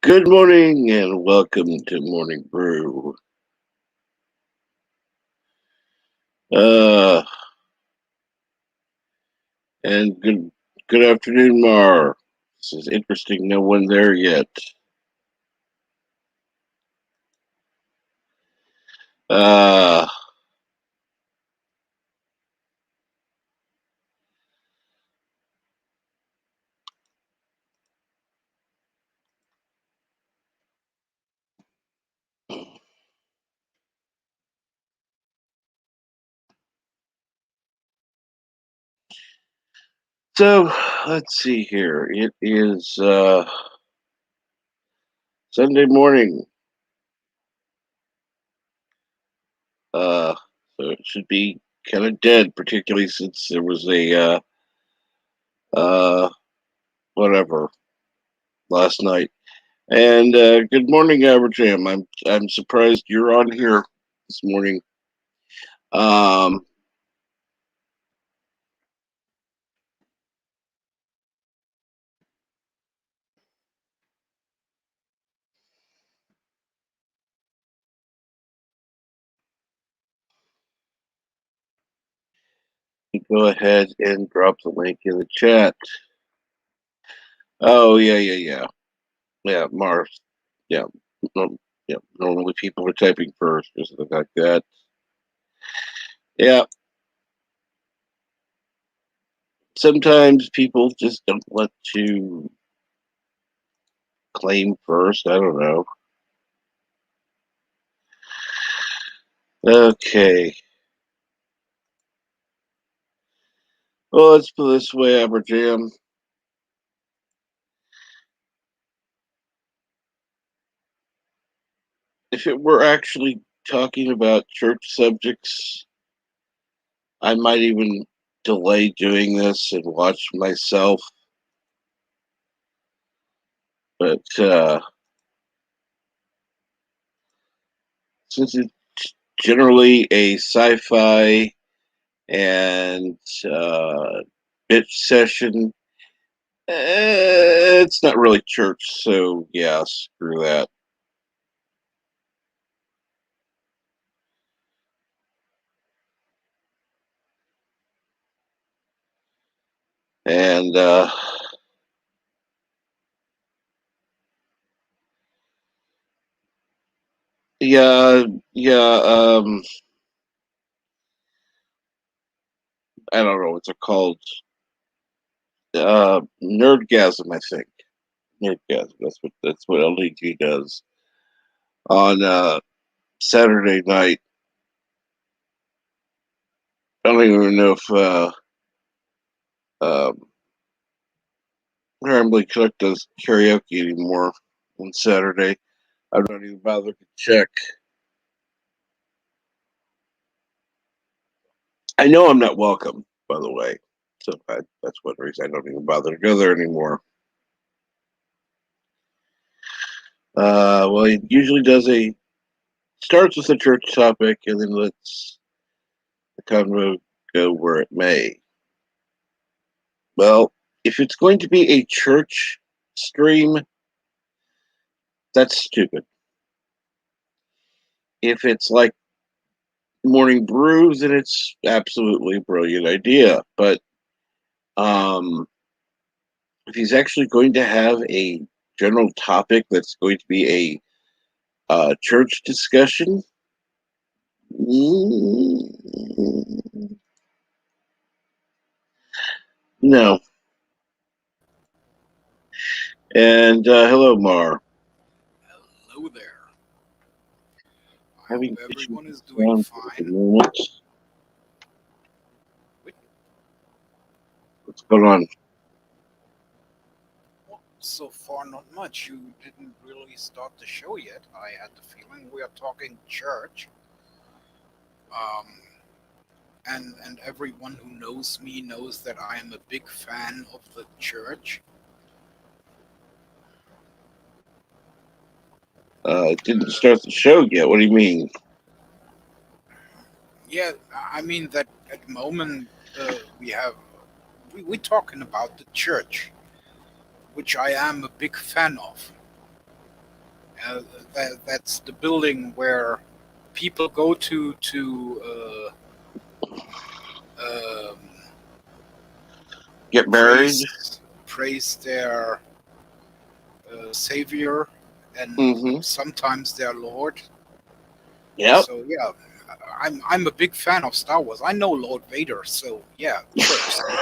Good morning and welcome to Morning Brew. Uh, and good afternoon, Mar. This is interesting. No one there yet. Uh, so let's see here. It is Sunday morning. Uh, so it should be kind of dead, particularly since there was a uh, whatever last night. And good morning, Aberjam. I'm surprised you're on here this morning. Um, Go ahead and drop the link in the chat. Oh yeah. Yeah, Mars. Yeah, yeah. Normally people are typing first or something like that. Yeah. Sometimes people just don't want to claim first. I don't know. Okay. Well, let's put it this way, Aberjam. If it were actually talking about church subjects, I might even delay doing this and watch myself. But since it's generally a sci-fi and bitch session, it's not really church, so yeah, screw that. And yeah, yeah, I don't know what's it called. Nerdgasm, I think. Nerdgasm. That's what LDG does on Saturday night. I don't even know if um, Rambly Cook does karaoke anymore on Saturday. I'm not even bothered to check. I know I'm not welcome, by the way. So that's one reason I don't even bother to go there anymore. Well, he usually does a starts with a church topic and then lets the convo go where it may. Well, if it's going to be a church stream, that's stupid. If it's like Morning Brews, then it's absolutely a brilliant idea. But um, if he's actually going to have a general topic that's going to be a church discussion, no. And hello, Mar. Hello there. I hope Having issues everyone with is doing sound for a fine. moment. Wait, What's going on? well, so far, not much. You didn't really start the show yet. I had the feeling we are talking church. Um, and everyone who knows me knows that I am a big fan of the church. Didn't start the show yet. What do you mean? Yeah, I mean that at the moment we're talking about the church, which I am a big fan of. Uh, that's the building where people go to um, Get married. praise their savior and Mm-hmm. sometimes their lord. Yep. So yeah, I'm a big fan of Star Wars. I know Lord Vader, so yeah, church is cool.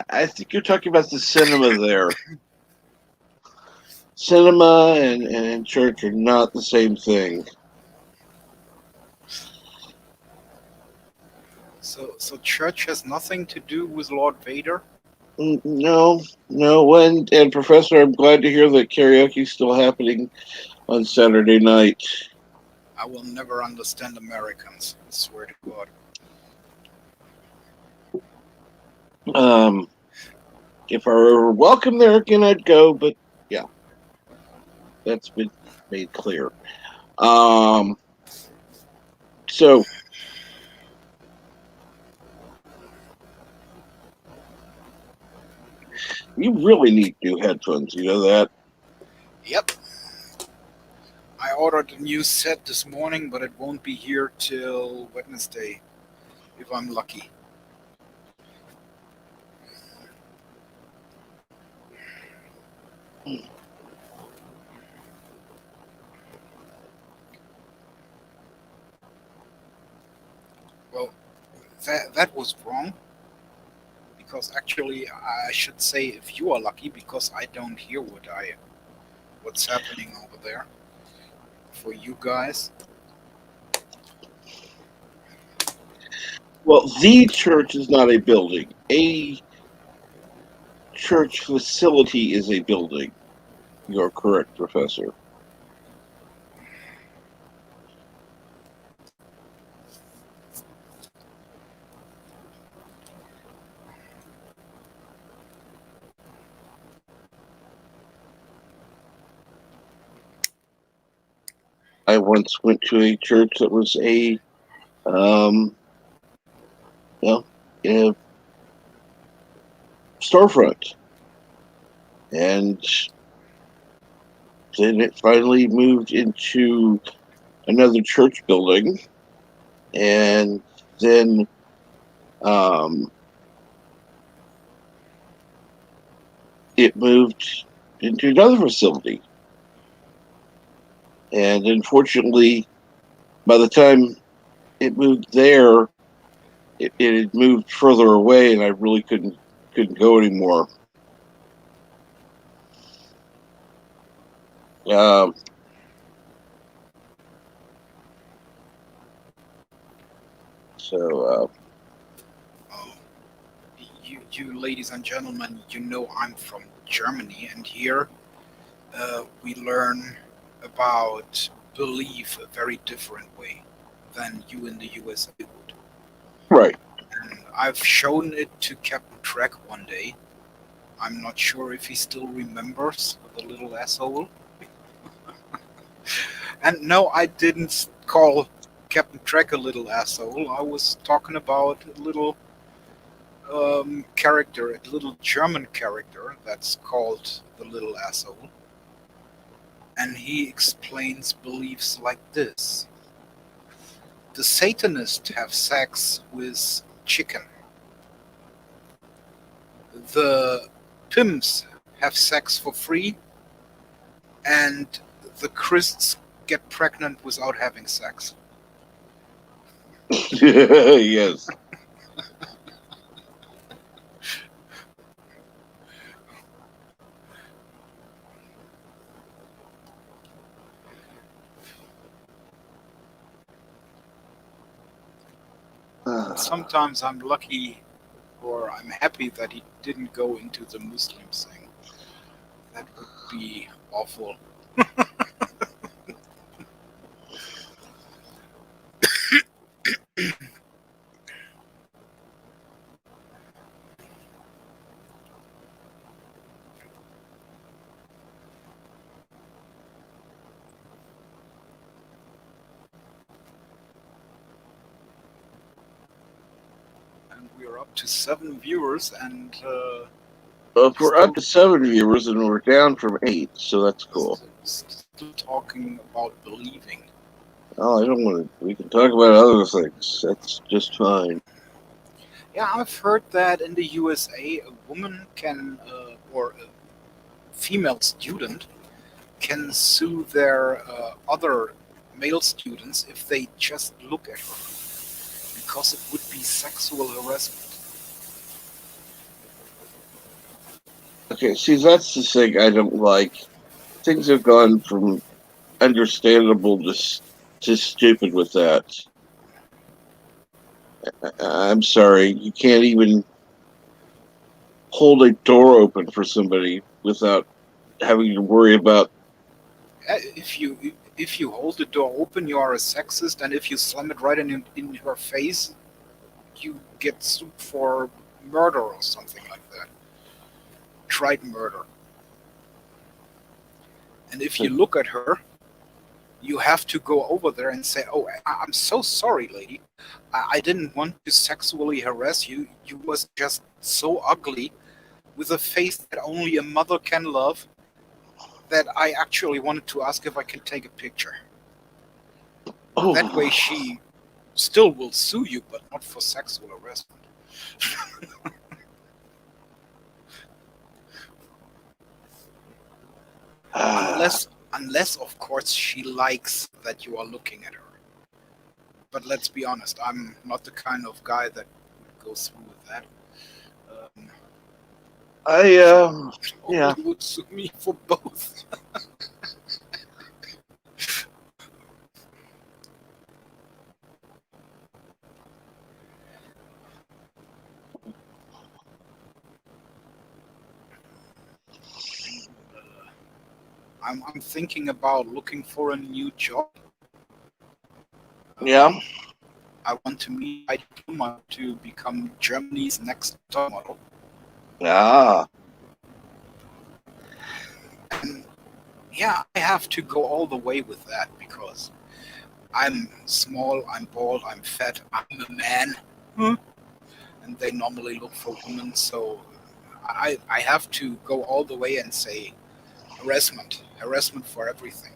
I think you're talking about the cinema there. Cinema and church are not the same thing. So church has nothing to do with Lord Vader. No, no. And Professor, I'm glad to hear that karaoke's still happening on Saturday night. I will never understand Americans. I swear to God. Um, if I were welcome there again, I'd go. But yeah, that's been made clear. Um, so you really need new headphones. You know that? Yep, I ordered a new set this morning, but it won't be here till Wednesday, if I'm lucky. Well, that was wrong because actually I should say if you are lucky because I don't hear what's happening over there for you guys. Well, the church is not a building. A church facility is a building. You're correct, Professor. I once went to a church that was um, well, a storefront, and then it finally moved into another church building, and then um, it moved into another facility. And unfortunately, by the time it moved there, it had moved further away, and I really couldn't go anymore. Um, so Oh, you ladies and gentlemen, you know I'm from Germany, and here we learn about belief a very different way than you in the USA would. right. And I've shown it to Captain Trek one day. I'm not sure if he still remembers the little asshole. And no, I didn't call Captain Trek a little asshole. I was talking about a little character, a little German character that's called the little asshole. And he explains beliefs like this: the Satanists have sex with chicken, the pimps have sex for free, and the Christs get pregnant without having sex. Yes. And sometimes I'm lucky or I'm happy that he didn't go into the Muslim thing. That would be awful. And we're up to 7 viewers, and We're up Still, to 7 viewers and we're down from 8, so that's cool. still talking about believing. Oh, I don't want to. We can talk about other things. That's just fine. Yeah, I've heard that in the USA, a woman can, or a female student can sue their other male students if they just look at her, because it would be sexual harassment. Okay, see, that's the thing I don't like. Things have gone from understandable to stupid with that. I'm sorry, you can't even hold a door open for somebody without having to worry about. If you hold the door open, you are a sexist, and if you slam it right in her face, you get sued for murder or something like that. Tried murder. And if you look at her, you have to go over there and say, "Oh, I'm so sorry, lady. I didn't want to sexually harass you. You was just so ugly with a face that only a mother can love that I actually wanted to ask if I can take a picture." That way Oh, she still will sue you, but not for sexual harassment. ah, Unless of course she likes that you are looking at her. But let's be honest, I'm not the kind of guy that would go through with that. Um, I she yeah, probably would sue me for both. And, I'm thinking about looking for a new job. yeah, Um, I want to meet Heidi Klum. I want to become Germany's next top model. ah, And yeah, I have to go all the way with that because I'm small, I'm bald, I'm fat, I'm a man. Hmm. And they normally look for women, so I have to go all the way and say harassment for everything.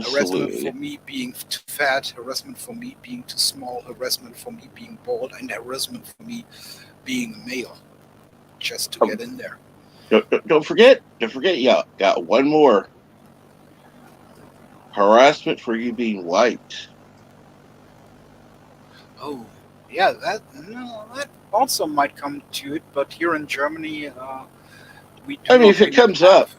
Harassment for absolutely. me being too fat, harassment for me being too small, harassment for me being bald, and harassment for me being a male, just to Um, get in there. don't forget, yeah, got one more harassment for you being white. Oh, yeah, that no, that also might come to it, but here in Germany, we do I mean, not if it really comes up,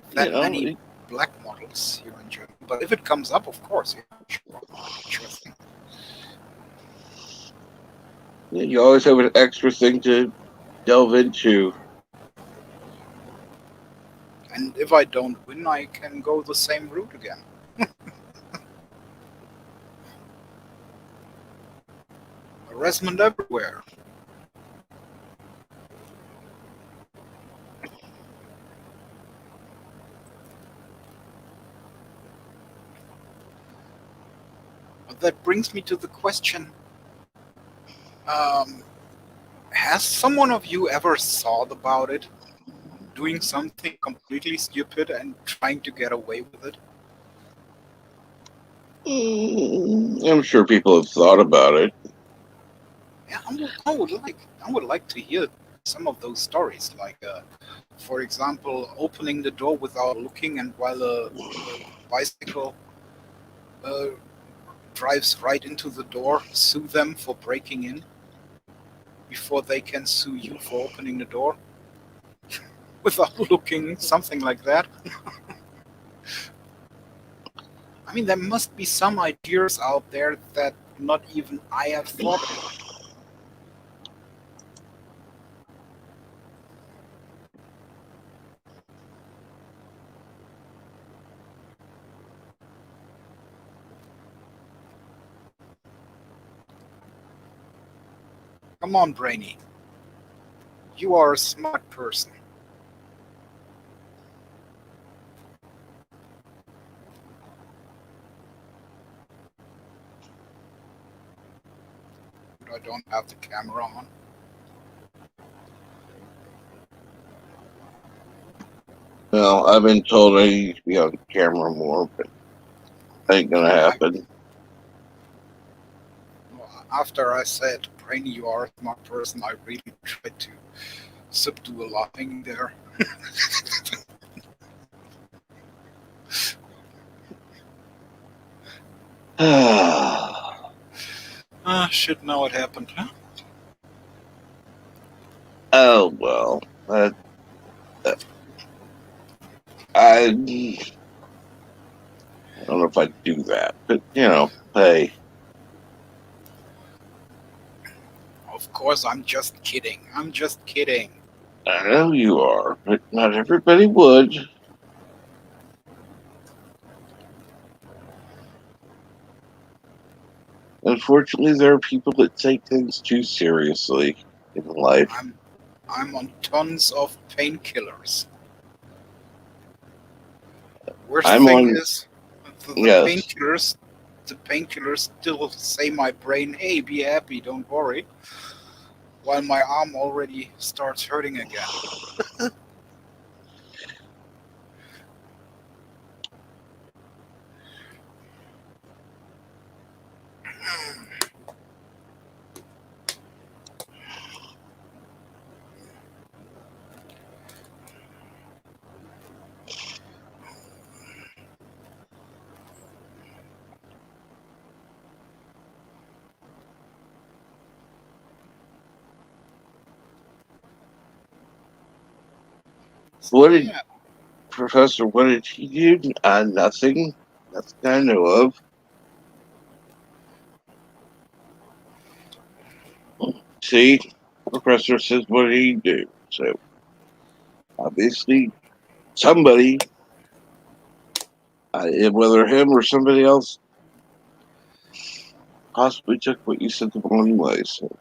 have you that know, many black models here in Germany. But if it comes up, of course, yeah, sure, sure thing. you always have an extra thing to delve into. And if I don't win, I can go the same route again. Harassment everywhere. But that brings me to the question: um, has someone of you ever thought about it, doing something completely stupid and trying to get away with it? I'm sure people have thought about it. Yeah, I would like to hear some of those stories. Like, for example, opening the door without looking, and while a bicycle uh, drives right into the door, sue them for breaking in before they can sue you for opening the door without looking, something like that. I mean, there must be some ideas out there that not even I have thought about. Come on, Brainy. You are a smart person. I don't have the camera on. Well, I've been told I need to be on camera more, but ain't gonna I, happen. after I said, Brainy, you are a smart person, I really tried to subdue a laughing there. Ah, shit, now it happened, huh? Oh well, I don't know if I'd do that, but hey, Of course, I'm just kidding. I'm just kidding. I know you are, but not everybody would. Unfortunately, there are people that take things too seriously in life. I'm I'm on tons of painkillers. Worst I'm thing on, is, the yes. painkillers, the painkillers still say my brain, "Hey, be happy, don't worry," while my arm already starts hurting again. So What did yeah, Professor? What did he do? Nothing. Nothing I know of. See, Professor says, "What did he do?" So obviously, somebody, whether him or somebody else, possibly took what you said the wrong way. So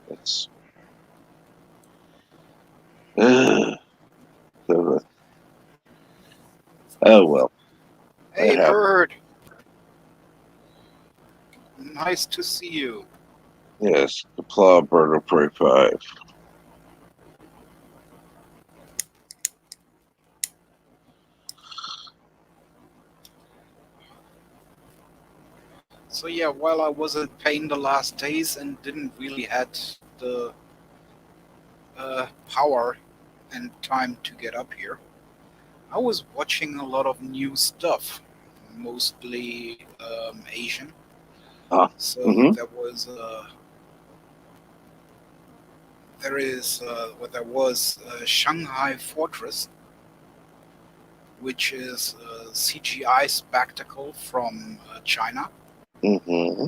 that's. So, oh well, hey that happened. bird, nice to see you. Yes, the Claw Bird of Prey 5. So yeah, while I was in pain the last days and didn't really had the power and time to get up here, I was watching a lot of new stuff, mostly Asian. Ah, So mm-hmm, there was Shanghai Fortress, which is a CGI spectacle from China. mm-hmm.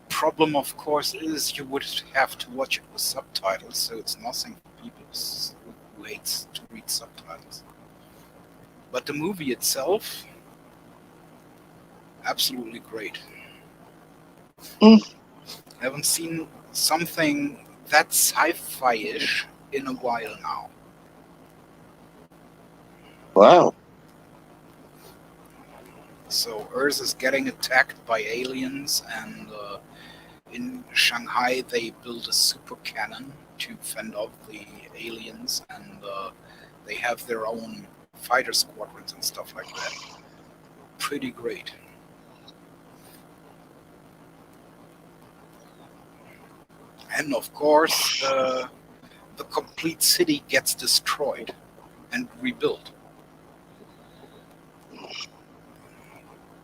Problem, of course, is you would have to watch it with subtitles, so it's nothing for people who hates to read subtitles. But the movie itself, absolutely great. Mm, Haven't seen something that sci-fi-ish in a while now. wow. So Earth is getting attacked by aliens, and in Shanghai they build a super cannon to fend off the aliens, and they have their own fighter squadrons and stuff like that. Pretty great. And of course, the complete city gets destroyed and rebuilt.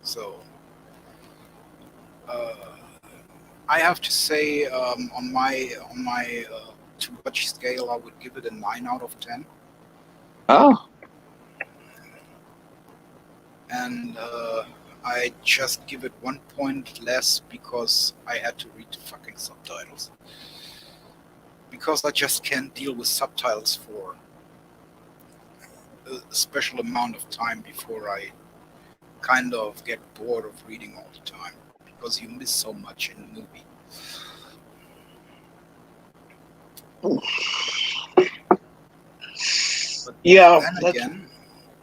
So uh, I have to say, on my to watch scale, I would give it a 9 out of 10. Oh, And I just give it 1 point less because I had to read the fucking subtitles. Because I just can't deal with subtitles for a special amount of time before I kind of get bored of reading all the time. Because you miss so much in the movie. But yeah, then that's again,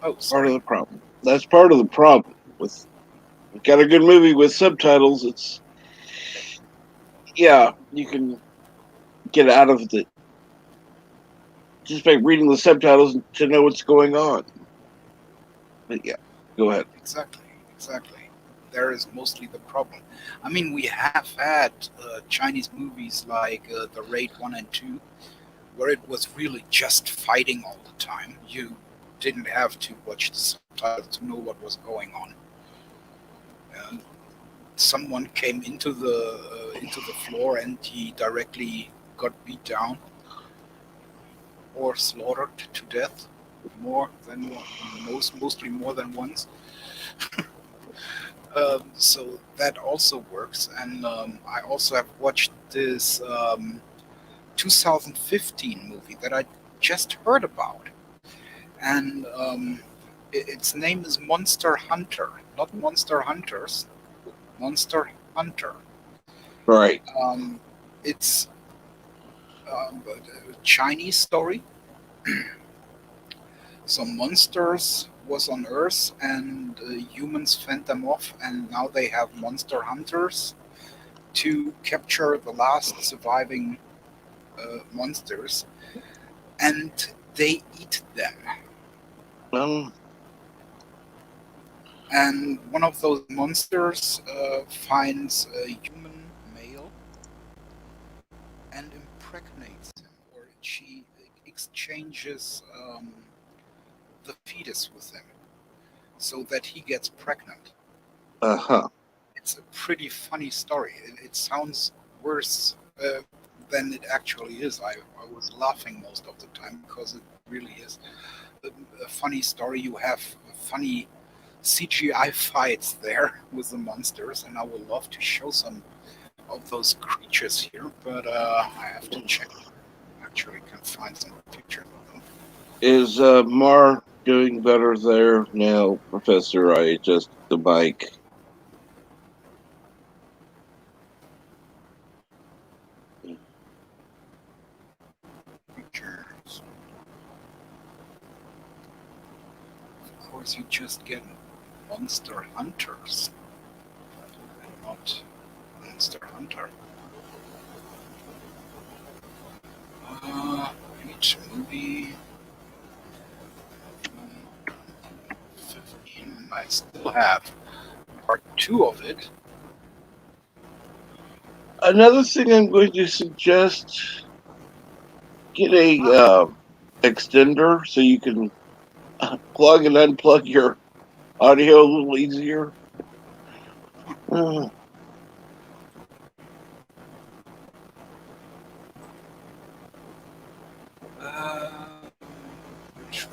oh, part of sorry. the problem. That's part of the problem with got a good movie with subtitles. It's yeah, you can get out of the just by reading the subtitles to know what's going on. But yeah, go ahead. Exactly, exactly. There is mostly the problem. I mean, we have had Chinese movies like The Raid 1 and 2, where it was really just fighting all the time. You didn't have to watch the subtitles to know what was going on. Uh, Someone came into the floor and he directly got beat down or slaughtered to death more than mostly more than once. So that also works. And I also have watched this 2015 movie that I just heard about, and its name is Monster Hunter, not Monster Hunters, Monster Hunter. Right. Um, it's a Chinese story. Some monsters was on Earth, and humans fend them off, and now they have monster hunters to capture the last surviving monsters, and they eat them. Um. And one of those monsters finds a human male and impregnates him, or she exchanges the fetus with him so that he gets pregnant. Uh-huh. It's a pretty funny story. It sounds worse than it actually is. I was laughing most of the time because it really is a, a funny story. You have funny CGI fights there with the monsters, and I would love to show some of those creatures here, but I have to check. Actually, can find some pictures of them. Is Mar doing better there now, Professor? I adjust the mic. Pictures. Of course, you just get monster hunters and not monster hunter. Each movie 15. I still have part two of it. Another thing I'm going to suggest: get a Ah, extender so you can plug and unplug your audio a little easier. Uh, uh, which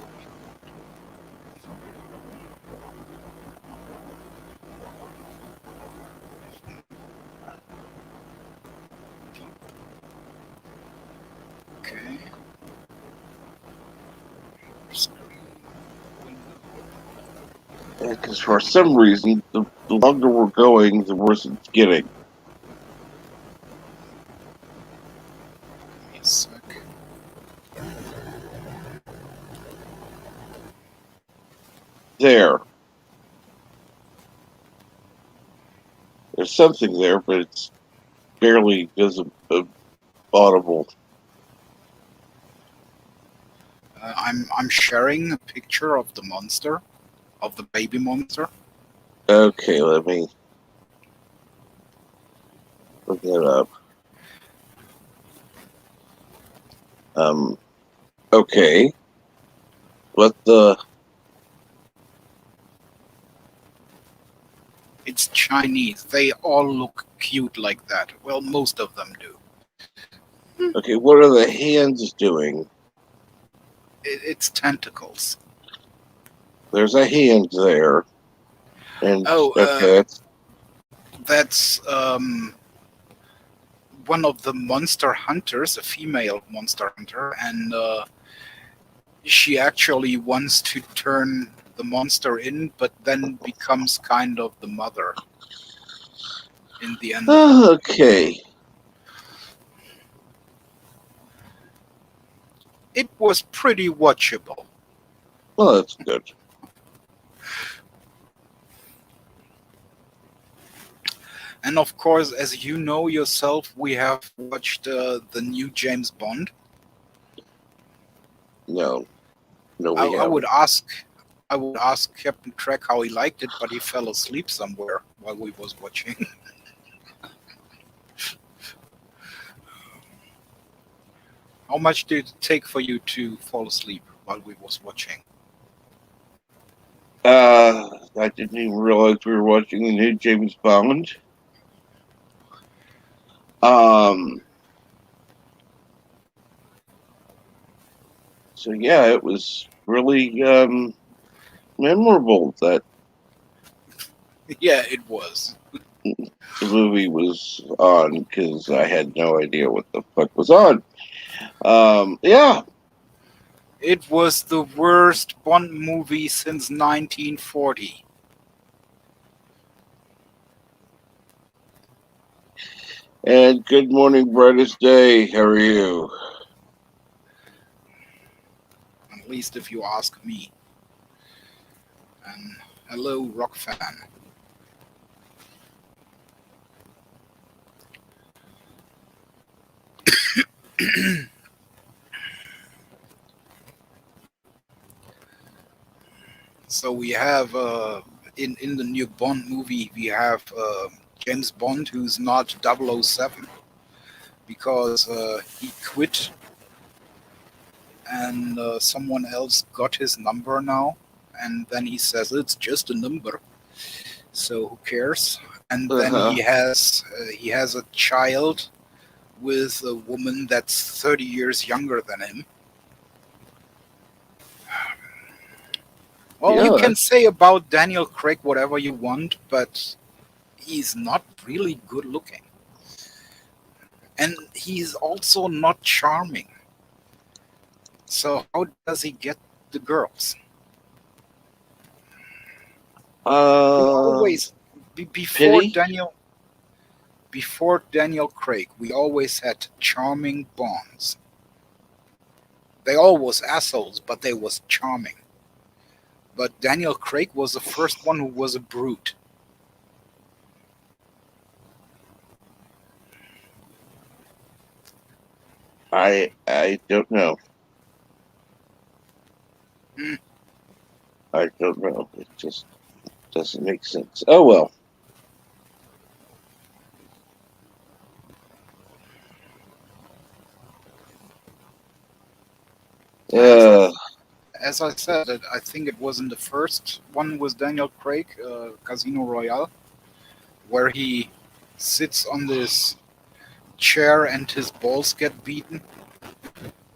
okay. Screen window. Because for some reason, the longer we're going, the worse it's getting. Give me a sec. There. There's something there, but it's barely visible, audible. I'm sharing a picture of the monster, of the baby monster. Okay, let me look that up. Um, okay. What the? It's Chinese. They all look cute like that. Well, most of them do. Okay, what are the hands doing? It's tentacles. There's a hand there, and Oh, okay, that's one of the monster hunters, a female monster hunter, and she actually wants to turn the monster in, but then becomes kind of the mother in the end of the movie. okay. It was pretty watchable. Well, that's good. And of course, as you know yourself, we have watched the new James Bond. No, no, I, we I would haven't. ask, I would ask Captain Craig how he liked it, but he fell asleep somewhere while we was watching. How much did it take for you to fall asleep while we was watching? I didn't even realize we were watching the new James Bond. Um, so yeah, it was really memorable that Yeah, it was. the movie was on because I had no idea what the fuck was on. Yeah, It was the worst Bond movie since 1940. and good morning, brightest day. How are you? At least if you ask me. And hello, rock fan. So we have in the new Bond movie we have James Bond who's not 007 because he quit and someone else got his number now, and then he says it's just a number, so who cares? And Uh then huh. he has a child with a woman that's 30 years younger than him. Well, you Yeah, can say about Daniel Craig whatever you want, but he's not really good looking. And he's also not charming. So how does he get the girls? We uh, always be, pity. before Daniel Craig, we always had charming Bonds. They all was assholes, but they was charming. But Daniel Craig was the first one who was a brute. I don't know. Hmm. I don't know. It just doesn't make sense. Oh well. As I Uh, as I said, I think it was in the first one was Daniel Craig, Casino Royale, where he sits on this chair and his balls get beaten.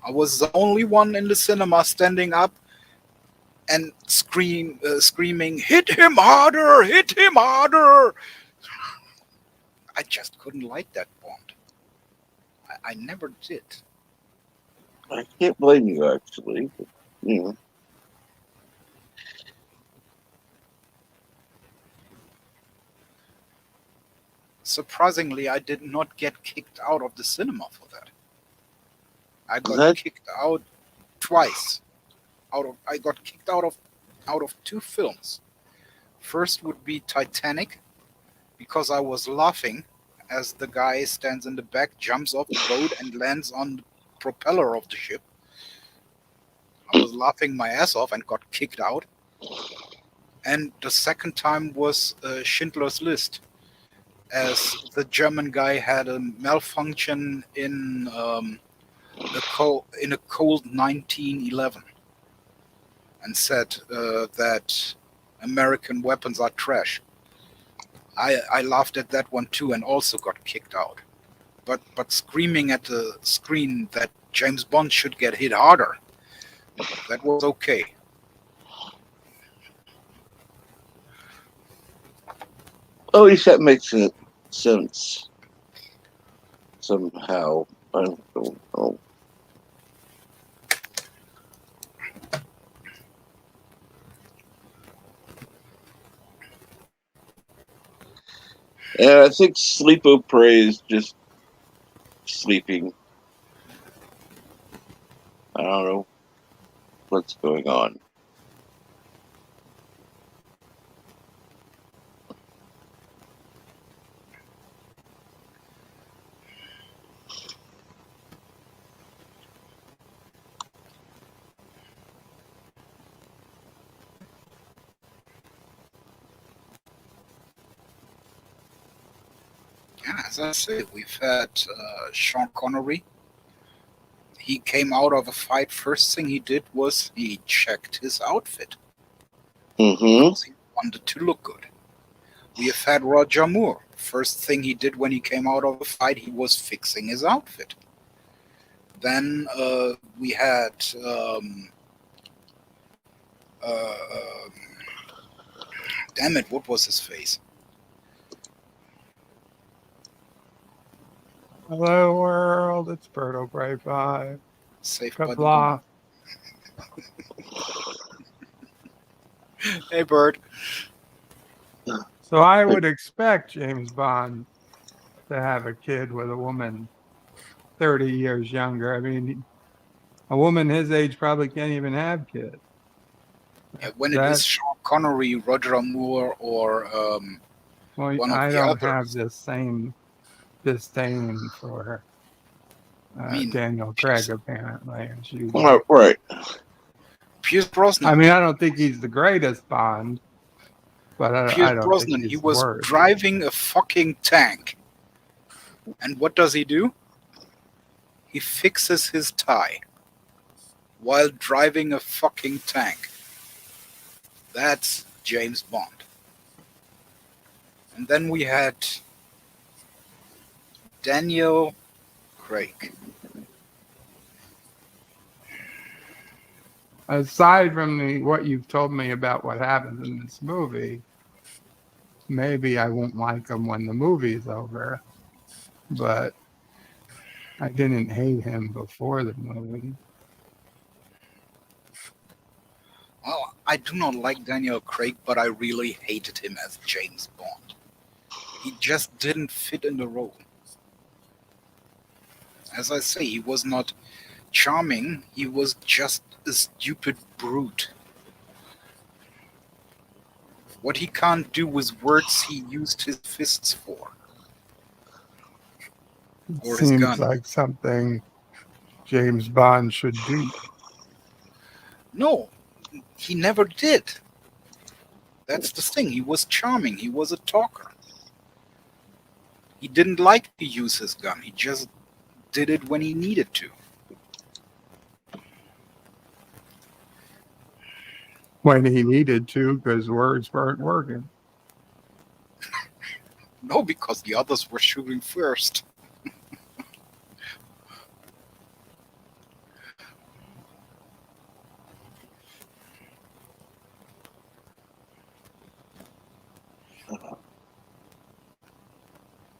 I was the only one in the cinema standing up and screaming, "Hit him harder! Hit him harder!" I just couldn't like that Bond. I never did. I can't blame you actually. But, you know, Surprisingly, I did not get kicked out of the cinema for that. I got that kicked out twice. I got kicked out of two films. First would be Titanic because I was laughing as the guy stands in the back, jumps off the boat, and lands on the propeller of the ship. I was laughing my ass off and got kicked out. And the second time was Schindler's List, as the German guy had a malfunction in a cold 1911 and said that American weapons are trash. I laughed at that one too and also got kicked out. But screaming at the screen that James Bond should get hit harder, that was okay. at least that makes sense somehow. I don't know. And I think Sleepo Prey is just sleeping. I don't know what's going on. Yeah, as I say, we've had Sean Connery. He came out of a fight. First thing he did was he checked his outfit Mm-hmm. because he wanted to look good. We have had Roger Moore. First thing he did when he came out of a fight, he was fixing his outfit. Then we had uh, damn it, what was his face? Hello world, it's Berto Gray 5. Saved by the Blah. Bell. Hey, Bird. So I would expect James Bond to have a kid with a woman 30 years younger. I mean, a woman his age probably can't even have kids. Yeah, when it is That Sean Connery, Roger Moore, or point, one of I the don't have others. the same disdain for I mean, Daniel Craig apparently as you do. Right. Pierce I Brosnan. mean, I don't think he's the greatest Bond, but Pierce I don't think Brosnan, he he's was worse. driving a fucking tank. And what does he do? He fixes his tie while driving a fucking tank. That's James Bond. And then we had Daniel Craig. Aside from what you've told me about what happens in this movie, maybe I won't like him when the movie's over, but I didn't hate him before the movie. Well, I do not like Daniel Craig, but I really hated him as James Bond. He just didn't fit in the role. As I say, he was not charming, he was just a stupid brute. What he can't do with words, he used his fists for. It Or his seems gun. like something James Bond should do. No, he never did. That's the thing. He was charming. He was a talker. He didn't like to use his gun. He just did it when he needed to. When he needed to, because words weren't working. No, because the others were shooting first.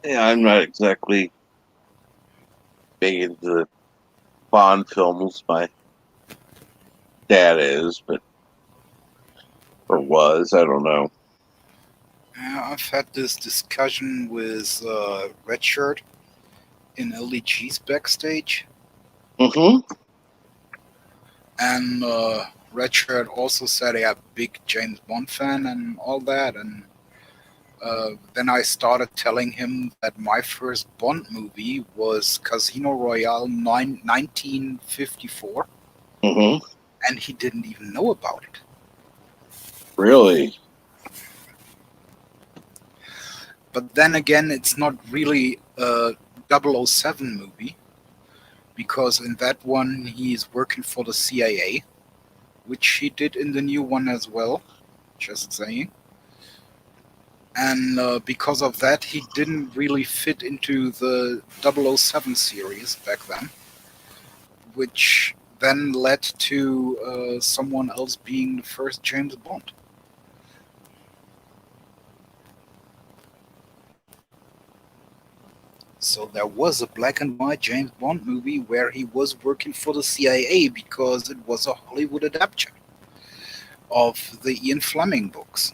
Yeah, I'm not exactly big into Bond films. My dad is, but or was. I don't know. I've had this discussion with Red Shirt in LDG's backstage. Mm-hmm. And Red Shirt also said, "Yeah, big James Bond fan and all that." And then I started telling him that my first Bond movie was Casino Royale 1954, Mm-hmm. and he didn't even know about it. Really? But then again, it's not really a 007 movie, because in that one he's working for the CIA, which he did in the new one as well, just saying. And because of that, he didn't really fit into the 007 series back then, which then led to someone else being the first James Bond. So there was a black and white James Bond movie where he was working for the CIA because it was a Hollywood adaptation of the Ian Fleming books.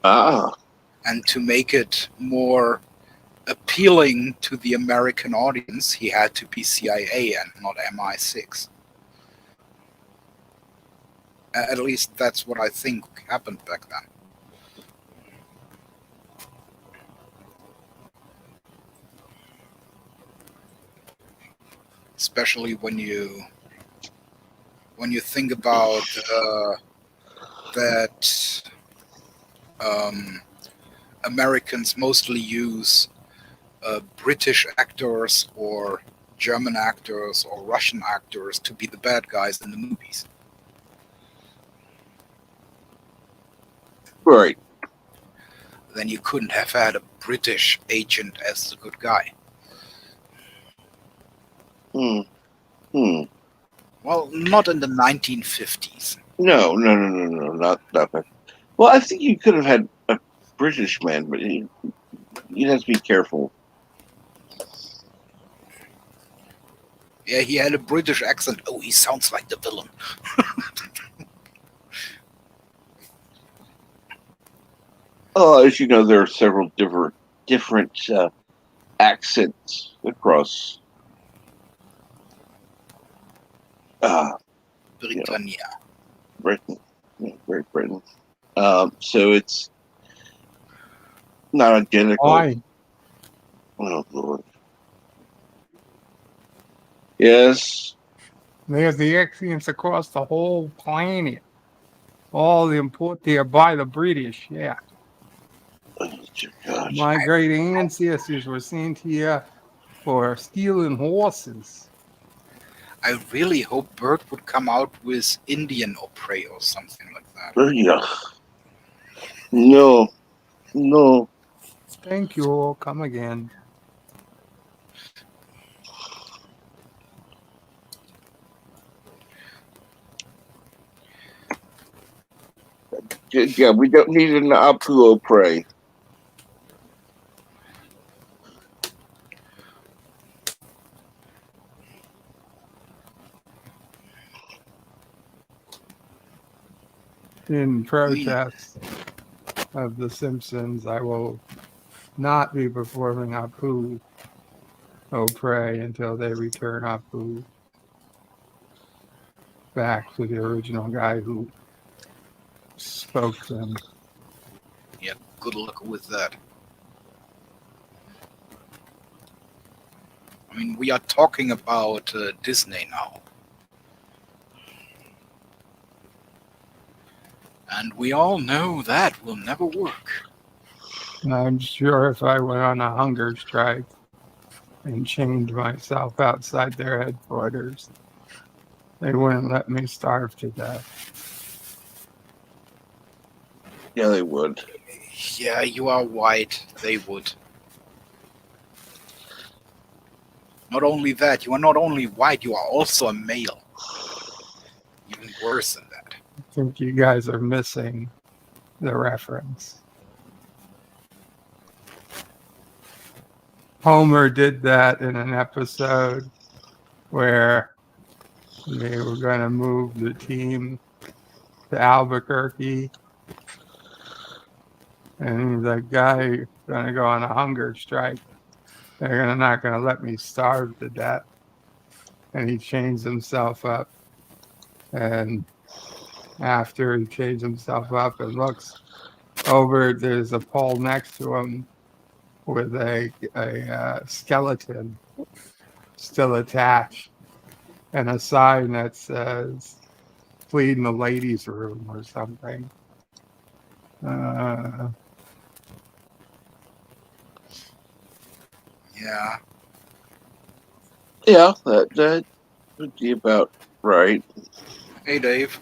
Ah. And to make it more appealing to the American audience, he had to be CIA and not MI6. At least that's what I think happened back then. Especially when you think about that Americans mostly use British actors or German actors or Russian actors to be the bad guys in the movies. Right. Then you couldn't have had a British agent as the good guy. Hmm. Well, not in the 1950s. No, not that. Well, I think you could have had a British man, but you'd have to be careful. Yeah, he had a British accent. Oh, he sounds like the villain. As you know, there are several different accents across Britannia. Britain, Great Britain. So it's not identical. Why? Oh Lord. Yes. There's the accents across the whole planet. All imported by the British. Yeah. Oh, dear God. My great ancestors were sent here for stealing horses. I really hope Bert would come out with Indian or Prey or something like that. Yeah. No. Thank you. Come again. Yeah, we don't need an Apuo prey. In protest of The Simpsons, I will not be performing Apu Pray until they return Apu back to the original guy who spoke them. Yeah, good luck with that. I mean, we are talking about Disney now. And we all know that will never work. I'm sure if I went on a hunger strike and chained myself outside their headquarters, they wouldn't let me starve to death. Yeah, they would. Yeah, you are white. They would. Not only that, you are not only white, you are also a male. Even worse than that. I think you guys are missing the reference. Homer did that in an episode where they were going to move the team to Albuquerque. And the guy going to go on a hunger strike. They're not going to let me starve to death. And he chains himself up. And after he chains himself up and looks over, there's a pole next to him with a skeleton still attached and a sign that says, "Plead in the ladies' room" or something. Yeah. Yeah, that would be about right. Hey, Dave.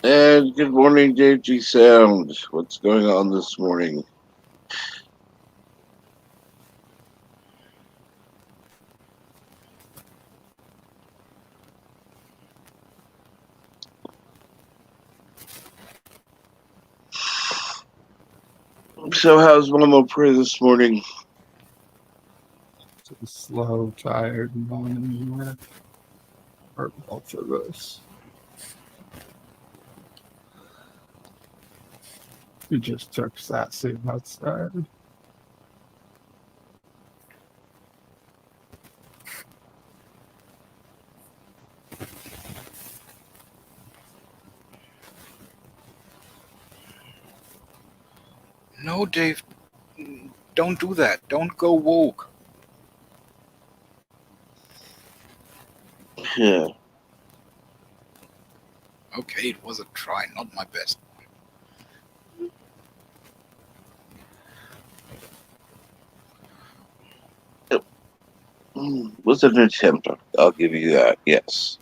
And good morning, Dave G Sound. What's going on this morning? So how's Mama Pray this morning? It's a slow, tired morning for both of us. We just took Satsy outside. No, Dave. Don't do that. Don't go woke. Yeah. Okay, it was a try, not my best. Was an attempt. I'll give you that. Yes.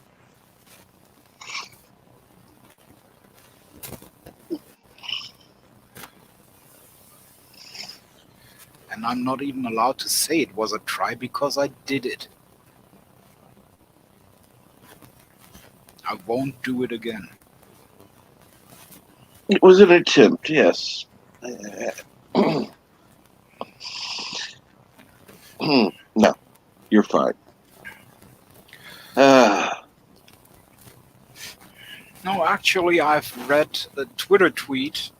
And I'm not even allowed to say it was a try because I did it. I won't do it again. It was an attempt. Yes. No, you're fine. No, actually, I've read a Twitter tweet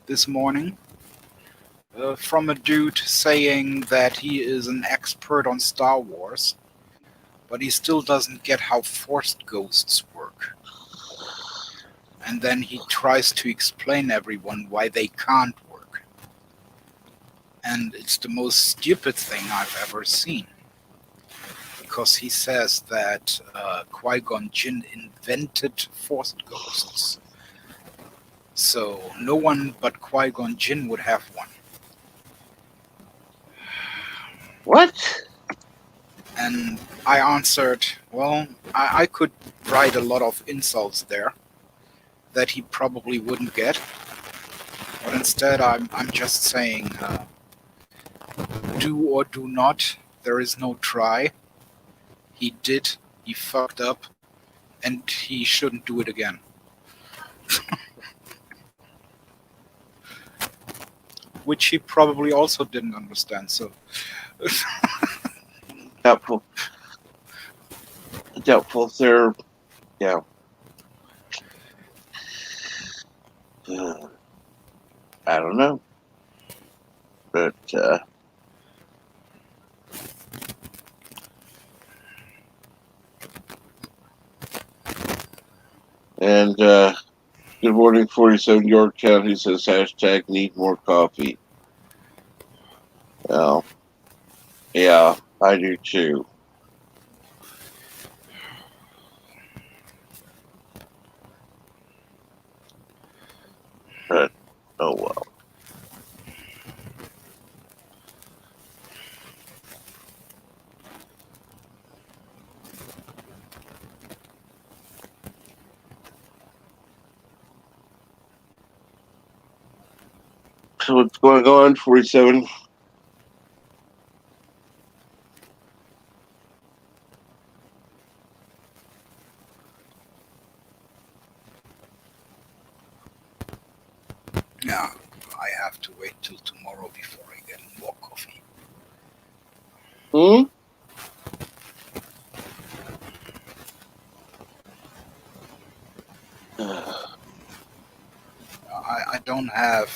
this morning from a dude saying that he is an expert on Star Wars, but he still doesn't get how forced ghosts work. And then he tries to explain everyone why they can't work. And it's the most stupid thing I've ever seen. Because he says that Qui-Gon Jinn invented forced ghosts. So no one but Qui-Gon Jinn would have one. What? And I answered, well, I could write a lot of insults there that he probably wouldn't get. But instead, I'm just saying, do or do not. There is no try. He did. He fucked up. And he shouldn't do it again. Which he probably also didn't understand, so... Doubtful. Doubtful. They're... Yeah. I don't know. But, and, good morning, 47 Yorktown, who says hashtag need more coffee. Well, yeah, I do too. But, oh well. So what's going on, 47? Yeah, I have to wait till tomorrow before I get more coffee. Hmm? I don't have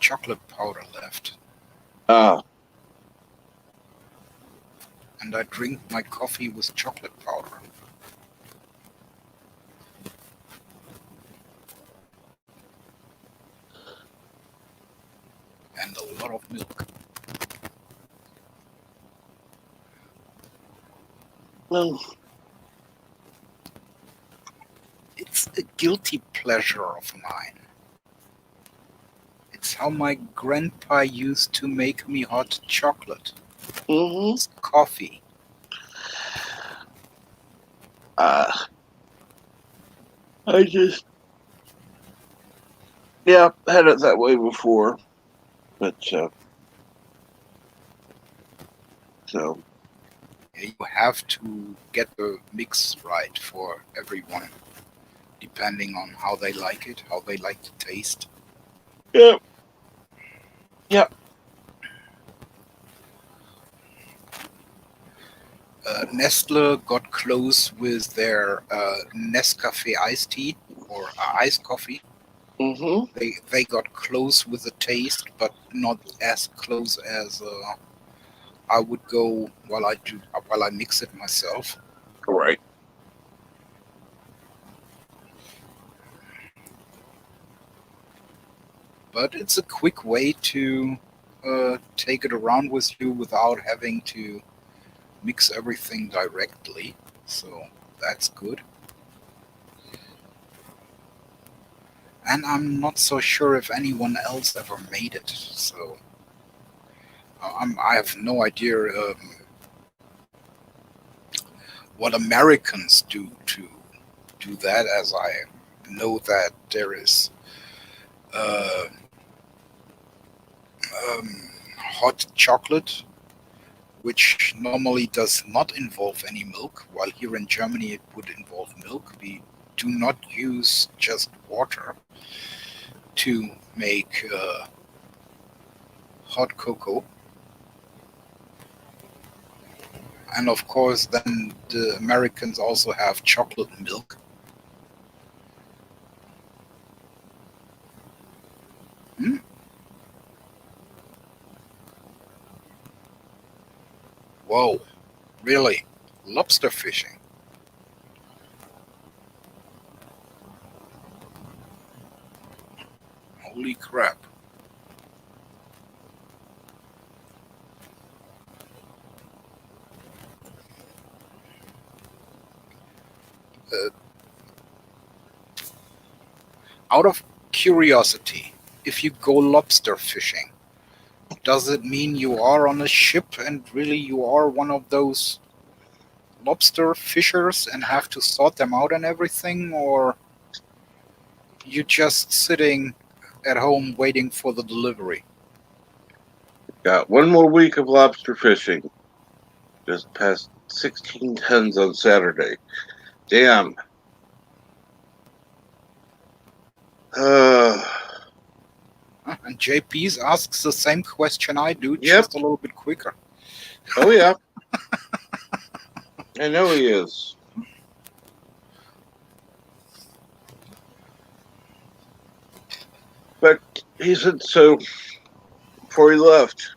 chocolate powder left. Ah, And I drink my coffee with chocolate powder. And a lot of milk. well, It's a guilty pleasure of mine. It's how my grandpa used to make me hot chocolate. mm-hmm. It's coffee. I just, yeah, had it that way before. But, so, You have to get the mix right for everyone, depending on how they like it, how they like the taste. yeah. Yep. Nestle got close with their Nescafe iced tea or iced coffee. Mm-hmm. They got close with the taste, but not as close as I would go while I mix it myself. Right. But it's a quick way to take it around with you without having to mix everything directly. So that's good. And I'm not so sure if anyone else ever made it. So I have no idea what Americans do to do that, as I know that there is uh, hot chocolate, which normally does not involve any milk, while here in Germany it would involve milk. We do not use just water to make hot cocoa. And of course, then the Americans also have chocolate milk. Hmm? Whoa, really? Lobster fishing? Holy crap. Uh, Out of curiosity, if you go lobster fishing, does it mean you are on a ship and really you are one of those lobster fishers and have to sort them out and everything, or you just sitting at home waiting for the delivery? Got one more week of lobster fishing. Just passed 16 tons on Saturday. Damn. Uh, And JP's asks the same question I do, Yep. just a little bit quicker. oh yeah. I know he is. But he said so before he left.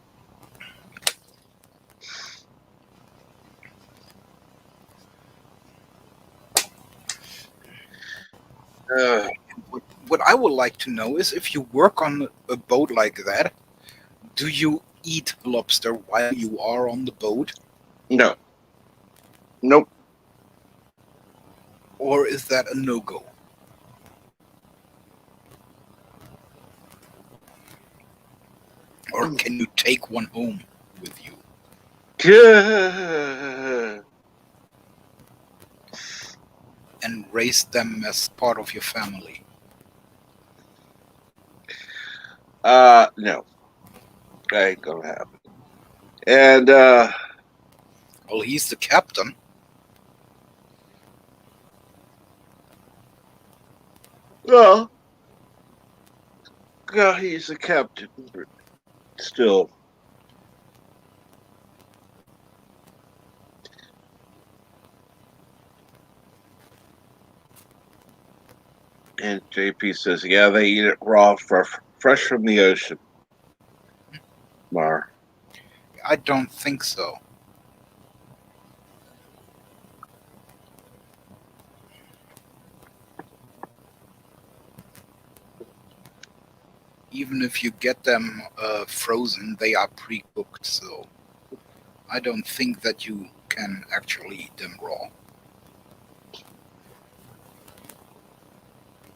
What I would like to know is, if you work on a boat like that, do you eat lobster while you are on the boat, No. Nope. or is that a no-go? Or can you take one home with you? And raise them as part of your family? No. That ain't gonna happen. And, Well, he's the captain. well, yeah, he's the captain, but still. And JP says, yeah, they eat it raw, fresh from the ocean. Mar. I don't think so. Even if you get them frozen, they are pre-cooked, so I don't think that you can actually eat them raw.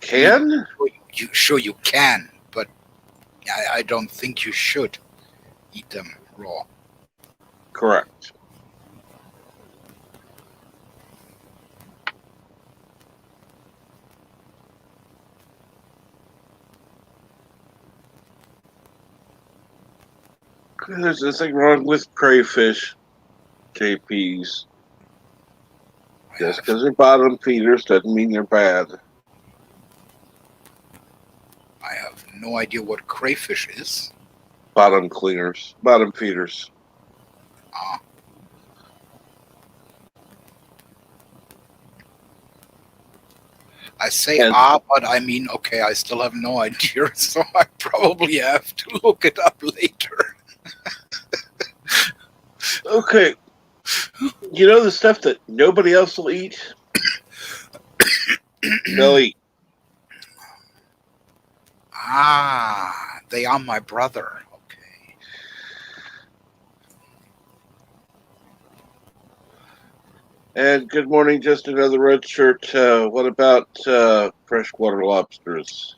Can? Sure you can, but I don't think you should eat them raw. Correct. There's nothing wrong with crayfish, JPs. Just because they're bottom feeders doesn't mean they're bad. I have no idea what crayfish is. Bottom cleaners, bottom feeders. I say And- but I mean, okay, I still have no idea, so I probably have to look it up later. Okay. You know the stuff that nobody else will eat? They'll eat. They are my brother. Okay. And good morning, just another red shirt. What about freshwater lobsters?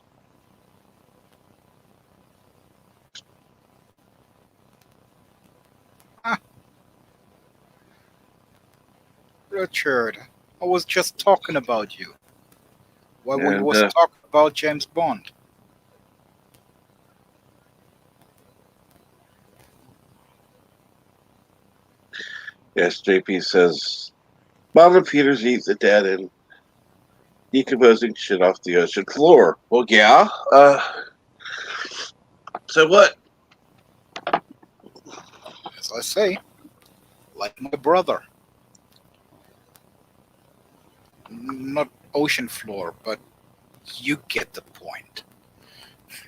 Richard, I was just talking about you. While we And was talking about James Bond. yes, JP says Bottom feeders eat the dead and decomposing shit off the ocean floor. Well, yeah. So what? As I say, like my brother. Not ocean floor, but you get the point.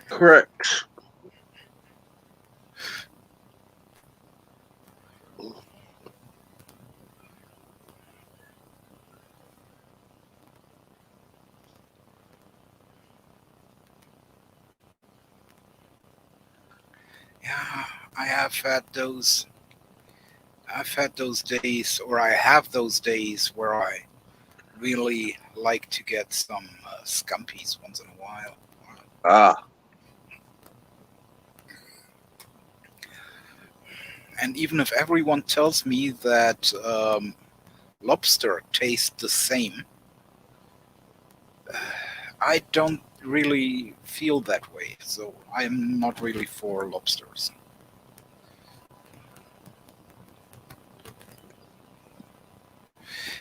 Correct. Yeah, I have had those. I've had those days, or I have those days where I really like to get some scumpies once in a while. Ah, And even if everyone tells me that lobster tastes the same, I don't really feel that way. So I'm not really for lobsters.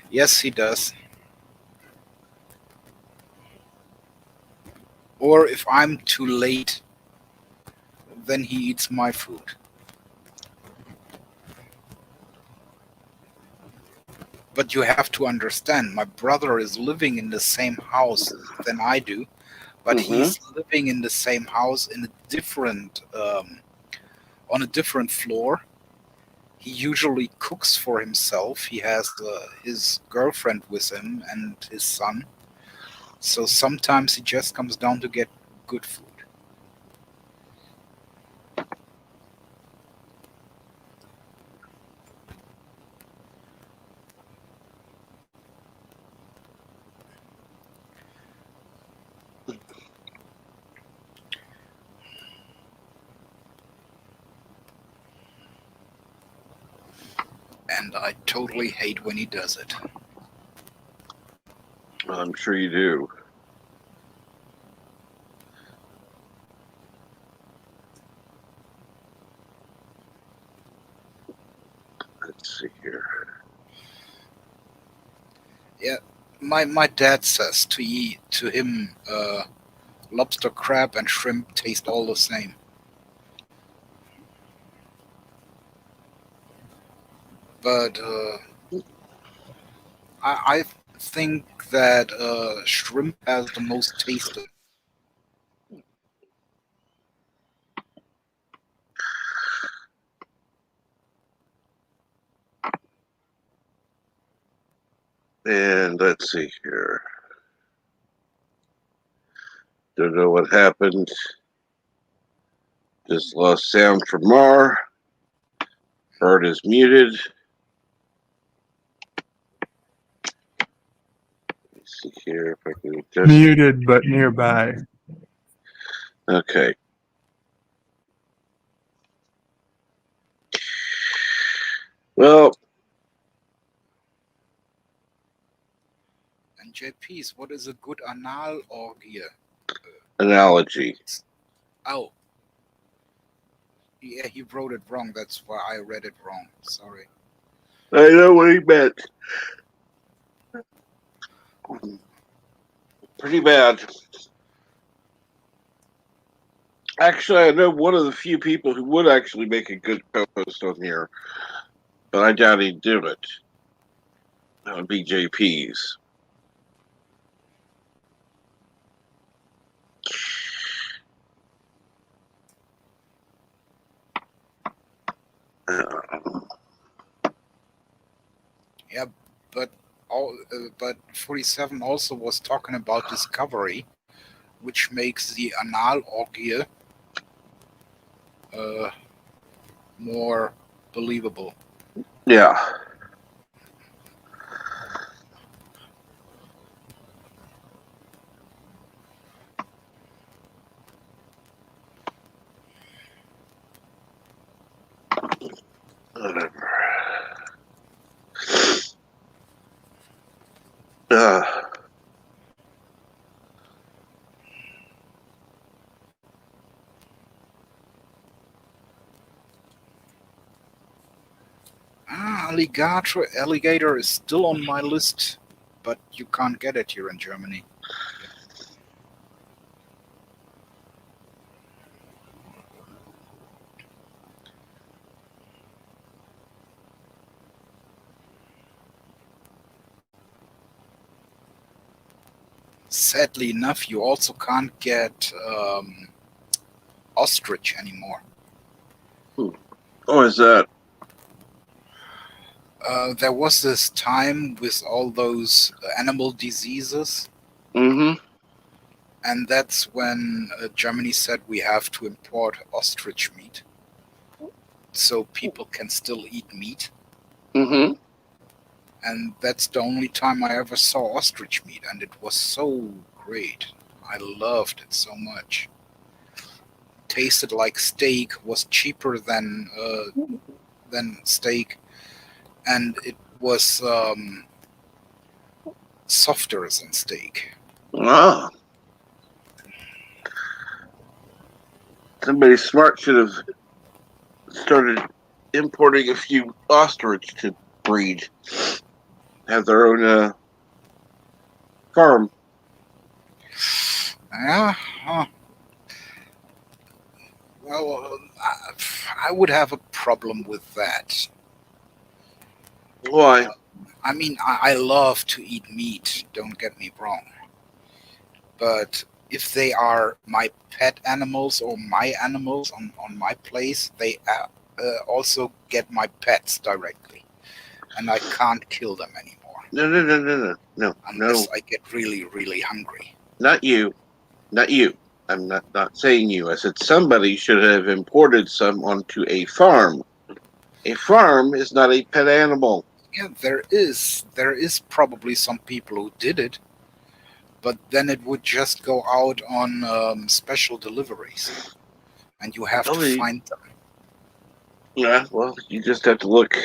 Yes, he does. Or if I'm too late, then he eats my food. But you have to understand, my brother is living in the same house than I do, but mm-hmm. he's living in the same house in a different, on a different floor. He usually cooks for himself. He has his girlfriend with him and his son. So sometimes he just comes down to get good food. And I totally hate when he does it. I'm sure you do. Let's see here. Yeah, my dad says to him, lobster, crab, and shrimp taste all the same. But I think that shrimp has the most taste. And let's see here. Don't know what happened. Just lost sound from Mar. Bird is muted. Let's see here if I can just. Muted but nearby. Okay. Well, And JP's, what is a good anal orgy? analogy. Oh, yeah, he wrote it wrong. That's why I read it wrong. Sorry. I know what he meant. Pretty bad. Actually, I know one of the few people who would actually make a good co-host on here, but I doubt he'd do it. That would be JP's. Yeah, but but 47 also was talking about discovery, which makes the anal orgy uh, more believable. Yeah. Whatever. Uh, Alligator is still on my list, but you can't get it here in Germany. Sadly enough, you also can't get ostrich anymore. what is that? There was this time with all those animal diseases, Mm-hmm. and that's when Germany said we have to import ostrich meat so people can still eat meat. Mm-hmm. And that's the only time I ever saw ostrich meat, and it was so great. I loved it so much. Tasted like steak, was cheaper than steak, and it was softer than steak. Ah, somebody smart should have started importing a few ostrich to breed, have their own farm. Yeah, well, I would have a problem with that. Why? I mean, I love to eat meat, don't get me wrong. But if they are my pet animals or my animals on my place, they also get my pets directly. And I can't kill them anymore No, no, no, no, no, no, unless no. I get really, really hungry. Not you. Not you. I'm not saying you. I said somebody should have imported some onto a farm. A farm is not a pet animal. Yeah, there is probably some people who did it, but then it would just go out on special deliveries, and you have to Well, find them. yeah, well, you just have to look.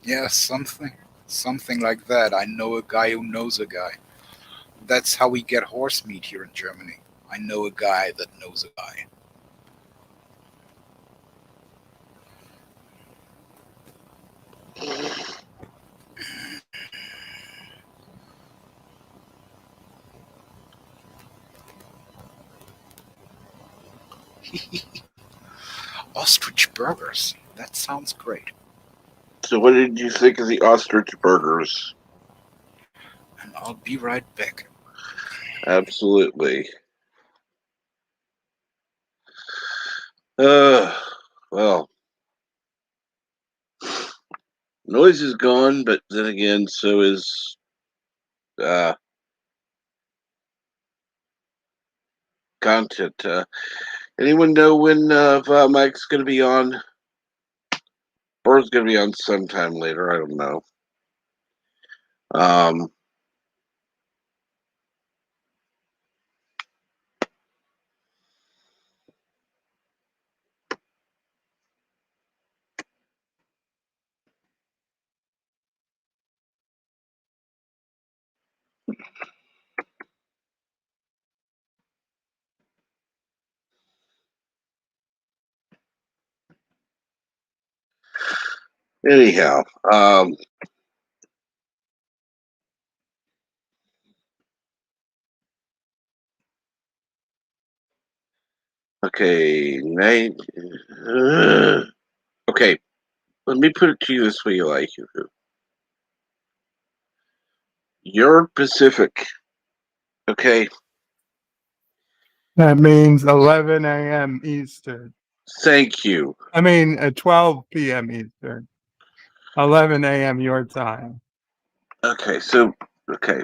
Yeah, something like that. I know a guy who knows a guy. That's how we get horse meat here in Germany. I know a guy that knows a guy. Ostrich burgers. That sounds great. So, what did you think of the ostrich burgers? And I'll be right back. Absolutely. Uh, well, noise is gone, but then again, so is uh, content. Anyone know when Mike's going to be on? Or is going to be on sometime later? I don't know. Um, anyhow, okay, night. Okay, let me put it to you this way, like you're Pacific. Okay, That means 11 a.m. Eastern. thank you. I mean, 12 p.m. Eastern. 11 a.m. your time. Okay, so okay.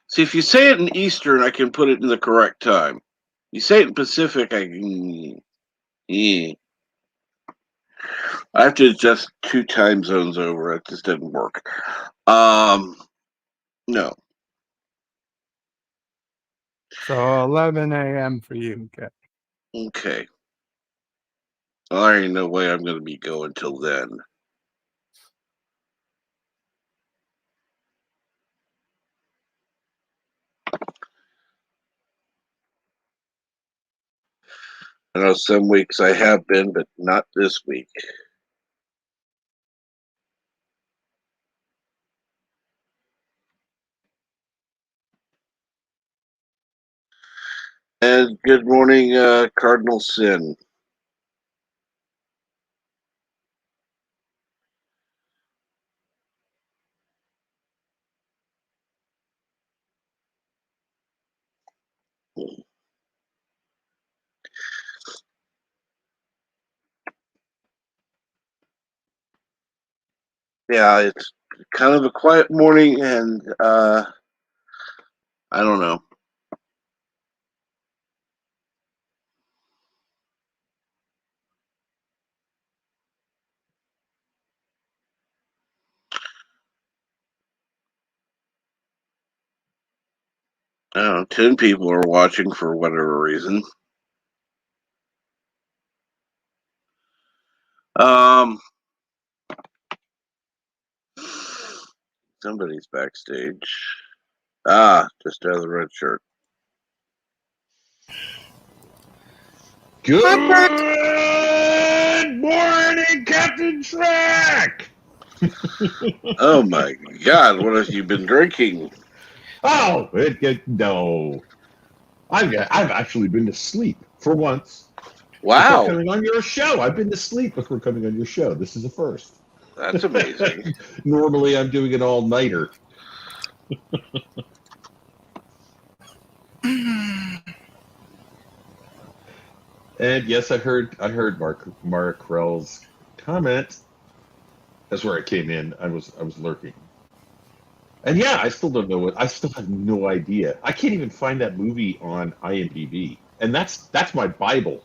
See, if you say it in Eastern, I can put it in the correct time. You say it in Pacific, eh. I have to adjust two time zones over. It just didn't work. Um, no. So 11 a.m. for you. Okay. Okay. Well, there ain't no way I'm going to be going till then. I know some weeks I have been, but not this week. And good morning, Cardinal Sin. Yeah, it's kind of a quiet morning, and I don't know. I don't know. 10 people are watching for whatever reason. Um, somebody's backstage. Ah, just out of the red shirt. Good morning, Captain Track. Oh my God! What have you been drinking? Oh, no. I've actually been to sleep for once before Wow, coming on your show. I've been to sleep before coming on your show. This is a first. that's amazing. Normally, I'm doing an all-nighter. And yes, I heard Mark Krell's comment. That's where I came in. I was lurking. And yeah, I still don't know I still have no idea. I can't even find that movie on IMDb. And that's my Bible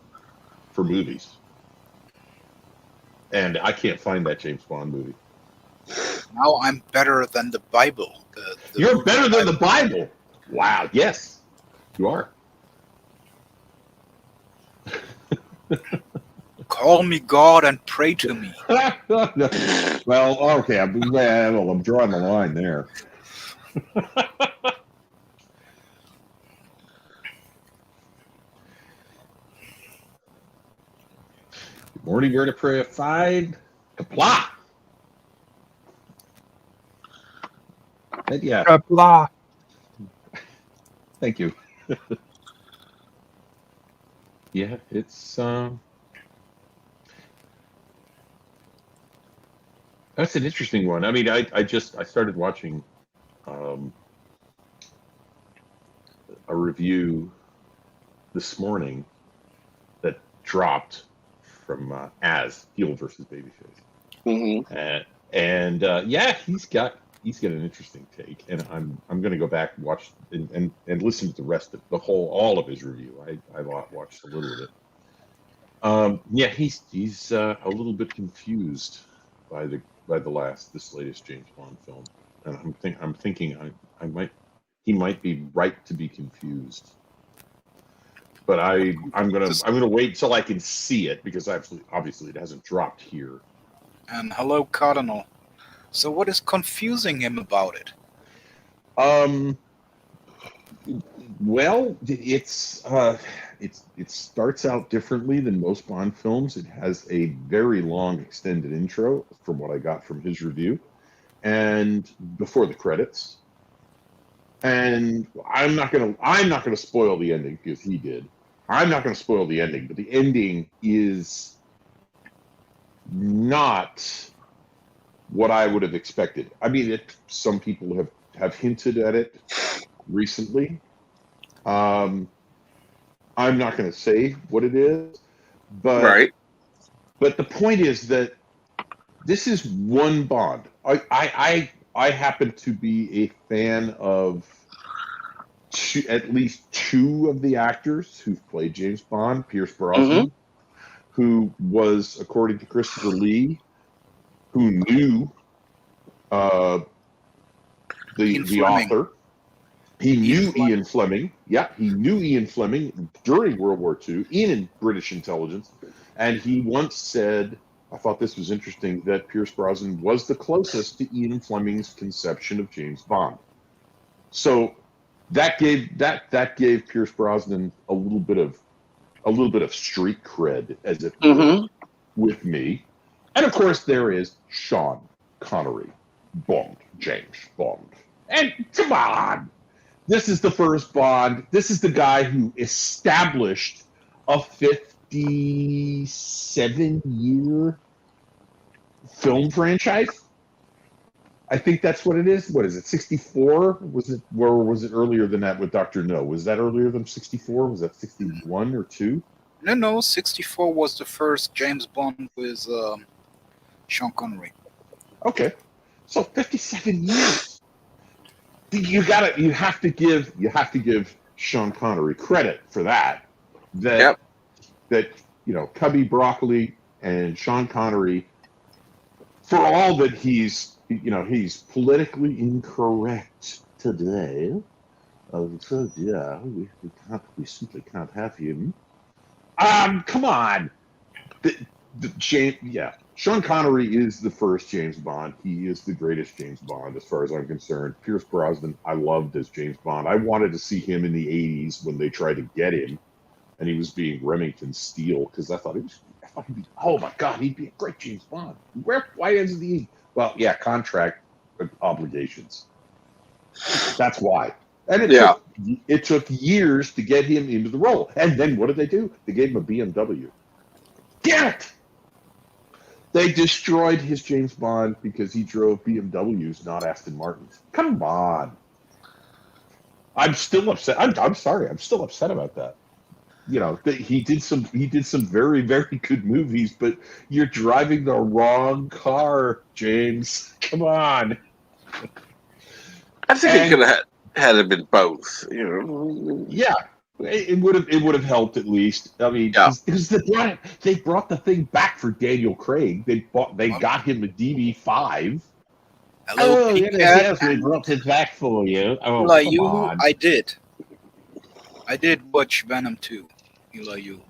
for movies. And I can't find that James Bond movie. Now I'm better than the Bible. You're better than the Bible. Wow, yes. You are. Call me God and pray to me. Well, okay, I'm drawing the line there. Good morning, Vertebrae 5. And yeah, Blah. thank you. Yeah, it's that's an interesting one. I mean, I started watching a review this morning that dropped from As Heel versus Babyface. Mm-hmm. And yeah, he's got an interesting take, and I'm going to go back and watch and listen to the rest of all of his review. I watched a little of it. Yeah, he's a little bit confused by this latest James Bond film, and I'm thinking he might be right to be confused. But I'm gonna wait till I can see it, because obviously it hasn't dropped here. And hello, Cardinal. So what is confusing him about it? Well, it starts out differently than most Bond films. It has a very long extended intro, from what I got from his review, and before the credits. And I'm not gonna spoil the ending, because he did. I'm not gonna spoil the ending, but the ending is not what I would have expected. I mean, some people have hinted at it recently. I'm not going to say what it is, but Right. the point is that this is one Bond. I happen to be a fan of at least two of the actors who've played James Bond. Pierce Mm-hmm. Brosnan, who was, according to Christopher Lee, who knew the Fleming. author. He knew Fleming. Ian Fleming. Yeah, he knew Ian Fleming during World War II in British intelligence. And he once said, I thought this was interesting, that Pierce Brosnan was the closest to Ian Fleming's conception of James Bond. So that gave Pierce Brosnan a little bit of street cred, as it were, Mm-hmm. with me. And of course, there is Sean Connery, Bond, James Bond. And come on, this is the first Bond. This is the guy who established a 57-year film franchise. I think that's what it is. What is it? 64? Was it? Or was it earlier than that with Dr. No? Was that earlier than 64? Was that 61 or 2? No, 64 was the first James Bond with Sean Connery. Okay, so 57 years. You have to give Sean Connery credit for that. That Cubby Broccoli and Sean Connery, for all that he's politically incorrect today. So yeah, we simply can't have him. Come on. Sean Connery is the first James Bond. He is the greatest James Bond, as far as I'm concerned. Pierce Brosnan, I loved as James Bond. I wanted to see him in the 80s when they tried to get him, and he was being Remington Steele, because I thought he'd be, oh my God, he'd be a great James Bond. Why isn't he? Well, yeah, contract obligations. That's why. And it took years to get him into the role. And then what did they do? They gave him a BMW. Damn it! They destroyed his James Bond because he drove BMWs, not Aston Martins. Come on. I'm still upset. I'm sorry. I'm still upset about that. He did some very, very good movies, but you're driving the wrong car, James. Come on. I think it could have had it been both. Yeah, it would have helped at least. I mean, because they brought the thing back for Daniel Craig. They got him a DB5. Hello, yes, we brought it back for you. Oh, come on. I did watch Venom 2, Eli you.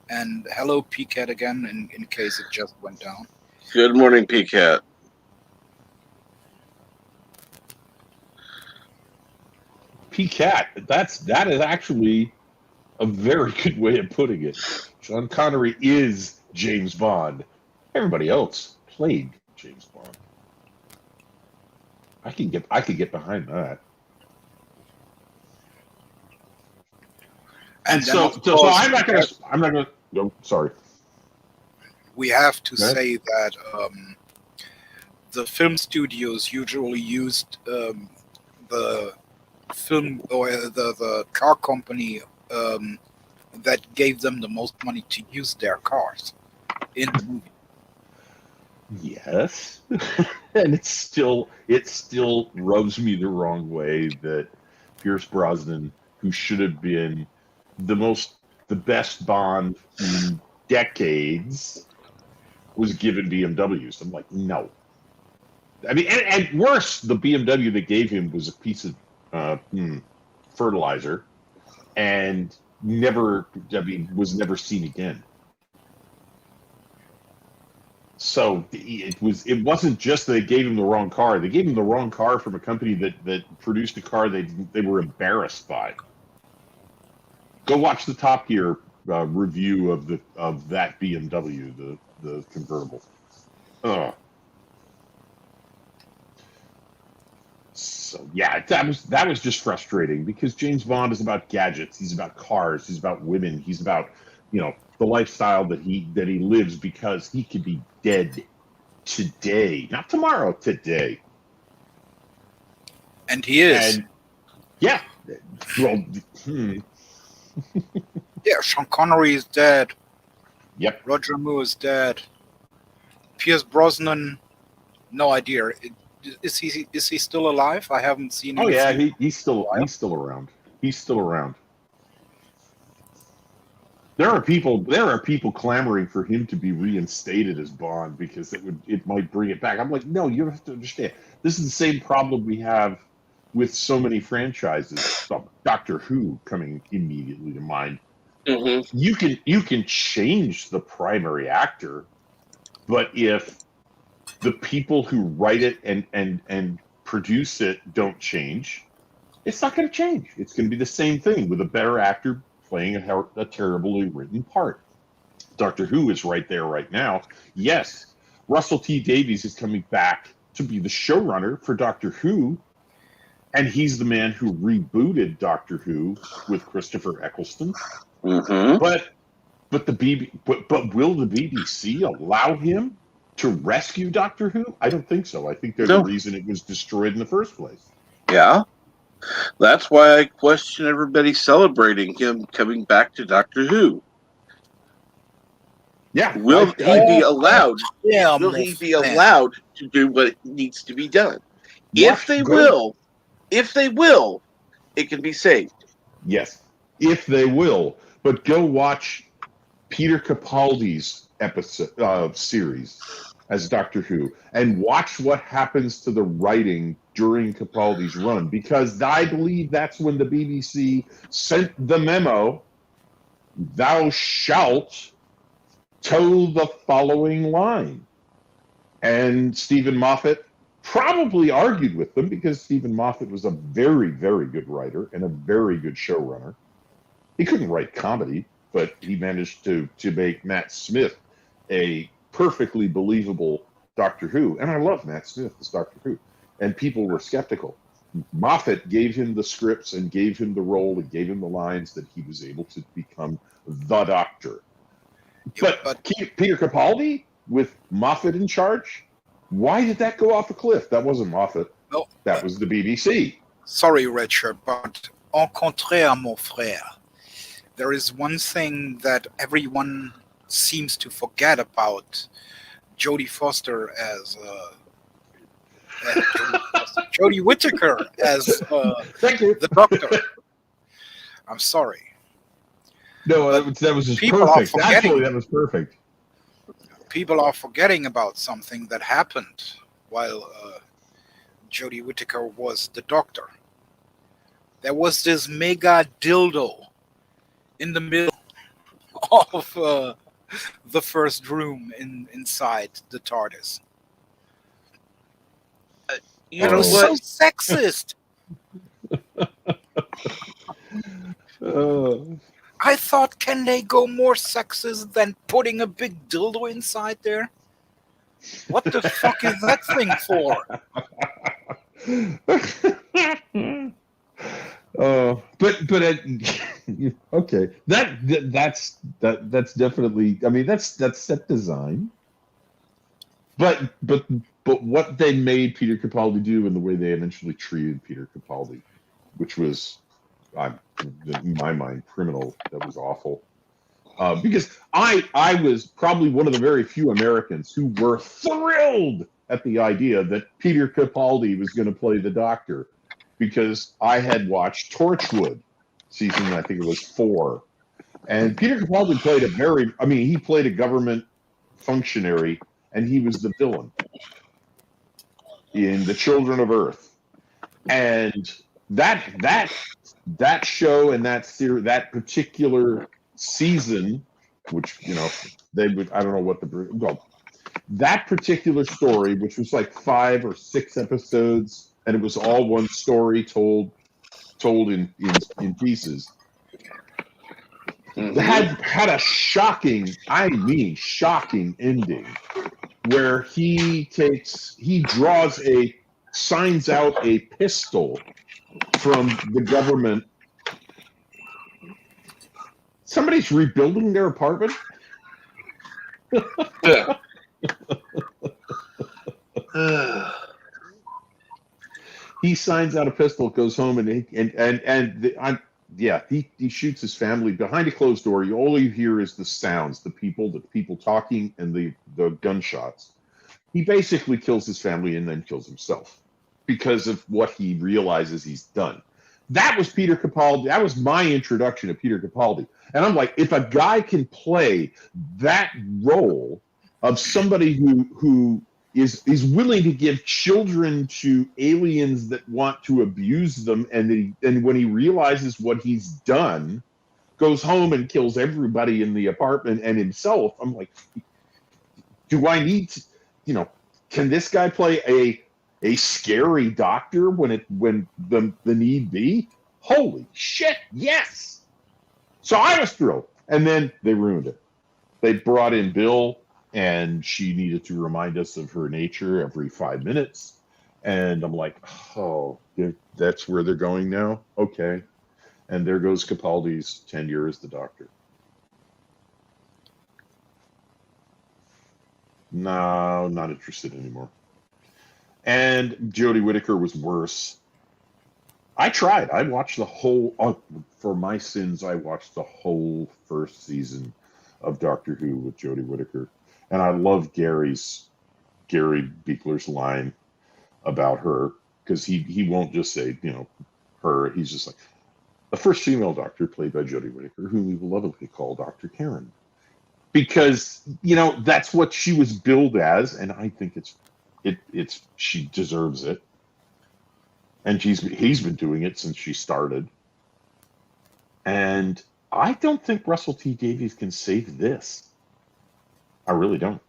And hello, PCAT again, in case it just went down. Good morning, PCAT. PCAT. That is actually a very good way of putting it. Sean Connery is James Bond. Everybody else played James Bond. I could get behind that. And so I'm not gonna. No, sorry. We have to say that the film studios usually used the film or the car company that gave them the most money to use their cars in the movie. Yes, and it still rubs me the wrong way that Pierce Brosnan, who should have been the best Bond in decades, was given BMWs. I'm like, no. I mean, and worse, the BMW they gave him was a piece of fertilizer, and was never seen again. So it wasn't just that they gave him the wrong car. They gave him the wrong car from a company that produced a car they were embarrassed by. Go watch the Top Gear review of that BMW, the convertible. So yeah, that was just frustrating, because James Bond is about gadgets. He's about cars. He's about women. He's about the lifestyle that he lives, because he could be dead today, not tomorrow, today. And he is. And, yeah. Well. Yeah, Sean Connery is dead. Yep. Roger Moore is dead. Pierce Brosnan, no idea. Is he still alive? I haven't seen him. Oh yeah, he's still around. He's still around. There are people clamoring for him to be reinstated as Bond, because it might bring it back. I'm like, no, you have to understand. This is the same problem we have with so many franchises, Doctor Who coming immediately to mind. Mm-hmm. You can change the primary actor, but if the people who write it and produce it don't change, it's not going to change. It's going to be the same thing with a better actor playing a terribly written part. Doctor Who is right there right now. Yes, Russell T Davies is coming back to be the showrunner for Doctor Who, and he's the man who rebooted Doctor Who with Christopher Eccleston. Mm-hmm. But will the BBC allow him to rescue Doctor Who? I don't think so. I think they're the reason it was destroyed in the first place. Yeah. That's why I question everybody celebrating him coming back to Doctor Who. Yeah. Will he be allowed? Yeah, Will he be allowed to do what needs to be done? If they will, it can be saved. Yes, if they will. But go watch Peter Capaldi's episode series as Doctor Who, and watch what happens to the writing during Capaldi's run, because I believe that's when the BBC sent the memo, "Thou shalt toe the following line." And Stephen Moffat probably argued with them, because Stephen Moffat was a very, very good writer and a very good showrunner. He couldn't write comedy, but he managed to make Matt Smith a perfectly believable Doctor Who. And I love Matt Smith as Doctor Who. And people were skeptical. Moffat gave him the scripts and gave him the role and gave him the lines that he was able to become the Doctor. But Peter Capaldi, with Moffat in charge, why did that go off a cliff? That wasn't Moffat. No, that was the BBC. Sorry, Richard, but au contraire, mon frère. There is one thing that everyone seems to forget about Jodie Foster as Jodie Whittaker as the Doctor. I'm sorry. No, that was just people perfect. Are Actually, that was perfect. People are forgetting about something that happened while Jodie Whittaker was the Doctor. There was this mega dildo in the middle of the first room inside the TARDIS. You know so what? Sexist. I thought, can they go more sexist than putting a big dildo inside there? What the fuck is that thing for? Okay. That's definitely. I mean, that's set design. But what they made Peter Capaldi do, and the way they eventually treated Peter Capaldi, which was, in my mind, criminal. That was awful. Because I was probably one of the very few Americans who were thrilled at the idea that Peter Capaldi was going to play the Doctor, because I had watched Torchwood season, I think it was 4, and Peter Capaldi played a government functionary, and he was the villain in The Children of Earth, and that show and that particular season, which they would, I don't know what that particular story, which was like 5 or 6 episodes, and it was all one story told in pieces. Mm-hmm. Had a shocking ending, where he signs out a pistol from the government. Somebody's rebuilding their apartment. Yeah. He signs out a pistol, goes home, and he shoots his family behind a closed door. All you hear is the sounds, the people talking, and the gunshots. He basically kills his family and then kills himself because of what he realizes he's done. That was Peter Capaldi. That was my introduction to Peter Capaldi. And I'm like, if a guy can play that role of somebody who is willing to give children to aliens that want to abuse them, and when he realizes what he's done, goes home and kills everybody in the apartment and himself. I'm like, do I need to, can this guy play a scary doctor when the need be? Holy shit, yes. So I was thrilled. And then they ruined it. They brought in Bill, and she needed to remind us of her nature every 5 minutes. And I'm like, oh, that's where they're going now? Okay. And there goes Capaldi's tenure as the Doctor. No, not interested anymore. And Jodie Whittaker was worse. I tried. I watched the whole, for my sins, I watched the whole first season of Doctor Who with Jodie Whittaker. And I love Gary Beekler's line about her, because he won't just say, her. He's just like, the first female doctor played by Jodie Whittaker, who we will lovingly call Dr. Karen. Because, that's what she was billed as, and I think it's she deserves it. And he's been doing it since she started. And I don't think Russell T Davies can save this. I really don't.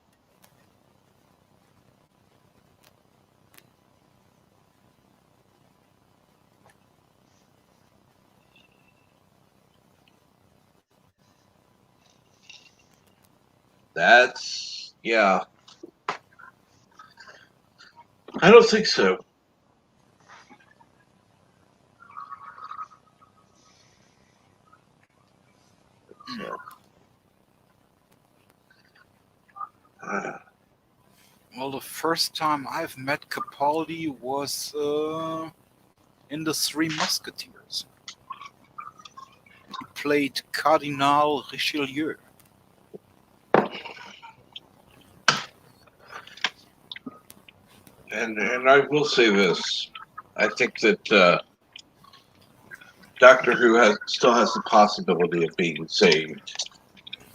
Yeah. I don't think so. Well, the first time I've met Capaldi was in The Three Musketeers. He played Cardinal Richelieu. And I will say this. I think that Doctor Who still has the possibility of being saved,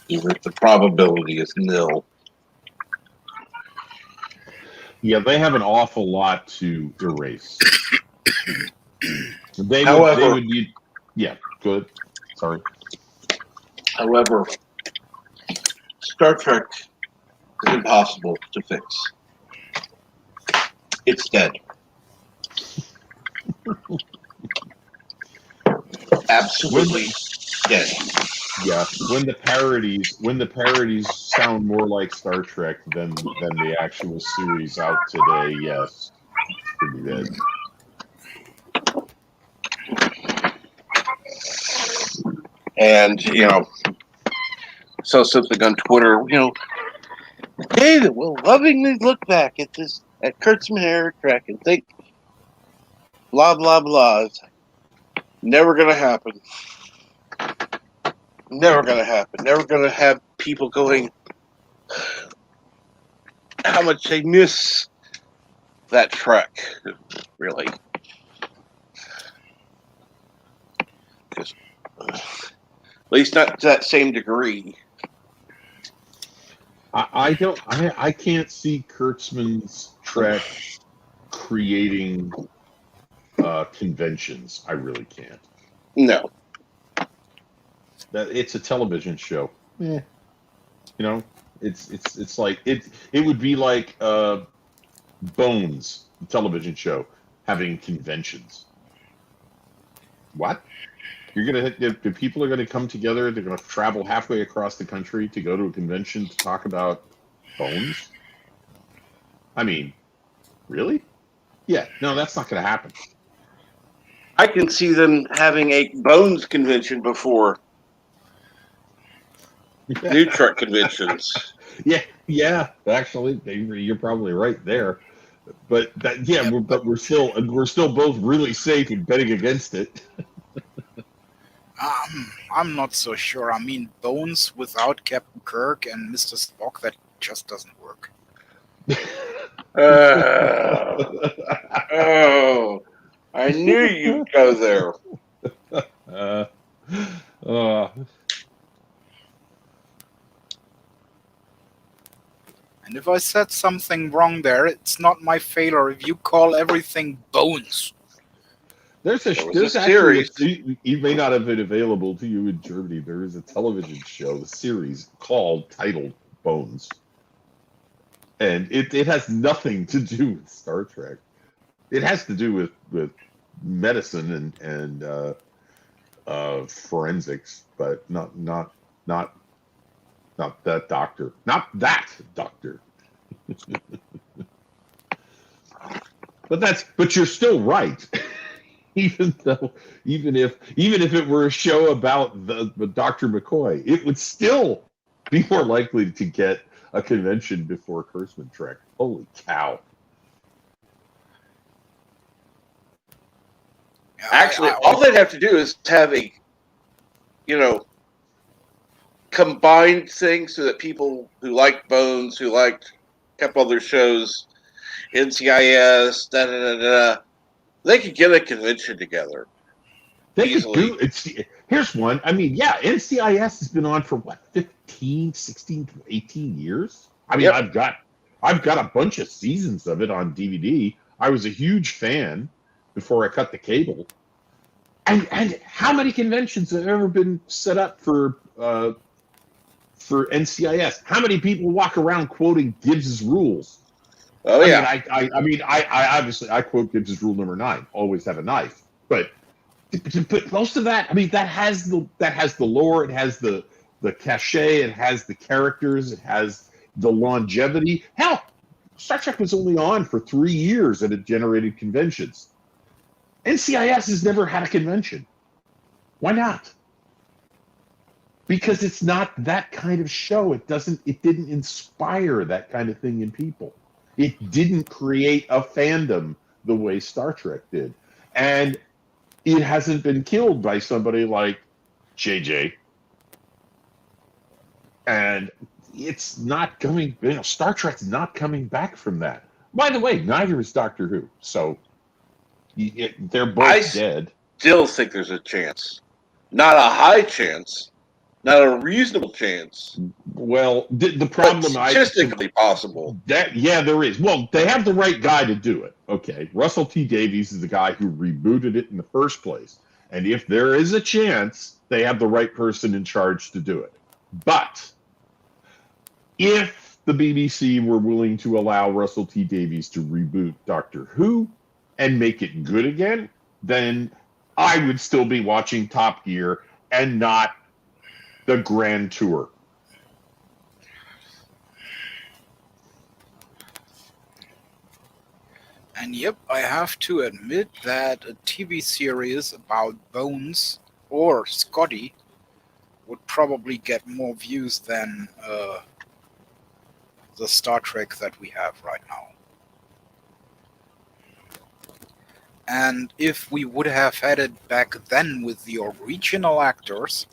even if the probability is nil. Yeah, they have an awful lot to erase. They would need. Yeah, good. Sorry. However, Star Trek is impossible to fix. It's dead. Absolutely dead. Yeah, when the parodies sound more like Star Trek than the actual series out today, yes, should be dead. And saw something on Twitter. David will lovingly look back at Kurtzman Air Trek and think, blah blah blah. It's never gonna happen. Never gonna happen. Never gonna have people going, how much they miss that Trek, really. At least not to that same degree. I can't see Kurtzman's Trek creating conventions. I really can't. No. That it's a television show. Yeah. It's like it would be like Bones, the television show, having conventions. What? The people are gonna come together, they're gonna travel halfway across the country to go to a convention to talk about Bones? I mean, really? Yeah, no, that's not gonna happen. I can see them having a Bones convention before New Trek conventions. Yeah. Actually, you're probably right there. But we're still both really safe in betting against it. I'm not so sure. I mean, Bones without Captain Kirk and Mr. Spock, that just doesn't work. Oh, I knew you'd go there. And if I said something wrong there, it's not my failure if you call everything bones. There's a actually series. it may not have been available to you in Germany. There is a television show, a series titled Bones, and it has nothing to do with Star Trek. It has to do with medicine and forensics, but not that doctor, not that doctor. But you're still right. even if it were a show about the Dr. McCoy, it would still be more likely to get a convention before Kurtzman Trek. Holy cow! Actually, all they'd have to do is have a, combined thing so that people who liked Bones, who liked a couple other shows, NCIS, they could get a convention together. They easily. could do it. Here's one. I mean, yeah, NCIS has been on for what, 15, 16, 18 years? I mean, Yep. I've got a bunch of seasons of it on DVD. I was a huge fan before I cut the cable. And how many conventions have ever been set up for NCIS? How many people walk around quoting Gibbs's rules? Oh yeah. I obviously I quote Gibbs's rule number 9: always have a knife. But most of that, I mean, that has the lore, it has the cachet, it has the characters, it has the longevity. Hell, Star Trek was only on for 3 years and it generated conventions. NCIS has never had a convention. Why not? Because it's not that kind of show. It didn't inspire that kind of thing in people. It didn't create a fandom the way Star Trek did. And it hasn't been killed by somebody like JJ. And it's not coming, Star Trek's not coming back from that. By the way, neither is Doctor Who. So they're both dead. Still think there's a chance. Not a high chance. Not a reasonable chance. Well, the problem, statistically possible. Yeah, there is. Well, they have the right guy to do it. Okay, Russell T Davies is the guy who rebooted it in the first place, and if there is a chance, they have the right person in charge to do it. But if the BBC were willing to allow Russell T Davies to reboot Doctor Who and make it good again, then I would still be watching Top Gear and not the Grand Tour. And yep, I have to admit that a TV series about Bones or Scotty would probably get more views than the Star Trek that we have right now. And if we would have had it back then with the original actors,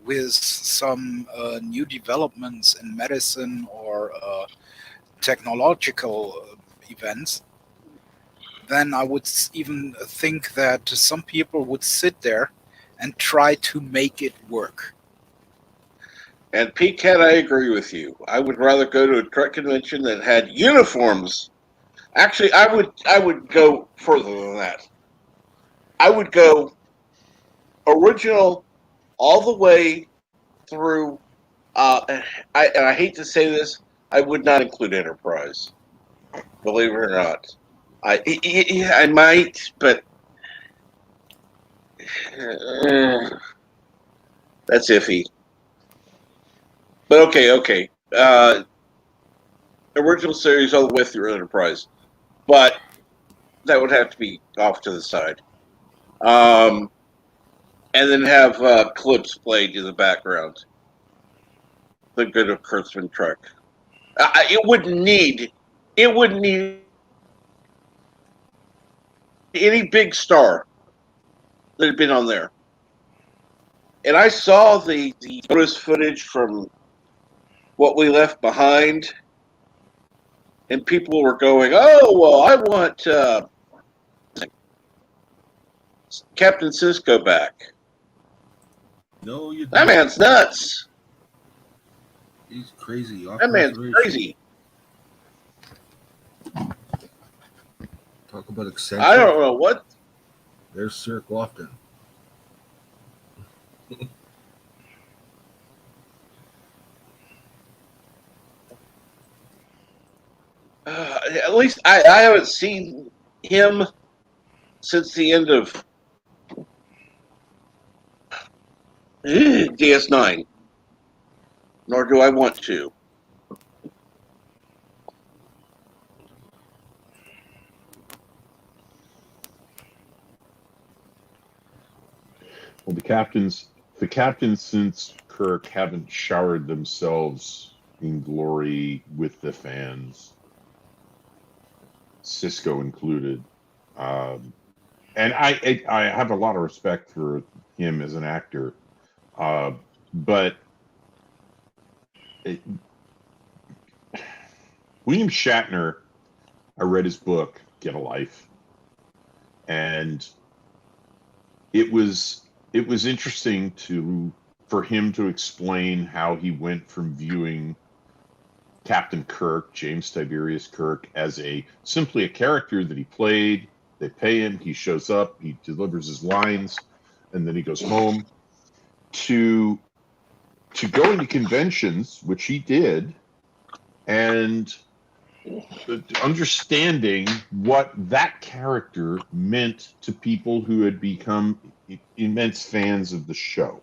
with some new developments in medicine or technological events, then I would even think that some people would sit there and try to make it work. And Pete Cat, I agree with you. I would rather go to a Trek convention that had uniforms. Actually, I would go further than that. I would go original all the way through. I hate to say this, I would not include Enterprise. Believe it or not, I might, but that's iffy. But okay. Original series all the way through Enterprise, but that would have to be off to the side. And then have clips played in the background. The good of Kurtzman Trek. It wouldn't need any big star that had been on there. And I saw the bonus footage from What We Left Behind, and people were going, "Oh, well, I want Captain Sisko back." No, you don't. That man's nuts. He's crazy. That man's crazy. Talk about eccentric. I don't know what. There's Sir Glofton. At least I haven't seen him since the end of DS9. Nor do I want to. Well, the captains since Kirk haven't showered themselves in glory with the fans, Cisco included. And I have a lot of respect for him as an actor, but William Shatner, I read his book Get a Life, and it was interesting for him to explain how he went from viewing Captain Kirk, James Tiberius Kirk, as simply a character that he played. They pay him, he shows up, he delivers his lines, and then he goes home. To going to conventions, which he did, and understanding what that character meant to people who had become immense fans of the show.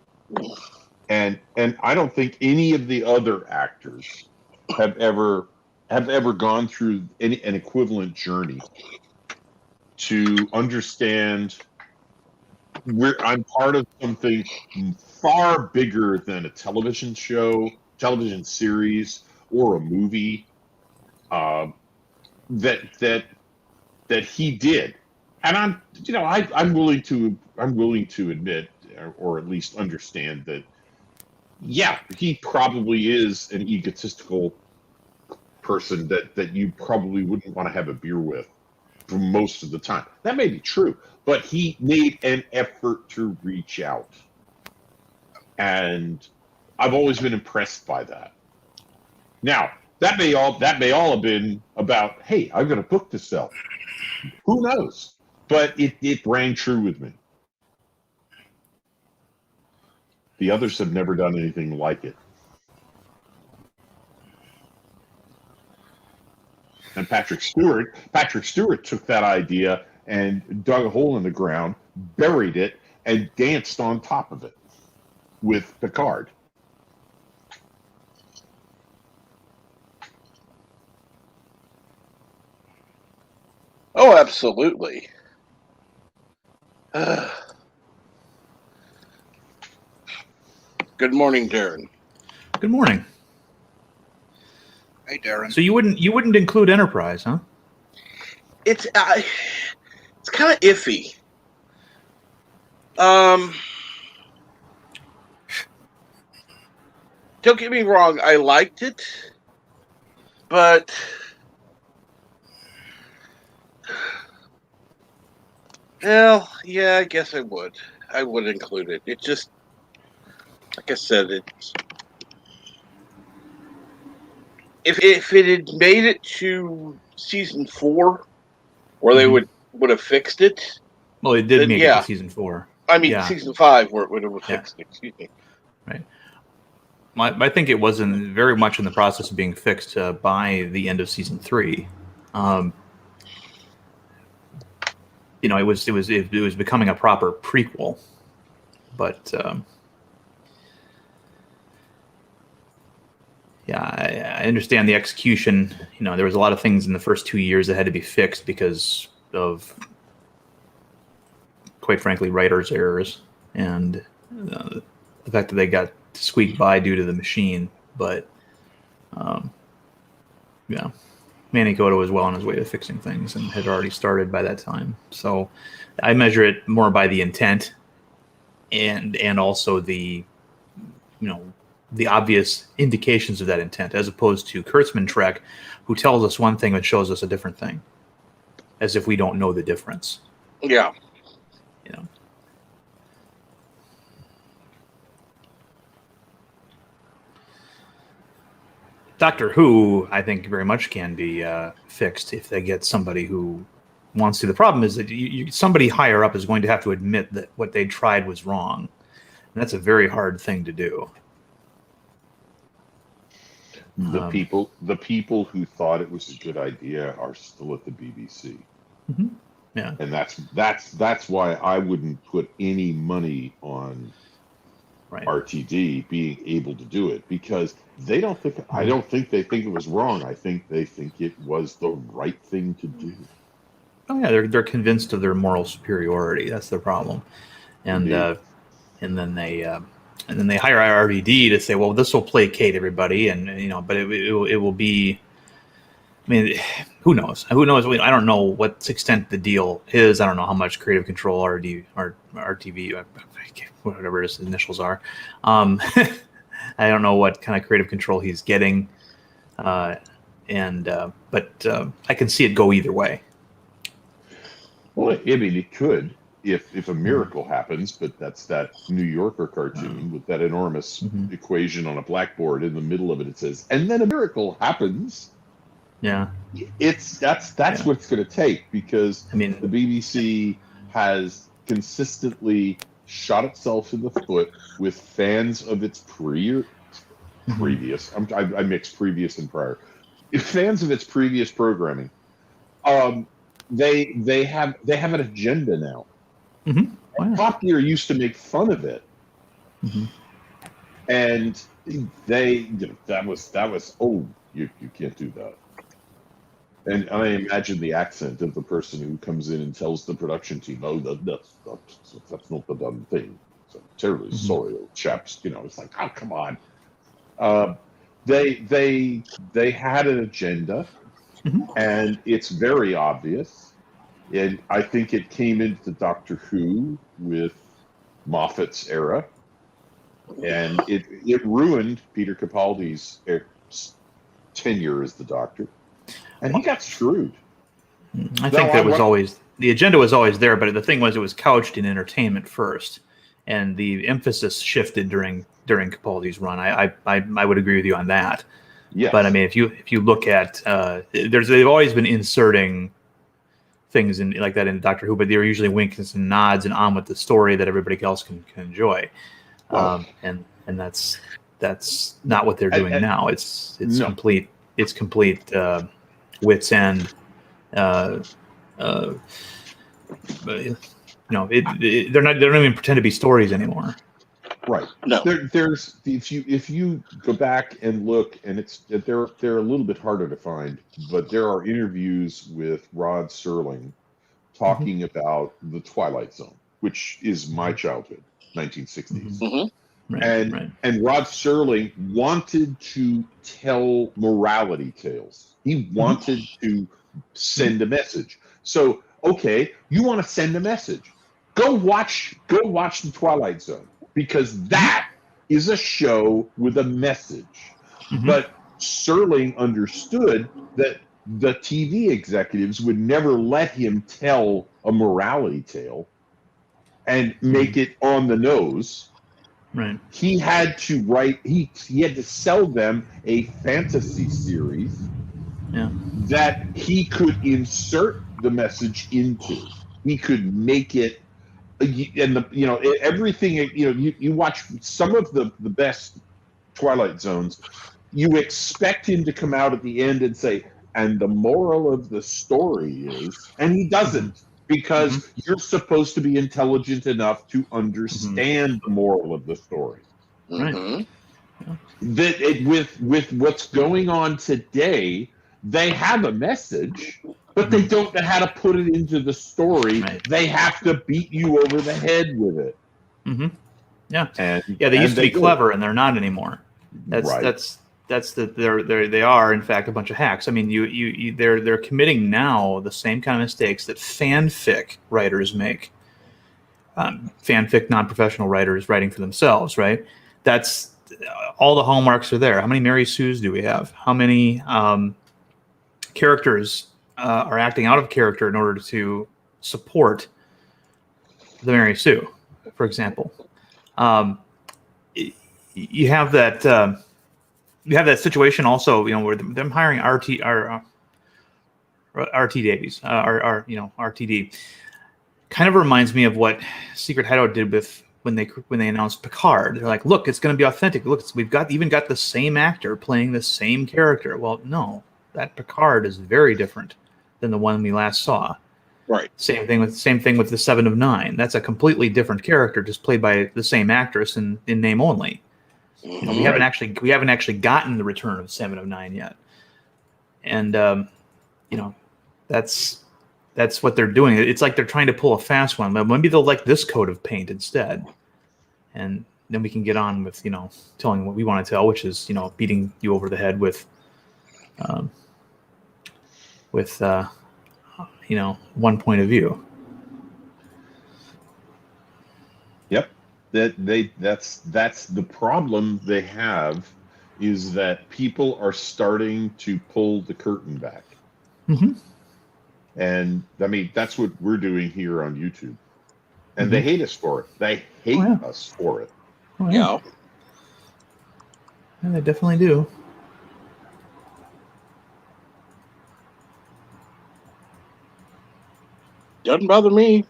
And I don't think any of the other actors have ever gone through an equivalent journey to understand I'm part of something far bigger than a television show, television series, or a movie. That he did, and I'm willing to admit, or at least understand that. Yeah, he probably is an egotistical person that you probably wouldn't want to have a beer with for most of the time. That may be true, but he made an effort to reach out, and I've always been impressed by that. Now, that may all have been about, hey, I've got a book to sell. Who knows? But it rang true with me. The others have never done anything like it. And Patrick Stewart took that idea and dug a hole in the ground, buried it, and danced on top of it with Picard. Oh, absolutely. Good morning, Darren. Good morning. Hey, Darren. So you wouldn't include Enterprise, huh? It's kind of iffy. Don't get me wrong, I liked it, but well, yeah, I guess I would. I would include it. It just, like I said, it's if it had made it to season 4, where they would have fixed it. Well, it did then, make it to season 4. I mean, Yeah. season 5, where it would have fixed it. Excuse me. Right. I think it was very much in the process of being fixed by the end of season 3. It was becoming a proper prequel, but I understand the execution. There was a lot of things in the first 2 years that had to be fixed because of, quite frankly, writers' errors and the fact that they got squeaked by due to the machine. But Manny Coto was well on his way to fixing things and had already started by that time. So I measure it more by the intent and also the obvious indications of that intent, as opposed to Kurtzman Trek, who tells us one thing but shows us a different thing, as if we don't know the difference. Yeah. Doctor Who, I think, very much can be fixed if they get somebody who wants to. The problem is that somebody higher up is going to have to admit that what they tried was wrong, and that's a very hard thing to do. The people who thought it was a good idea are still at the BBC. Mm-hmm. Yeah, and that's why I wouldn't put any money on RTD being able to do it, because they don't think. I don't think they think it was wrong. I think they think it was the right thing to do. Oh yeah, they're convinced of their moral superiority. That's the problem, and then they hire RVD to say, well, this will placate everybody, and but it will be. I mean, who knows? Who knows? I don't know what extent the deal is. I don't know how much creative control RTV, whatever his initials are. I don't know what kind of creative control he's getting, but I can see it go either way. Well, I mean, it could if a miracle happens, but that's that New Yorker cartoon with that enormous equation on a blackboard. In the middle of it, it says, "And then a miracle happens." Yeah, that's what it's going to take, because the BBC has consistently shot itself in the foot with fans of its previous. I mixed previous and prior. Fans of its previous programming. They have an agenda now. Mm-hmm. Wow. Top Gear used to make fun of it, and that was you can't do that. And I imagine the accent of the person who comes in and tells the production team, "Oh, that's not the done thing. So terribly sorry, old chaps." It's like, oh, come on. They had an agenda, and it's very obvious. And I think it came into Doctor Who with Moffat's era, and it ruined Peter Capaldi's tenure as the Doctor. And he got screwed. I think the agenda was always there, but the thing was, it was couched in entertainment first, and the emphasis shifted during Capaldi's run. I would agree with you on that. Yes. But I mean, if you look at they've always been inserting things in like that in Doctor Who, but they're usually winks and nods and on with the story that everybody else can enjoy. Wow. And that's not what they're doing now. It's complete. It's complete. Wits end. They don't even pretend to be stories anymore. Right. No. There's if you go back and look, and they're a little bit harder to find, but there are interviews with Rod Serling talking about the Twilight Zone, which is my childhood, 1960s. Mm-hmm. And Rod Serling wanted to tell morality tales. He wanted to send a message. So, okay, you want to send a message. Go watch the Twilight Zone, because that is a show with a message. But Serling understood that the TV executives would never let him tell a morality tale and make it on the nose. Right. He had to write. He had to sell them a fantasy series that he could insert the message into. He could make it, and everything. You watch some of the best Twilight Zones. You expect him to come out at the end and say, "And the moral of the story is," and he doesn't. Because you're supposed to be intelligent enough to understand the moral of the story. Right. That with what's going on today, they have a message, but they don't know how to put it into the story. Right. They have to beat you over the head with it. Yeah, they used to be clever, and they're not anymore. They are in fact a bunch of hacks. I mean, they're committing now the same kind of mistakes that fanfic writers make. Fanfic non-professional writers writing for themselves, right? That's all the hallmarks are there. How many Mary Sues do we have? How many characters are acting out of character in order to support the Mary Sue, for example? You have that. You have that situation also, where them hiring RT Davies, RTD, kind of reminds me of what Secret Hideout did with when they announced Picard. They're like, look, it's going to be authentic. Look, we've got the same actor playing the same character. Well, no, that Picard is very different than the one we last saw. Right. Same thing with the 7 of 9. That's a completely different character, just played by the same actress in name only. You know, we haven't actually gotten the return of 7 of 9 yet, and you know, that's what they're doing. It's like they're trying to pull a fast one. But maybe they'll like this coat of paint instead, and then we can get on with telling what we want to tell, which is beating you over the head with one point of view. Yep. That's the problem they have, is that people are starting to pull the curtain back. Mm-hmm. And I mean, that's what we're doing here on YouTube. And they hate us for it. They hate us for it. Oh, Yeah. Yeah, they definitely do. Doesn't bother me.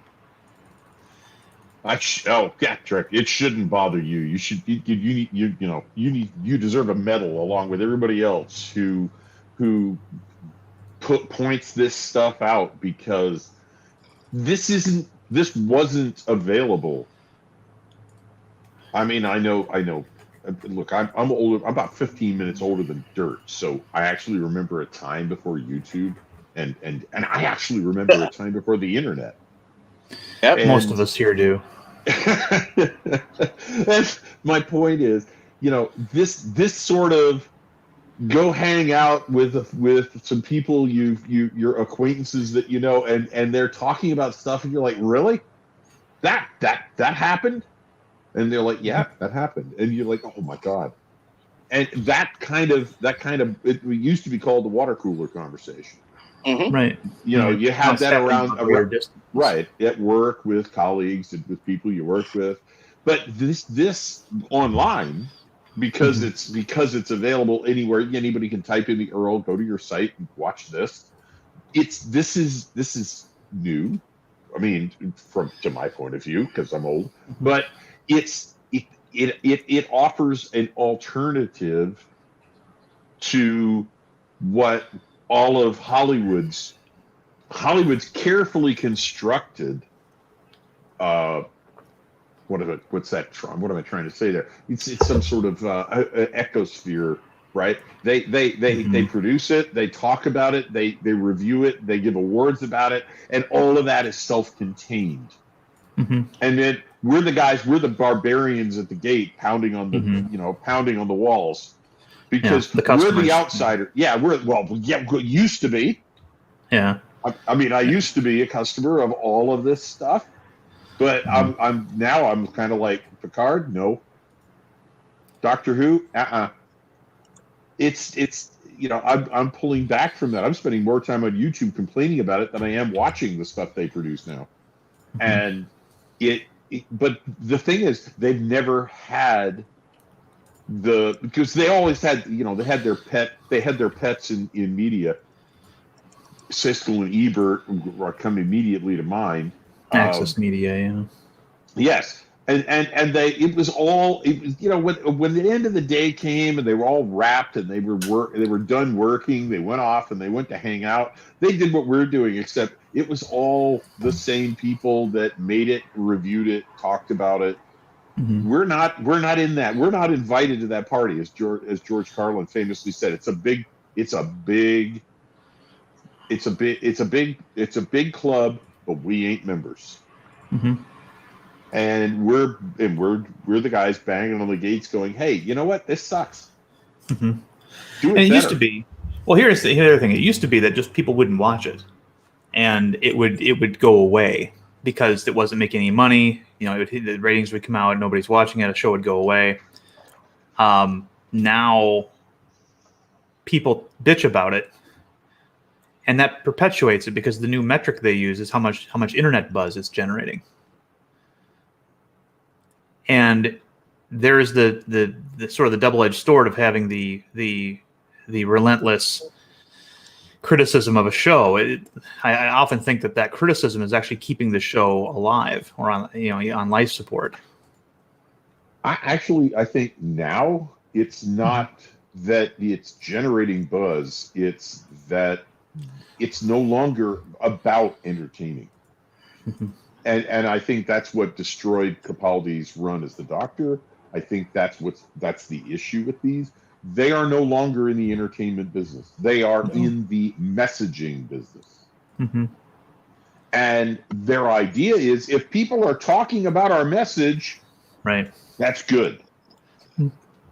Trick. It shouldn't bother you. You should. You deserve a medal along with everybody else who points this stuff out, because this wasn't available. I mean, I know. Look, I'm older. I'm about 15 minutes older than dirt, so I actually remember a time before YouTube, and I actually remember a time before the internet. Yep. Most of us here do. That's my point. Is this sort of go hang out with some people your acquaintances that and they're talking about stuff, and you're like, really, that happened, and they're like, yeah, that happened, and you're like, oh my god. And that kind of it used to be called the water cooler conversation. Mm-hmm. Right. You had that around distance. right at work with colleagues and with people you work with, but this online, because it's available anywhere. Anybody can type in the URL, go to your site and watch this. This is new. I mean, to my point of view, because I'm old, but it offers an alternative to what all of Hollywood's carefully constructed. What's that? What am I trying to say there? It's some sort of ecosphere, right? They produce it, they talk about it, they review it, they give awards about it, and all of that is self-contained. Mm-hmm. And then we're the barbarians at the gate, pounding on the walls, because we're the outsider. Yeah, used to be. Yeah. I mean, I used to be a customer of all of this stuff, but I'm kind of like, Picard, no. Doctor Who, It's I'm pulling back from that. I'm spending more time on YouTube complaining about it than I am watching the stuff they produce now. And but the thing is, they've never had because they always had, they had their pets in media. Siskel and Ebert come immediately to mind. Access Media, yeah. Yes. And it was when the end of the day came and they were all wrapped and they were done working, they went off and they went to hang out. They did what we're doing, except it was all the same people that made it, reviewed it, talked about it. Mm-hmm. We're not in that. We're not invited to that party, as George Carlin famously said. It's a big club, but we ain't members. Mm-hmm. And we're the guys banging on the gates, going, "Hey, you know what? This sucks." Mm-hmm. Do it and it better. Used to be. Well, here's the other thing. It used to be that just people wouldn't watch it, and it would go away because it wasn't making any money. The ratings would come out, nobody's watching it, a show would go away. Now people bitch about it, and that perpetuates it because the new metric they use is how much internet buzz it's generating. And there's the sort of the double-edged sword of having the relentless criticism of a show. I often think that criticism is actually keeping the show alive or on on life support. I think now it's not that it's generating buzz. It's that it's no longer about entertaining. And I think that's what destroyed Capaldi's run as the Doctor. I think that's the issue with these. They are no longer in the entertainment business. They are in the messaging business. And their idea is, if people are talking about our message, right, that's good.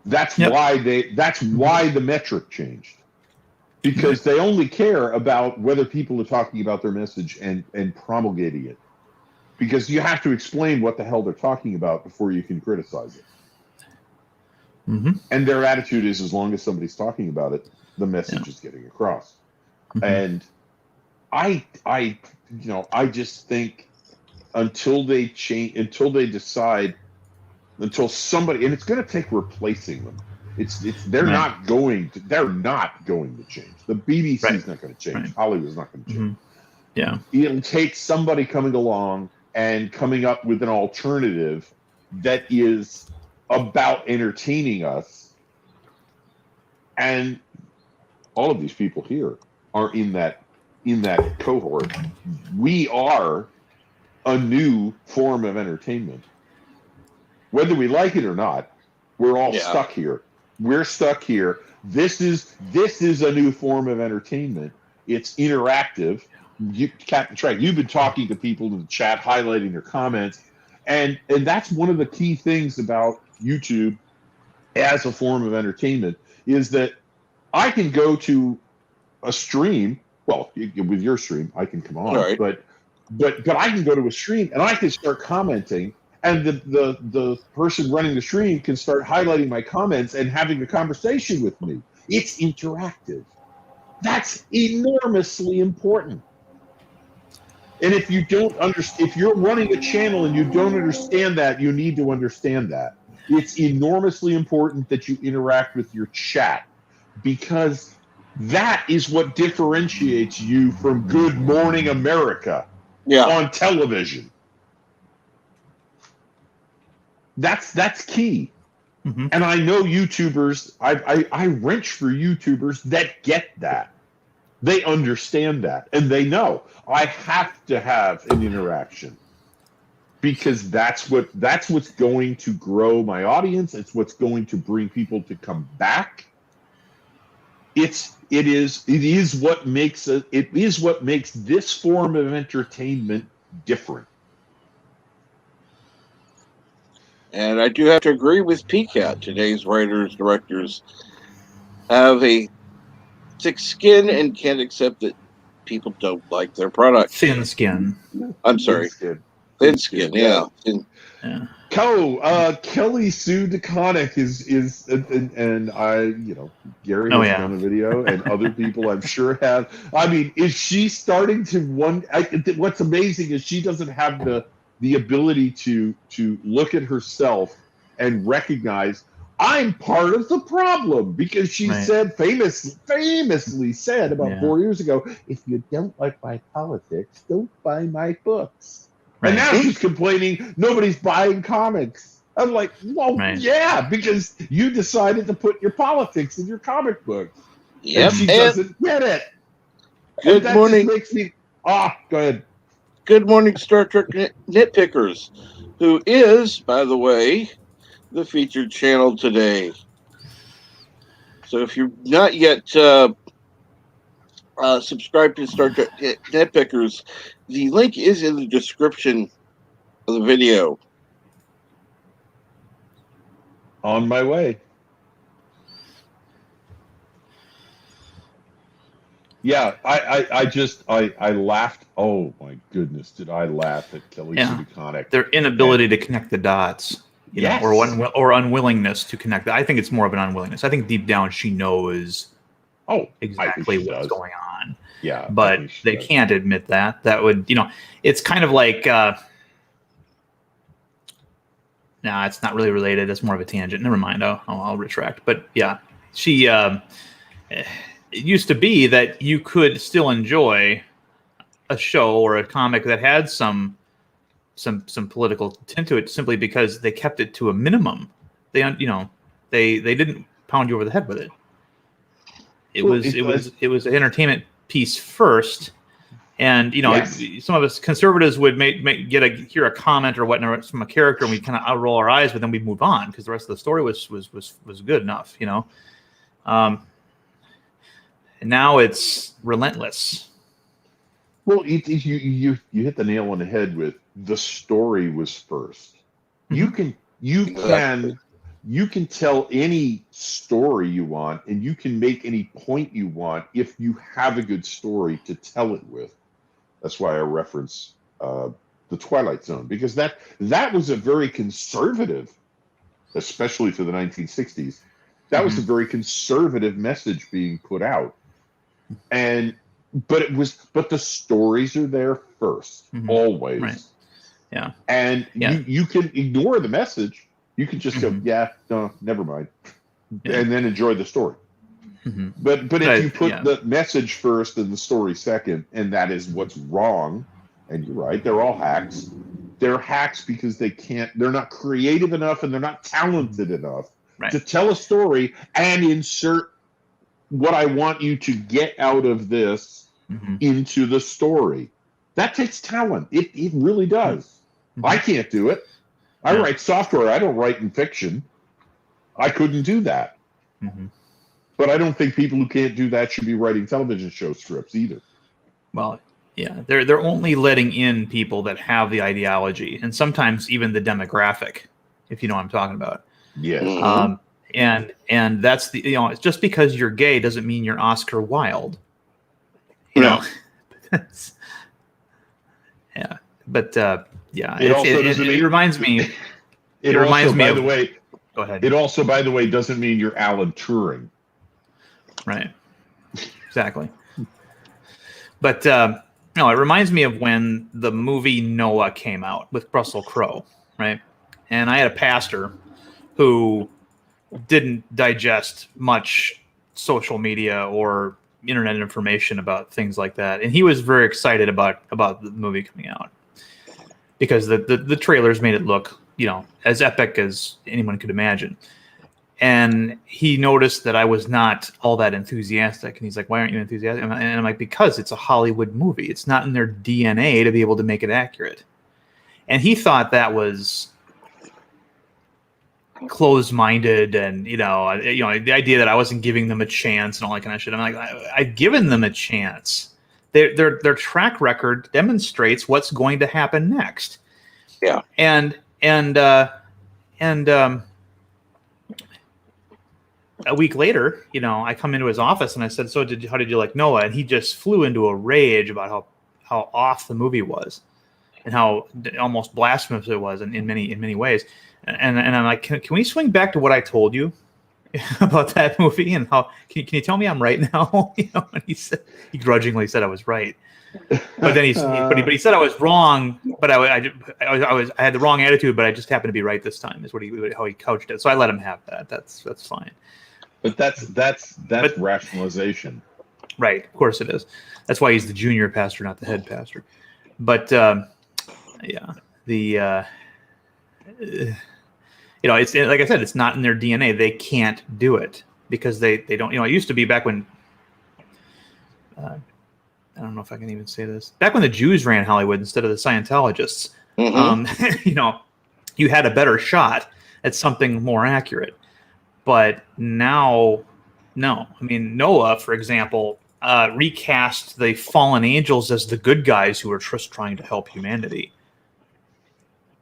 That's why the metric changed. Because they only care about whether people are talking about their message and promulgating it. Because you have to explain what the hell they're talking about before you can criticize it. And their attitude is, as long as somebody's talking about it, the message is getting across. And I just think until they change, until they decide, until somebody, and it's going to take replacing them. They're not going to change. The BBC is not going to change. Hollywood's not going to change. Yeah, it'll take somebody coming along and coming up with an alternative that is about entertaining us. And all of these people here are in that cohort. We are a new form of entertainment. Whether we like it or not, we're all stuck here. We're stuck here. This is a new form of entertainment. It's interactive. Captain Track, you've been talking to people in the chat, highlighting their comments, and that's one of the key things about YouTube as a form of entertainment, is that I can go to a stream. Well, with your stream, I can come on, but I can go to a stream and I can start commenting, and the person running the stream can start highlighting my comments and having a conversation with me. It's interactive. That's enormously important. And if you don't understand, if you're running a channel and you don't understand that, you need to understand that. It's enormously important that you interact with your chat, because that is what differentiates you from Good Morning America on television. That's key. And I know YouTubers, I wrench for YouTubers that get that. They understand that, and they know I have to have an interaction, because that's what's going to grow my audience. It's what's going to bring people to come back. It is what makes this form of entertainment different. And I do have to agree with PCAT. Today's writers, directors have a thick skin and can't accept that people don't like their product. Thin skin. I'm sorry. Thin skin. Yeah. Kelly Sue DeConnick is and I, Gary has done a video, and other people I'm sure have. I mean, is she starting to what's amazing is she doesn't have the ability to look at herself and recognize I'm part of the problem, because she said famously said about 4 years ago, if you don't like my politics, don't buy my books. And now she's complaining nobody's buying comics. I'm like, well, yeah, because you decided to put your politics in your comic books. Yep. And she doesn't get it. Good morning. Just makes me, go ahead. Good morning, Star Trek Nitpickers, who is, by the way, the featured channel today. So if you're not yet subscribed to Star Trek Nitpickers, the link is in the description of the video. On my way. Yeah, I laughed. Oh my goodness, did I laugh at Kelly Sue DeConnick. Their inability to connect the dots. Or unwillingness to connect. I think it's more of an unwillingness. I think deep down she knows exactly what's going on. Yeah. But they can't admit that. That would, it's kind of like, it's not really related. That's more of a tangent. Never mind. I'll retract. But yeah, she, it used to be that you could still enjoy a show or a comic that had some political tint to it simply because they kept it to a minimum. They didn't pound you over the head with it. It was an entertainment piece first, and some of us conservatives would hear a comment or whatnot from a character, and we kind of roll our eyes, but then we move on because the rest of the story was good enough, and now it's relentless. Well, you hit the nail on the head with the story was first. You can tell any story you want, and you can make any point you want if you have a good story to tell it with. That's why I reference the Twilight Zone, because that was a very conservative, especially for the 1960s. That was a very conservative message being put out, but the stories are there first, always. Right. Yeah. And you can ignore the message. You can just go, no, never mind, and then enjoy the story. But if you put the message first and the story second, and that is what's wrong, and you're right, they're all hacks. They're hacks because they're not creative enough and they're not talented enough to tell a story and insert what I want you to get out of this into the story. That takes talent. It really does. I can't do it. I write software. I don't write in fiction. I couldn't do that. But I don't think people who can't do that should be writing television show scripts either. Well, yeah, they're only letting in people that have the ideology, and sometimes even the demographic, if you know what I'm talking about. Yeah. And that's it's just because you're gay doesn't mean you're Oscar Wilde. You know. Yeah. But it reminds me. It reminds me. By the way, go ahead. It also, by the way, doesn't mean you're Alan Turing. Right. Exactly. But it reminds me of when the movie Noah came out with Russell Crowe, right? And I had a pastor who didn't digest much social media or internet information about things like that, and he was very excited about the movie coming out because the trailers made it look as epic as anyone could imagine. And he noticed that I was not all that enthusiastic, and he's like, "Why aren't you enthusiastic?" And I'm like, "Because it's a Hollywood movie. It's not in their DNA to be able to make it accurate." And he thought that was closed-minded, and the idea that I wasn't giving them a chance and all that kind of shit. I'm like, I've given them a chance. Their track record demonstrates what's going to happen next. Yeah. And a week later, I come into his office and I said, "So how did you like Noah?" And he just flew into a rage about how off the movie was and how almost blasphemous it was in many ways. And I'm like, can we swing back to what I told you about that movie and how can you tell me I'm right now? And he grudgingly said I was right, but then he said I was wrong. But I had the wrong attitude, but I just happened to be right this time. Is how he couched it. So I let him have that. That's fine. But that's rationalization. Right. Of course it is. That's why he's the junior pastor, not the head pastor. But it's like I said, it's not in their DNA. They can't do it because they don't. It used to be back when I don't know if I can even say this. Back when the Jews ran Hollywood instead of the Scientologists, you had a better shot at something more accurate. But now, no. I mean, Noah, for example, recast the fallen angels as the good guys who were just trying to help humanity.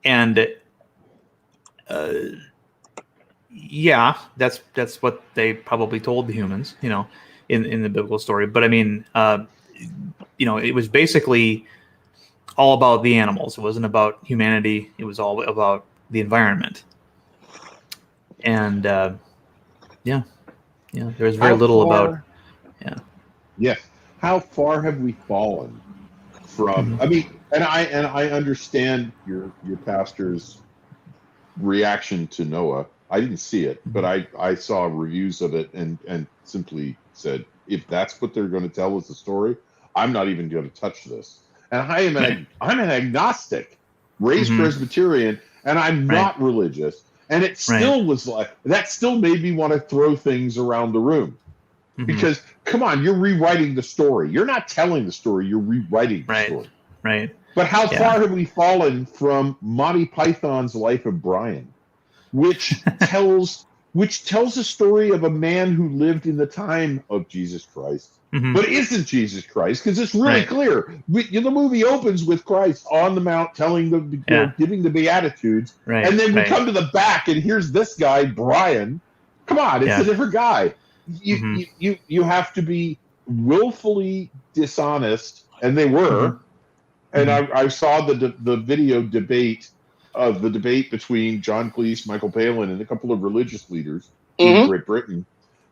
And that's what they probably told the humans, in the biblical story. But I mean, it was basically all about the animals. It wasn't about humanity. It was all about the environment. And there was very little about. Yeah. How far have we fallen from? I mean, and I understand your pastor's reaction to Noah. I didn't see it, but I saw reviews of it and simply said, if that's what they're going to tell as the story, I'm not even going to touch this. And I'm an agnostic, raised Presbyterian, and I'm not religious. And it still was like that. Still made me want to throw things around the room because, come on, you're rewriting the story. You're not telling the story. You're rewriting the story. Right. But how far have we fallen from Monty Python's Life of Brian, which tells a story of a man who lived in the time of Jesus Christ, but isn't Jesus Christ, because it's really clear. The movie opens with Christ on the mount telling giving the Beatitudes, and then we come to the back, and here's this guy, Brian. Come on, it's a different guy. You have to be willfully dishonest, and they were. And I saw the video debate of the debate between John Cleese, Michael Palin, and a couple of religious leaders in Great Britain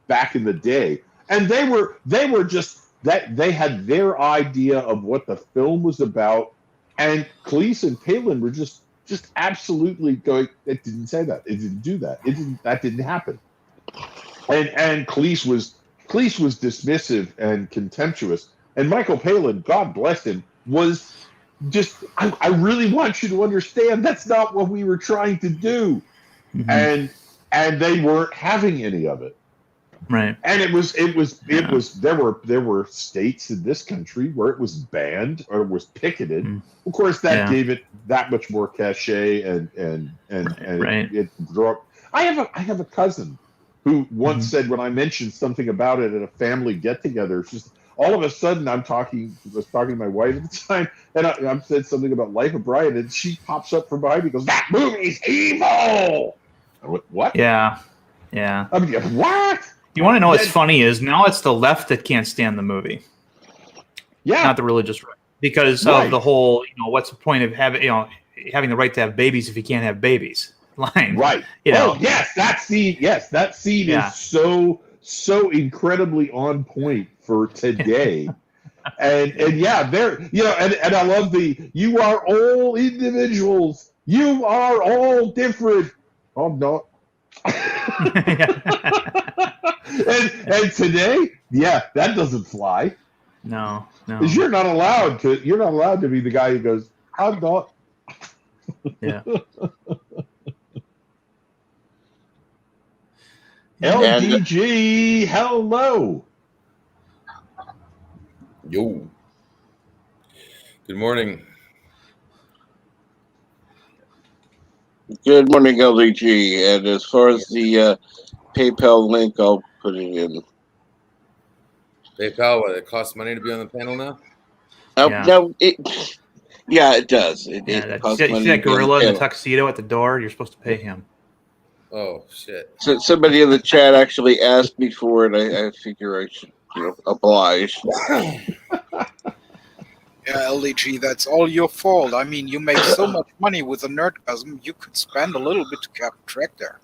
back in the day, and they were just that they had their idea of what the film was about, and Cleese and Palin were just absolutely going, it didn't say that, it didn't do that, that didn't happen, and Cleese was dismissive and contemptuous, and Michael Palin, God bless him, was just, I really want you to understand that's not what we were trying to do. And they weren't having any of it. Right. And it was there were states in this country where it was banned or it was picketed. Of course, that gave it that much more cachet and it drew up. I have a cousin who once said, when I mentioned something about it at a family get together, it's just all of a sudden I was talking to my wife at the time, and I said something about Life of Brian, and she pops up from behind me and goes, "That movie's evil!" I went, "What?" Yeah. I mean, what? You want to know what's funny is now it's the left that can't stand the movie. Yeah. Not the religious right. Because of the whole, what's the point of having the right to have babies if you can't have babies? Line. Right. Oh, yes, that scene is so incredibly on point for today. and there, and I love you are all individuals. You are all different. Oh, no. and today, that doesn't fly. No. Because you're not allowed to be the guy who goes, I'm not. Yeah. LDG, hello. Yo. Good morning. Good morning, LDG. And as far as the PayPal link, I'll put it in. PayPal, what, it costs money to be on the panel now? No, it does. It costs money. You see that gorilla in the tuxedo at the door? You're supposed to pay him. Oh, shit. So somebody in the chat actually asked me for it. I figure I should, oblige. Yeah, LDG, that's all your fault. I mean, you make so much money with the Nerdgasm, you could spend a little bit to cap track there.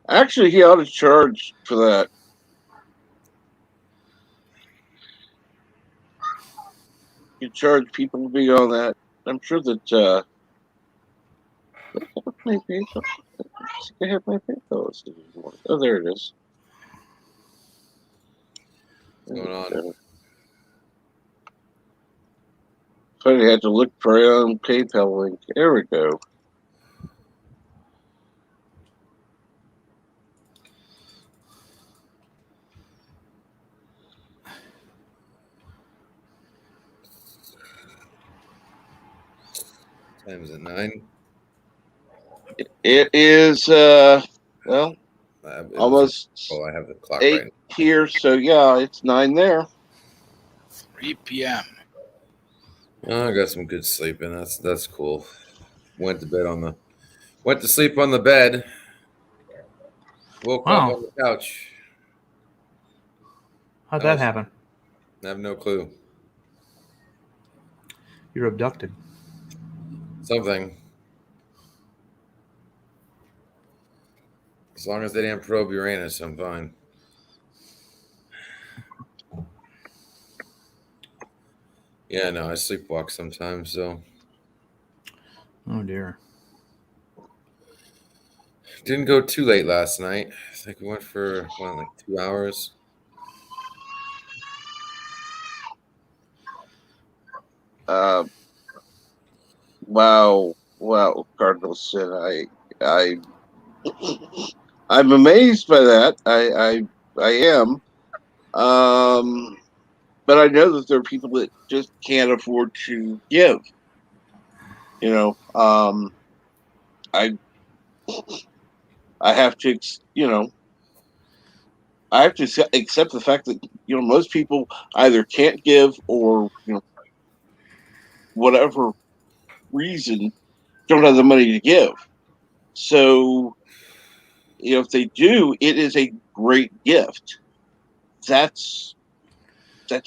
Actually, he ought to charge for that. You charge people to be on that. I'm sure that maybe I have my PayPal. Oh, there it is. What's going on? Funny, I had to look for my own PayPal link. There we go. Time is it 9? It is almost I have the clock 8 right here, so yeah, it's 9 there. 3 p.m. Oh, I got some good sleep in. That's cool. Went to sleep on the bed. Woke up on the couch. How'd that happen? I have no clue. You're abducted. Something. As long as they didn't probe Uranus, I'm fine. Yeah, no, I sleepwalk sometimes, so. Oh, dear. Didn't go too late last night. I think we went for like 2 hours. Wow, Cardinal Sin. I, I'm amazed by that. I am. But I know that there are people that just can't afford to give. You know, I I have to, I have to accept the fact that most people either can't give or whatever reason don't have the money to give. So if they do, it is a great gift. That's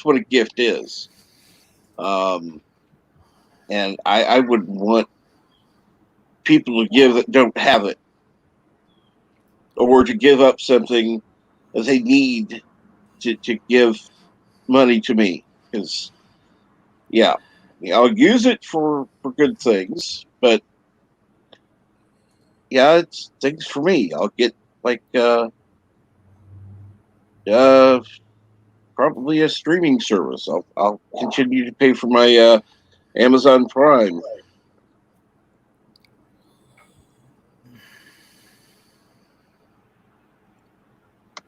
what a gift is. Um, and I would want people to give that don't have it, or to give up something that they need to give money to me. Because yeah, I'll use it for good things, but yeah, it's things for me. I'll get like uh probably a streaming service. I'll continue to pay for my Amazon Prime.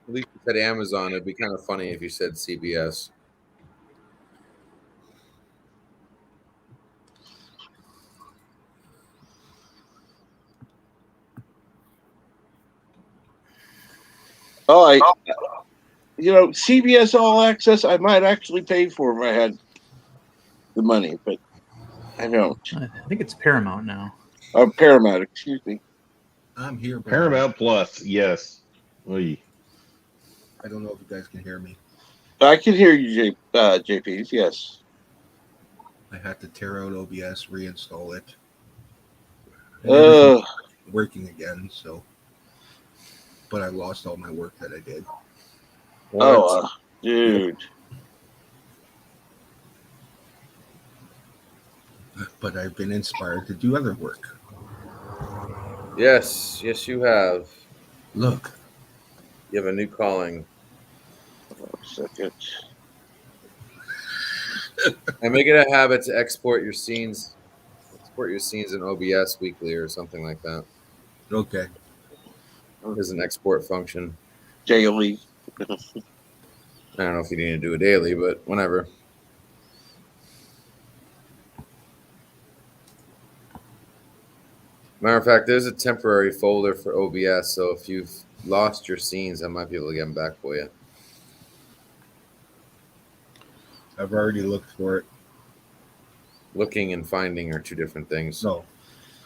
At least you said Amazon. It'd be kind of funny if you said CBS. Oh, CBS All Access, I might actually pay for if I had the money, but I don't. I think it's Paramount now. Paramount, excuse me. I'm here, but Paramount Plus, yes. Oy. I don't know if you guys can hear me. I can hear you, JPs. Yes. I had to tear out OBS, reinstall it. And Uh, everything's working again, so. But I lost all my work that I did. oh, dude. But I've been inspired to do other work. Yes, you have. Look, You have a new calling. Second. And make it a habit to export your scenes in OBS weekly or something like that. okay. There's an export function. Daily. I don't know if you need to do it daily, but whenever. Matter of fact, there's a temporary folder for OBS, so if you've lost your scenes, I might be able to get them back for you. I've already looked for it. Looking and finding are two different things. No,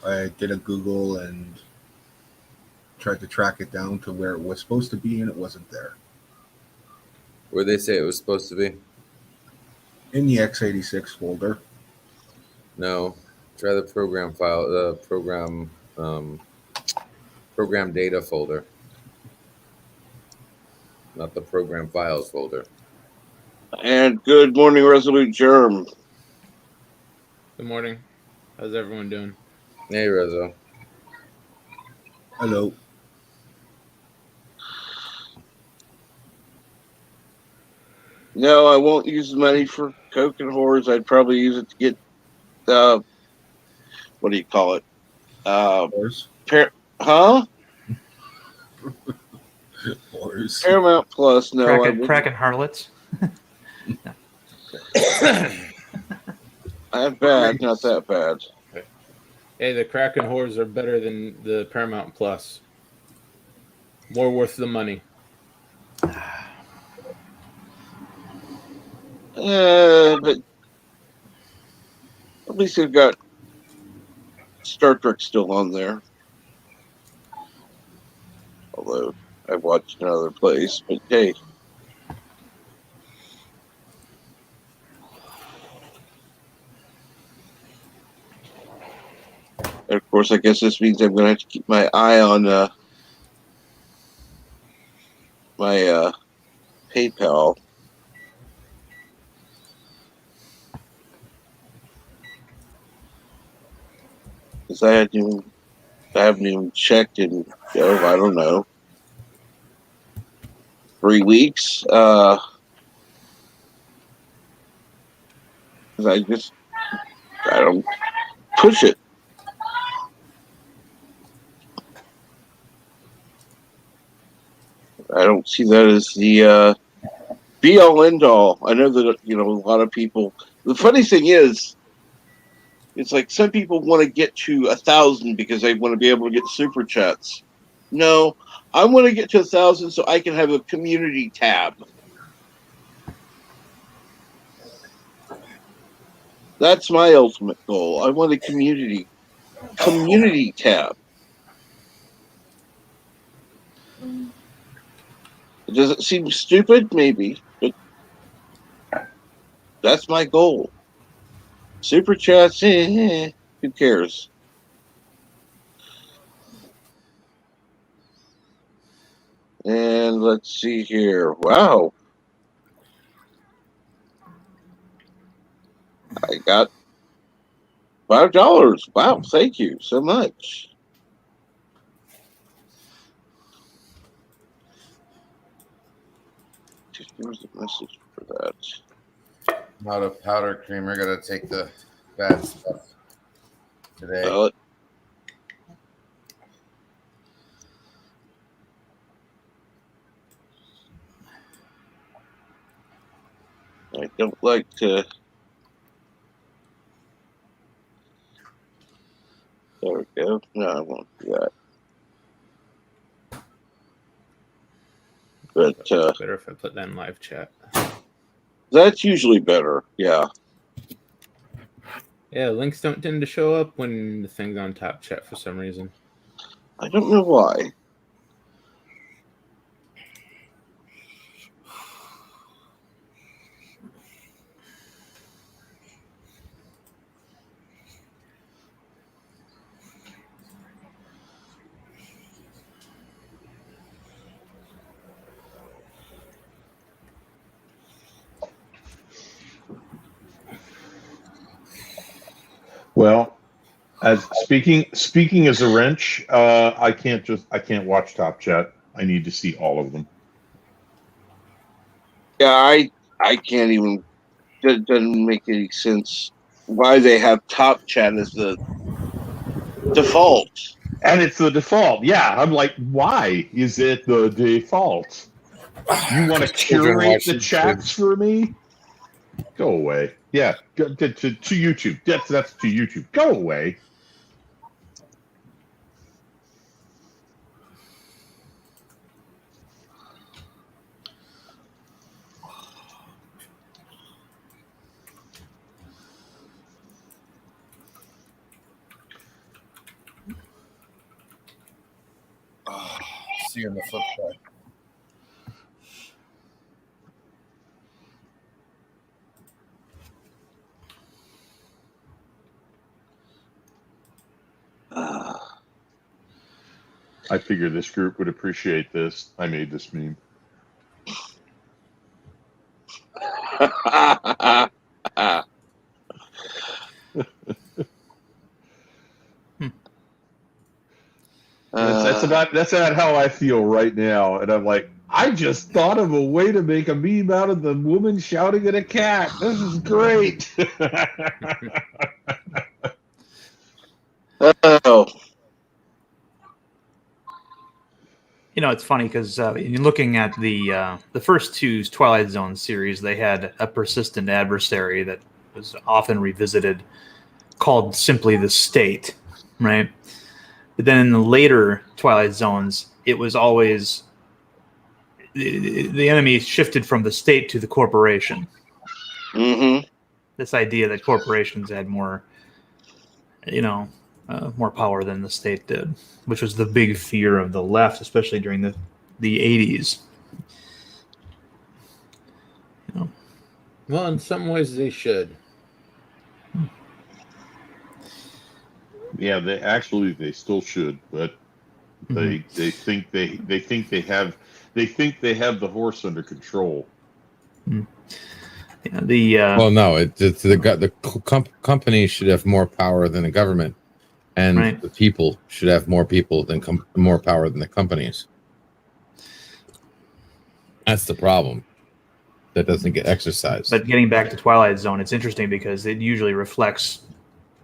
I did a Google and tried to track it down to where it was supposed to be, and it wasn't there. Where they say it was supposed to be? In the x86 folder. No. Try the program file, the program data folder, not the program files folder. And good morning, Resolute Germ. Good morning. How's everyone doing? Hey, Rezo. Hello. No, I won't use the money for Coke and whores. I'd probably use it to get, what do you call it? Horse. Huh? Horse. Paramount Plus. No, I wouldn't. Kraken Harlots. Not bad, not that bad. Hey, the Kraken whores are better than the Paramount Plus. More worth the money. But at least they've got Star Trek still on there. Although I've watched another place, but hey. And of course, I guess this means I'm going to have to keep my eye on my PayPal. Because I had to I haven't even checked in, I don't know, 3 weeks. I don't push it. I don't see that as the be all end all. I know that a lot of people. The funny thing is, it's like some people want to get to 1,000 because they want to be able to get super chats. No, I want to get to 1,000 so I can have a community tab. That's my ultimate goal. I want a community tab. Does it seem stupid? Maybe, but that's my goal. Super chats, who cares? And let's see here. Wow. I got $5. Wow, thank you so much. There was a message for that. Not a powder creamer. Got to take the bad stuff today. I don't like to. There we go. No, I won't do that. But Better if I put that in live chat. That's usually better. Yeah. Yeah, links don't tend to show up when the thing's on top chat for some reason. I don't know why. Well, as speaking as a wrench, I can't watch Top Chat. I need to see all of them. Yeah, I can't even. It doesn't make any sense why they have Top Chat as the default. And it's the default. Yeah, I'm like, why is it the default? You want to curate the chats for me? Go away. Yeah, go to YouTube. That's to YouTube. Go away. See you on the flip side. I figure this group would appreciate this. I made this meme. That's about how I feel right now, and I'm like, I just thought of a way to make a meme out of the woman shouting at a cat. This is great. Oh. It's funny because you're looking at the first two Twilight Zone series. They had a persistent adversary that was often revisited, called simply the State, right? But then in the later Twilight Zones, it was always the enemy shifted from the state to the corporation. Mm-hmm. This idea that corporations had more, more power than the state did, which was the big fear of the left, especially during the 80s. Well, in some ways they should. Yeah, they still should, but they think they have the horse under control. Yeah, well, no, the company should have more power than the government. And Right. the people should have more more power than the companies. That's the problem. That doesn't get exercised. But getting back to Twilight Zone, it's interesting because it usually reflects,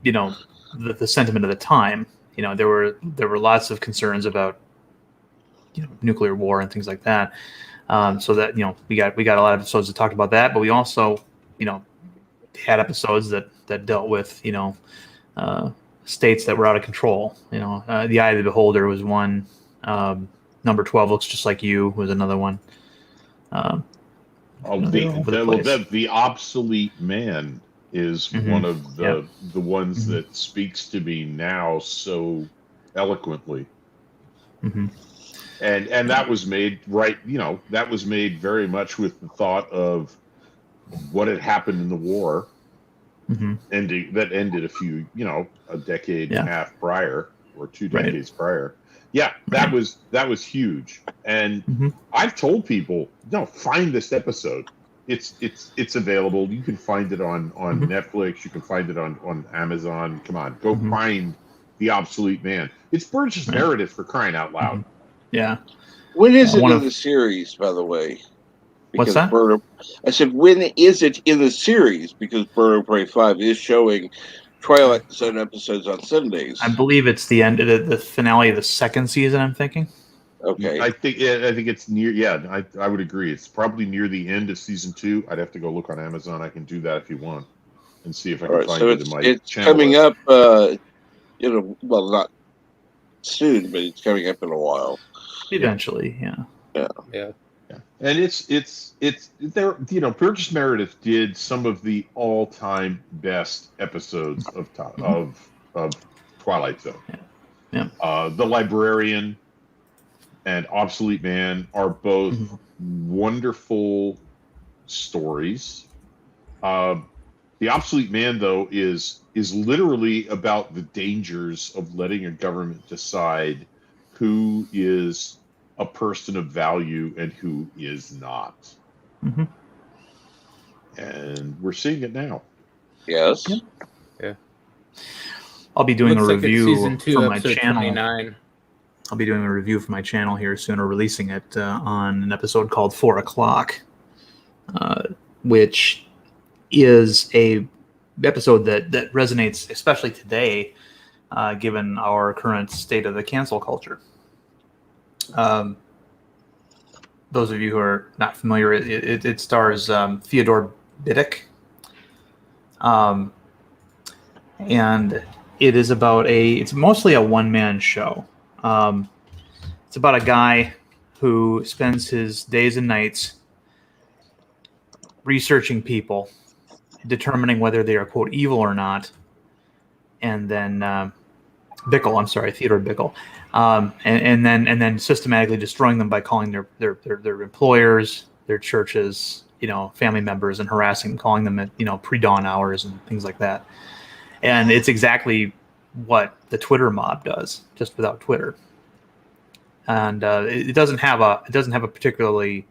the sentiment of the time. There were lots of concerns about, nuclear war and things like that. So that we got a lot of episodes that talked about that, but we also had episodes that dealt with states that were out of control. The Eye of the Beholder was one. Number 12 Looks Just Like You was another one. The obsolete man is Mm-hmm. one of the ones that speaks to me now so eloquently. Mm-hmm. And that was made that was made very much with the thought of what had happened in the war, Mm-hmm. that ended a decade and a half prior, or 2 Right. decades prior. Yeah, that was huge. And Mm-hmm. I've told people, no, find this episode. It's available. You can find it on Mm-hmm. Netflix. You can find it on Amazon. Come on, go Mm-hmm. find The Obsolete Man. It's Burgess Right. Meredith, for crying out loud. Mm-hmm. Yeah. When is it One in of- the series, by the way? What's that? I said, when is it in the series? Because Bird of Prey 5 is showing Twilight Zone episodes on Sundays. I believe it's the end of the finale of the second season, I'm thinking. Okay. I think it's near. Yeah, I would agree. It's probably near the end of season 2. I'd have to go look on Amazon. I can do that if you want, and see if I All can right, find so it in my it's channel coming list. up, well, not soon, but it's coming up in a while. Eventually, yeah. Yeah. Yeah. And it's there. Burgess Meredith did some of the all-time best episodes of Twilight Zone. Yeah. The Librarian and Obsolete Man are both wonderful stories. The Obsolete Man, though, is literally about the dangers of letting a government decide who is a person of value and who is not. Mm-hmm. And we're seeing it now. Yes. Yeah. I'll be doing Looks a like it's review season 2, for my episode channel. 29. I'll be doing a review for my channel here soon, or releasing it on an episode called 4 O'Clock, which is a episode that resonates, especially today, given our current state of the cancel culture. Those of you who are not familiar, it stars Fyodor Bidik, and it is it's mostly a one-man show. It's about a guy who spends his days and nights researching people, determining whether they are, quote, evil or not, and then Theodore Bickel, and then systematically destroying them by calling their employers, their churches, family members, and harassing them, calling them at pre-dawn hours and things like that. And it's exactly what the Twitter mob does, just without Twitter. And it doesn't have a particularly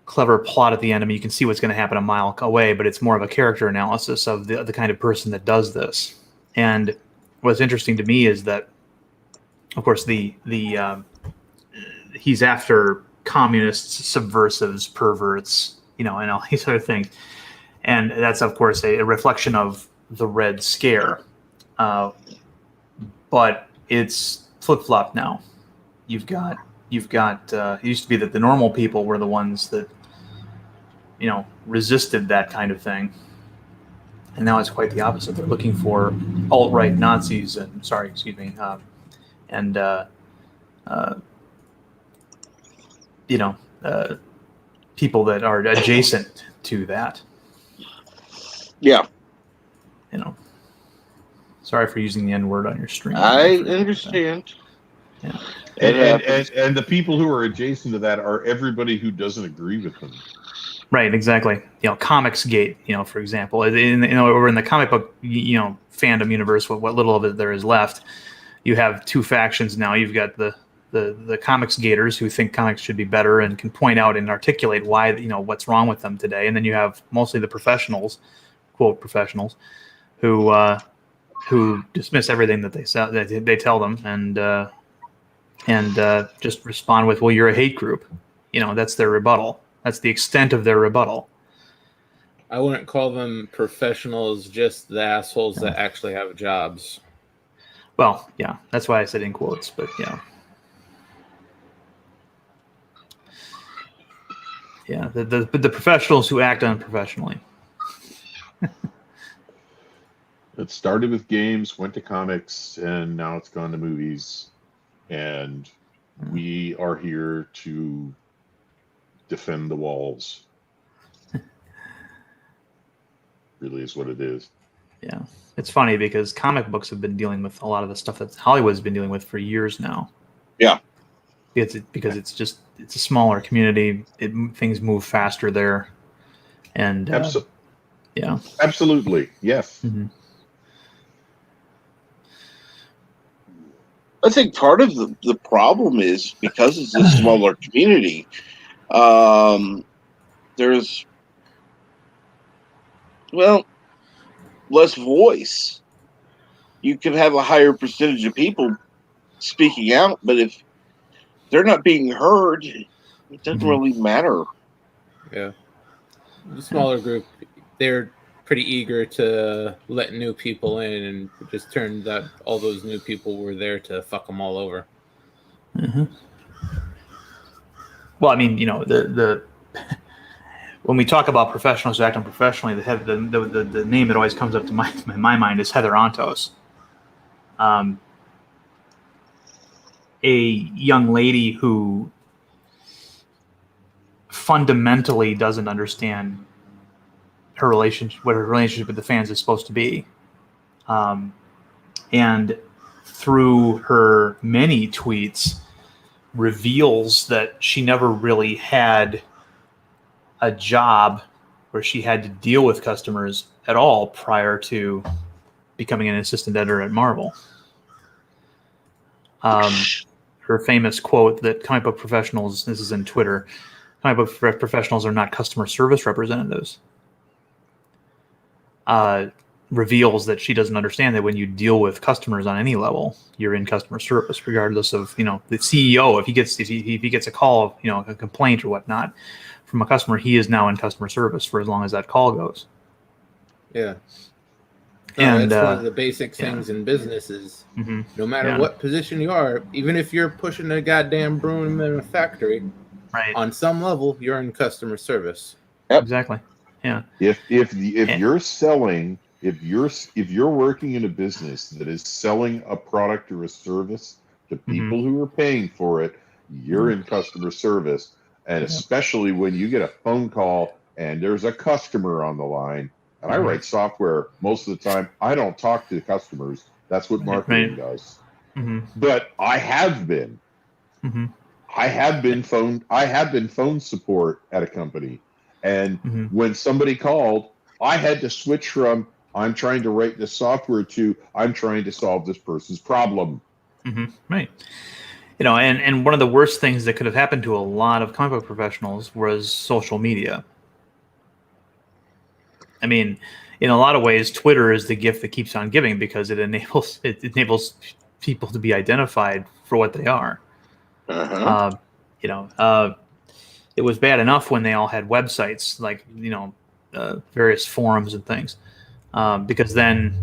clever plot at the end. I mean, you can see what's going to happen a mile away, but it's more of a character analysis of the kind of person that does this. And what's interesting to me is that, of course, he's after communists, subversives, perverts, and all these other things. And that's, of course, a reflection of the Red Scare. But it's flip-flopped now. You've got it used to be that the normal people were the ones that resisted that kind of thing, and now it's quite the opposite. They're looking for alt-right Nazis and people that are adjacent to that. Yeah. Sorry for using the N-word on your stream. I understand. Yeah. And the people who are adjacent to that are everybody who doesn't agree with them. Right, exactly. Comicsgate, for example, over in the comic book, fandom universe, what little of it there is left, you have two factions now. You've got the Comicsgaters who think comics should be better and can point out and articulate why, what's wrong with them today. And then you have mostly the professionals, quote professionals, who who dismiss everything that they tell them, and just respond with, "Well, you're a hate group." That's their rebuttal. That's the extent of their rebuttal. I wouldn't call them professionals, just the assholes that actually have jobs. Well, yeah, that's why I said in quotes, but yeah. Yeah, the professionals who act unprofessionally. It started with games, went to comics, and now it's gone to movies. And we are here to defend the walls. Really is what it is. Yeah, it's funny because comic books have been dealing with a lot of the stuff that Hollywood's been dealing with for years now. Yeah. Because it's a smaller community. Things move faster there, and yeah, absolutely, yes. Mm-hmm. I think part of the problem is because it's a smaller community. There's less voice. You can have a higher percentage of people speaking out, but if they're not being heard, it doesn't really matter. Yeah. The smaller group, they're pretty eager to let new people in, and it just turned out all those new people were there to fuck them all over. Mm-hmm. Well, I mean, the when we talk about professionals who act unprofessionally, the name that always comes up to my mind is Heather Antos. A young lady who fundamentally doesn't understand what her relationship with the fans is supposed to be. And through her many tweets reveals that she never really had a job where she had to deal with customers at all prior to becoming an assistant editor at Marvel. Her famous quote that comic book professionals, this is in Twitter, comic book professionals are not customer service representatives, reveals that she doesn't understand that when you deal with customers on any level, you're in customer service, regardless of, the CEO, if he gets a call, a complaint or whatnot from a customer, he is now in customer service for as long as that call goes. Yeah. And that's one of the basic things in business is no matter what position you are, even if you're pushing a goddamn broom in a factory, right, on some level, you're in customer service. Yep. Exactly. Yeah. If you're selling, if you're working in a business that is selling a product or a service to people who are paying for it, you're in customer service. And especially when you get a phone call and there's a customer on the line. And I write software most of the time. I don't talk to the customers. That's what marketing does. But I have been. I have been phone support at a company. And when somebody called, I had to switch from I'm trying to write this software to I'm trying to solve this person's problem. Right. And one of the worst things that could have happened to a lot of comic book professionals was social media. I mean, in a lot of ways, Twitter is the gift that keeps on giving because it enables people to be identified for what they are. It was bad enough when they all had websites like various forums and things, because then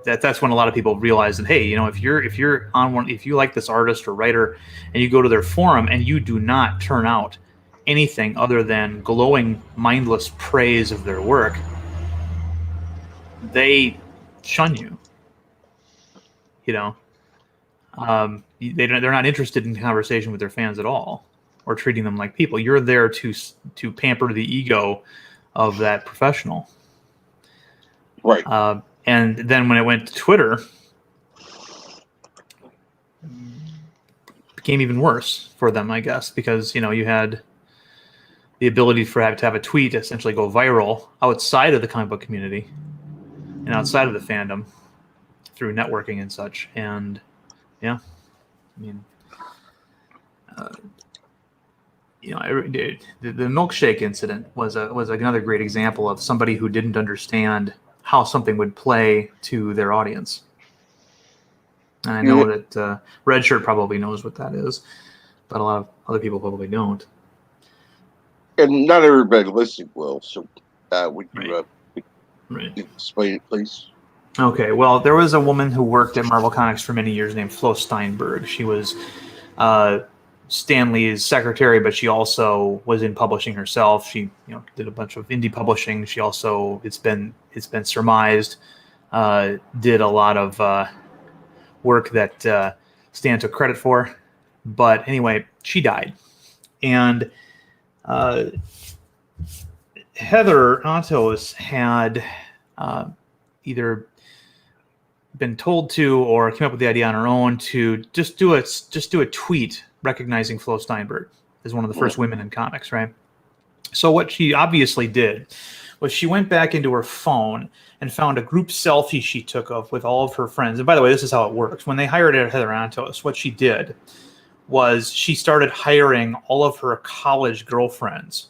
that's when a lot of people realize that, hey, if you're on one, if you like this artist or writer and you go to their forum and you do not turn out anything other than glowing, mindless praise of their work, they shun you. They're not interested in conversation with their fans at all, or treating them like people. You're there to pamper the ego of that professional, right? And then when it went to Twitter, it became even worse for them, I guess, because you had the ability to have a tweet essentially go viral outside of the comic book community and outside of the fandom through networking and such. And the milkshake incident was another great example of somebody who didn't understand how something would play to their audience. And I know that Red Shirt probably knows what that is, but a lot of other people probably don't. And not everybody listening will. So, would you Right. explain it, please? Okay, well, there was a woman who worked at Marvel Comics for many years named Flo Steinberg. She was Stan Lee's secretary, but she also was in publishing herself. She, did a bunch of indie publishing. She also, it's been surmised, did a lot of work that Stan took credit for. But anyway, she died, and Heather Antos had either been told to or came up with the idea on her own to just do a tweet recognizing Flo Steinberg as one of the first women in comics, right? So what she obviously did was she went back into her phone and found a group selfie she took with all of her friends. And by the way, this is how it works. When they hired Heather Antos, what she did was she started hiring all of her college girlfriends,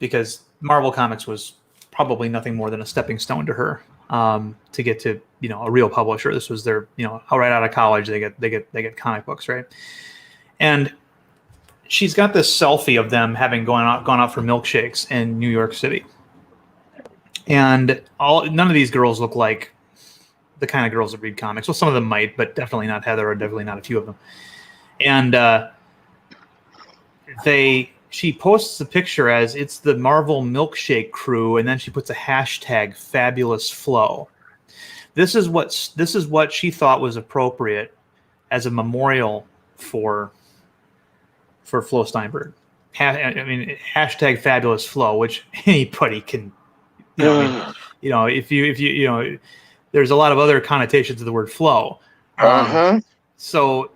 because Marvel Comics was probably nothing more than a stepping stone to her, to get to a real publisher. This was their right out of college they get comic books, right? And she's got this selfie of them having gone out for milkshakes in New York City, and none of these girls look like the kind of girls that read comics. Well, some of them might, but definitely not Heather, or definitely not a few of them. And she posts the picture as it's the Marvel milkshake crew, and then she puts a hashtag Fabulous Flo. This is what she thought was appropriate as a memorial for Flo Steinberg. Hashtag Fabulous Flo, which anybody can, if you there's a lot of other connotations of the word flow. So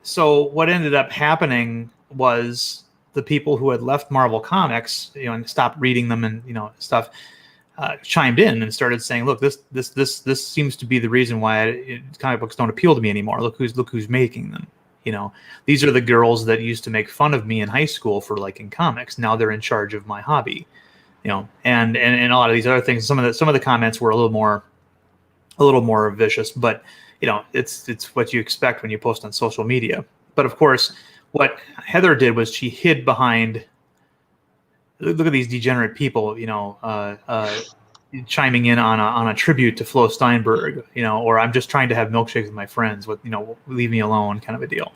what ended up happening was the people who had left Marvel Comics, and stopped reading them and stuff, chimed in and started saying, "Look, this seems to be the reason why comic books don't appeal to me anymore. Look who's making them. These are the girls that used to make fun of me in high school for liking comics. Now they're in charge of my hobby, and a lot of these other things. Some of the comments were a little more vicious, but it's what you expect when you post on social media. But of course, what Heather did was she hid behind, look at these degenerate people, chiming in on a tribute to Flo Steinberg, or I'm just trying to have milkshakes with my friends, with leave me alone kind of a deal.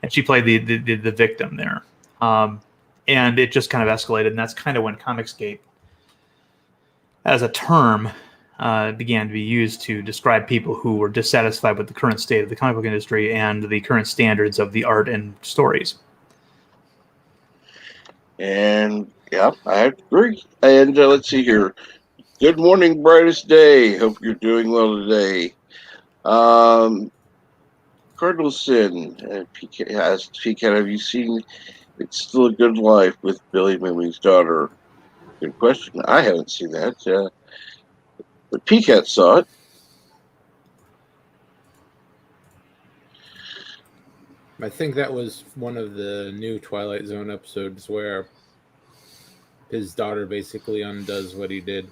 And she played the victim there, and it just kind of escalated. And that's kind of when Comicsgate, as a term, began to be used to describe people who were dissatisfied with the current state of the comic book industry and the current standards of the art and stories. And yeah, I agree. And let's see here. Good morning, brightest day. Hope you're doing well today. Cardinal Sin, PK asked, PK, have you seen It's Still a Good Life with Billy Mimi's daughter? Good question. I haven't seen that. But PCAT saw it. I think that was one of the new Twilight Zone episodes where his daughter basically undoes what he did.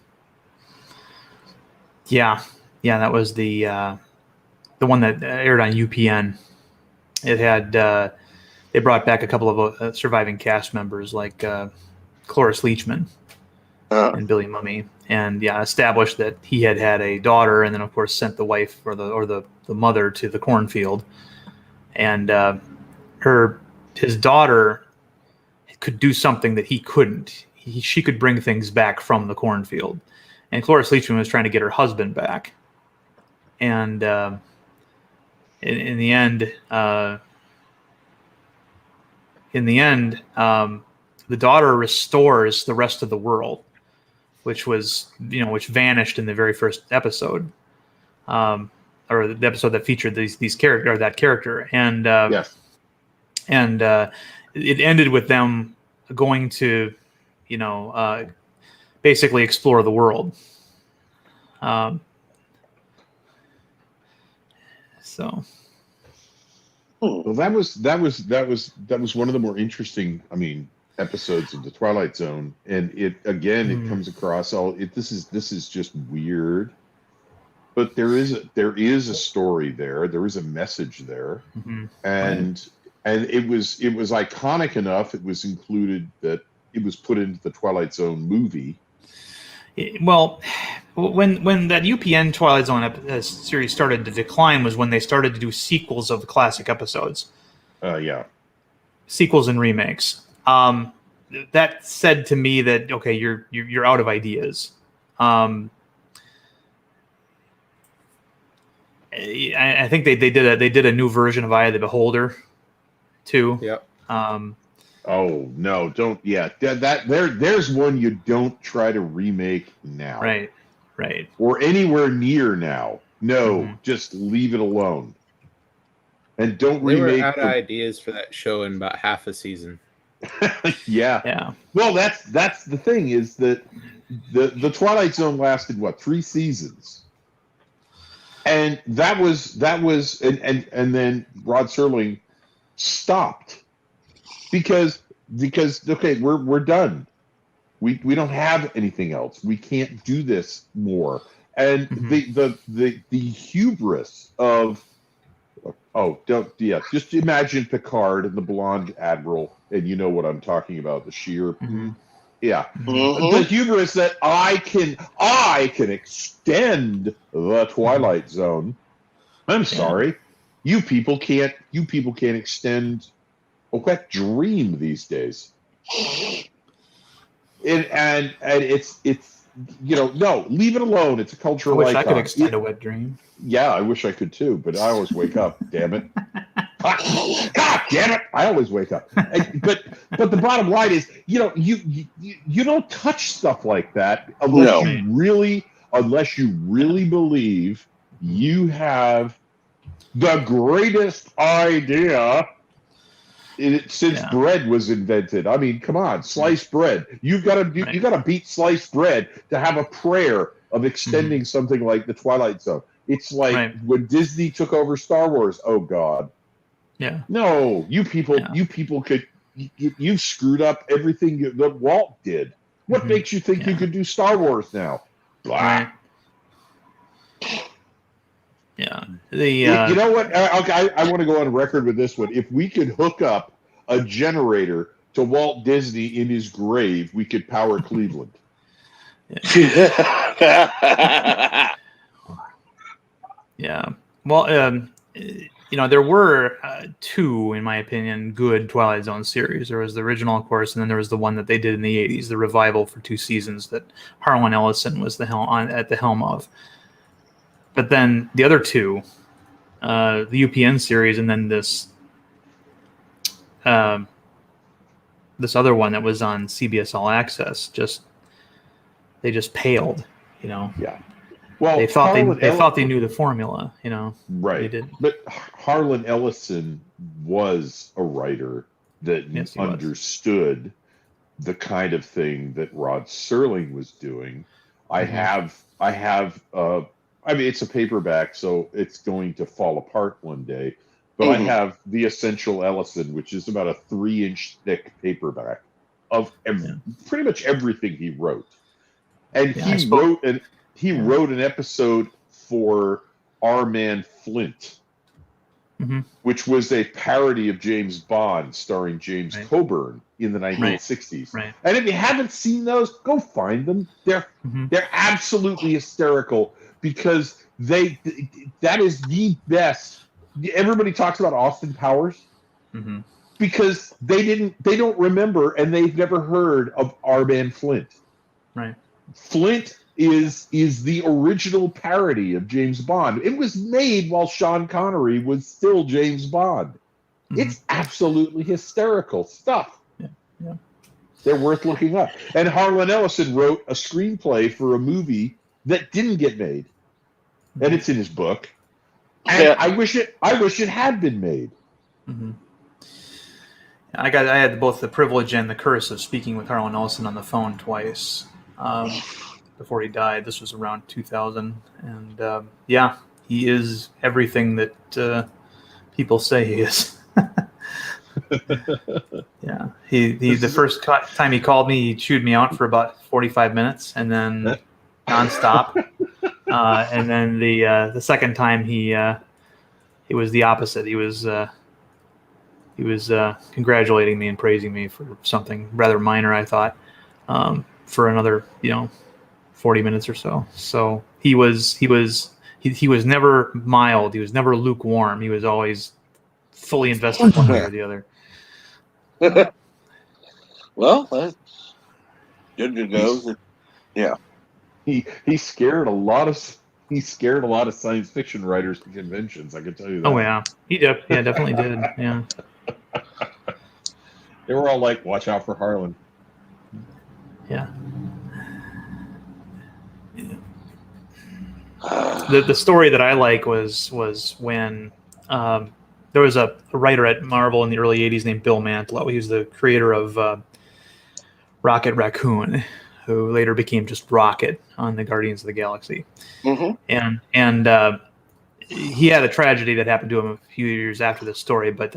Yeah, that was the one that aired on UPN. It had they brought back a couple of surviving cast members like Cloris Leachman and Billy Mummy, and established that he had a daughter, and then of course sent the wife or the mother to the cornfield, and his daughter could do something that he couldn't. She could bring things back from the cornfield, and Cloris Leachman was trying to get her husband back, and in the end, the daughter restores the rest of the world, which vanished in the very first episode, or the episode that featured these character, or that character, and Yes. and it ended with them going to, basically explore the world. So. Well, that was one of the more interesting. I mean, episodes of the Twilight Zone, and it comes across all. This is just weird, but there is a story there. There is a message there, and it was iconic enough. It was included that it was put into the Twilight Zone movie. Well, when that UPN Twilight Zone series started to decline was when they started to do sequels of the classic episodes. Sequels and remakes. That said to me that okay, you're out of ideas. I think they did a new version of Eye of the Beholder, too. Yep. Oh no! Don't. Yeah, there's one you don't try to remake now. Right. Or anywhere near now. No, just leave it alone. And don't They remake. were out of ideas for that show in about half a season. Yeah. Well, that's the thing is that the Twilight Zone lasted 3 seasons, and that was and then Rod Serling stopped because okay, we're done. We don't have anything else. We can't do this more. And the hubris of just imagine Picard and the blonde admiral, and you know what I'm talking about, the sheer the hubris that I can extend the Twilight Zone. I'm sorry. You people can't extend a wet dream these days. And it's no, leave it alone. It's a cultural I wish icon. I could extend a wet dream. Yeah, I wish I could too, but I always wake up. Damn it! God damn it! I always wake up. But the bottom line is, you don't touch stuff like that unless you really believe you have the greatest idea since bread was invented. I mean, come on, sliced bread. You've got to beat sliced bread to have a prayer of extending something like the Twilight Zone. It's like when Disney took over Star Wars. Oh God. Yeah. No, you people could. You screwed up everything that Walt did. What makes you think you could do Star Wars now? Blah. Right. Yeah. You know what? I want to go on record with this one. If we could hook up a generator to Walt Disney in his grave, we could power Cleveland. Yeah. Well, there were 2, in my opinion, good Twilight Zone series. There was the original, of course, and then there was the one that they did in the 80s, the revival for 2 seasons that Harlan Ellison was at the helm of. But then the other 2, the UPN series, and then this other one that was on CBS All Access, they just paled, Yeah. Well, they thought they knew the formula, Right. They did. But Harlan Ellison was a writer that understood the kind of thing that Rod Serling was doing. I mean, it's a paperback, so it's going to fall apart one day. But I have The Essential Ellison, which is about a 3-inch thick paperback of pretty much everything he wrote. And he wrote an episode for Our Man Flint, which was a parody of James Bond starring James Coburn in the 1960s. Right. And if you haven't seen those, go find them. They're absolutely hysterical because that is the best. Everybody talks about Austin Powers because they don't remember and they've never heard of Our Man Flint. Right. Flint is the original parody of James Bond. It was made while Sean Connery was still James Bond. It's absolutely hysterical stuff. Yeah. They're worth looking up. And Harlan Ellison wrote a screenplay for a movie that didn't get made. And it's in his book. And I wish it had been made. I had both the privilege and the curse of speaking with Harlan Ellison on the phone twice before he died. This was around 2000, and he is everything that people say he is. Yeah, he the first time he called me, he chewed me out for about 45 minutes, and then nonstop. And then the second time it was the opposite. He was congratulating me and praising me for something rather minor, I thought, for another 40 minutes or so. So he was never mild. He was never lukewarm. He was always fully invested one way or the other. Well, that's good to know. Yeah. He scared a lot of science fiction writers to conventions. I can tell you that. Oh yeah, definitely did. Yeah. They were all like, "Watch out for Harlan." Yeah. The story that I like was when there was a writer at Marvel in the early '80s named Bill Mantlo. He was the creator of Rocket Raccoon, who later became just Rocket on the Guardians of the Galaxy. Mm-hmm. And he had a tragedy that happened to him a few years after this story, but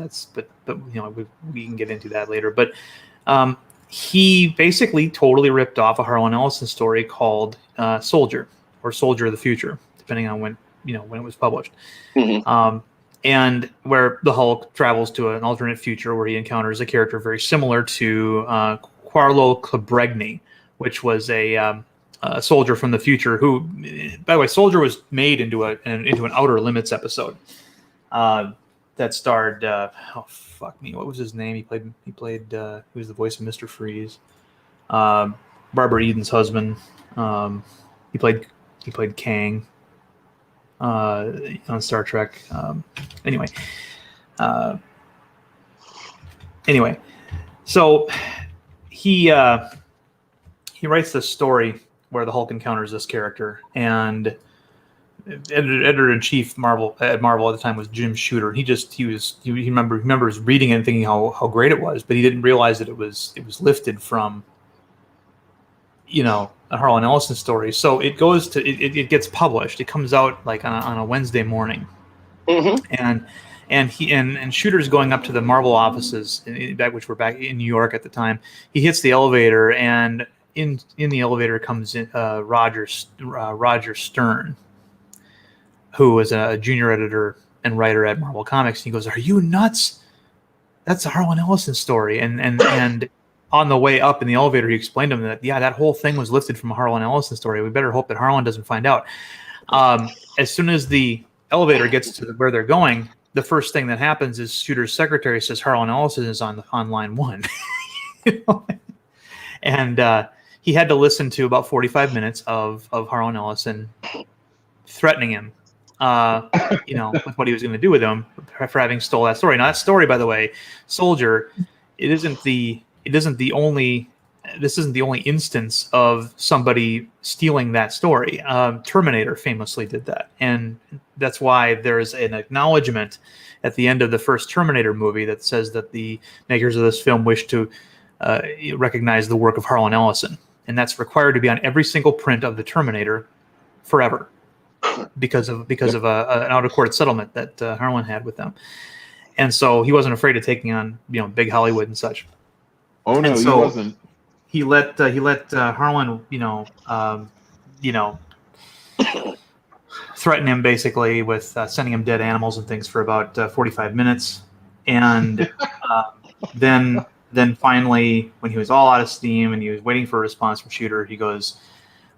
we can get into that later. But he basically totally ripped off a Harlan Ellison story called Soldier or Soldier of the Future, depending on when it was published. Mm-hmm. And where the Hulk travels to an alternate future where he encounters a character very similar to Quarlo Cabregni, which was a soldier from the future who, by the way, Soldier was made into an Outer Limits episode that starred what was his name? He was the voice of Mr. Freeze, Barbara Eden's husband. He played Kang on Star Trek. Anyway, so he writes this story where the Hulk encounters this character, and editor-in-chief at Marvel at the time was Jim Shooter. He remembers reading it and thinking how great it was, but he didn't realize that it was lifted from a Harlan Ellison story. So it goes to it gets published. It comes out like on a Wednesday morning, Mm-hmm. and Shooter's going up to the Marvel offices, which were back in New York at the time. He hits the elevator, and in the elevator comes in Roger Stern, who was a junior editor and writer at Marvel Comics. And he goes, "Are you nuts? That's a Harlan Ellison story." And on the way up in the elevator, he explained to him that that whole thing was lifted from a Harlan Ellison story. We better hope that Harlan doesn't find out. As soon as the elevator gets to where they're going, the first thing that happens is Shooter's secretary says Harlan Ellison is on line one. And he had to listen to about 45 minutes of Harlan Ellison threatening him, with what he was going to do with him for having stole that story. Now, that story, by the way, Soldier, this isn't the only instance of somebody stealing that story. Terminator famously did that, and that's why there's an acknowledgement at the end of the first Terminator movie that says that the makers of this film wish to recognize the work of Harlan Ellison, and that's required to be on every single print of the Terminator forever because of an out of court settlement that Harlan had with them, and so he wasn't afraid of taking on big Hollywood and such. Oh no, so he wasn't. He let Harlan, threaten him basically with sending him dead animals and things for about 45 minutes, and then finally, when he was all out of steam and he was waiting for a response from Shooter, he goes,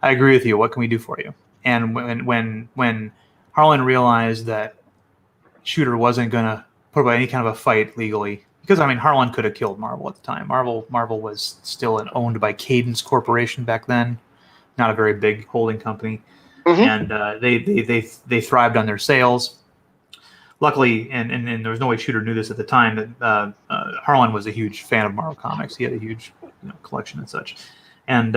"I agree with you. What can we do for you?" And when Harlan realized that Shooter wasn't going to put up any kind of a fight legally. Because Harlan could have killed Marvel at the time. Marvel was still owned by Cadence Corporation back then, not a very big holding company, and they thrived on their sales. Luckily, and there was no way Shooter knew this at the time, that Harlan was a huge fan of Marvel Comics. He had a huge collection and such. And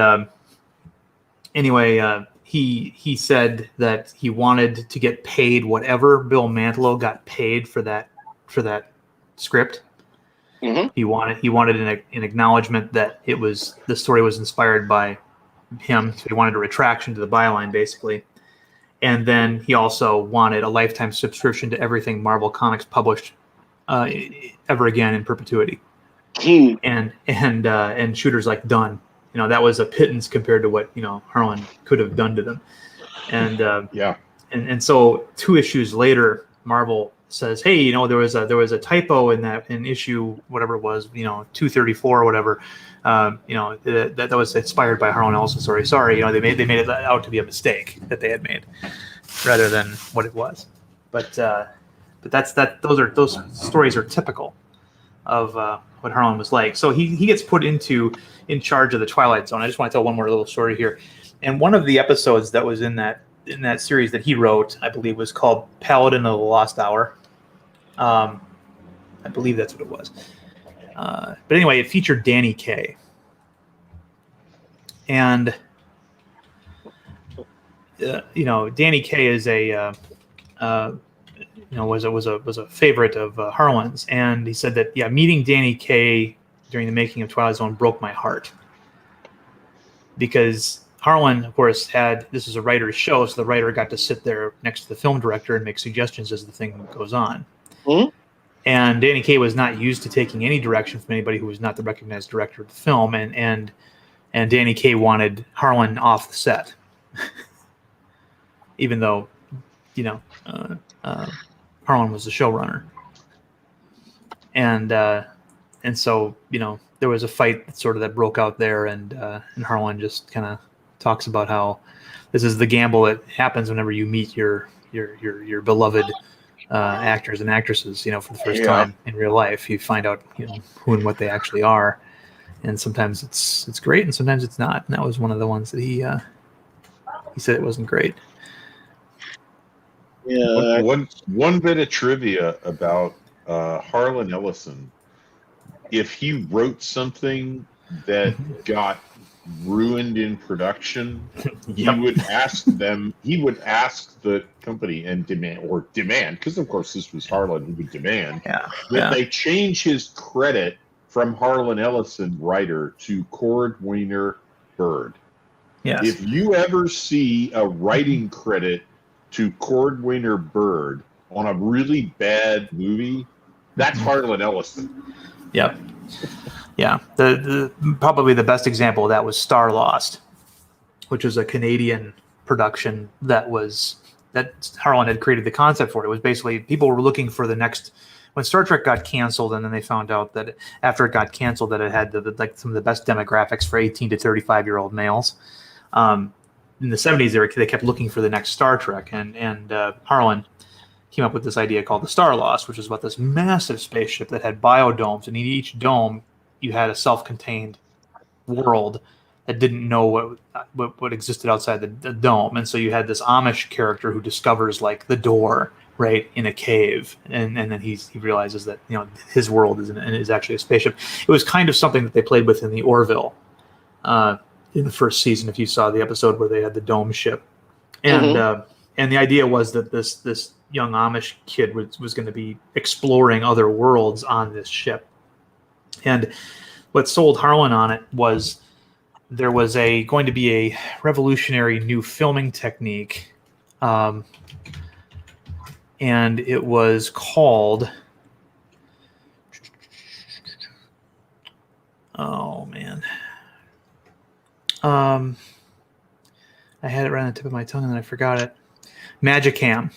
anyway, he said that he wanted to get paid whatever Bill Mantlo got paid for that script. Mm-hmm. He wanted an acknowledgement that the story was inspired by him. So he wanted a retraction to the byline, basically. And then he also wanted a lifetime subscription to everything Marvel Comics published ever again in perpetuity. Hmm. And Shooter's like, done. That was a pittance compared to what Harlan could have done to them. And Yeah. and so 2 issues later, Marvel says, hey, there was a typo in issue whatever it was, 234 or whatever. That was inspired by Harlan Ellison's story. Sorry, they made it out to be a mistake that they had made rather than what it was. But those stories are typical of what Harlan was like. So he gets put in charge of the Twilight Zone. I just want to tell one more little story here. And one of the episodes that was in that series that he wrote, I believe, was called Paladin of the Lost Hour. I believe that's what it was. But anyway, it featured Danny Kaye. And Danny Kaye is was a favorite of Harlan's, and he said that meeting Danny Kaye during the making of Twilight Zone broke my heart, because Harlan, of course, this is a writer's show, so the writer got to sit there next to the film director and make suggestions as the thing goes on. Mm-hmm. And Danny Kaye was not used to taking any direction from anybody who was not the recognized director of the film, and Danny Kaye wanted Harlan off the set, even though Harlan was the showrunner. And so there was a fight that broke out there, and Harlan just kind of talks about how this is the gamble that happens whenever you meet your beloved actors and actresses, for the first time in real life. You find out who and what they actually are, and sometimes it's great, and sometimes it's not. And that was one of the ones that he said it wasn't great. Yeah. One bit of trivia about Harlan Ellison: if he wrote something that got ruined in production, he would ask the company and demand, because of course this was Harlan who would demand that they change his credit from Harlan Ellison writer to Cordwainer Bird. Yes. If you ever see a writing credit to Cordwainer Bird on a really bad movie, that's Harlan Ellison. Yep. Yeah. The probably the best example of that was Star Lost, which was a Canadian production that Harlan had created the concept for. It was basically people were looking for the next. When Star Trek got canceled, and then they found out that after it got canceled that it had some of the best demographics for 18 to 35-year-old males. In the 70s, they kept looking for the next Star Trek, and Harlan came up with this idea called the Star Lost, which is about this massive spaceship that had biodomes, and in each dome you had a self-contained world that didn't know what existed outside the dome. And so you had this Amish character who discovers the door right in a cave, and then he realizes that his world is actually a spaceship. It was kind of something that they played with in the Orville in the first season, if you saw the episode where they had the dome ship. And and the idea was that this young Amish kid was going to be exploring other worlds on this ship. And what sold Harlan on it was there was going to be a revolutionary new filming technique, and it was called, oh man, I had it right on the tip of my tongue and then I forgot it. Magicam.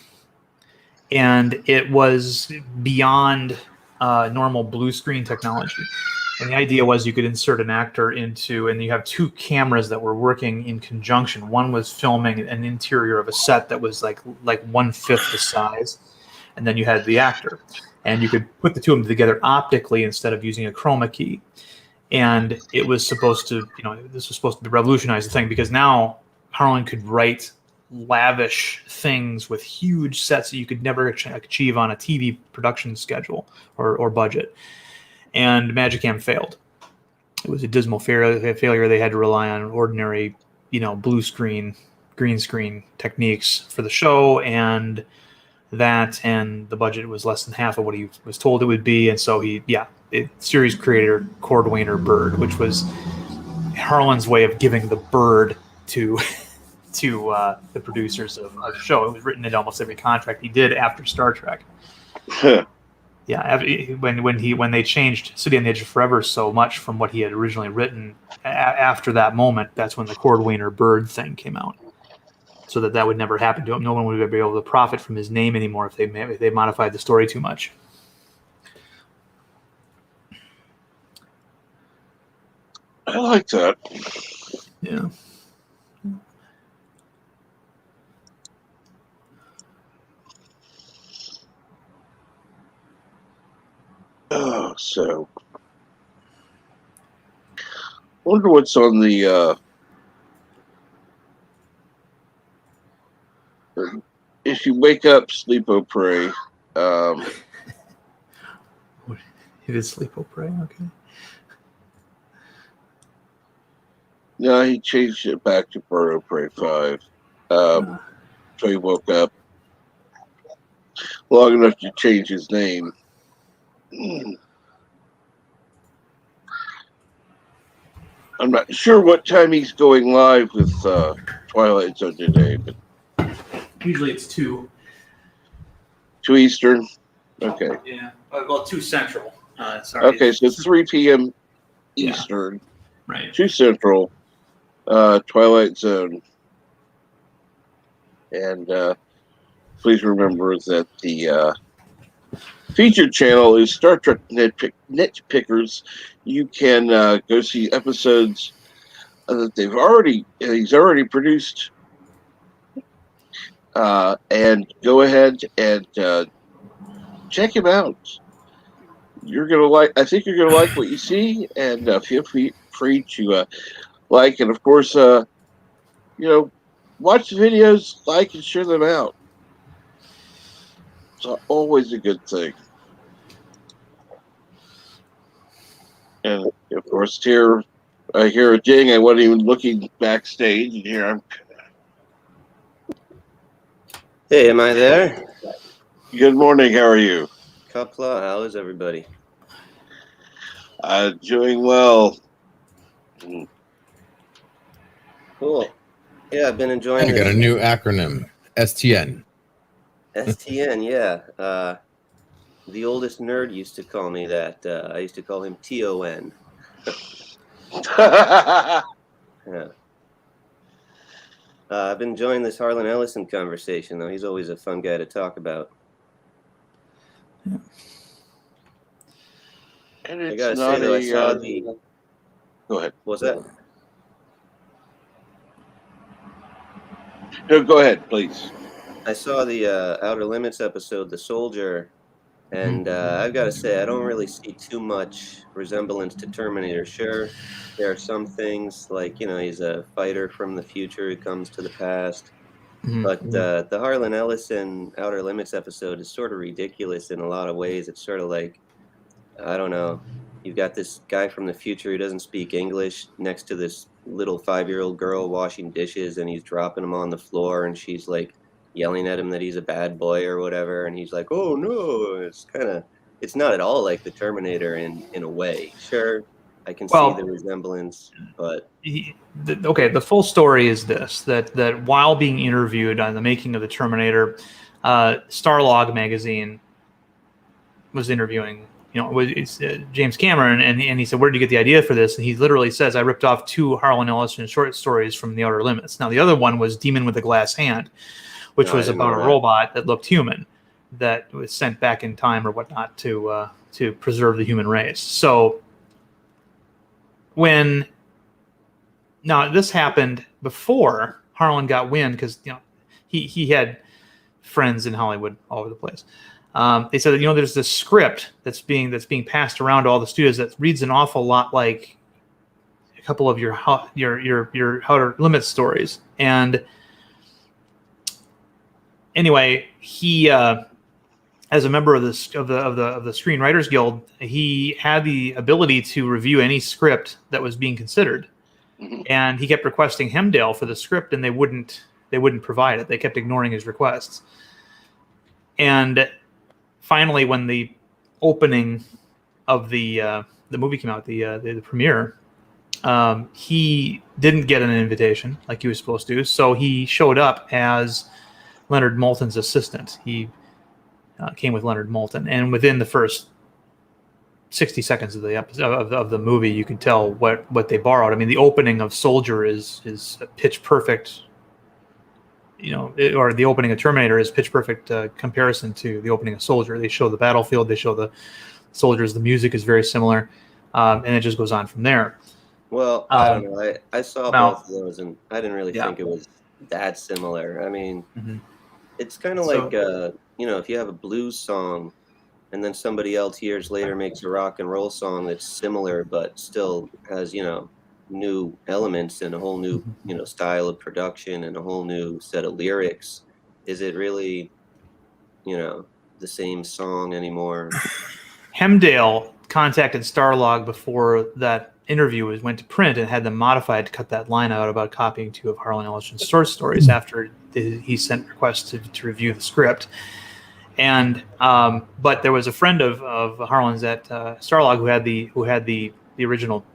And it was beyond normal blue screen technology. And the idea was you could insert an actor into, and you have 2 cameras that were working in conjunction. One was filming an interior of a set that was like 1/5 the size, and then you had the actor. And you could put the 2 of them together optically instead of using a chroma key. And it was supposed to, this was supposed to revolutionize the thing, because now Harlan could write lavish things with huge sets that you could never achieve on a TV production schedule or budget. And Magicam failed. It was a dismal failure. They had to rely on ordinary, blue screen, green screen techniques for the show, and the budget was less than half of what he was told it would be. And so series creator Cordwainer Bird, which was Harlan's way of giving the bird to the producers of the show. It was written into almost every contract he did after Star Trek. Yeah, when they changed City on the Edge of Forever so much from what he had originally written, after that moment, that's when the Cordwainer bird thing came out. So that would never happen to him. No one would be able to profit from his name anymore if they modified the story too much. I like that. Yeah. Oh, so wonder what's on the if you wake up, sleep, oh pray. He did Sleep, Oh Pray. Okay. No, he changed it back to Bird, oh pray 5. So he woke up long enough to change his name. I'm not sure what time he's going live with Twilight Zone today, but Usually it's 2. 2 Eastern. Okay. Yeah. Well, 2 Central. Sorry. Okay, so 3 p.m. Eastern, Right. 2 Central, Twilight Zone. And please remember that the featured channel is Star Trek Nitpickers. You can go see episodes that he's already produced, and go ahead and check him out. I think you're gonna like what you see, and feel free to like, and of course, watch the videos, like and share them out. It's always a good thing. And of course, here I hear a ding. I wasn't even looking backstage, and here I'm. Hey, am I there? Good morning. How are you? Cupla, how is everybody? Doing well. Cool. Yeah, I've been enjoying I got a this. new acronym, STN. STN, yeah. The oldest nerd used to call me that. I used to call him TON. Yeah. I've been enjoying this Harlan Ellison conversation, though. He's always a fun guy to talk about. And it's I gotta not say, though, I saw the... Go ahead. What's that? No, go ahead, please. I saw the Outer Limits episode, The Soldier, and I've got to say, I don't really see too much resemblance to Terminator. Sure, there are some things like, he's a fighter from the future who comes to the past. But the Harlan Ellison Outer Limits episode is sort of ridiculous in a lot of ways. It's sort of like, I don't know, you've got this guy from the future who doesn't speak English next to this little 5-year-old girl washing dishes, and he's dropping them on the floor, and she's like yelling at him that he's a bad boy or whatever, and he's like, oh no. It's not at all like the Terminator in a way. Sure, I can see the resemblance, but the full story is this: that while being interviewed on the making of the Terminator, Starlog magazine was interviewing it's James Cameron, and he said, where did you get the idea for this? And he literally says, I ripped off 2 Harlan Ellison short stories from The Outer Limits. Now, the other one was Demon with a Glass Hand, which was about a robot that looked human that was sent back in time or whatnot to preserve the human race. So now this happened before Harlan got wind, because he had friends in Hollywood all over the place. They said that there's this script that's being passed around to all the studios that reads an awful lot like a couple of your Outer Limits stories. And anyway, he as a member of the Screenwriters Guild, he had the ability to review any script that was being considered, and he kept requesting Hemdale for the script, and they wouldn't provide it. They kept ignoring his requests, and finally, when the opening of the movie came out, the premiere, he didn't get an invitation like he was supposed to, so he showed up as Leonard Maltin's assistant. He came with Leonard Maltin, and within the first 60 seconds of the episode of the movie, you can tell what they borrowed. I mean, the opening of Soldier is a pitch perfect, or the opening of Terminator is pitch perfect comparison to the opening of Soldier. They show the battlefield, they show the soldiers, the music is very similar, and it just goes on from there. Well, I don't know. I saw now- both of those, and I didn't really Yeah. think it was that similar. I mean, Mhm. it's kind of like if you have a blues song, and then somebody else years later makes a rock and roll song that's similar but still has new elements and a whole new style of production and a whole new set of lyrics. Is it really the same song anymore? Hemdale contacted Starlog before that interview went to print and had them modified to cut that line out about copying two of Harlan Ellison's short stories after he sent requests to review the script. And but there was a friend of Harlan's at Starlog who had the original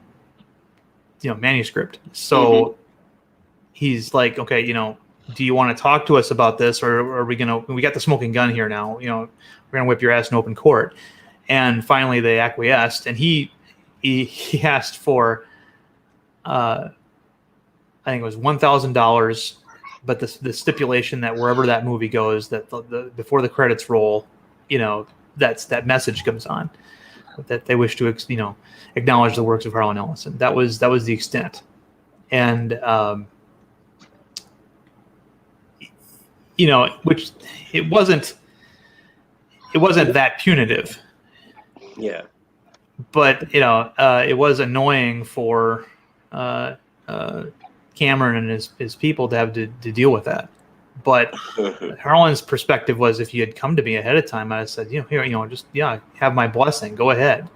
manuscript. So he's like, okay, do you want to talk to us about this, or are we got the smoking gun here now? We're gonna whip your ass in open court. And finally they acquiesced, and he asked for I think it was $1,000, but the stipulation that wherever that movie goes, that the before the credits roll, that message comes on, that they wish to acknowledge the works of Harlan Ellison. That was the extent, and which it wasn't that punitive. Yeah. But it was annoying for Cameron and his people to have to deal with that. But Harlan's perspective was, if you had come to me ahead of time, I said, here, just have my blessing, go ahead.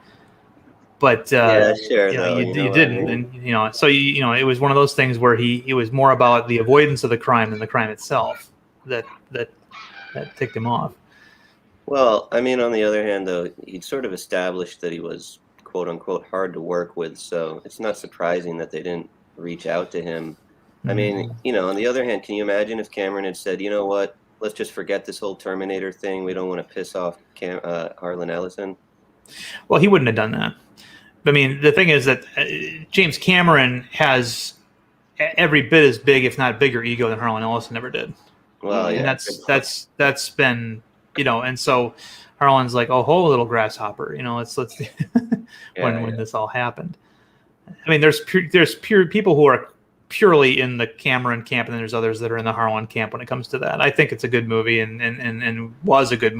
But sure, you didn't, and so it was one of those things where it was more about the avoidance of the crime than the crime itself that ticked him off. Well, I mean, on the other hand, though, he'd sort of established that he was quote unquote hard to work with, so it's not surprising that they didn't reach out to him. I mean, on the other hand, can you imagine if Cameron had said, you know what, let's just forget this whole Terminator thing. We don't want to piss off Harlan Ellison. Well, he wouldn't have done that. I mean, the thing is that James Cameron has every bit as big, if not bigger, ego than Harlan Ellison ever did. Well, yeah, and that's been, and so Harlan's like, oh, ho, little grasshopper, let's when this all happened. I mean, there's pure people who are purely in the Cameron camp, and then there's others that are in the Harlan camp when it comes to that. I think it's a good movie and was a good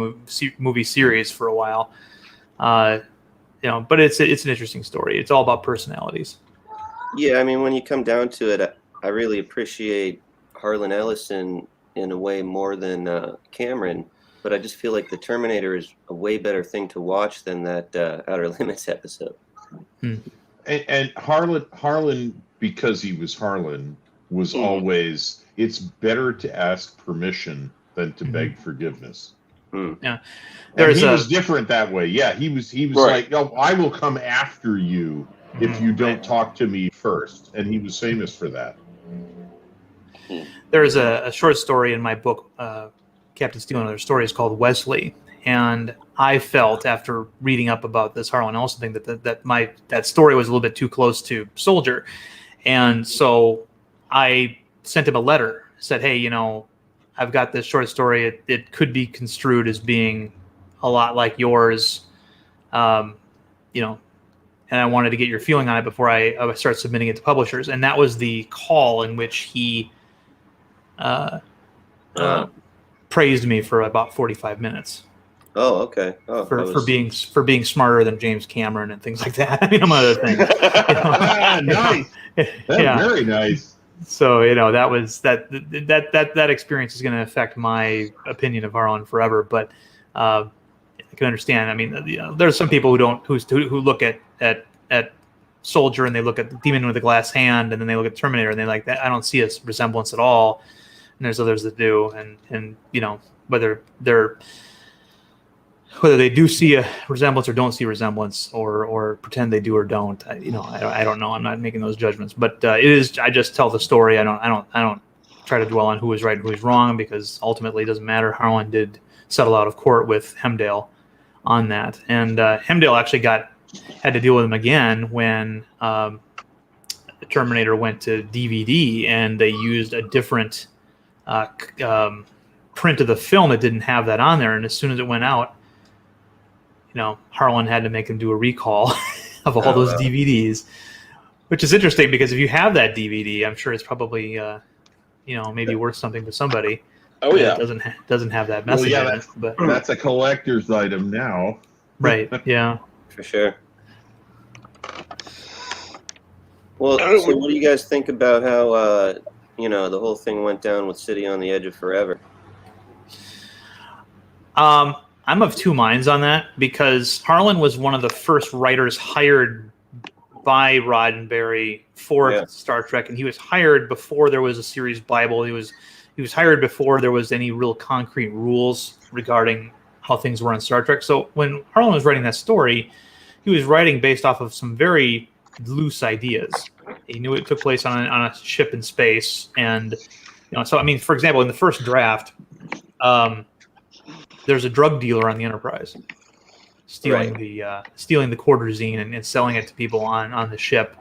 movie series for a while. But it's an interesting story. It's all about personalities. Yeah, I mean, when you come down to it, I really appreciate Harlan Ellison in a way more than Cameron, but I just feel like the Terminator is a way better thing to watch than that Outer Limits episode. And Harlan, because he was Harlan, was always, it's better to ask permission than to beg forgiveness. Yeah, he was different that way. Yeah, he was right. Like, no, I will come after you if you don't talk to me first, and he was famous for that. There's a short story in my book, Captain Steel and Other Stories, called Wesley, and I felt after reading up about this Harlan Ellison thing that story was a little bit too close to Soldier, and so I sent him a letter. Said, hey, I've got this short story. It could be construed as being a lot like yours, and I wanted to get your feeling on it before I start submitting it to publishers. And that was the call in which he praised me for about 45 minutes. Oh, okay. Oh, for being smarter than James Cameron and things like that. I mean, among other things. Nice. Very nice. So that was that experience is going to affect my opinion of Harlan forever. But I can understand. I mean, there's some people who look at Soldier and they look at the Demon with the Glass Hand, and then they look at Terminator and they like that. I don't see a resemblance at all. And there's others that do, and whether they do see a resemblance or don't see resemblance, or pretend they do or don't, I don't know. I'm not making those judgments, but it is. I just tell the story. I don't try to dwell on who is right and who is wrong, because ultimately it doesn't matter. Harlan did settle out of court with Hemdale on that. And Hemdale actually had to deal with him again when Terminator went to DVD, and they used a different print of the film that didn't have that on there. And as soon as it went out, Harlan had to make him do a recall of all those DVDs, which is interesting because if you have that DVD, I'm sure it's probably maybe worth something to somebody. Oh yeah, it doesn't have that message in it, but that's a collector's item now. Right? Yeah, for sure. Well, so what do you guys think about how the whole thing went down with City on the Edge of Forever? I'm of two minds on that because Harlan was one of the first writers hired by Roddenberry for Star Trek, and he was hired before there was a series Bible. He was hired before there was any real concrete rules regarding how things were on Star Trek. So when Harlan was writing that story, he was writing based off of some very loose ideas. He knew it took place on a ship in space, and so I mean, for example, in the first draft, there's a drug dealer on the Enterprise stealing the quarterzine and selling it to people on the ship,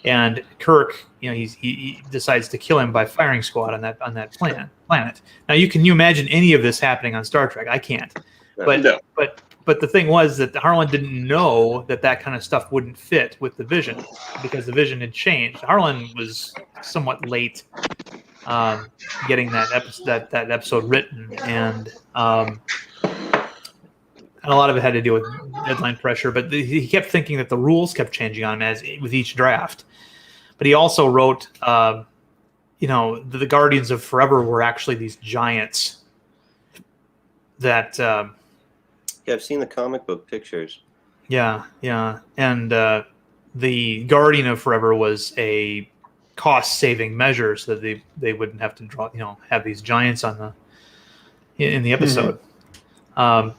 and Kirk, he decides to kill him by firing squad on that planet. Now you imagine any of this happening on Star Trek? I can't. But the thing was that Harlan didn't know that kind of stuff wouldn't fit with the Vision because the Vision had changed. Harlan was somewhat late getting that episode written, and a lot of it had to do with deadline pressure. But he kept thinking that the rules kept changing on him with each draft. But he also wrote, the Guardians of Forever were actually these giants that. Yeah, I've seen the comic book pictures. Yeah, and the Guardian of Forever was a cost-saving measure so that they wouldn't have to have these giants in the episode. Mm-hmm.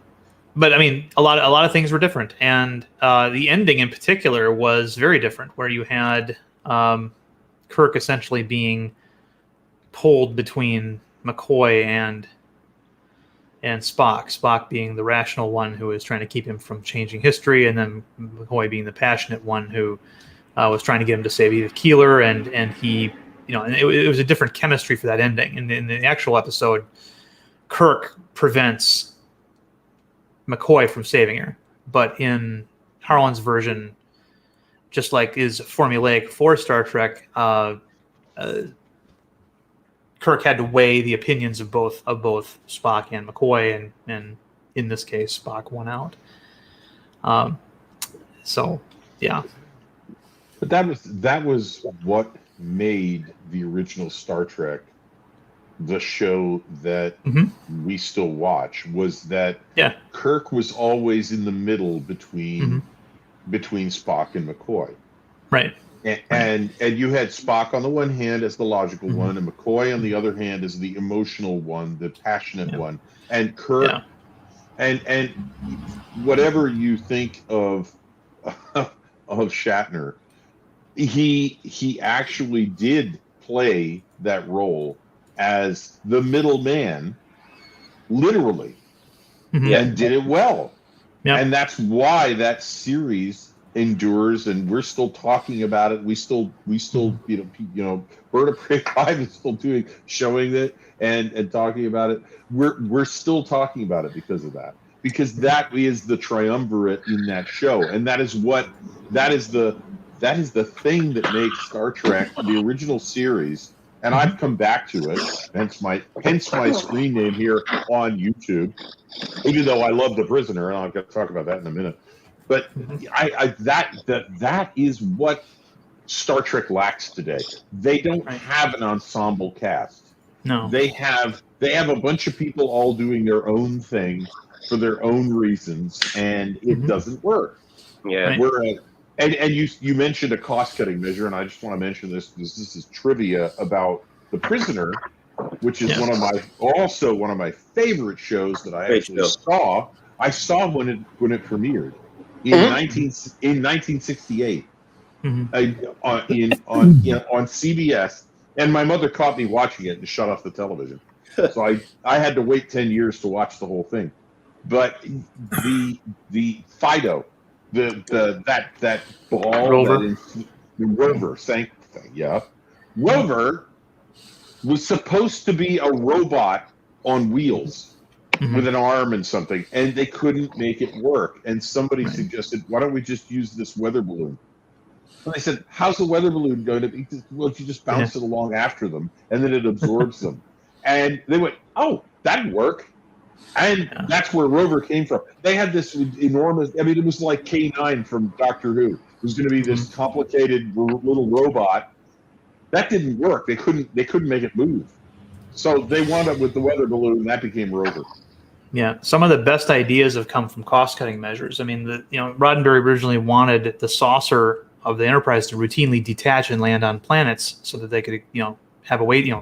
But I mean, a lot of things were different, and the ending in particular was very different, where you had Kirk essentially being pulled between McCoy and Spock. Spock being the rational one who was trying to keep him from changing history, and then McCoy being the passionate one who was trying to get him to save Edith Keeler, and he, and it was a different chemistry for that ending. And in the actual episode, Kirk prevents McCoy from saving her, but in Harlan's version, just like is formulaic for Star Trek, Kirk had to weigh the opinions of both Spock and McCoy, and in this case, Spock won out. So, yeah. But that was what made the original Star Trek the show that we still watch. Was that Kirk was always in the middle between Spock and McCoy, right? And you had Spock on the one hand as the logical one, and McCoy on the other hand as the emotional one, the passionate one. And Kirk, and whatever you think of Shatner, he actually did play that role as the middleman, literally, and did it well. Yeah. And that's why that series endures, and we're still talking about it. We still, Bird of Prey 5 is still showing it and talking about it. We're still talking about it because of that. Because that is the triumvirate in that show, and that is the thing that makes Star Trek, the original series. And I've come back to it, hence my screen name here on YouTube. Even though I love The Prisoner, and I'm going to talk about that in a minute. But that is what Star Trek lacks today. They don't have an ensemble cast. No, they have a bunch of people all doing their own thing for their own reasons, and it doesn't work. Yeah, and you mentioned a cost-cutting measure, and I just want to mention this because this is trivia about The Prisoner, which is one of my favorite shows that I actually saw. I saw when it premiered in 1968 on CBS, and my mother caught me watching it and shut off the television. So I had to wait 10 years to watch the whole thing. But the Fido, that ball Rover. the Rover, Rover was supposed to be a robot on wheels with an arm and something, and they couldn't make it work. And somebody suggested, why don't we just use this weather balloon? And I said, how's the weather balloon going to be? Well, you just bounce it along after them, and then it absorbs them. And they went, oh, that'd work. And that's where Rover came from. They had this enormous, I mean, it was like K9 from Doctor Who. It was going to be this complicated little robot. That didn't work. They couldn't make it move. So they wound up with the weather balloon, and that became Rover. Yeah, some of the best ideas have come from cost-cutting measures. I mean, Roddenberry originally wanted the saucer of the Enterprise to routinely detach and land on planets so that they could, have a way,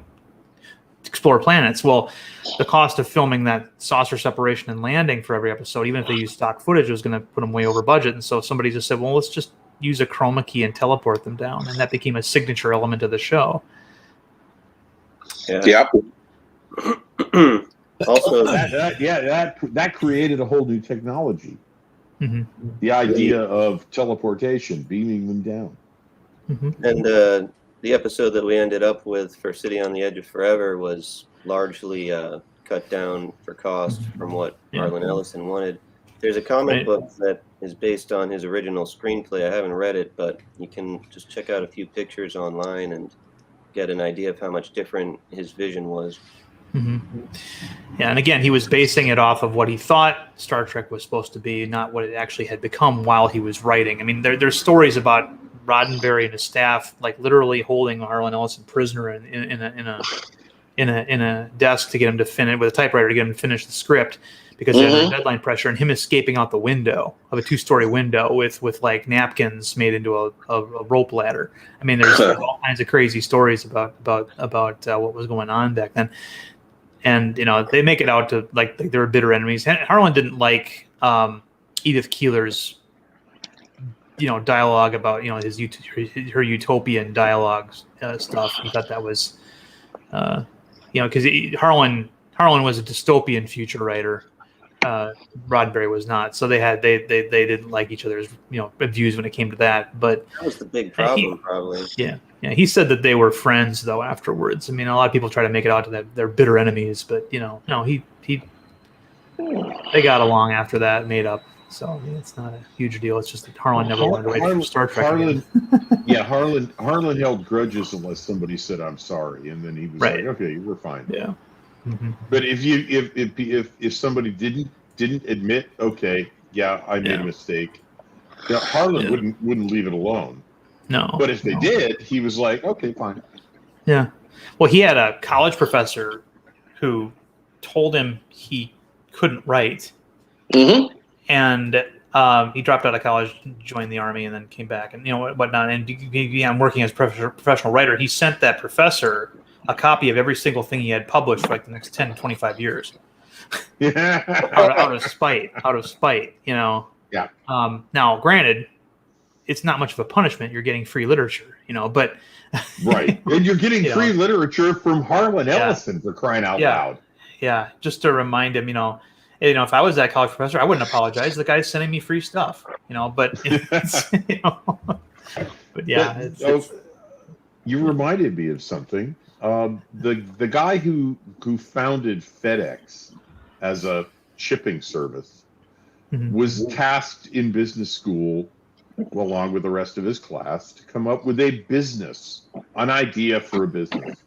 explore planets. Well, the cost of filming that saucer separation and landing for every episode, even if they used stock footage, was going to put them way over budget. And so somebody just said, well, let's just use a chroma key and teleport them down. And that became a signature element of the show. Yeah. Also, that created a whole new technology. The idea of teleportation, beaming them down. And the episode that we ended up with for City on the Edge of Forever was largely cut down for cost from what Harlan Ellison wanted. There's a comic book that is based on his original screenplay. I haven't read it, but you can just check out a few pictures online and get an idea of how much different his vision was. Yeah, and again, he was basing it off of what he thought Star Trek was supposed to be, not what it actually had become while he was writing. I mean, there's stories about Roddenberry and his staff, like literally holding Harlan Ellison prisoner in a desk to get him to finish with a typewriter to get him to finish the script because they had deadline pressure, and him escaping out the window of a 2-story window with like napkins made into a rope ladder. I mean, there's all kinds of crazy stories about what was going on back then. And they make it out to like they were bitter enemies. Harlan didn't like Edith Keeler's dialogue about her utopian dialogue stuff. He thought that was because Harlan was a dystopian future writer. Roddenberry was not. So they didn't like each other's views when it came to that. But that was the big problem, probably. Yeah. Yeah, he said that they were friends though afterwards. I mean, a lot of people try to make it out to that they're bitter enemies, but they got along after that, made up. So it's not a huge deal. It's just that Harlan never wanted to write for Star Trek. Harlan held grudges unless somebody said I'm sorry, and then he was like, okay, we're fine. Yeah. But if somebody didn't admit, okay, I made a mistake, Harlan wouldn't leave it alone. No. But if they did, he was like, okay, fine. Yeah. Well, he had a college professor who told him he couldn't write. And he dropped out of college, joined the Army, and then came back and whatnot. And began working as a professional writer. He sent that professor a copy of every single thing he had published for like the next 10 to 25 years. out of spite. Yeah. Now, granted, it's not much of a punishment. You're getting free literature, but right, and you're getting free literature from Harlan Ellison for crying out loud. Yeah, just to remind him, if I was that college professor, I wouldn't apologize. The guy's sending me free stuff, but but yeah, you reminded me of something. The guy who founded FedEx as a shipping service was tasked in business school, along with the rest of his class, to come up with an idea for a business.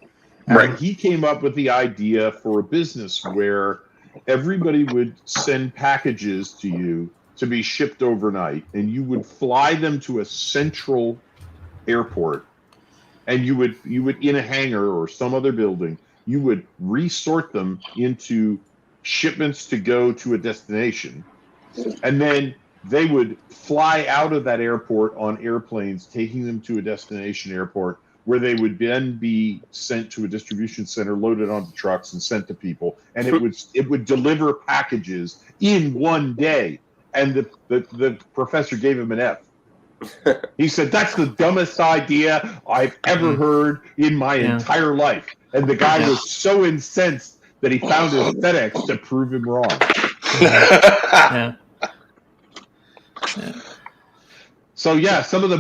And he came up with the idea for a business where everybody would send packages to you to be shipped overnight, and you would fly them to a central airport, and you would in a hangar or some other building, you would resort them into shipments to go to a destination, and then they would fly out of that airport on airplanes, taking them to a destination airport where they would then be sent to a distribution center, loaded onto trucks, and sent to people. And it would deliver packages in one day. And the professor gave him an F. He said, that's the dumbest idea I've ever heard in my entire life. And the guy was so incensed that he founded FedEx to prove him wrong. Yeah. So yeah, some of the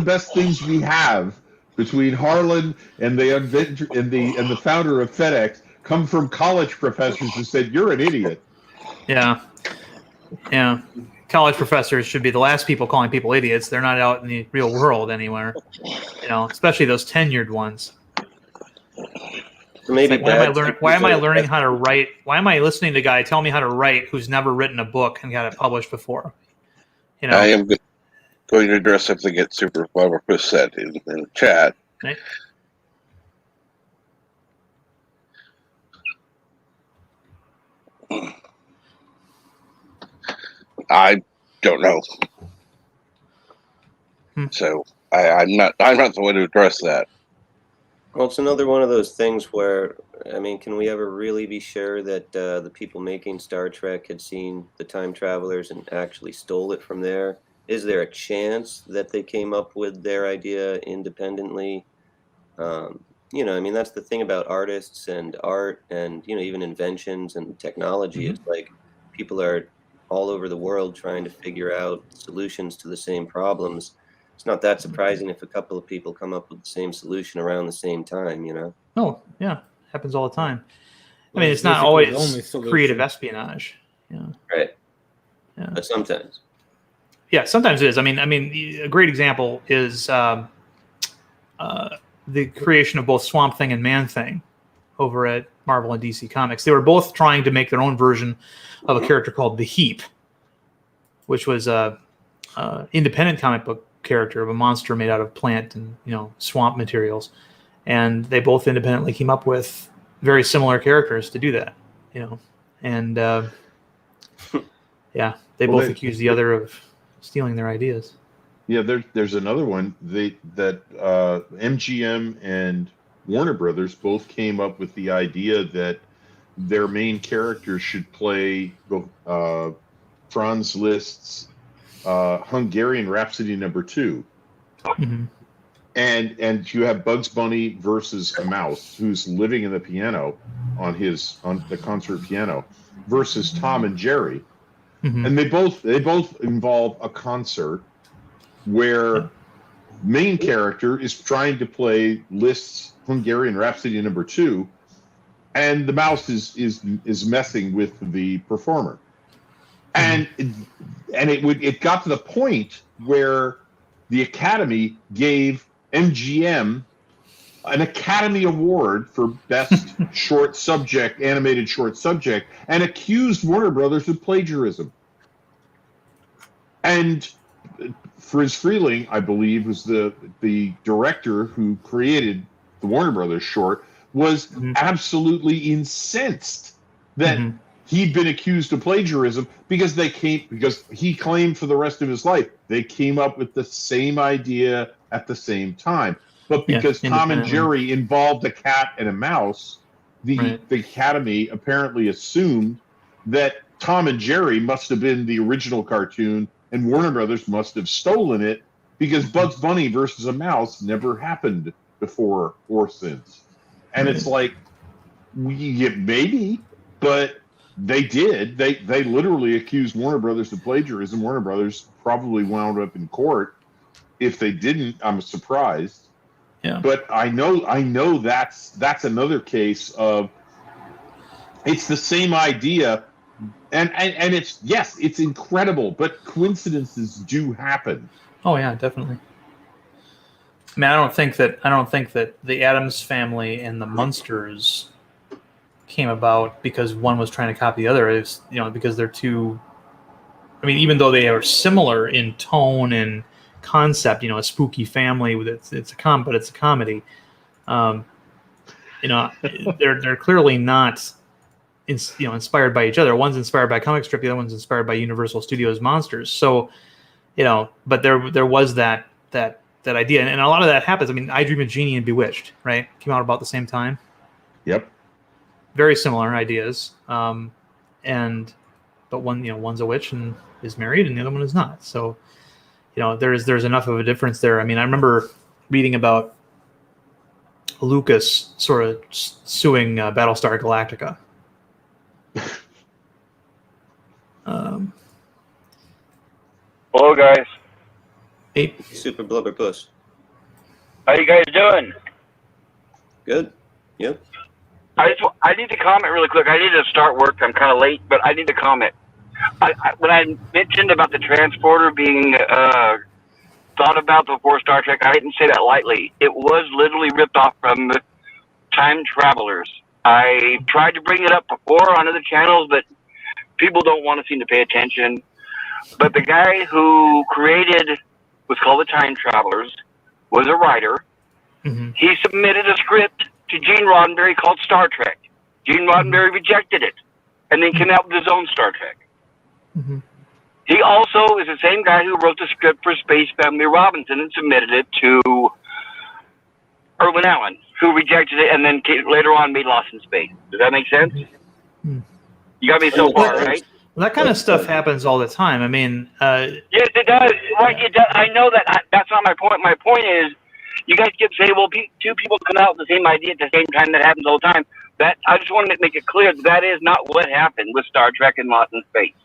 best things we have between Harlan and the inventor and the founder of FedEx come from college professors who said you're an idiot. Yeah. Yeah. College professors should be the last people calling people idiots. They're not out in the real world anywhere. Especially those tenured ones. So maybe why am I learning how to write? Why am I listening to a guy tell me how to write who's never written a book and got it published before? I am going to address something that Super Barbara said in the chat. Right. I don't know. So I'm not the one to address that. Well, it's another one of those things where, I mean, can we ever really be sure that the people making Star Trek had seen the time travelers and actually stole it from there? Is there a chance that they came up with their idea independently? I mean, that's the thing about artists and art and, even inventions and technology. It's like people are all over the world trying to figure out solutions to the same problems. It's not that surprising if a couple of people come up with the same solution around the same time, Oh, yeah. Happens all the time. Well, I mean, it's not always creative espionage. Yeah. Right. Yeah. But sometimes. Yeah, sometimes it is. I mean, a great example is the creation of both Swamp Thing and Man Thing over at Marvel and DC Comics. They were both trying to make their own version of a character called the Heap, which was a independent comic book character of a monster made out of plant and swamp materials, and they both independently came up with very similar characters to do that. And yeah, they both accused the other of stealing their ideas. Yeah, there's another one. That MGM and Warner Brothers both came up with the idea that their main characters should play Franz Liszt's Hungarian Rhapsody #2. Mm-hmm. And you have Bugs Bunny versus a mouse who's living in the piano on the concert piano versus Tom and Jerry. Mm-hmm. And they both involve a concert where main character is trying to play Liszt's Hungarian Rhapsody #2, and the mouse is messing with the performer. And it got to the point where the Academy gave MGM an Academy Award for Best Animated Short Subject, and accused Warner Brothers of plagiarism. And Friz Freleng, I believe, was the director who created the Warner Brothers short, was absolutely incensed that he'd been accused of plagiarism because he claimed for the rest of his life they came up with the same idea at the same time. But because Tom and Jerry involved a cat and a mouse, the Academy apparently assumed that Tom and Jerry must have been the original cartoon and Warner Brothers must have stolen it because Bugs Bunny versus a mouse never happened before or since. And it's like, maybe, but they did. They literally accused Warner Brothers of plagiarism. Warner Brothers probably wound up in court. If they didn't, I'm surprised. Yeah. But I know that's another case of it's the same idea, and it's incredible, but coincidences do happen. Oh yeah, definitely. I mean, I don't think that the Addams Family and the Munsters came about because one was trying to copy the other. It's because they're two. I mean, even though they are similar in tone and concept, a spooky family with it's a comedy. They're clearly not inspired by each other. One's inspired by comic strip, the other one's inspired by Universal Studios monsters. So, but there was that idea, and a lot of that happens. I mean, I Dream of Jeannie and Bewitched, right, came out about the same time. Yep. Very similar ideas, but one's a witch and is married, and the other one is not. So, there's enough of a difference there. I mean, I remember reading about Lucas sort of suing Battlestar Galactica. Hello, guys. Hey, Super Blubber Puss. How you guys doing? Good. Yep. I need to comment really quick. I need to start work. I'm kind of late, but I need to comment. When I mentioned about the transporter being thought about before Star Trek, I didn't say that lightly. It was literally ripped off from Time Travelers. I tried to bring it up before on other channels, but people don't want to seem to pay attention. But the guy who created what's called the Time Travelers was a writer. Mm-hmm. He submitted a script to Gene Roddenberry called Star Trek. Gene Roddenberry rejected it and then came out with his own Star Trek. Mm-hmm. He also is the same guy who wrote the script for Space Family Robinson and submitted it to Irwin Allen, who rejected it and then later on made Lost in Space. Does that make sense? Mm-hmm. You got me so far, right? Well, that kind of stuff happens all the time. I mean, yes, it does. Right, it does. I know that. That's not my point. My point is, you guys keep saying, "Well, two people come out with the same idea at the same time." That happens all the time. That I just wanted to make it clear that is not what happened with Star Trek and Lost in Space.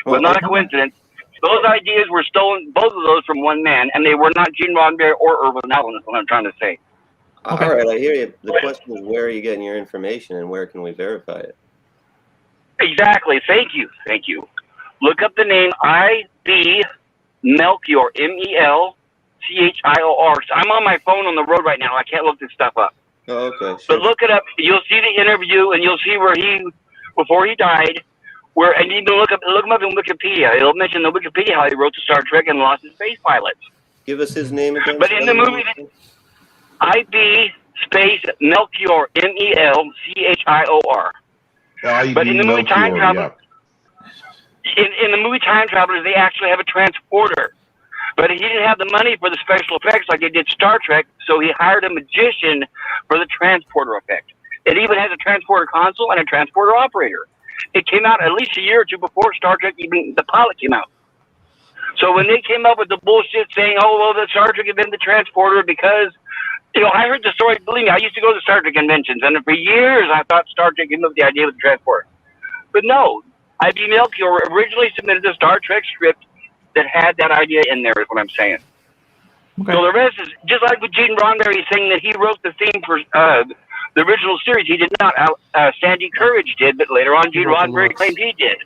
It was not a coincidence. Those ideas were stolen, both of those, from one man, and they were not Gene Roddenberry or Irwin Allen. Is what I'm trying to say. Okay. All right, I hear you. The question is, where are you getting your information, and where can we verify it? Exactly. Thank you. Thank you. Look up the name I.B. Melchior, M-E-L-C-H-I-O-R. I'm on my phone on the road right now. I can't look this stuff up. Oh, okay. Sure. But look it up. You'll see the interview, and you'll see where before he died, and you can look him up in Wikipedia. It'll mention the Wikipedia how he wrote the Star Trek and Lost in Space pilots. Give us his name again. But in the movie, I.B. space Melchior, M-E-L-C-H-I-O-R. But in the movie Time Travelers, in the movie Time Travelers, they actually have a transporter. But he didn't have the money for the special effects like they did Star Trek, so he hired a magician for the transporter effect. It even has a transporter console and a transporter operator. It came out at least a year or two before Star Trek, even the pilot came out. So when they came up with the bullshit saying, "Oh, well, the Star Trek invented the transporter because," I heard the story. Believe me, I used to go to Star Trek conventions, and for years I thought Star Trek came up with the idea of the transporter. But no, I.B. Melchior originally submitted a Star Trek script that had that idea in there, is what I'm saying. Okay. So the rest is just like with Gene Roddenberry saying that he wrote the theme for the original series. He did not. Sandy Courage did, but later on, Gene Roddenberry claimed he did.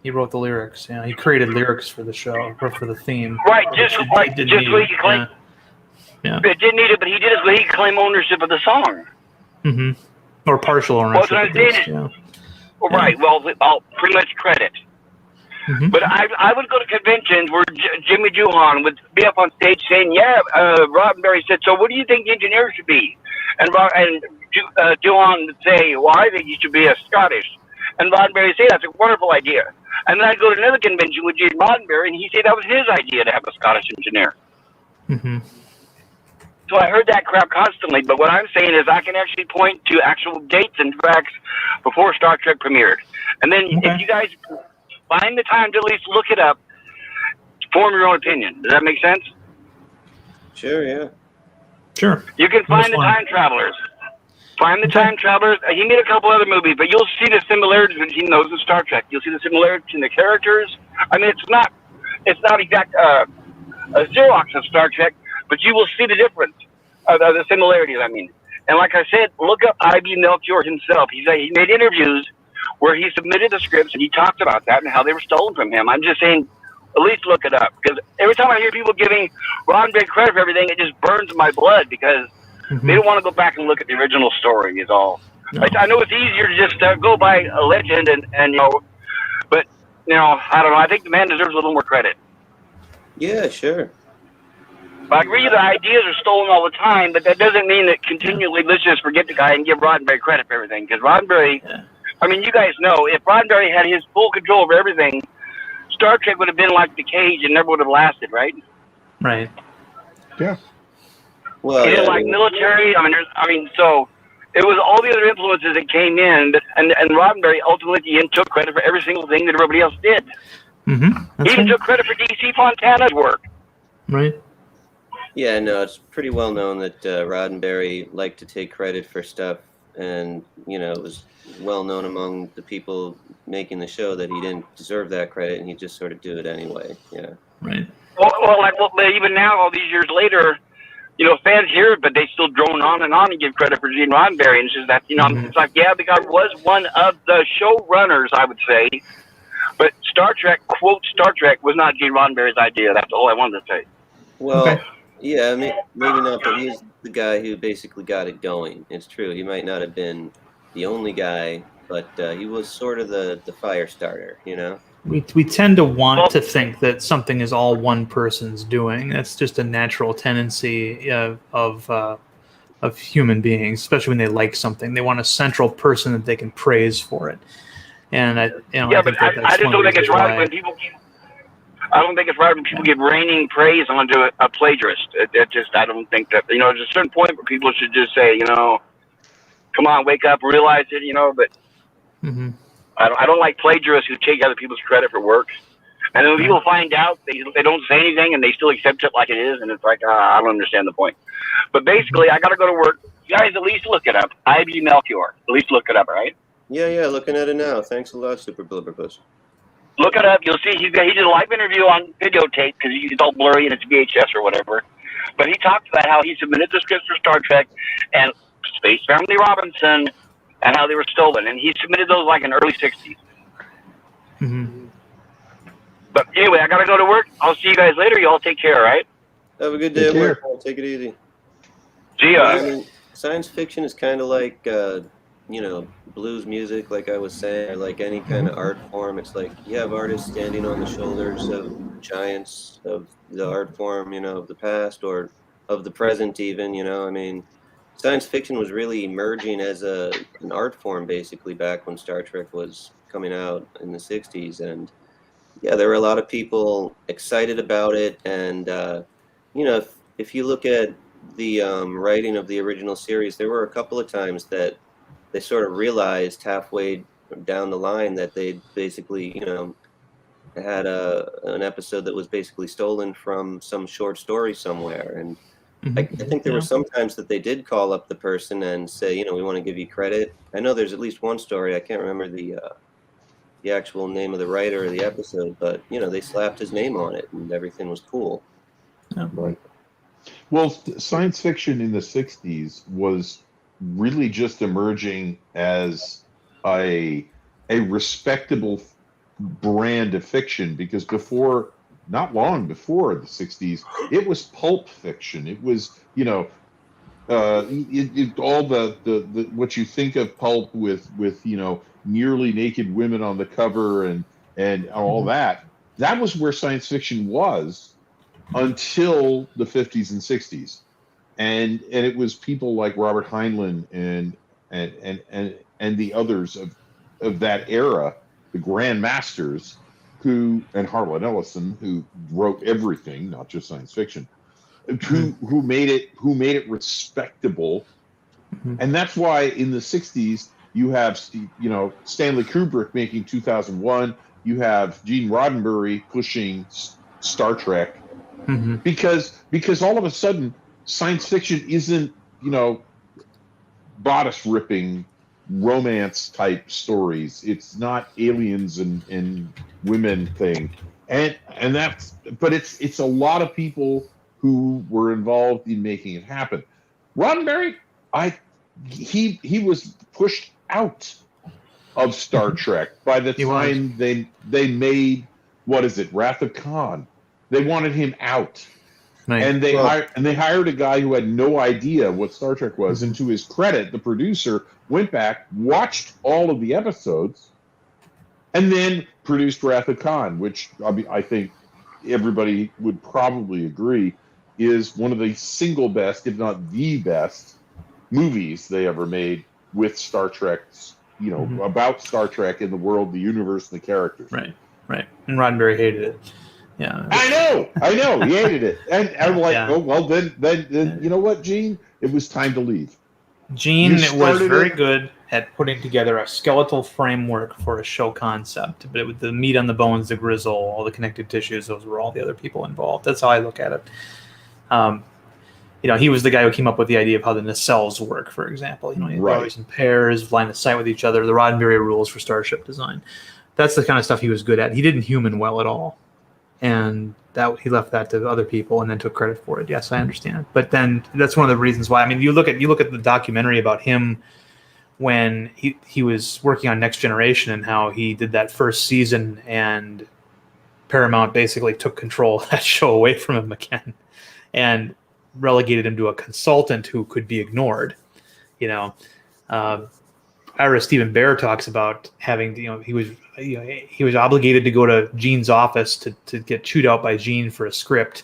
He wrote the lyrics. Yeah, he created lyrics for the show or for the theme. Right, just so he claimed. Yeah. It didn't need it, but he did it so he could claim ownership of the song. Mm-hmm. Or partial ownership. Well, right. Well, I'll pretty much credit. Mm-hmm. But I would go to conventions where Jimmy Doohan would be up on stage saying, "Yeah, Roddenberry said, so what do you think the engineer should be?" And Doohan would say, "Well, I think he should be a Scottish." And Roddenberry would say, "That's a wonderful idea." And then I'd go to another convention with Gene Roddenberry, and he'd say that was his idea to have a Scottish engineer. Mm-hmm. So I heard that crap constantly, but what I'm saying is I can actually point to actual dates and facts before Star Trek premiered. And then if you guys find the time to at least look it up, form your own opinion. Does that make sense? Sure, yeah. Sure. You can find the Time Travelers. Find the Time Travelers. He made a couple other movies, but you'll see the similarities between those and Star Trek. You'll see the similarities between the characters. I mean, it's not exact a Xerox of Star Trek, but you will see the difference, the similarities, I mean. And like I said, look up I.B. Melchior himself. He made interviews where he submitted the scripts, and he talked about that and how they were stolen from him. I'm just saying, at least look it up. Because every time I hear people giving Roddenberry credit for everything, it just burns my blood because they don't want to go back and look at the original story is all. No. I know it's easier to just go by a legend and but, I don't know. I think the man deserves a little more credit. Yeah, sure. I agree the ideas are stolen all the time, but that doesn't mean that continually let's just forget the guy and give Roddenberry credit for everything. Because Roddenberry, I mean, you guys know, if Roddenberry had his full control over everything, Star Trek would have been like the Cage and never would have lasted, right? Right. Yeah. Well, like military. So it was all the other influences that came in, and Roddenberry ultimately took credit for every single thing that everybody else did. Mm-hmm. He even took credit for DC Fontana's work. Right. Yeah, no, it's pretty well known that Roddenberry liked to take credit for stuff and it was well known among the people making the show that he didn't deserve that credit, and he just sort of do it anyway. Yeah. Right. Well, even now, all these years later, fans hear it, but they still drone on and give credit for Gene Roddenberry. And it's just that, it's like, yeah, the guy was one of the showrunners, I would say. But Star Trek, quote, Star Trek was not Gene Roddenberry's idea. That's all I wanted to say. Well, yeah, maybe not, but he was the guy who basically got it going. It's true. He might not have been the only guy, but he was sort of the fire starter, We tend to want to think that something is all one person's doing. That's just a natural tendency of human beings, especially when they like something. They want a central person that they can praise for it. And I just don't think it's right when people. I don't think it's right when people give raining praise onto a plagiarist. I don't think that there's a certain point where people should just say, come on, wake up, realize it, But I don't like plagiarists who take other people's credit for work. And then when people find out, they don't say anything and they still accept it like it is, and it's like, I don't understand the point. But basically, I got to go to work. You guys, at least look it up. IB Melchior. At least look it up, right? Yeah, looking at it now. Thanks a lot, Super Blubberpuss. Look it up. You'll see he did a live interview on videotape because it's all blurry and it's VHS or whatever. But he talked about how he submitted the scripts for Star Trek and Space Family Robinson and how they were stolen. And he submitted those like in early 60s. Mm-hmm. But anyway, I got to go to work. I'll see you guys later. You all take care, all right? Have a good day at work. Take it easy. See ya. I mean, science fiction is kind of like, blues music, like I was saying, or like any kind of art form. It's like you have artists standing on the shoulders of giants of the art form, of the past or of the present even, I mean, science fiction was really emerging as an art form basically back when Star Trek was coming out in the 60s. And yeah, there were a lot of people excited about it. And, if you look at the writing of the original series, there were a couple of times that they sort of realized halfway down the line that they basically, had an episode that was basically stolen from some short story somewhere. And I think there were some times that they did call up the person and say, we want to give you credit. I know there's at least one story. I can't remember the actual name of the writer of the episode, but, they slapped his name on it and everything was cool. Yeah. Right. Well, science fiction in the 60s was really just emerging as a respectable brand of fiction, because not long before the 60s, it was pulp fiction. It was, all the what you think of pulp with nearly naked women on the cover and all that. That was where science fiction was until the 50s and 60s. And it was people like Robert Heinlein and the others of that era, the Grand Masters, and Harlan Ellison, who wrote everything, not just science fiction, who made it respectable. And that's why in the 60s you have Stanley Kubrick making 2001, you have Gene Roddenberry pushing Star Trek, because all of a sudden science fiction isn't, bodice ripping romance type stories. It's not aliens and women thing. But it's a lot of people who were involved in making it happen. Roddenberry, he was pushed out of Star Trek by the time they made, what is it, Wrath of Khan. They wanted him out. Right. And they hired a guy who had no idea what Star Trek was. And to his credit, the producer went back, watched all of the episodes, and then produced Wrath of Khan, which I think everybody would probably agree is one of the single best, if not the best, movies they ever made with Star Trek, about Star Trek in the world, the universe, and the characters. Right. And Roddenberry hated it. Yeah, I know, he hated it, and I'm like, oh well, then you know what, Gene? It was time to leave. Gene was very good at putting together a skeletal framework for a show concept, but with the meat on the bones, the grizzle, all the connective tissues, those were all the other people involved. That's how I look at it. he was the guy who came up with the idea of how the nacelles work, for example. They're Right. always in pairs, line of sight with each other, the Roddenberry rules for starship design. That's the kind of stuff he was good at. He didn't human well at all. And that he left that to other people and then took credit for it. Yes, I understand. But then that's one of the reasons why. I mean, you look at the documentary about him when he was working on Next Generation and how he did that first season, and Paramount basically took control of that show away from him again and relegated him to a consultant who could be ignored. Ira Stephen Bear talks about having, he was obligated to go to Gene's office to get chewed out by Gene for a script,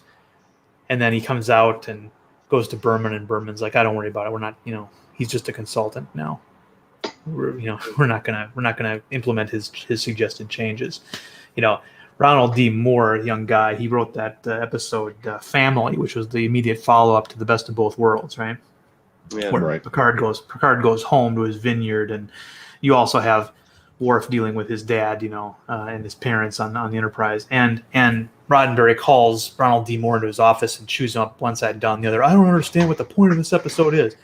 and then he comes out and goes to Berman, and Berman's like, "I don't worry about it. We're not, he's just a consultant now. We're not gonna implement his suggested changes." Ronald D. Moore, young guy, he wrote that episode Family, which was the immediate follow-up to The Best of Both Worlds, right? Yeah. Where Right. Picard goes home to his vineyard, and you also have Worf dealing with his dad, and his parents on the Enterprise, and Roddenberry calls Ronald D. Moore into his office and chews him up one side and down the other. "I don't understand what the point of this episode is."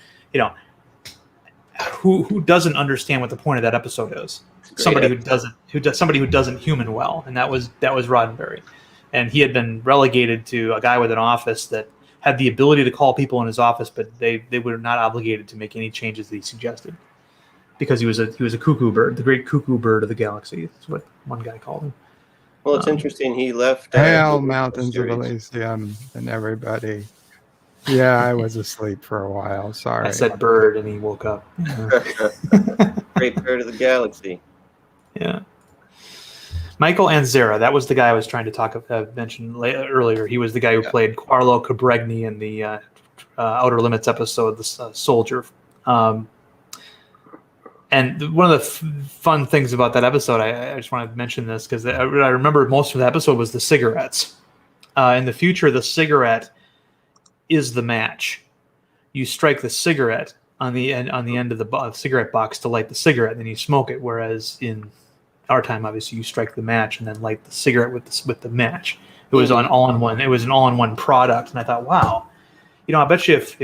Who doesn't understand what the point of that episode is? Somebody who doesn't human well, and that was Roddenberry, and he had been relegated to a guy with an office that had the ability to call people in his office, but they were not obligated to make any changes that he suggested, because he was a cuckoo bird, the great cuckoo bird of the galaxy. That's what one guy called him. Well, it's interesting. He left. Hail, the Mountains of series. Elysium, and everybody. Yeah, I was asleep for a while. Sorry. I said bird, and he woke up. Great bird of the galaxy. Yeah. Michael Anzera, that was the guy I was trying to mention earlier. He was the guy who played Quarlo Cabregni in the Outer Limits episode, The Soldier. And one of the fun things about that episode, I just want to mention this because I remember most of the episode was the cigarettes. In the future, the cigarette is the match. You strike the cigarette on the end of the cigarette box to light the cigarette, and then you smoke it. Whereas in our time, obviously, you strike the match and then light the cigarette with the match. It was an all-in-one. It was an all-in-one product, and I thought, wow, I bet you if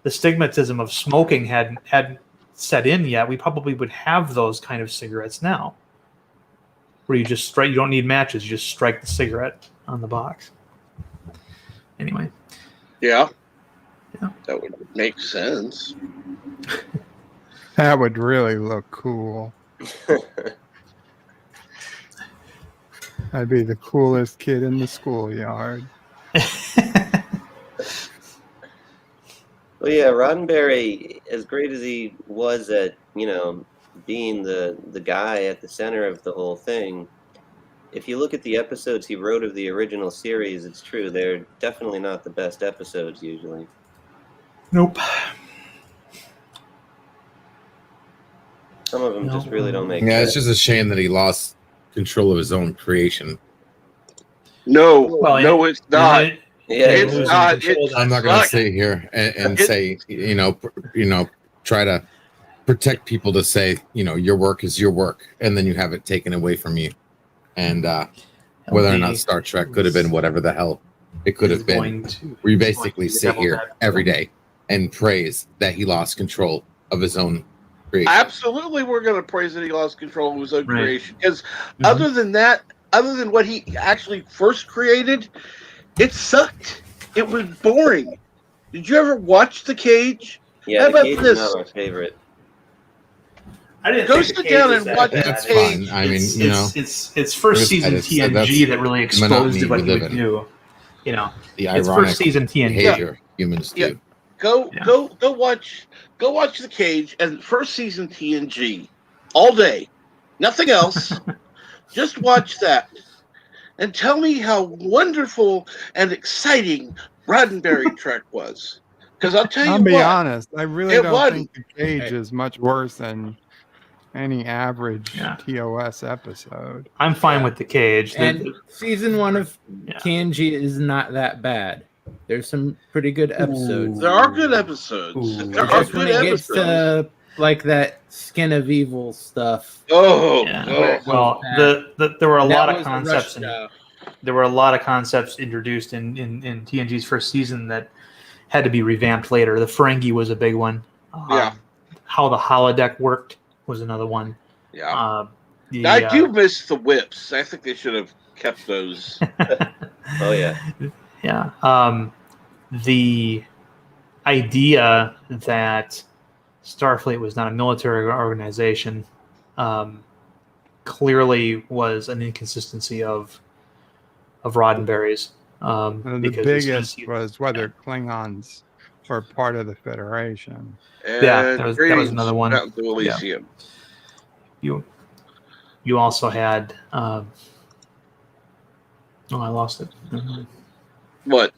the stigmatism of smoking hadn't set in yet, we probably would have those kind of cigarettes now, where you just strike. You don't need matches. You just strike the cigarette on the box. Anyway. Yeah. Yeah. That would make sense. That would really look cool. I'd be the coolest kid in the schoolyard. Well, yeah, Roddenberry, as great as he was at, being the guy at the center of the whole thing, if you look at the episodes he wrote of the original series, it's true. They're definitely not the best episodes usually. Nope. Some of them just really don't make Yeah, sense. it's just a shame that he lost control of his own creation. No, Well, no, it's not. Yeah, It's losing not. control It's I'm not going to not. sit here and say, try to protect people to say, your work is your work, and then you have it taken away from you. And whether or not Star Trek could have been whatever the hell it could have been, where you basically sit here every day and praise that he lost control of his own creation. Absolutely, we're going to praise that he lost control of his own Right. creation. Because other than that, other than what he actually first created, it sucked. It was boring. Did you ever watch The Cage? Yeah, How the about Cage this? is not my favorite. I didn't Go think sit the Cage down was and that watch bad. That's The fine. Cage. I mean, it's first season that's TNG that really exposed monotony what we he live would in. do. the It's ironic first season TNG. behavior humans Yeah. do. Go watch The Cage and first season TNG all day. Nothing else. Just watch that. And tell me how wonderful and exciting Roddenberry Trek was. Because I'll tell you I'll what. be honest. I really it don't wasn't. think The Cage is much worse than any average Yeah. TOS episode. I'm fine with the Cage. And season 1 of Yeah. TNG is not that bad. There's some pretty good episodes. There are good episodes. Ooh. There are Just when good it gets episodes. to like that Skin of Evil stuff. Oh, Yeah. oh. Well, That there were a that lot of was a concepts. rush job. There were a lot of concepts introduced in TNG's first season that had to be revamped later. The Ferengi was a big one. Yeah. How the holodeck worked was another one. Yeah. I do miss the whips. I think they should have kept those. Oh yeah. Yeah. The idea that Starfleet was not a military organization clearly was an inconsistency of Roddenberry's. And the Because biggest was whether Klingons were part of the Federation. Yeah, that was another one. Mountain to Elysium. Yeah. You also had I lost it. What?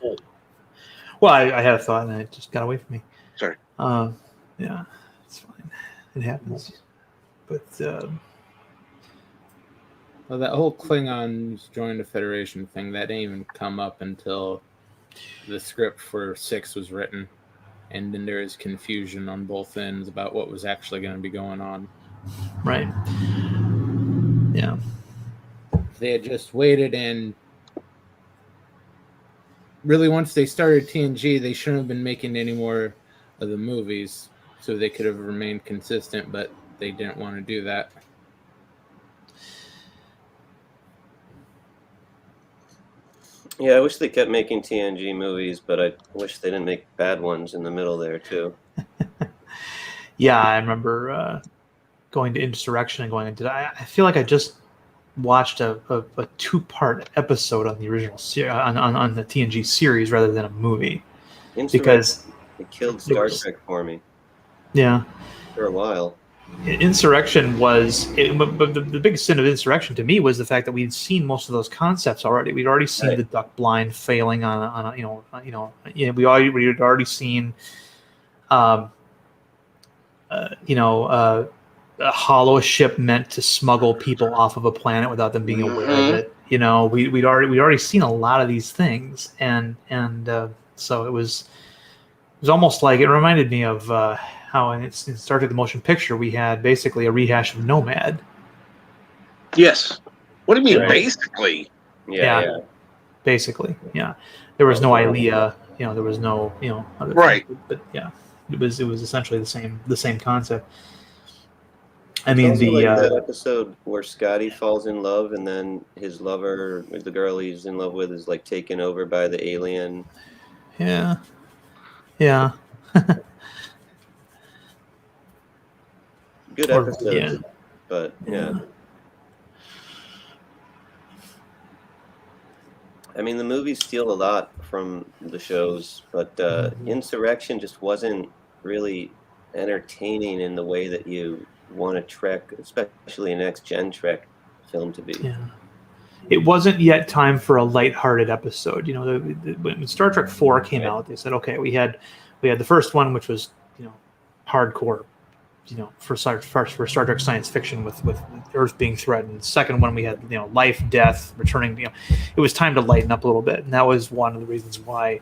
Well, I had a thought and it just got away from me. Sorry. Yeah, it's fine. It happens. But Well, that whole Klingons joined the Federation thing, that didn't even come up until the script for 6 was written. And then there is confusion on both ends about what was actually going to be going on. Right. Yeah. If they had just waited, and really once they started TNG, they shouldn't have been making any more of the movies, so they could have remained consistent, but they didn't want to do that. Yeah, I wish they kept making TNG movies, but I wish they didn't make bad ones in the middle there too. Yeah, I remember going to Insurrection and going, I feel like I just watched a 2-part episode on the original on the TNG series rather than a movie. Because it killed Star Trek for me. Yeah. For a while. Insurrection was, but the biggest sin of Insurrection to me was the fact that we'd seen most of those concepts already. We'd already seen the duck blind failing on a, we had already seen, a hollow ship meant to smuggle people off of a planet without them being aware of it. We'd already seen a lot of these things, and so it was almost like, it reminded me of how in Star Trek: The Motion Picture we had basically a rehash of Nomad. Yes. What do you mean, Right. basically? Yeah. Basically, yeah. There was no Ilea, there was no, other right. things, but yeah, it was essentially the same concept. I It's mean, also like that episode where Scotty falls in love, and then his lover, the girl he's in love with, is like taken over by the alien. Yeah. Good episodes, but yeah. I mean, the movies steal a lot from the shows, but Insurrection just wasn't really entertaining in the way that you want a Trek, especially a next-gen Trek film to be. Yeah. It wasn't yet time for a lighthearted episode. When Star Trek 4 came out, they said, okay, we had the first one, which was, hardcore, for Star Trek science fiction with Earth being threatened. The second one, we had, life, death, returning. It was time to lighten up a little bit, and that was one of the reasons why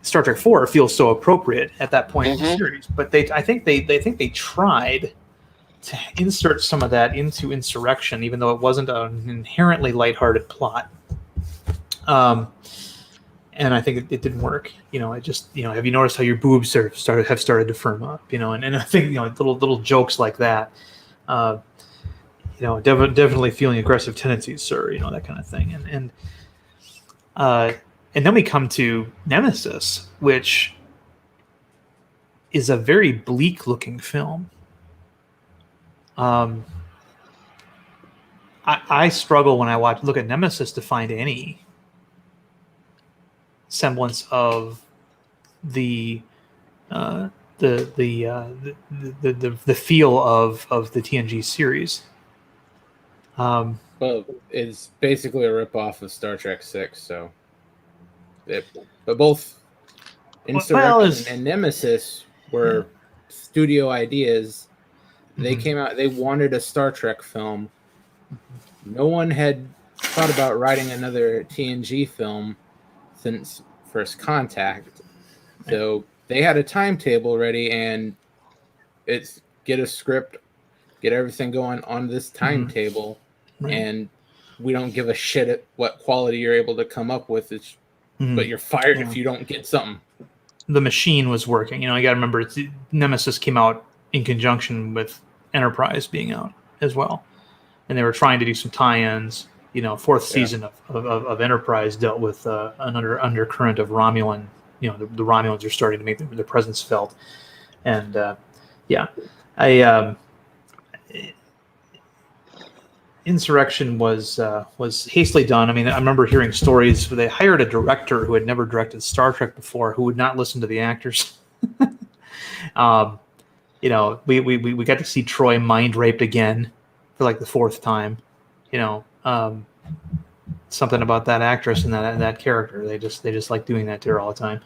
Star Trek 4 feels so appropriate at that point in the series. But I think they tried to insert some of that into Insurrection, even though it wasn't an inherently lighthearted plot. And I think it didn't work. It just, have you noticed how your boobs have started to firm up? And I think, little jokes like that. Definitely feeling aggressive tendencies, sir. That kind of thing. And then we come to Nemesis, which is a very bleak looking film. I struggle when I look at Nemesis to find any semblance of the feel of the TNG series. Well, it's basically a ripoff of Star Trek 6, so but both Insurrection and Nemesis were studio ideas. They came out, they wanted a Star Trek film. No one had thought about writing another TNG film since First Contact. So they had a timetable ready, and it's get a script, get everything going on this timetable, and we don't give a shit at what quality you're able to come up with. But you're fired if you don't get something. the machine was working. You know, you got to remember, Nemesis came out in conjunction with Enterprise being out as well, and they were trying to do some tie-ins. You know, fourth season of Enterprise dealt with an undercurrent of Romulan. You know, the Romulans are starting to make their presence felt, and Insurrection was hastily done. I mean, I remember hearing stories where they hired a director who had never directed Star Trek before, who would not listen to the actors. You know, we got to see Troy mind raped again for like the fourth time. You know, something about that actress and that character. They just like doing that to her all the time.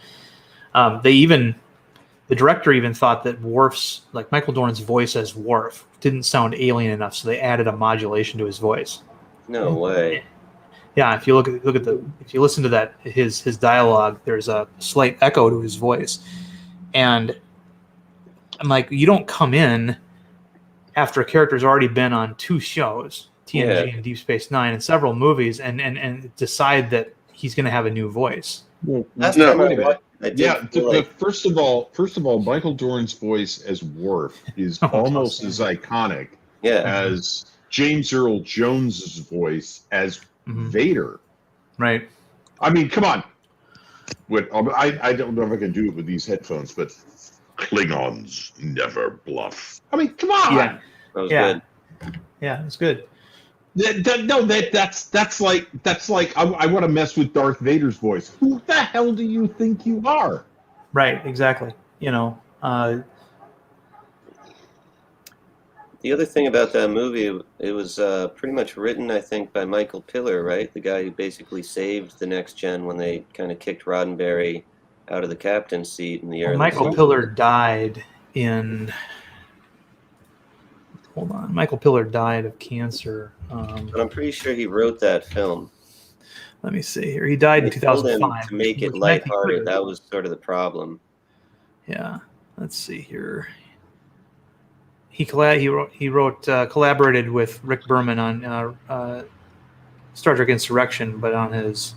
The director even thought that Worf's, like Michael Dorn's voice as Worf, didn't sound alien enough, so they added a modulation to his voice. No way. Yeah, if you if you listen to that his dialogue, there's a slight echo to his voice, and I'm like, you don't come in after a character's already been on 2 shows, TNG and Deep Space Nine, and several movies, and decide that he's going to have a new voice. Well, That's no, not wait a minute. Yeah, like... first of all, Michael Dorn's voice as Worf is almost as iconic as James Earl Jones's voice as Vader. Right. I mean, come on. I don't know if I can do it with these headphones, but Klingons never bluff. I mean, come on. Yeah. That was good. Yeah, it's good. That's like I want to mess with Darth Vader's voice. Who the hell do you think you are? Right, exactly. You know, the other thing about that movie, it was pretty much written, I think, by Michael Piller, right? The guy who basically saved the Next Gen when they kind of kicked Roddenberry out of the captain's seat in the early. Michael Piller died in. Hold on, Michael Piller died of cancer. But I'm pretty sure he wrote that film. Let me see here. He died in 2005. To make it lighthearted, that was sort of the problem. Yeah, let's see here. He collaborated with Rick Berman on Star Trek Insurrection, but on his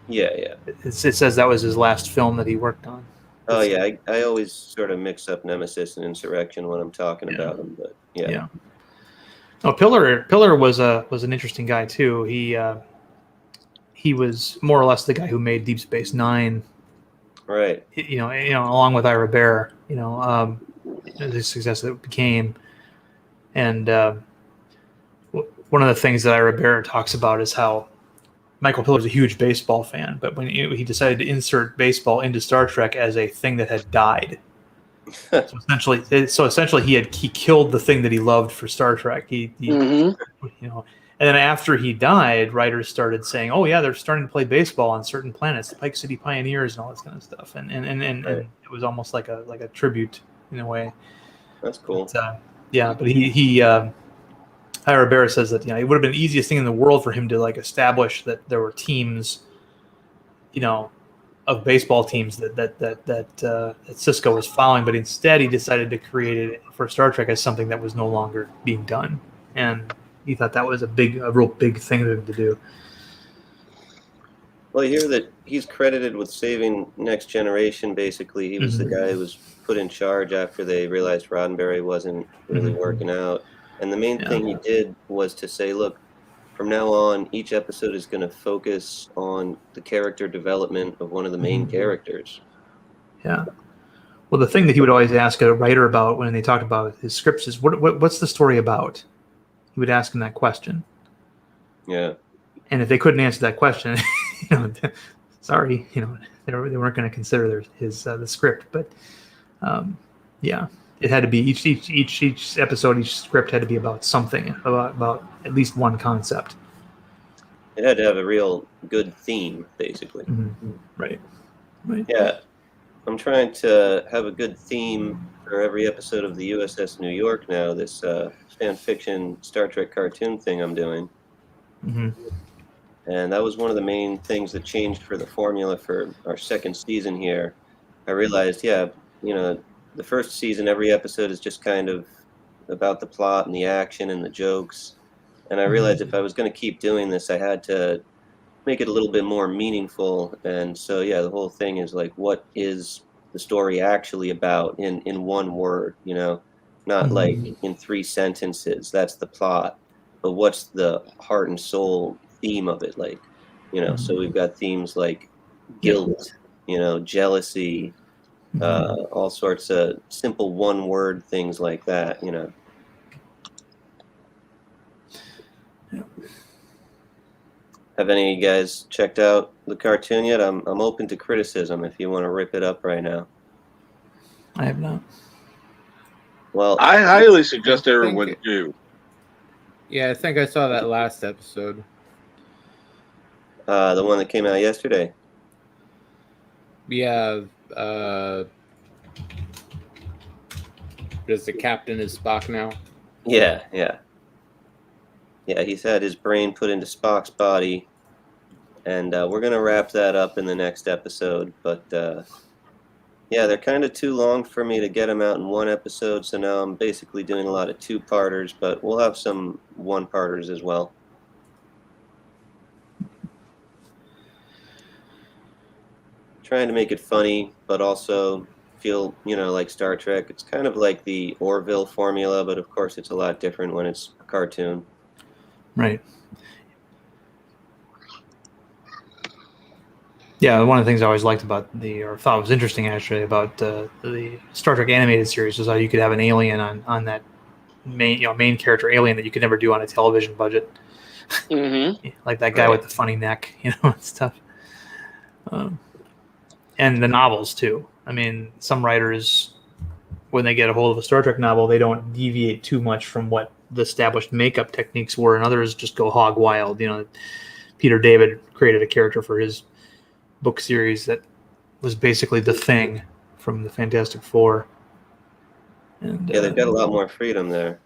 it says that was his last film that he worked on. Oh yeah, I always sort of mix up Nemesis and Insurrection when I'm talking about them, but yeah. Oh, Piller was an interesting guy too. He was more or less the guy who made Deep Space Nine, right? You know, along with Ira Behr, you know, the success that it became. And one of the things that Ira Behr talks about is how Michael Piller's a huge baseball fan, but when he decided to insert baseball into Star Trek as a thing that had died. so essentially he killed the thing that he loved for Star Trek. You know, and then after he died, writers started saying, "Oh yeah, they're starting to play baseball on certain planets, the Pike City Pioneers and all this kind of stuff." And it was almost like a tribute in a way. That's cool. But, but Ira Behr says that, you know, it would have been the easiest thing in the world for him to like establish that there were teams, you know, of baseball teams that Cisco was following, but instead he decided to create it for Star Trek as something that was no longer being done, and he thought that was a real big thing for him to do. Well, you hear that he's credited with saving Next Generation. Basically, he was the guy who was put in charge after they realized Roddenberry wasn't really working out. And the main thing he did was to say, look, from now on, each episode is going to focus on the character development of one of the main characters. Yeah. Well, the thing that he would always ask a writer about when they talked about his scripts is, what's the story about? He would ask him that question. Yeah. And if they couldn't answer that question, you know, sorry, you know, they weren't going to consider the script. But it had to be each episode, each script had to be about something, about at least one concept. It had to have a real good theme, basically. Right. Yeah. I'm trying to have a good theme for every episode of the USS New York now, this fan fiction Star Trek cartoon thing I'm doing. And that was one of the main things that changed for the formula for our second season here. I realized, you know, the first season, every episode is just kind of about the plot and the action and the jokes. And I realized if I was going to keep doing this, I had to make it a little bit more meaningful. And so, the whole thing is like, what is the story actually about in one word, you know, not like in 3 sentences. That's the plot, but what's the heart and soul theme of it, like, you know? So we've got themes like guilt, you know, jealousy, all sorts of simple one-word things like that, you know. Have any of you guys checked out the cartoon yet? I'm open to criticism if you want to rip it up right now. I have not. Well, I highly suggest I everyone think- do. Yeah, I think I saw that last episode. the one that came out yesterday. Yeah, does the captain is Spock now? Yeah, yeah. Yeah, he's had his brain put into Spock's body, and we're going to wrap that up in the next episode. But yeah, they're kind of too long for me to get them out in one episode, so now I'm basically doing a lot of two-parters, but we'll have some one-parters as well. Trying to make it funny, but also feel, you know, like Star Trek. It's kind of like the Orville formula, but of course it's a lot different when it's a cartoon. Right. Yeah, one of the things I always liked about or thought was interesting actually about the Star Trek animated series was how you could have an alien on that main character alien that you could never do on a television budget. Like that guy with the funny neck, you know, and stuff. And the novels too. I mean, some writers, when they get a hold of a Star Trek novel, they don't deviate too much from what the established makeup techniques were, and others just go hog wild. You know, Peter David created a character for his book series that was basically the Thing from the Fantastic Four. And yeah, they've got a lot more freedom there.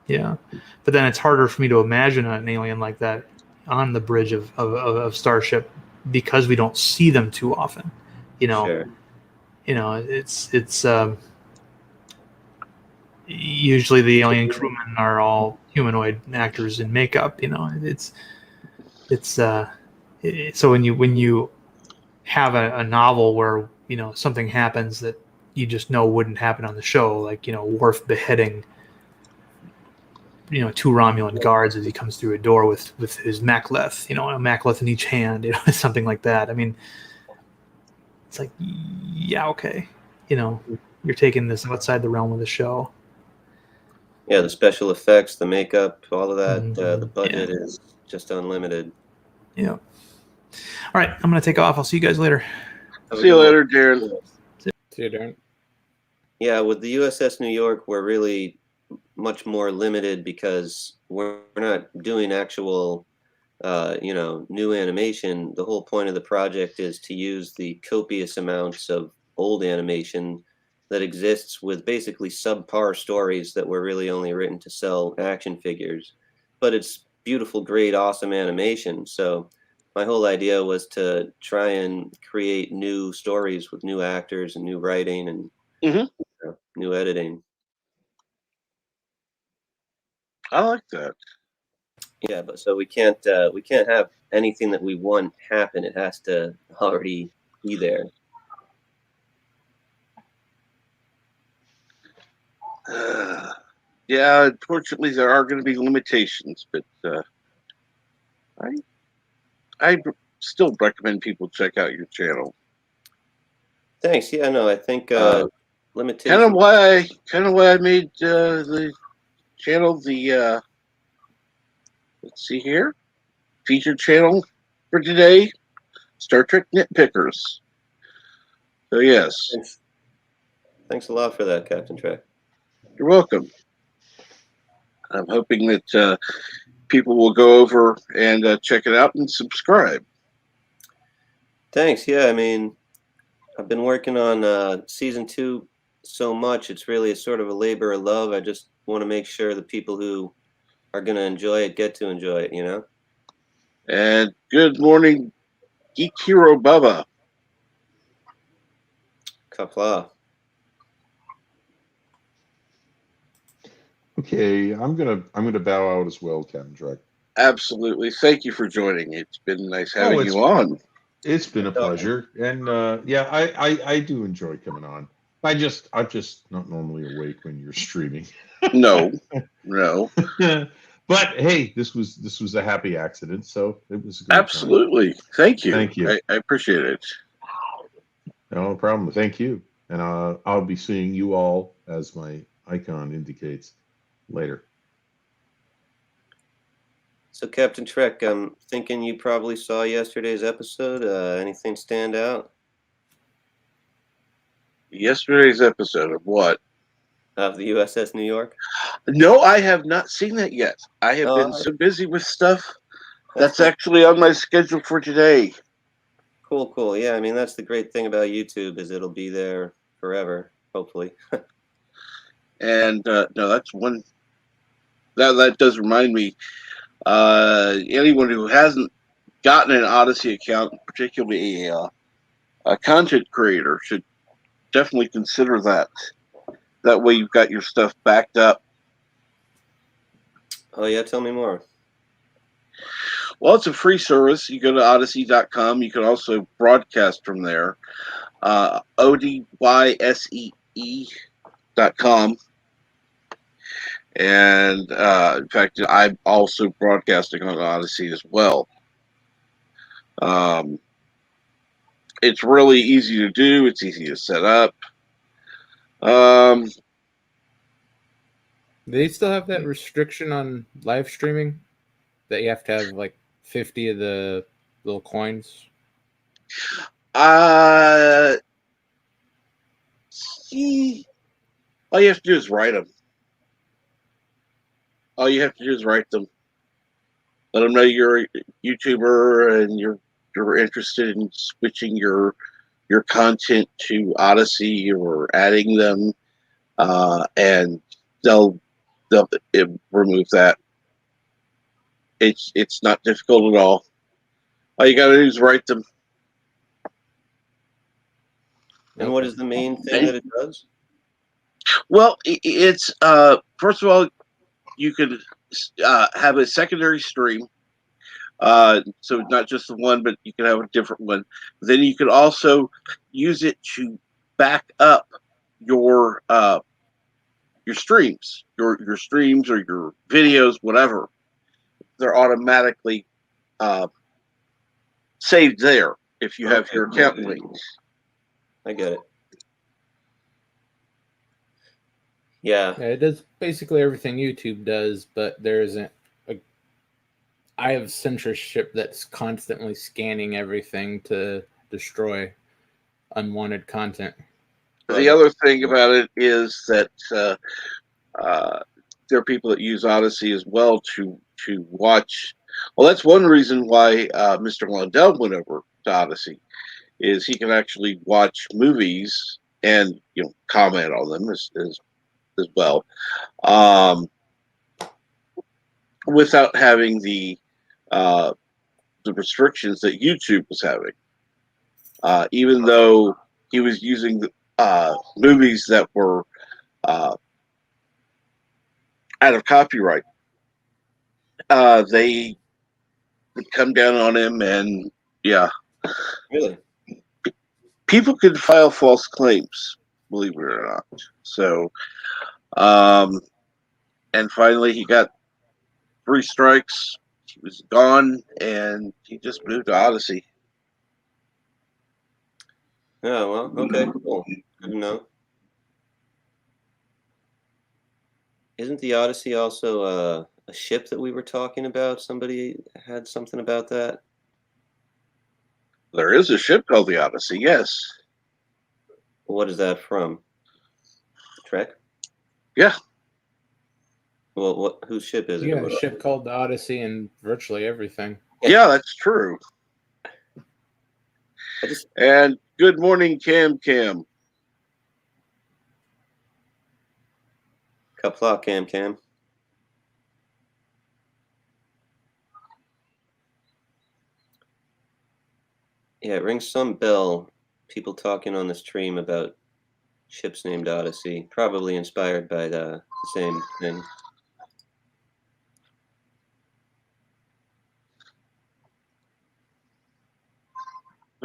Yeah, but then it's harder for me to imagine an alien like that on the bridge of Starship because we don't see them too often. You know, Sure. You know, it's usually the alien crewmen are all humanoid actors in makeup. You know, so when you have a novel where, you know, something happens that you just know wouldn't happen on the show, like, you know, Worf beheading, you know, 2 Romulan guards as he comes through a door with his Macleth, you know, a Macleth in each hand, you know, something like that. I mean, it's like, yeah, okay, you know, you're taking this outside the realm of the show. Yeah, the special effects, the makeup, all of that, the budget is just unlimited. Yeah. All right, I'm going to take off. I'll see you guys later. See you later, Darren. See you, Darren. Yeah, with the USS New York, we're really much more limited because we're not doing actual, you know, new animation. The whole point of the project is to use the copious amounts of old animation that exists with basically subpar stories that were really only written to sell action figures. But it's beautiful, great, awesome animation. So my whole idea was to try and create new stories with new actors and new writing and you know, new editing. I like that. Yeah, but so we can't have anything that we want happen. It has to already be there. Yeah, unfortunately, there are going to be limitations, but I still recommend people check out your channel. Thanks. Yeah, no, I think limitations. Kind of why I made the channel the let's see here, featured channel for today, Star Trek Nitpickers. So yes, Thanks a lot for that, Captain Trek. You're welcome. I'm hoping that people will go over and check it out and subscribe. Thanks. Yeah, I mean, I've been working on season 2 so much. It's really a sort of a labor of love. I just want to make sure the people who are going to enjoy it get to enjoy it, you know? And good morning, Geek Hero Bubba. Kapla. Okay, I'm gonna bow out as well, Captain Trek. Absolutely. Thank you for joining. It's been nice having you on. It's been a pleasure, and yeah, I do enjoy coming on. I'm just not normally awake when you're streaming. No. But hey, this was a happy accident, so it was a great Absolutely. Thank you. Thank you. I appreciate it. No problem. Thank you. And I'll be seeing you all, as my icon indicates, later. So, Captain Trek, I'm thinking you probably saw yesterday's episode. Anything stand out? Yesterday's episode of what? Of the USS New York? No, I have not seen that yet. I have been so busy with stuff. That's actually on my schedule for today. Cool, cool. Yeah, I mean, that's the great thing about YouTube is it'll be there forever, hopefully. And no, that's one. That does remind me. Anyone who hasn't gotten an Odyssey account, particularly a content creator, should definitely consider that. That way, you've got your stuff backed up. Oh yeah, tell me more. Well, it's a free service. You go to odyssey.com. You can also broadcast from there. ODYSEE.com. And in fact, I'm also broadcasting on Odyssey as well. It's really easy to do. It's easy to set up. Do they still have that restriction on live streaming that you have to have like 50 of the little coins? See, all you have to do is write them. All you have to do is write them. Let them know you're a YouTuber and you're interested in switching your content to Odyssey or adding them, and they'll remove that. It's not difficult at all. All you got to do is write them. And what is the main thing that it does? Well, it's first of all, you could have a secondary stream. So not just the one, but you can have a different one. Then you could also use it to back up your streams, your streams or your videos, whatever. They're automatically saved there if you have your account linked. I get it. Yeah, it does basically everything YouTube does, but there isn't. I have censorship that's constantly scanning everything to destroy unwanted content. The other thing about it is that there are people that use Odyssey as well to watch. Well, that's one reason why Mr. Lundell went over to Odyssey, is he can actually watch movies and comment on them as well, without having the restrictions that YouTube was having. Even though he was using movies that were out of copyright, they would come down on him, and really, people could file false claims, believe it or not. So, and finally, he got 3 strikes. He was gone, and he just moved to Odyssey. Oh, well, okay, cool. Good to know. Isn't the Odyssey also a ship that we were talking about? Somebody had something about that? There is a ship called the Odyssey, yes. What is that from? Trek? Yeah. Well, whose ship is it? You got a ship called the Odyssey and virtually everything. Yeah, that's true. And good morning, Cam. Kapla, Cam. Yeah, it rings some bell. People talking on the stream about ships named Odyssey, probably inspired by the same thing.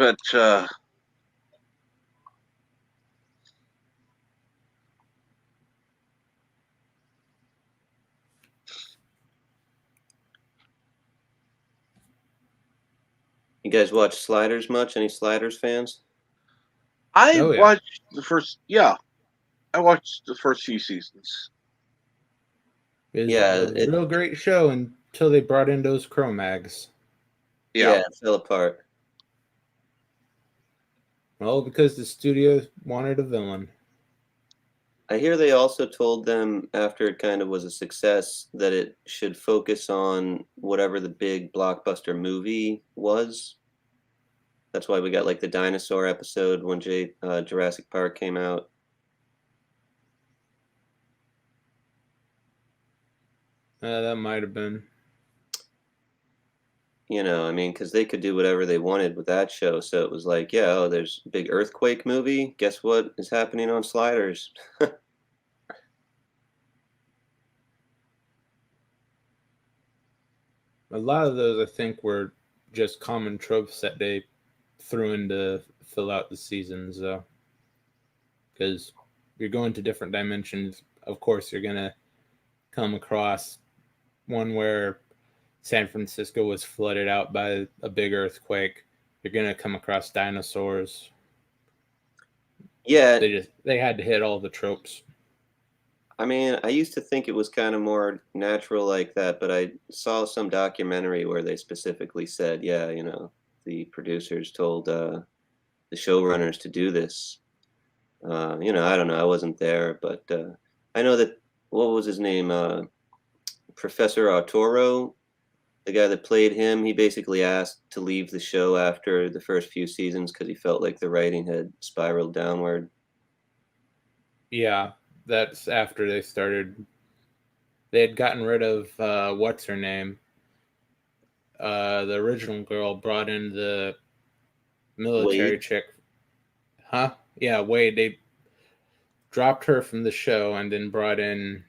But You guys watch Sliders much? Any Sliders fans? I Oh, yeah. watched the first. Yeah, I watched the first few seasons. It was Yeah, a real great show until they brought in those Cro-Mags. Yeah, Yeah. it fell apart. Well, because the studio wanted a villain. I hear they also told them after it kind of was a success that it should focus on whatever the big blockbuster movie was. That's why we got like the dinosaur episode when Jurassic Park came out. That might have been. You know, I mean, because they could do whatever they wanted with that show. So it was like, yeah, oh, there's a big earthquake movie. Guess what is happening on Sliders? A lot of those, I think, were just common tropes that they threw in to fill out the seasons, though. Because you're going to different dimensions. Of course, you're going to come across one where San Francisco was flooded out by a big earthquake. You're going to come across dinosaurs. Yeah. They had to hit all the tropes. I mean, I used to think it was kind of more natural like that, but I saw some documentary where they specifically said, yeah, you know, the producers told the showrunners to do this. You know, I don't know. I wasn't there, but I know that, what was his name? Professor Arturo, the guy that played him, he basically asked to leave the show after the first few seasons because he felt like the writing had spiraled downward. Yeah, that's after they had gotten rid of what's her name? The original girl brought in the military Wade? chick. Huh? Yeah, Wade. They dropped her from the show and then brought in,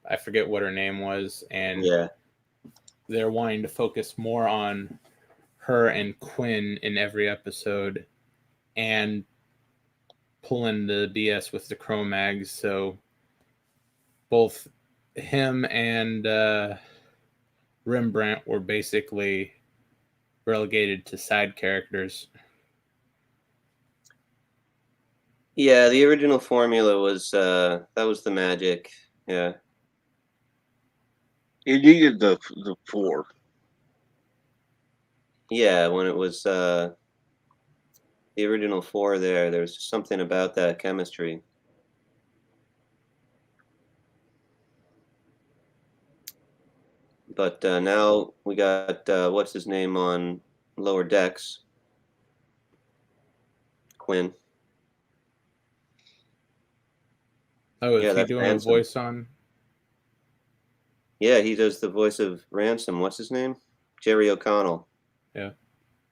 I forget what her name was, and Yeah. they're wanting to focus more on her and Quinn in every episode and pulling the BS with the Cro-Mags. So both him and Rembrandt were basically relegated to side characters. Yeah, the original formula was that was the magic. Yeah. You needed the four. Yeah, when it was the original four there was just something about that chemistry. But now we got what's his name on Lower Decks? Quinn. Oh, is Yeah, he that's doing Ransom. a voice on? Yeah, he does the voice of Ransom. What's his name? Jerry O'Connell. Yeah.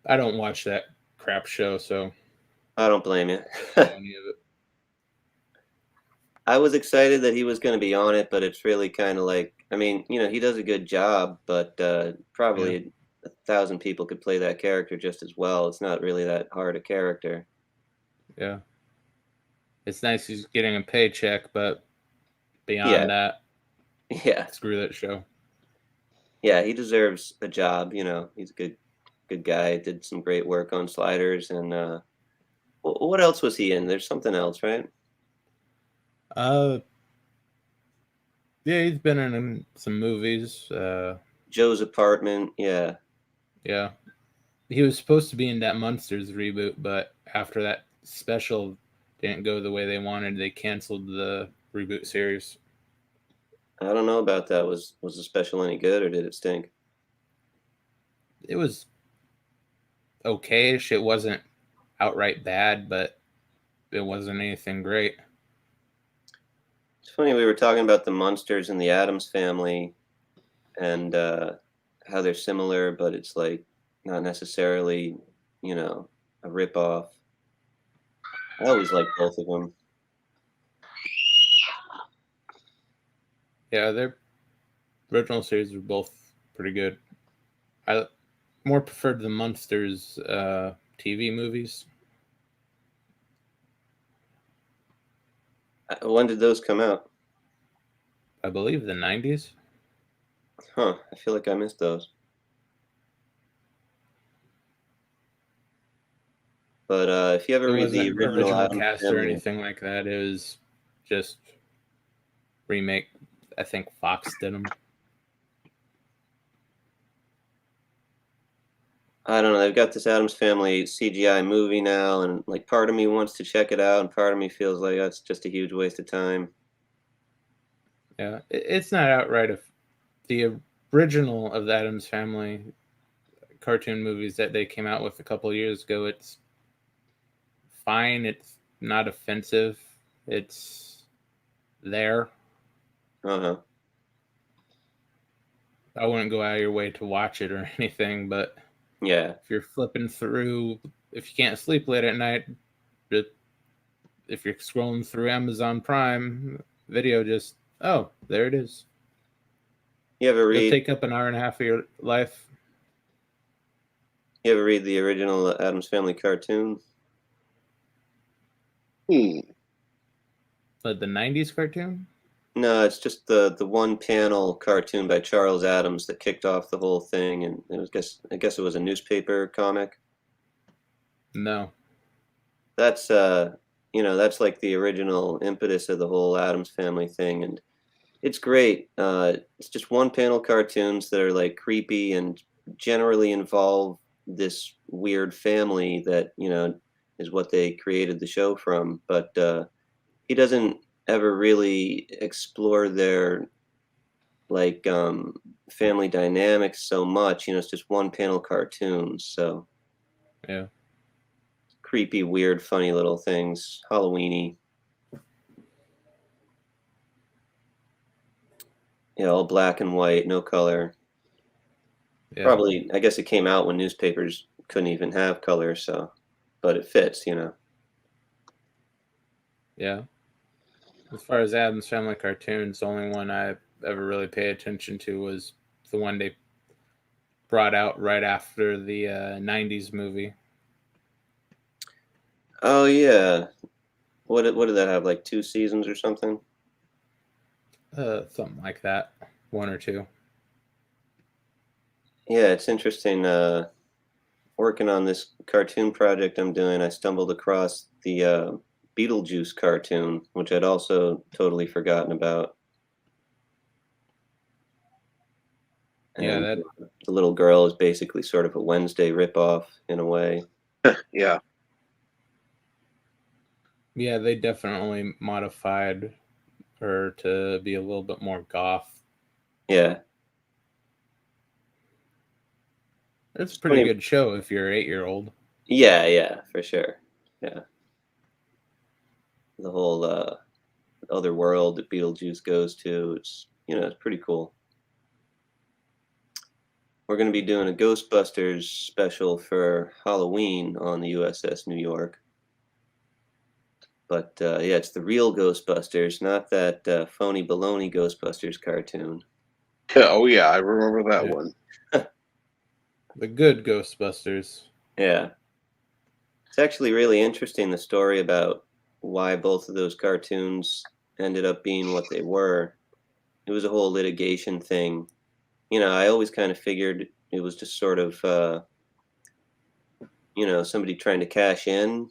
I don't watch that crap show, so I don't blame you. I don't know any of it. I was excited that he was going to be on it, but it's really kind of like, I mean, you know, he does a good job, but probably 1,000 people could play that character just as well. It's not really that hard a character. Yeah. It's nice he's getting a paycheck, but beyond that, screw that show. Yeah, he deserves a job. You know, he's a good guy. Did some great work on Sliders, and what else was he in? There's something else, right? Yeah, he's been in some movies. Joe's Apartment, yeah. Yeah. He was supposed to be in that Monsters reboot, but after that special didn't go the way they wanted, they canceled the reboot series. I don't know about that. Was the special any good, or did it stink? It was okay-ish. It wasn't outright bad, but it wasn't anything great. It's funny, we were talking about the Munsters and the Addams Family and how they're similar, but it's like not necessarily, you know, a ripoff. I always liked both of them. Yeah, their original series were both pretty good. I more preferred the Munsters TV movies. When did those come out? I believe the 90s. Huh. I feel like I missed those. But if you ever It read the wasn't original Addams cast or Family, anything like that. It was just remake. I think Fox did them. I don't know. They've got this Addams Family CGI movie now, and like part of me wants to check it out, and part of me feels like that's just a huge waste of time. Yeah, it's not outright of the original of the Addams Family cartoon movies that they came out with a couple years ago. It's fine. It's not offensive. It's there. Uh-huh. I wouldn't go out of your way to watch it or anything, but yeah, if you're flipping through, if you can't sleep late at night, if you're scrolling through Amazon Prime Video, just there it is. You ever read? It'll take up an hour and a half of your life. You ever read the original Addams Family cartoon? But the 90s cartoon? No, it's just the one panel cartoon by Charles Addams that kicked off the whole thing, and it was I guess it was a newspaper comic. No. That's that's like the original impetus of the whole Addams Family thing, and it's great. It's just one panel cartoons that are like creepy and generally involve this weird family that is what they created the show from, but he doesn't ever really explore their like family dynamics so much. It's just one panel cartoons, so yeah, creepy, weird, funny little things, Halloweeny. All black and white, no color. Yeah. Probably, I guess it came out when newspapers couldn't even have color, so, but it fits, Yeah. As far as Addams Family cartoons, the only one I ever really paid attention to was the one they brought out right after the 90s movie. Oh, yeah. What did that have, like 2 seasons or something? Something like that. 1 or 2. Yeah, it's interesting. Working on this cartoon project I'm doing, I stumbled across the Beetlejuice cartoon, which I'd also totally forgotten about. And yeah, the little girl is basically sort of a Wednesday ripoff in a way. Yeah. Yeah, they definitely modified her to be a little bit more goth. Yeah. It's a pretty good show if you're 8-year-old. Yeah, for sure. Yeah. The whole other world that Beetlejuice goes to, it's pretty cool. We're going to be doing a Ghostbusters special for Halloween on the USS New York. But yeah, it's the real Ghostbusters, not that phony baloney Ghostbusters cartoon. Oh yeah, I remember that one. The good Ghostbusters. Yeah. It's actually really interesting, the story about why both of those cartoons ended up being what they were. It was a whole litigation thing. I always kind of figured it was just sort of, somebody trying to cash in.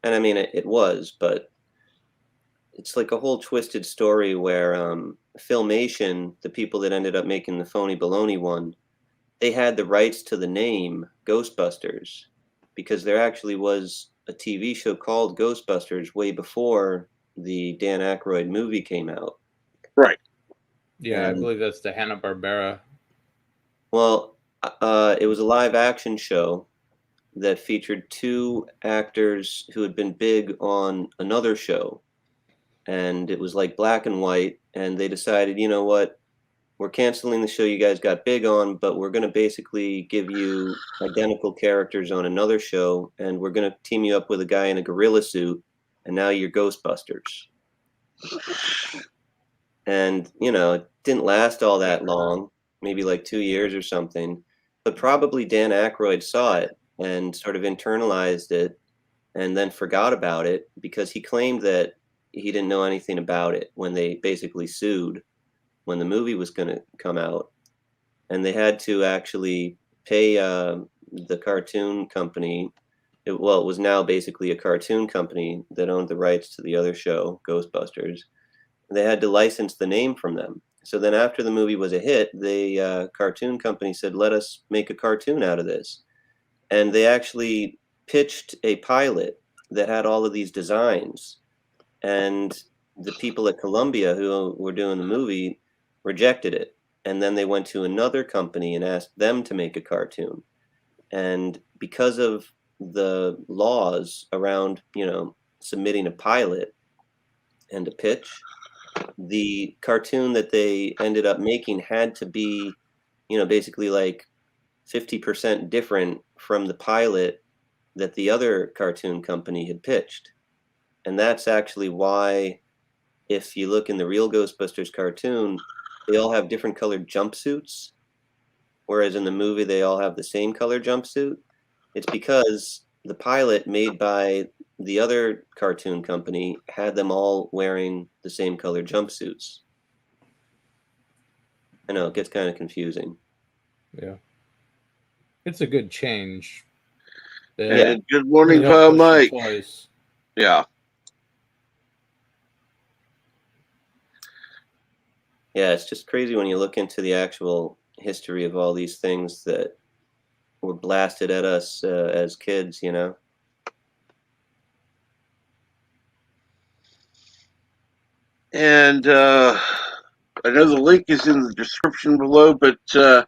And I mean, it was, but it's like a whole twisted story where Filmation, the people that ended up making the phony baloney one, they had the rights to the name Ghostbusters because there actually was a TV show called Ghostbusters way before the Dan Aykroyd movie came out. Right. Yeah, I believe that's the Hanna-Barbera. Well, it was a live action show that featured 2 actors who had been big on another show. And it was like black and white. And they decided, you know what? We're canceling the show you guys got big on, but we're going to basically give you identical characters on another show, and we're going to team you up with a guy in a gorilla suit, and now you're Ghostbusters. And, it didn't last all that long, maybe like 2 years or something, but probably Dan Aykroyd saw it and sort of internalized it and then forgot about it because he claimed that he didn't know anything about it when they basically sued when the movie was going to come out. And they had to actually pay the cartoon company. It was now basically a cartoon company that owned the rights to the other show, Ghostbusters. They had to license the name from them. So then after the movie was a hit, the cartoon company said, let us make a cartoon out of this. And they actually pitched a pilot that had all of these designs. And the people at Columbia who were doing the movie rejected it. And then they went to another company and asked them to make a cartoon. And because of the laws around, submitting a pilot and a pitch, the cartoon that they ended up making had to be, basically like 50% different from the pilot that the other cartoon company had pitched. And that's actually why, if you look in the real Ghostbusters cartoon, they all have different colored jumpsuits, whereas in the movie they all have the same color jumpsuit. It's because the pilot made by the other cartoon company had them all wearing the same color jumpsuits. I know, it gets kind of confusing. Yeah. It's a good change. And good morning, Pal Mike. Yeah. Yeah, it's just crazy when you look into the actual history of all these things that were blasted at us as kids, And I know the link is in the description below, but Star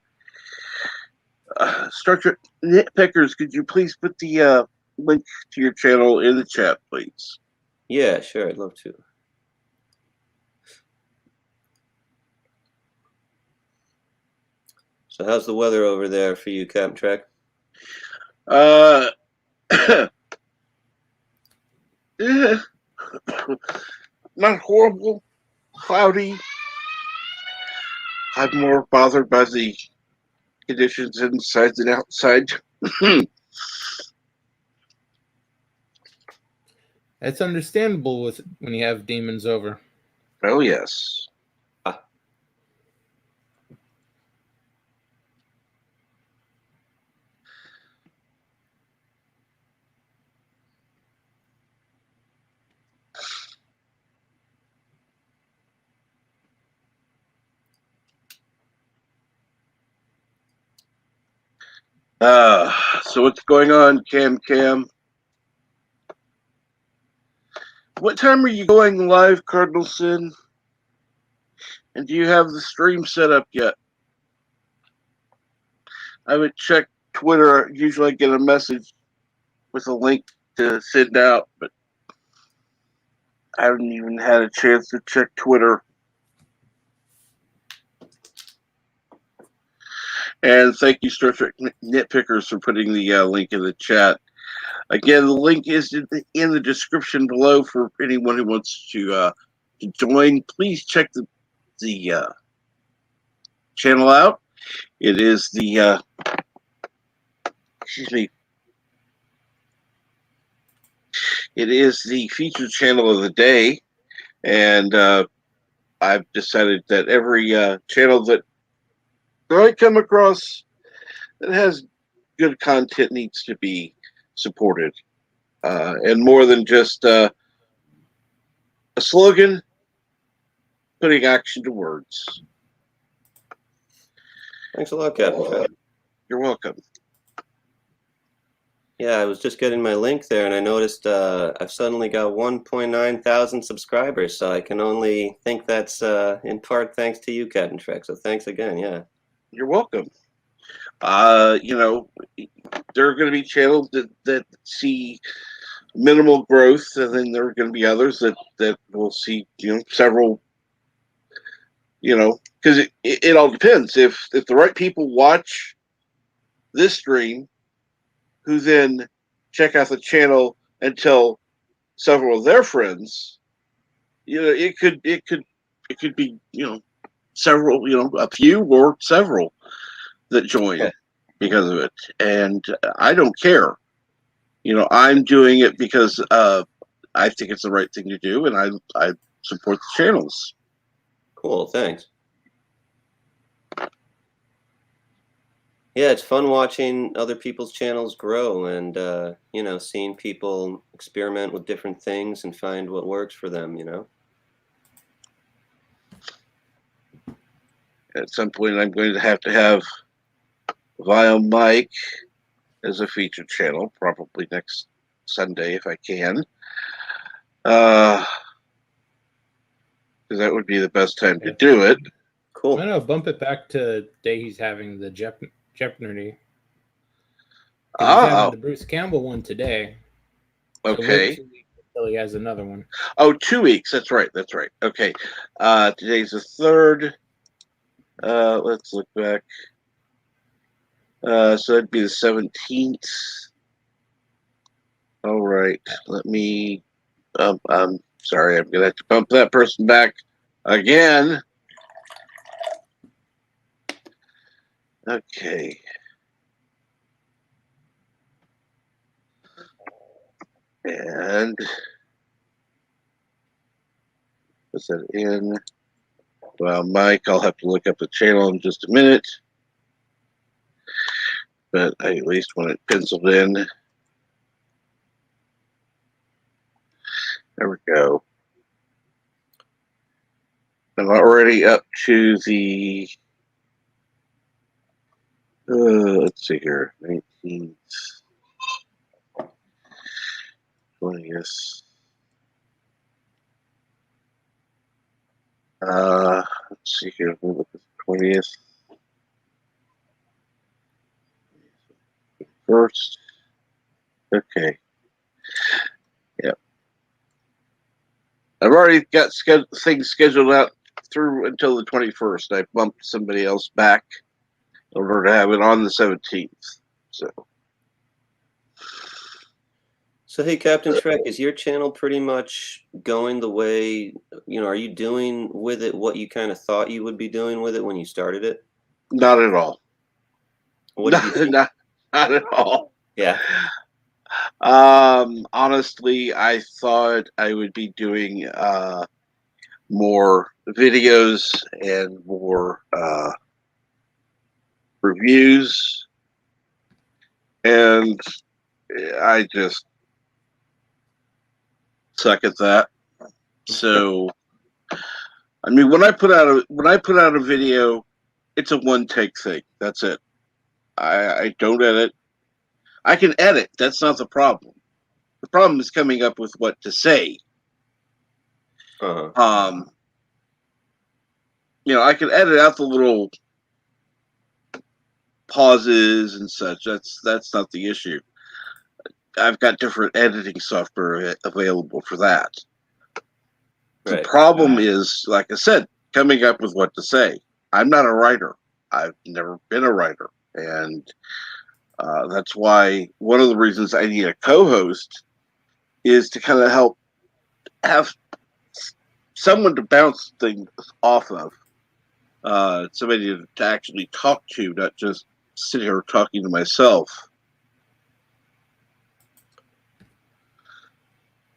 Trek Nitpickers, could you please put the link to your channel in the chat, please? Yeah, sure, I'd love to. So how's the weather over there for you, Captain Trek? Not horrible, cloudy. I'm more bothered by the conditions inside than outside. That's understandable when you have demons over. Oh, yes. So what's going on, Cam? What time are you going live, Cardinal Sin? And do you have the stream set up yet? I would check Twitter. Usually I get a message with a link to send out, but I haven't even had a chance to check Twitter. And thank you, Star Trek Nitpickers, for putting the link in the chat. Again, the link is in the description below for anyone who wants to join. Please check the channel out. It is the It is the featured channel of the day, and I've decided that every channel that I come across that has good content needs to be supported, and more than just a slogan, putting action to words. Thanks a lot, Captain. You're welcome. Yeah, I was just getting my link there, and I noticed I've suddenly got 1.9 thousand subscribers, so I can only think that's in part thanks to you, Captain Trek. So thanks again, yeah. You're welcome. There are going to be channels that see minimal growth, and then there are going to be others that will see several. Because it all depends. If the right people watch this stream, who then check out the channel and tell several of their friends, it could be several, a few or several that join. because of it, and I don't care. I'm doing it because I think it's the right thing to do, and I support the channels. Cool, thanks. Yeah, it's fun watching other people's channels grow and, seeing people experiment with different things and find what works for them, At some point, I'm going to have Vile Mike as a featured channel, probably next Sunday if I can. Because that would be the best time to do it. Cool. I know. Bump it back to the day he's having the Jeopardy. He's having the Bruce Campbell one today. So Okay. wait 2 weeks until he has another one. Oh, 2 weeks. That's right. Okay. Today's the 3rd. Let's look back. So that'd be the 17th. All right. Let me. I'm sorry. I'm gonna have to bump that person back again. Okay. And put that in. Well, Mike, I'll have to look up the channel in just a minute. But I at least want it penciled in. There we go. I'm already up to the, let's see here, 19th, 20th. Let's see here, we'll look at the 20th. First. Okay. Yep. I've already got things scheduled out through until the 21st. I bumped somebody else back in order to have it on the 17th. So, hey, Captain Trek, is your channel pretty much going the way, are you doing with it what you kind of thought you would be doing with it when you started it? Not at all. What did you think? Not at all. Yeah. Honestly, I thought I would be doing more videos and more reviews, and I just suck at that. So, I mean, when I put out a video, it's a one take thing. That's it. I don't edit. I can edit. That's not the problem. The problem is coming up with what to say. Uh-huh. I can edit out the little pauses and such. That's not the issue. I've got different editing software available for that. Right. The problem is, like I said, coming up with what to say. I'm not a writer. I've never been a writer. And that's why one of the reasons I need a co-host is to kind of help have someone to bounce things off of. Somebody to actually talk to, not just sit here talking to myself.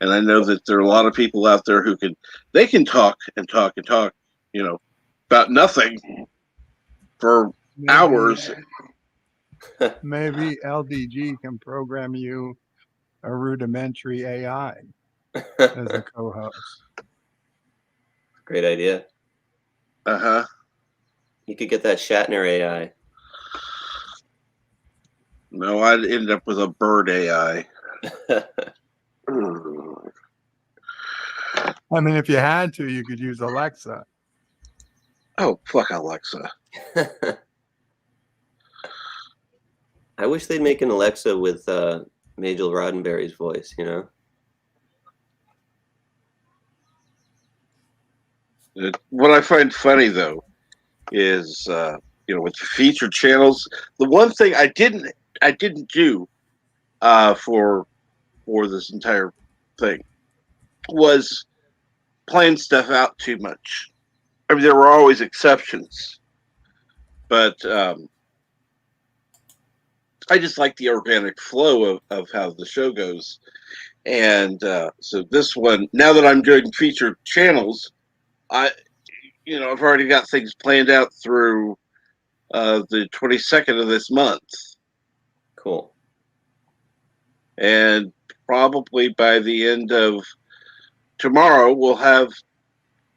And I know that there are a lot of people out there who can talk and talk and talk, about nothing for hours. Maybe LDG can program you a rudimentary AI as a co-host. Great idea. Uh-huh. You could get that Shatner AI. No, I'd end up with a bird AI. I mean, if you had to, you could use Alexa. Oh, fuck Alexa. I wish they'd make an Alexa with Majel Roddenberry's voice, What I find funny, though, is, with the featured channels, the one thing I didn't do for this entire thing was playing stuff out too much. I mean, there were always exceptions, but I just like the organic flow of how the show goes. And so this one, now that I'm doing featured channels, I've already got things planned out through the 22nd of this month. Cool. And probably by the end of tomorrow, we'll have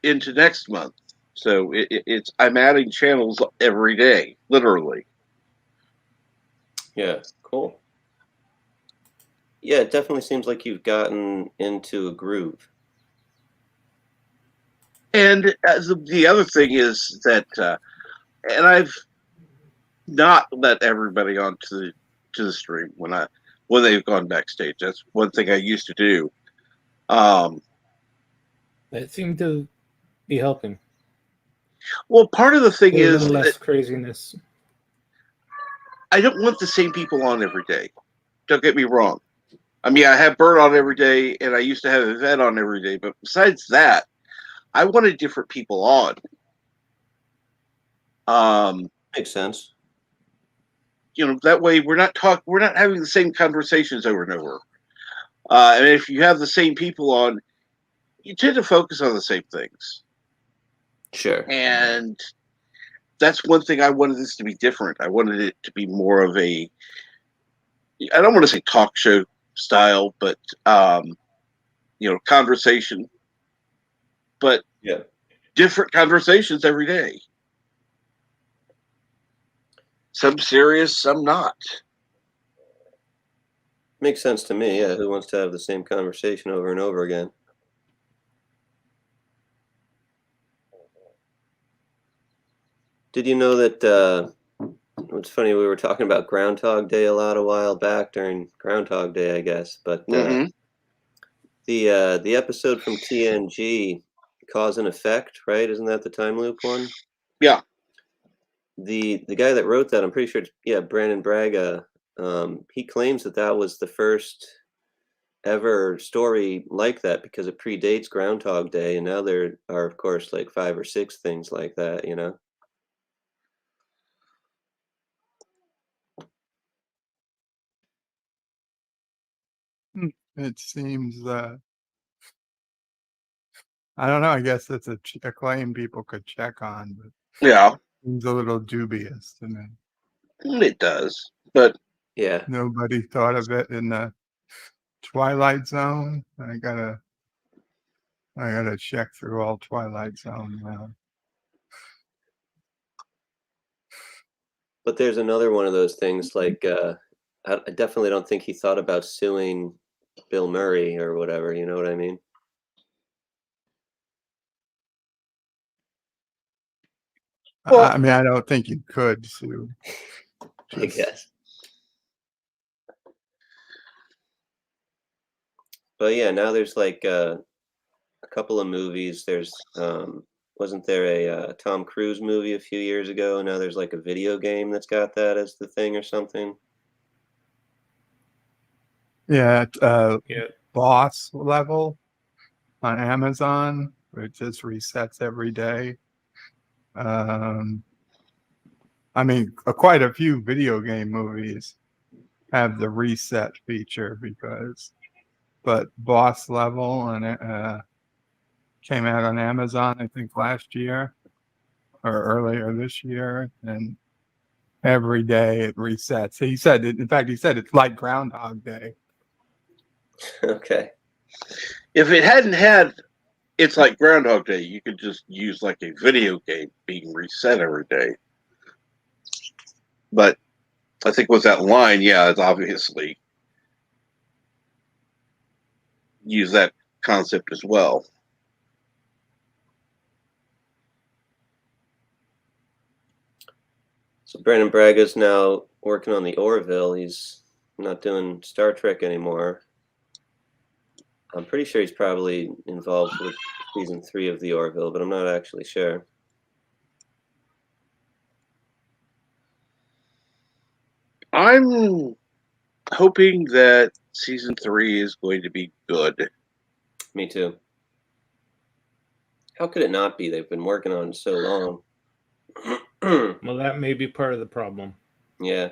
into next month. So it's I'm adding channels every day, literally. Yeah, cool. Yeah, it definitely seems like you've gotten into a groove. And the other thing is that, and I've not let everybody onto the stream when they've gone backstage. That's one thing I used to do. That seemed to be helping. Well, part of the thing A is little less craziness. I don't want the same people on every day. Don't get me wrong. I mean, I have Bert on every day, and I used to have Yvette on every day. But besides that, I wanted different people on. Makes sense. That way we're not having the same conversations over and over. And if you have the same people on, you tend to focus on the same things. Sure. And that's one thing I wanted this to be different. I wanted it to be more of I don't want to say talk show style, but conversation. But yeah, different conversations every day. Some serious, some not. Makes sense to me. Yeah, who wants to have the same conversation over and over again? Did you know that? It's funny, we were talking about Groundhog Day a while back during Groundhog Day, I guess. But the episode from TNG, Cause and Effect, right? Isn't that the time loop one? Yeah. The guy that wrote that, I'm pretty sure it's Brandon Braga. He claims that was the first ever story like that because it predates Groundhog Day, and now there are, of course, like 5 or 6 things like that. It seems I don't know. I guess it's a claim people could check on, but yeah, seems a little dubious to me. It does, but yeah, nobody thought of it in the Twilight Zone. I gotta check through all Twilight Zone now. But there's another one of those things like I definitely don't think he thought about suing Bill Murray or whatever. You know what I mean? Well, I mean, I don't think you could sue. I guess. But yeah, now there's like a couple of movies. There's wasn't there a Tom Cruise movie a few years ago? Now there's like a video game that's got that as the thing or something. Yeah, Boss Level on Amazon. It just resets every day. I mean, quite a few video game movies have the reset feature but Boss Level and came out on Amazon, I think last year or earlier this year, and every day it resets. He said it's like Groundhog Day. Okay. If it hadn't had it's like Groundhog Day, you could just use like a video game being reset every day. But I think with that line, it's obviously use that concept as well. So Brandon Braga's now working on the Orville. He's not doing Star Trek anymore. I'm pretty sure he's probably involved with season 3 of the Orville, but I'm not actually sure. I'm hoping that season 3 is going to be good. Me too. How could it not be? They've been working on it so long. Well, that may be part of the problem. Yeah.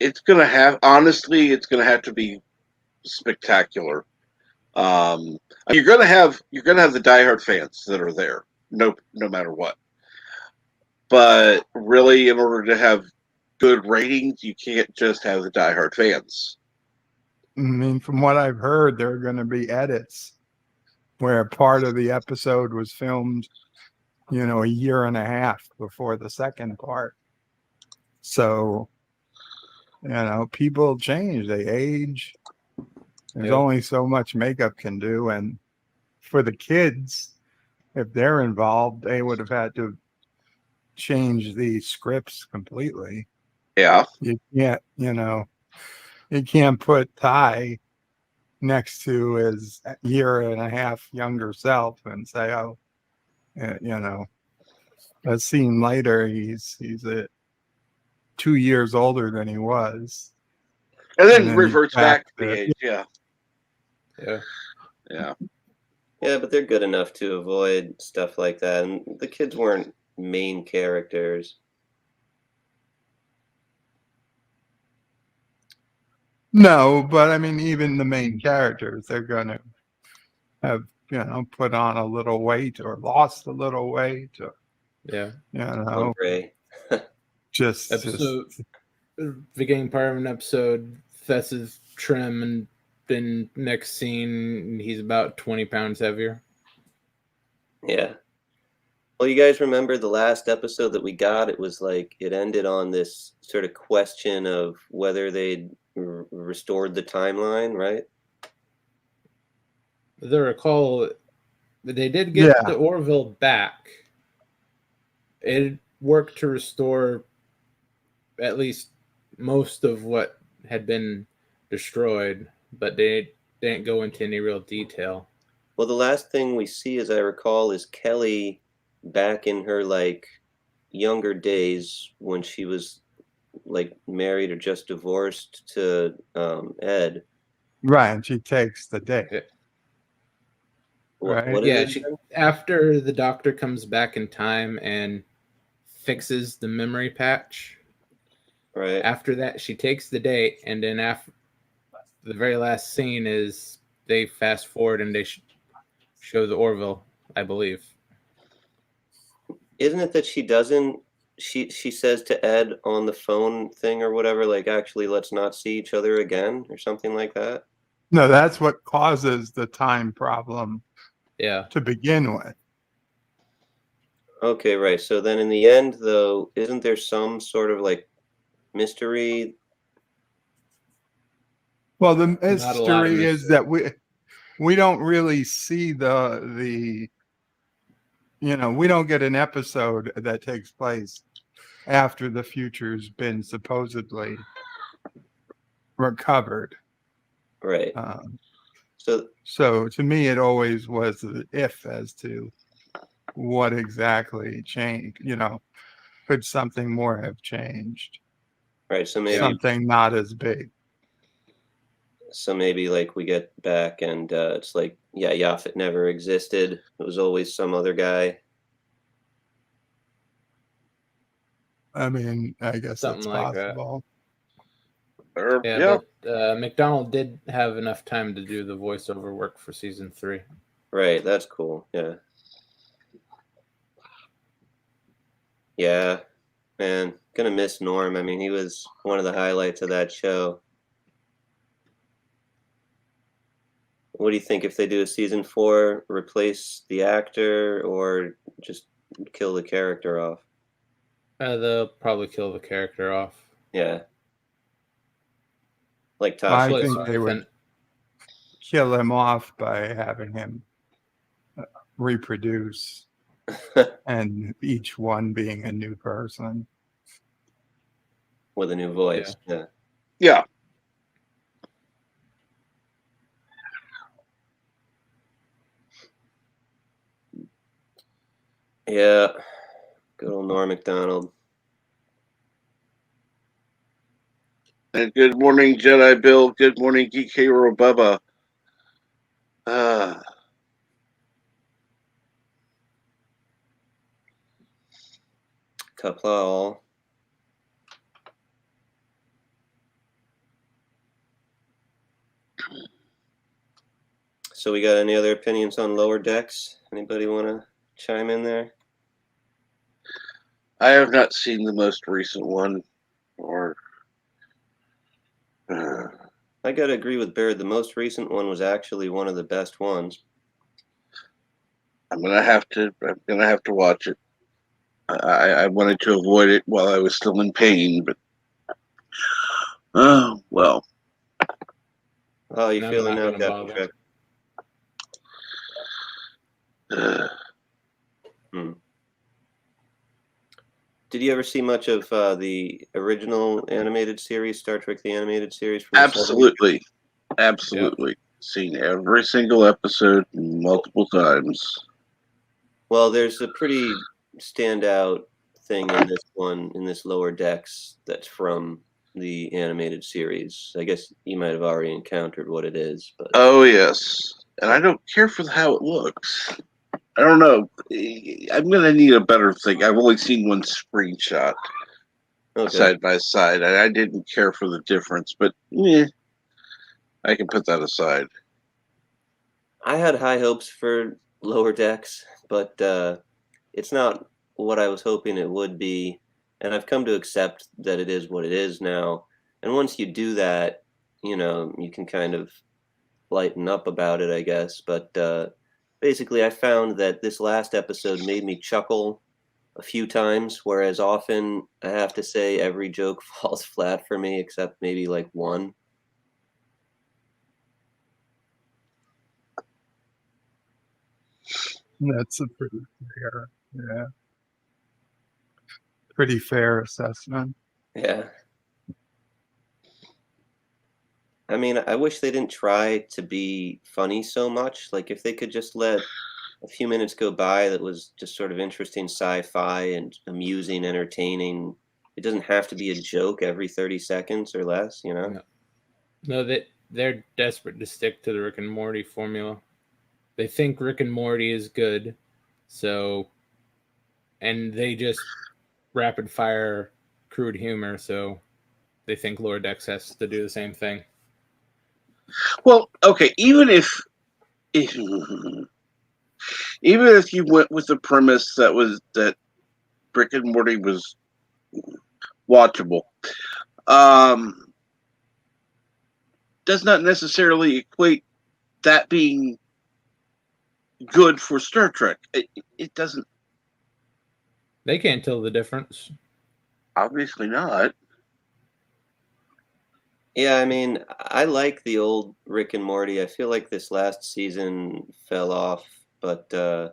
it's gonna have honestly, it's gonna have to be spectacular. You're gonna have the diehard fans that are there, no matter what. But really, in order to have good ratings, you can't just have the diehard fans. I mean, from what I've heard, there are going to be edits where part of the episode was filmed, a year and a half before the second part. So, people change, they age. There's only so much makeup can do. And for the kids, if they're involved, they would have had to change the scripts completely. Yeah. You can't, you can't put Ty next to his year and a half younger self and say, oh, a scene later, he's 2 years older than he was. And then reverts back to the age. Yeah. Yeah. Yeah. Yeah, but they're good enough to avoid stuff like that. And the kids weren't main characters. No, but I mean, even the main characters, they're going to have, put on a little weight or lost a little weight. Or, Gray. just beginning part of an episode, Fess is trim, and then next scene, he's about 20 pounds heavier. Yeah. Well, you guys remember the last episode that we got? It was like it ended on this sort of question of whether they'd restored the timeline, right? As I recall, they did get the Orville back. It worked to restore at least most of what had been destroyed, but they didn't go into any real detail. Well, the last thing we see, as I recall, is Kelly back in her younger days when she was married or just divorced to Ed. Right, and she takes the day. What after the doctor comes back in time and fixes the memory patch. Right. After that, she takes the date, and then after the very last scene is they fast forward and they show the Orville, I believe. Isn't it that she doesn't? She says to Ed on the phone thing or whatever, actually, let's not see each other again or something like that. No, that's what causes the time problem. Yeah. To begin with. Okay, right. So then in the end, though, isn't there some sort of mystery? Well, the mystery is that we don't really see the we don't get an episode that takes place after the future's been supposedly recovered. Right. So to me, it always was the if as to what exactly changed. Could something more have changed? Right. So maybe something not as big. So maybe we get back and it's Yaphet never existed. It was always some other guy. I mean, I guess something it's like possible. But McDonald did have enough time to do the voiceover work for season 3. Right, that's cool. Yeah. Yeah, man, gonna miss Norm. I mean, he was one of the highlights of that show. What do you think if they do a season 4, replace the actor or just kill the character off? They'll probably kill the character off. Yeah. Tasha. I think they would kill him off by having him reproduce and each one being a new person. With a new voice. Yeah. Yeah. Good old Norm MacDonald. And good morning, Jedi Bill. Good morning, Geek Hero Bubba. Kapla. So we got any other opinions on Lower Decks? Anybody want to chime in there? I have not seen the most recent one, or I gotta agree with Baird. The most recent one was actually one of the best ones. I'm gonna have to watch it. I wanted to avoid it while I was still in pain, but oh well. How are you I'm feeling not now, gonna Captain bother. Trek? Did you ever see much of the original animated series, Star Trek: The Animated Series? From the 70s? Absolutely. Seen every single episode multiple times. Well, there's a pretty standout thing in this one, in this Lower Decks, that's from the animated series. I guess you might have already encountered what it is, but Oh yes, and I don't care for how it looks. I don't know. I'm gonna need a better thing. I've only seen one screenshot side by side. I didn't care for the difference, but I can put that aside. I had high hopes for Lower Decks, but it's not what I was hoping it would be, and I've come to accept that it is what it is now. And once you do that, you can kind of lighten up about it, I guess. But basically, I found that this last episode made me chuckle a few times, whereas often I have to say every joke falls flat for me except maybe like one. That's a pretty fair assessment. Yeah. I mean, I wish they didn't try to be funny so much. Like, if they could just let a few minutes go by that was just sort of interesting sci-fi and amusing, entertaining. It doesn't have to be a joke every 30 seconds or less, No, they're desperate to stick to the Rick and Morty formula. They think Rick and Morty is good, and they just rapid fire crude humor, so they think Lower Decks has to do the same thing. Well, okay, even if you went with the premise that Rick and Morty was watchable, does not necessarily equate that being good for Star Trek. It doesn't. They can't tell the difference. Obviously not. Yeah, I mean, I like the old Rick and Morty. I feel like this last season fell off, but I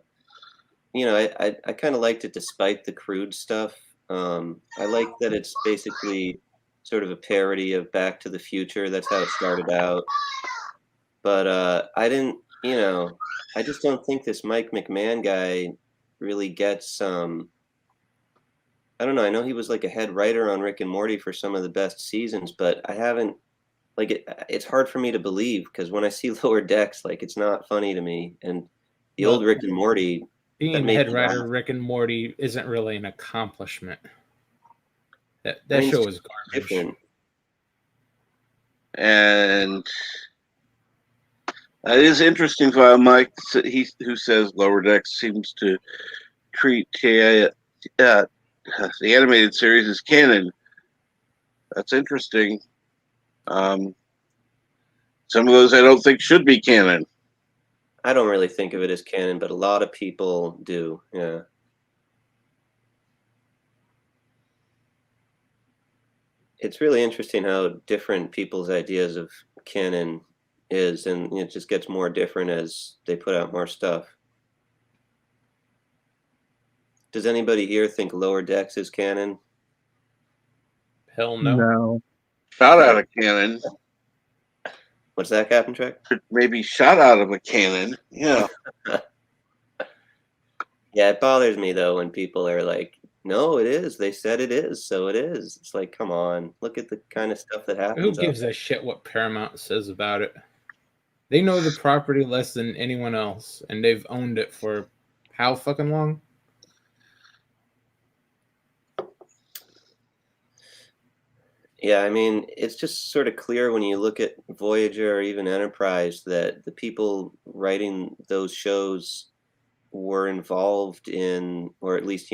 kind of liked it despite the crude stuff. I like that it's basically sort of a parody of Back to the Future. That's how it started out. But I didn't, I just don't think this Mike McMahon guy really gets I don't know. I know he was like a head writer on Rick and Morty for some of the best seasons, but I haven't it's hard for me to believe because when I see Lower Decks, like it's not funny to me. And the old Rick and Morty, being head writer Rick and Morty isn't really an accomplishment. That show is garbage. Different. And it is interesting for Mike, who says Lower Decks seems to treat the animated series as canon. That's interesting. Some of those I don't think should be canon. I don't really think of it as canon, but a lot of people do. Yeah. It's really interesting how different people's ideas of canon is, and it just gets more different as they put out more stuff. Does anybody here think Lower Decks is canon? Hell no. No. Shot out of cannon. What's that, Captain Trek? Maybe shot out of a cannon. Yeah. Yeah, it bothers me though when people are like, "No, it is. They said it is, so it is." It's like, come on, look at the kind of stuff that happens. Who gives a shit what Paramount says about it? They know the property less than anyone else, and they've owned it for how fucking long? Yeah, I mean, it's just sort of clear when you look at Voyager or even Enterprise that the people writing those shows were involved in, or at least,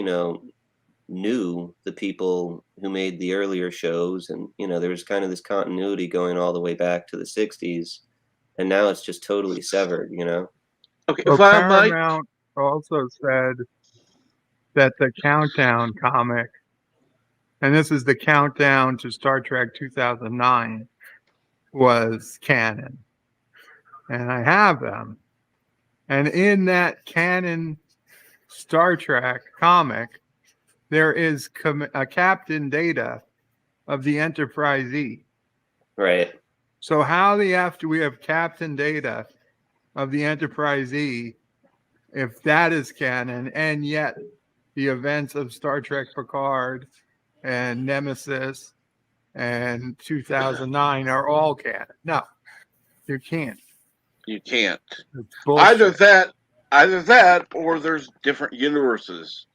knew the people who made the earlier shows. And, there was kind of this continuity going all the way back to the 60s. And now it's just totally severed. Okay, Well, if I might, Paramount also said that the Countdown comic, and this is the countdown to Star Trek 2009, was canon. And I have them. And in that canon Star Trek comic, there is a Captain Data of the Enterprise E. Right. So how we have Captain Data of the Enterprise E, if that is canon, and yet the events of Star Trek Picard and Nemesis and 2009 are all canon? No, you can't. you can't. It's Either bullshit. that, or there's different universes.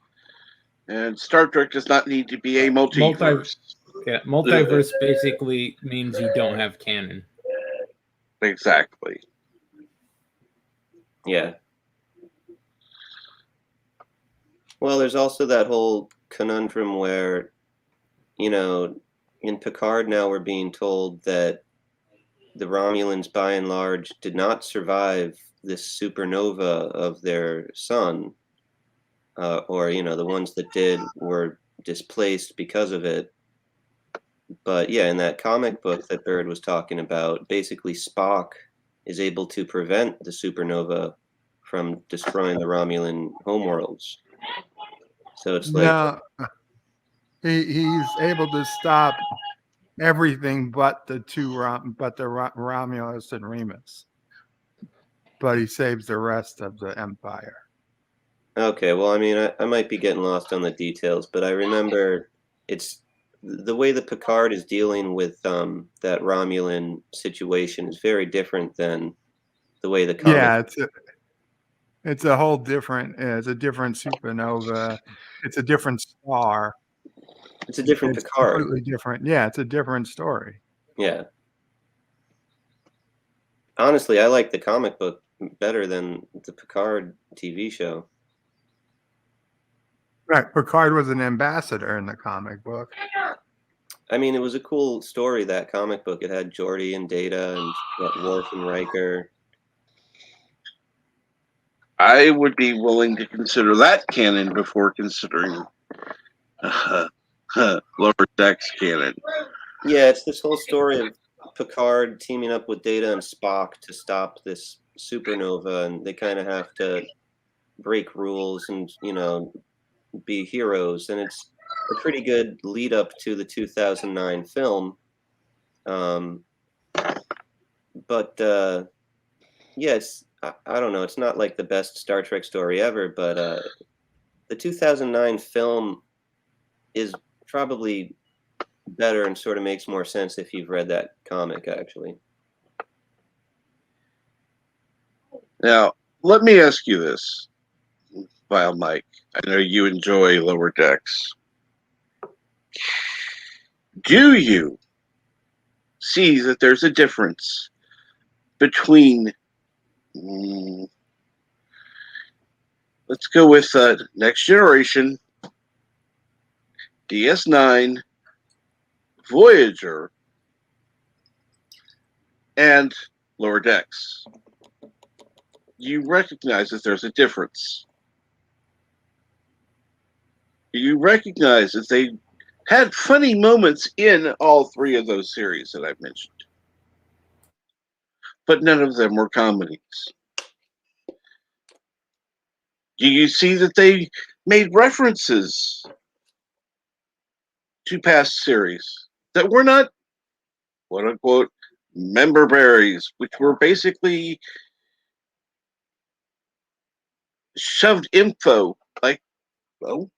And Star Trek does not need to be a multiverse. Multiverse basically means you don't have canon. Exactly. Yeah. Well, there's also that whole conundrum where, in Picard now we're being told that the Romulans, by and large, did not survive this supernova of their sun, or the ones that did were displaced because of it. But yeah, in that comic book that Bird was talking about, basically Spock is able to prevent the supernova from destroying the Romulan homeworlds. So it's like, No, he's able to stop everything but the Romulus and Remus. But he saves the rest of the Empire. okay, well, I mean, I might be getting lost on the details, but I remember it's the way that Picard is dealing with that Romulan situation is very different than the way the comic. Yeah, it's a whole different. It's a different supernova. It's a different star. It's a different It's Picard. completely different. Yeah, it's a different story. Yeah. Honestly, I like the comic book better than the Picard TV show. Right, Picard was an ambassador in the comic book. I mean, it was a cool story, that comic book. It had Geordi and Data and Worf and Riker. I would be willing to consider that canon before considering Lower Decks canon. Yeah, it's this whole story of Picard teaming up with Data and Spock to stop this supernova, and they kind of have to break rules and, be heroes. And it's a pretty good lead up to the 2009 film. But yes, I don't know. It's not like the best Star Trek story ever, but the 2009 film is probably better and sort of makes more sense if you've read that comic, actually. Now, let me ask you this, Vile Mike. I know you enjoy Lower Decks. Do you see that there's a difference between, let's go with Next Generation, DS9, Voyager, and Lower Decks? You recognize that there's a difference. You recognize that they had funny moments in all three of those series that I've mentioned, but none of them were comedies. Do you see that they made references to past series that were not, quote unquote, member berries, which were basically shoved info like, well,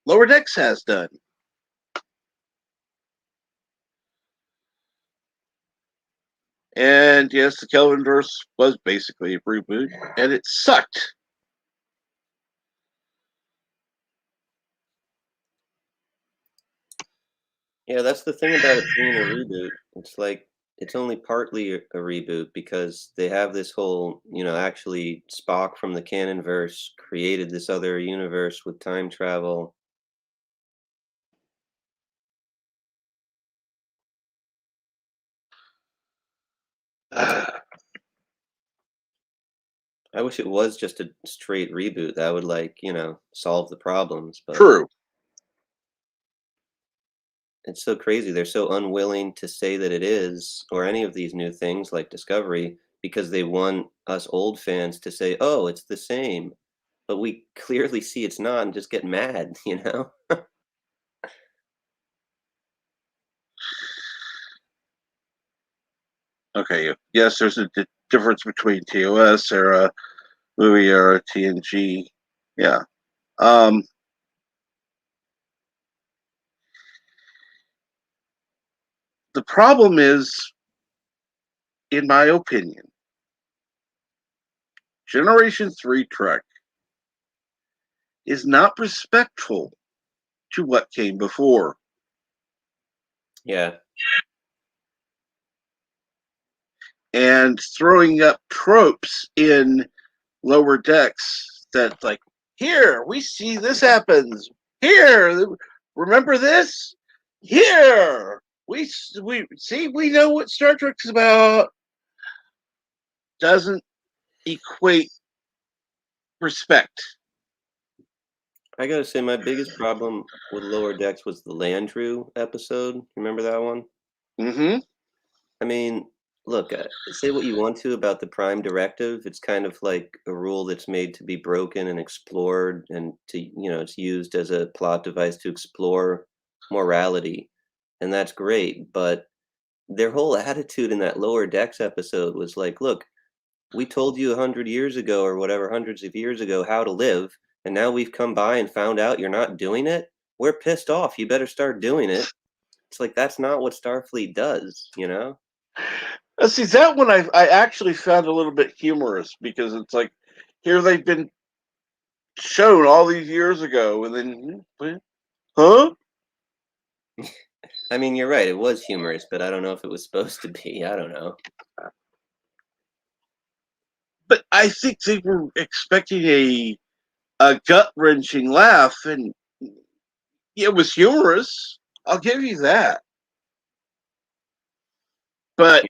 Lower Decks has done? And yes, the Kelvinverse was basically a reboot, and it sucked. Yeah, that's the thing about it being a reboot. It's like it's only partly a reboot because they have this whole, actually Spock from the Canonverse created this other universe with time travel. I wish it was just a straight reboot. That would solve the problems, but True. it's so crazy. They're so unwilling to say that it is, or any of these new things like Discovery, because they want us old fans to say, "Oh, it's the same." But we clearly see it's not and just get mad, Okay. Yes, there's a difference between TOS era, movie era, TNG. Yeah. The problem is, in my opinion, Generation 3 Trek is not respectful to what came before. Yeah. And throwing up tropes in Lower Decks that, like, here, we see this happens. Here, remember this? Here, we see, we know what Star Trek's about. Doesn't equate respect. I gotta say, my biggest problem with Lower Decks was the Landrew episode. Remember that one? Mm-hmm. I mean, look, say what you want to about the Prime Directive. It's kind of like a rule that's made to be broken and explored, and it's used as a plot device to explore morality, and that's great. But their whole attitude in that Lower Decks episode was like, look, we told you 100 years ago or whatever, hundreds of years ago, how to live, and now we've come by and found out you're not doing it. We're pissed off. You better start doing it. It's like that's not what Starfleet does, See, that one I actually found a little bit humorous because it's like, here they've been shown all these years ago, and then, huh? I mean, you're right. It was humorous, but I don't know if it was supposed to be. I don't know. But I think they were expecting a gut wrenching laugh, and it was humorous. I'll give you that. But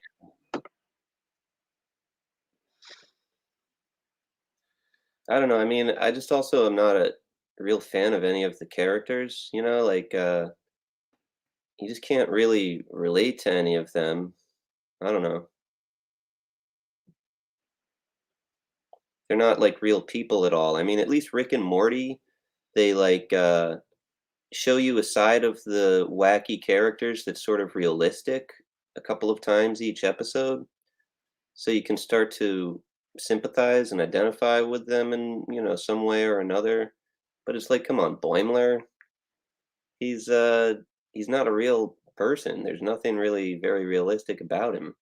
I don't know. I mean, I just also am not a real fan of any of the characters, you just can't really relate to any of them. I don't know. They're not like real people at all. I mean, at least Rick and Morty, they show you a side of the wacky characters that's sort of realistic a couple of times each episode. So you can start to sympathize and identify with them in, some way or another. But it's like, come on, Boimler. He's he's not a real person. There's nothing really very realistic about him.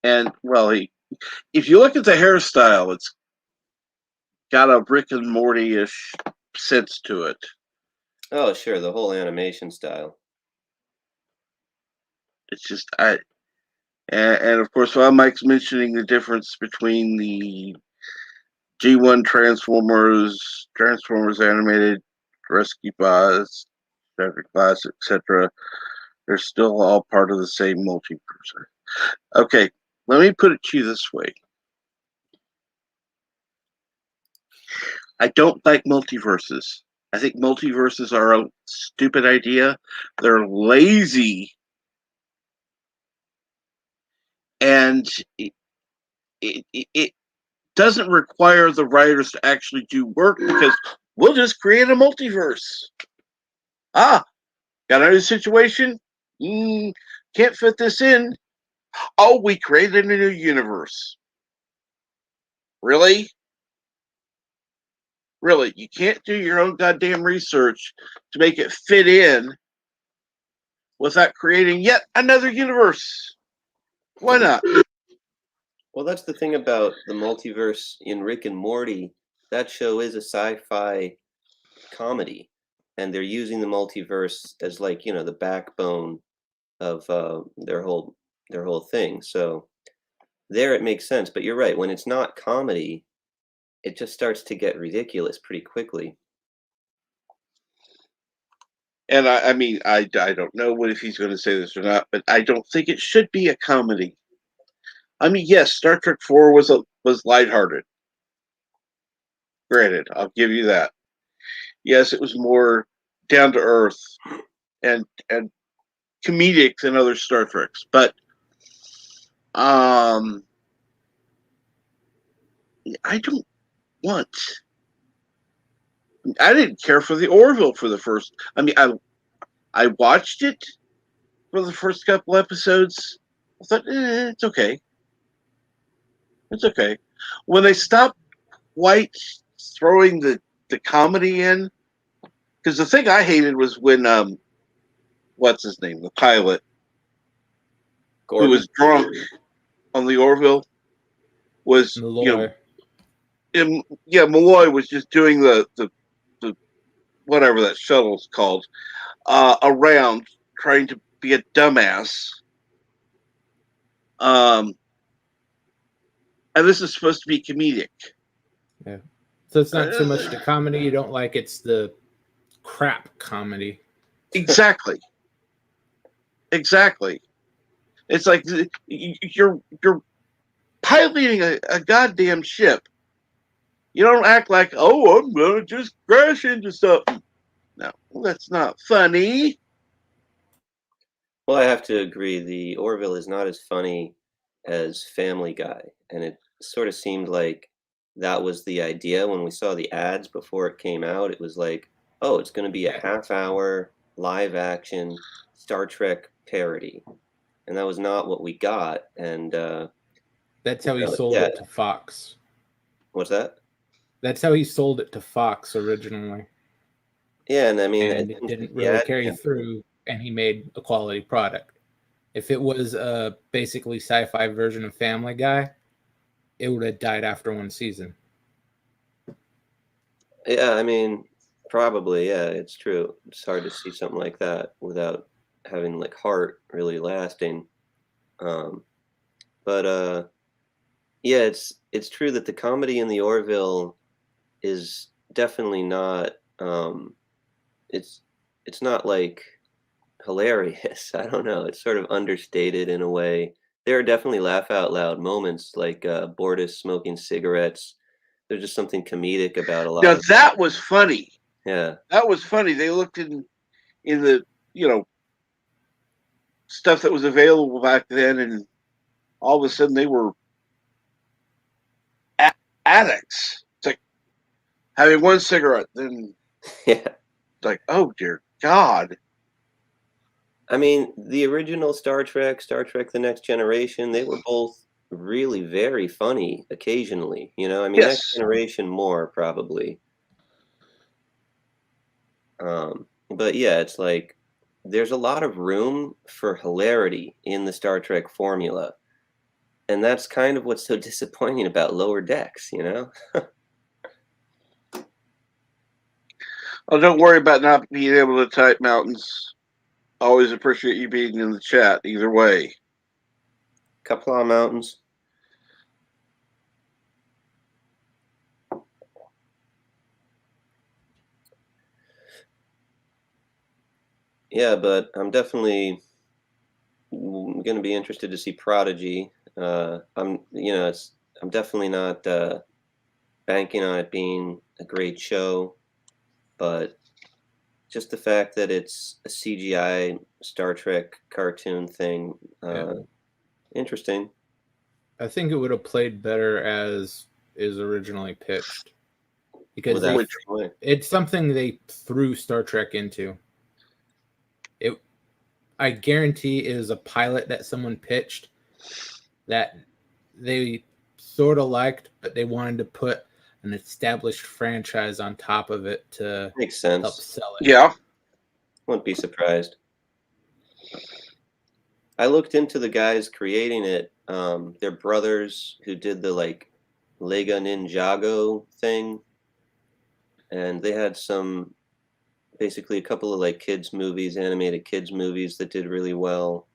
and well, if you look at the hairstyle, it's got a Rick and Morty-ish sense to it. Oh, sure, the whole animation style. It's just and of course, while Mike's mentioning the difference between the G1 Transformers animated, Rescue Bots, Traffic Class, etc., they're still all part of the same multiverse. Okay, let me put it to you this way. I don't like multiverses. I think multiverses are a stupid idea. They're lazy. And it doesn't require the writers to actually do work because we'll just create a multiverse. Got another situation? Can't fit this in. Oh, we created a new universe. Really? Really? You can't do your own goddamn research to make it fit in without creating yet another universe. Why not? Well, that's the thing about the multiverse in Rick and Morty. That show is a sci-fi comedy, and they're using the multiverse as like the backbone of their whole thing. So there it makes sense. But you're right. When it's not comedy, it just starts to get ridiculous pretty quickly. And I mean, I don't know what if he's going to say this or not, but I don't think it should be a comedy. I mean, yes, Star Trek 4 was lighthearted. Granted, I'll give you that. Yes, it was more down to earth and comedic than other Star Treks, but I don't want. I didn't care for the Orville for the first. I mean, I watched it for the first couple episodes. I thought, it's okay. It's okay. When they stopped quite throwing the comedy in, because the thing I hated was when what's his name, the pilot, Gordon. who was drunk on the Orville, was Malloy. Malloy was just doing the whatever that shuttle's called around trying to be a dumbass. And this is supposed to be comedic. Yeah. So it's not so much the comedy you don't like, it's the crap comedy. Exactly. Exactly. It's like you're piloting a goddamn ship. You don't act like, oh, I'm gonna just crash into something. No, that's not funny. Well, I have to agree. The Orville is not as funny as Family Guy, and it sort of seemed like that was the idea when we saw the ads before it came out. It was like, oh, it's going to be a half-hour live-action Star Trek parody, and that was not what we got. And that's how he sold it to Fox. What's that? That's how he sold it to Fox originally. Yeah, and I mean, and it didn't really carry through, and he made a quality product. If it was a basically sci-fi version of Family Guy, it would have died after one season. Yeah, I mean, probably, yeah, it's true. It's hard to see something like that without having like heart really lasting. But yeah, it's true that the comedy in the Orville is definitely not it's not like hilarious. I don't know. It's sort of understated in a way. There are definitely laugh out loud moments like Bortus smoking cigarettes. There's just something comedic about a lot of that was funny. Yeah. That was funny. They looked in the, stuff that was available back then, and all of a sudden they were addicts. It's like having one cigarette, then yeah. Like, oh dear God. I mean, the original Star Trek, The Next Generation, they were both really very funny occasionally. I mean, Yes. Next Generation more probably. But yeah, it's like there's a lot of room for hilarity in the Star Trek formula. And that's kind of what's so disappointing about Lower Decks, Oh, don't worry about not being able to type, Mountains. Always appreciate you being in the chat either way. Kapla Mountains. Yeah, but I'm definitely going to be interested to see Prodigy. I'm definitely not banking on it being a great show, but just the fact that it's a CGI Star Trek cartoon thing, interesting. I think it would have played better as is originally pitched, because it's something they threw Star Trek into. I guarantee it is a pilot that someone pitched that they sort of liked, but they wanted to put an established franchise on top of it to Makes sense. Help sell it. Yeah. Wouldn't be surprised. I looked into the guys creating it. They're brothers who did the like Lega Ninjago thing, and they had basically a couple of like kids movies, animated kids movies that did really well,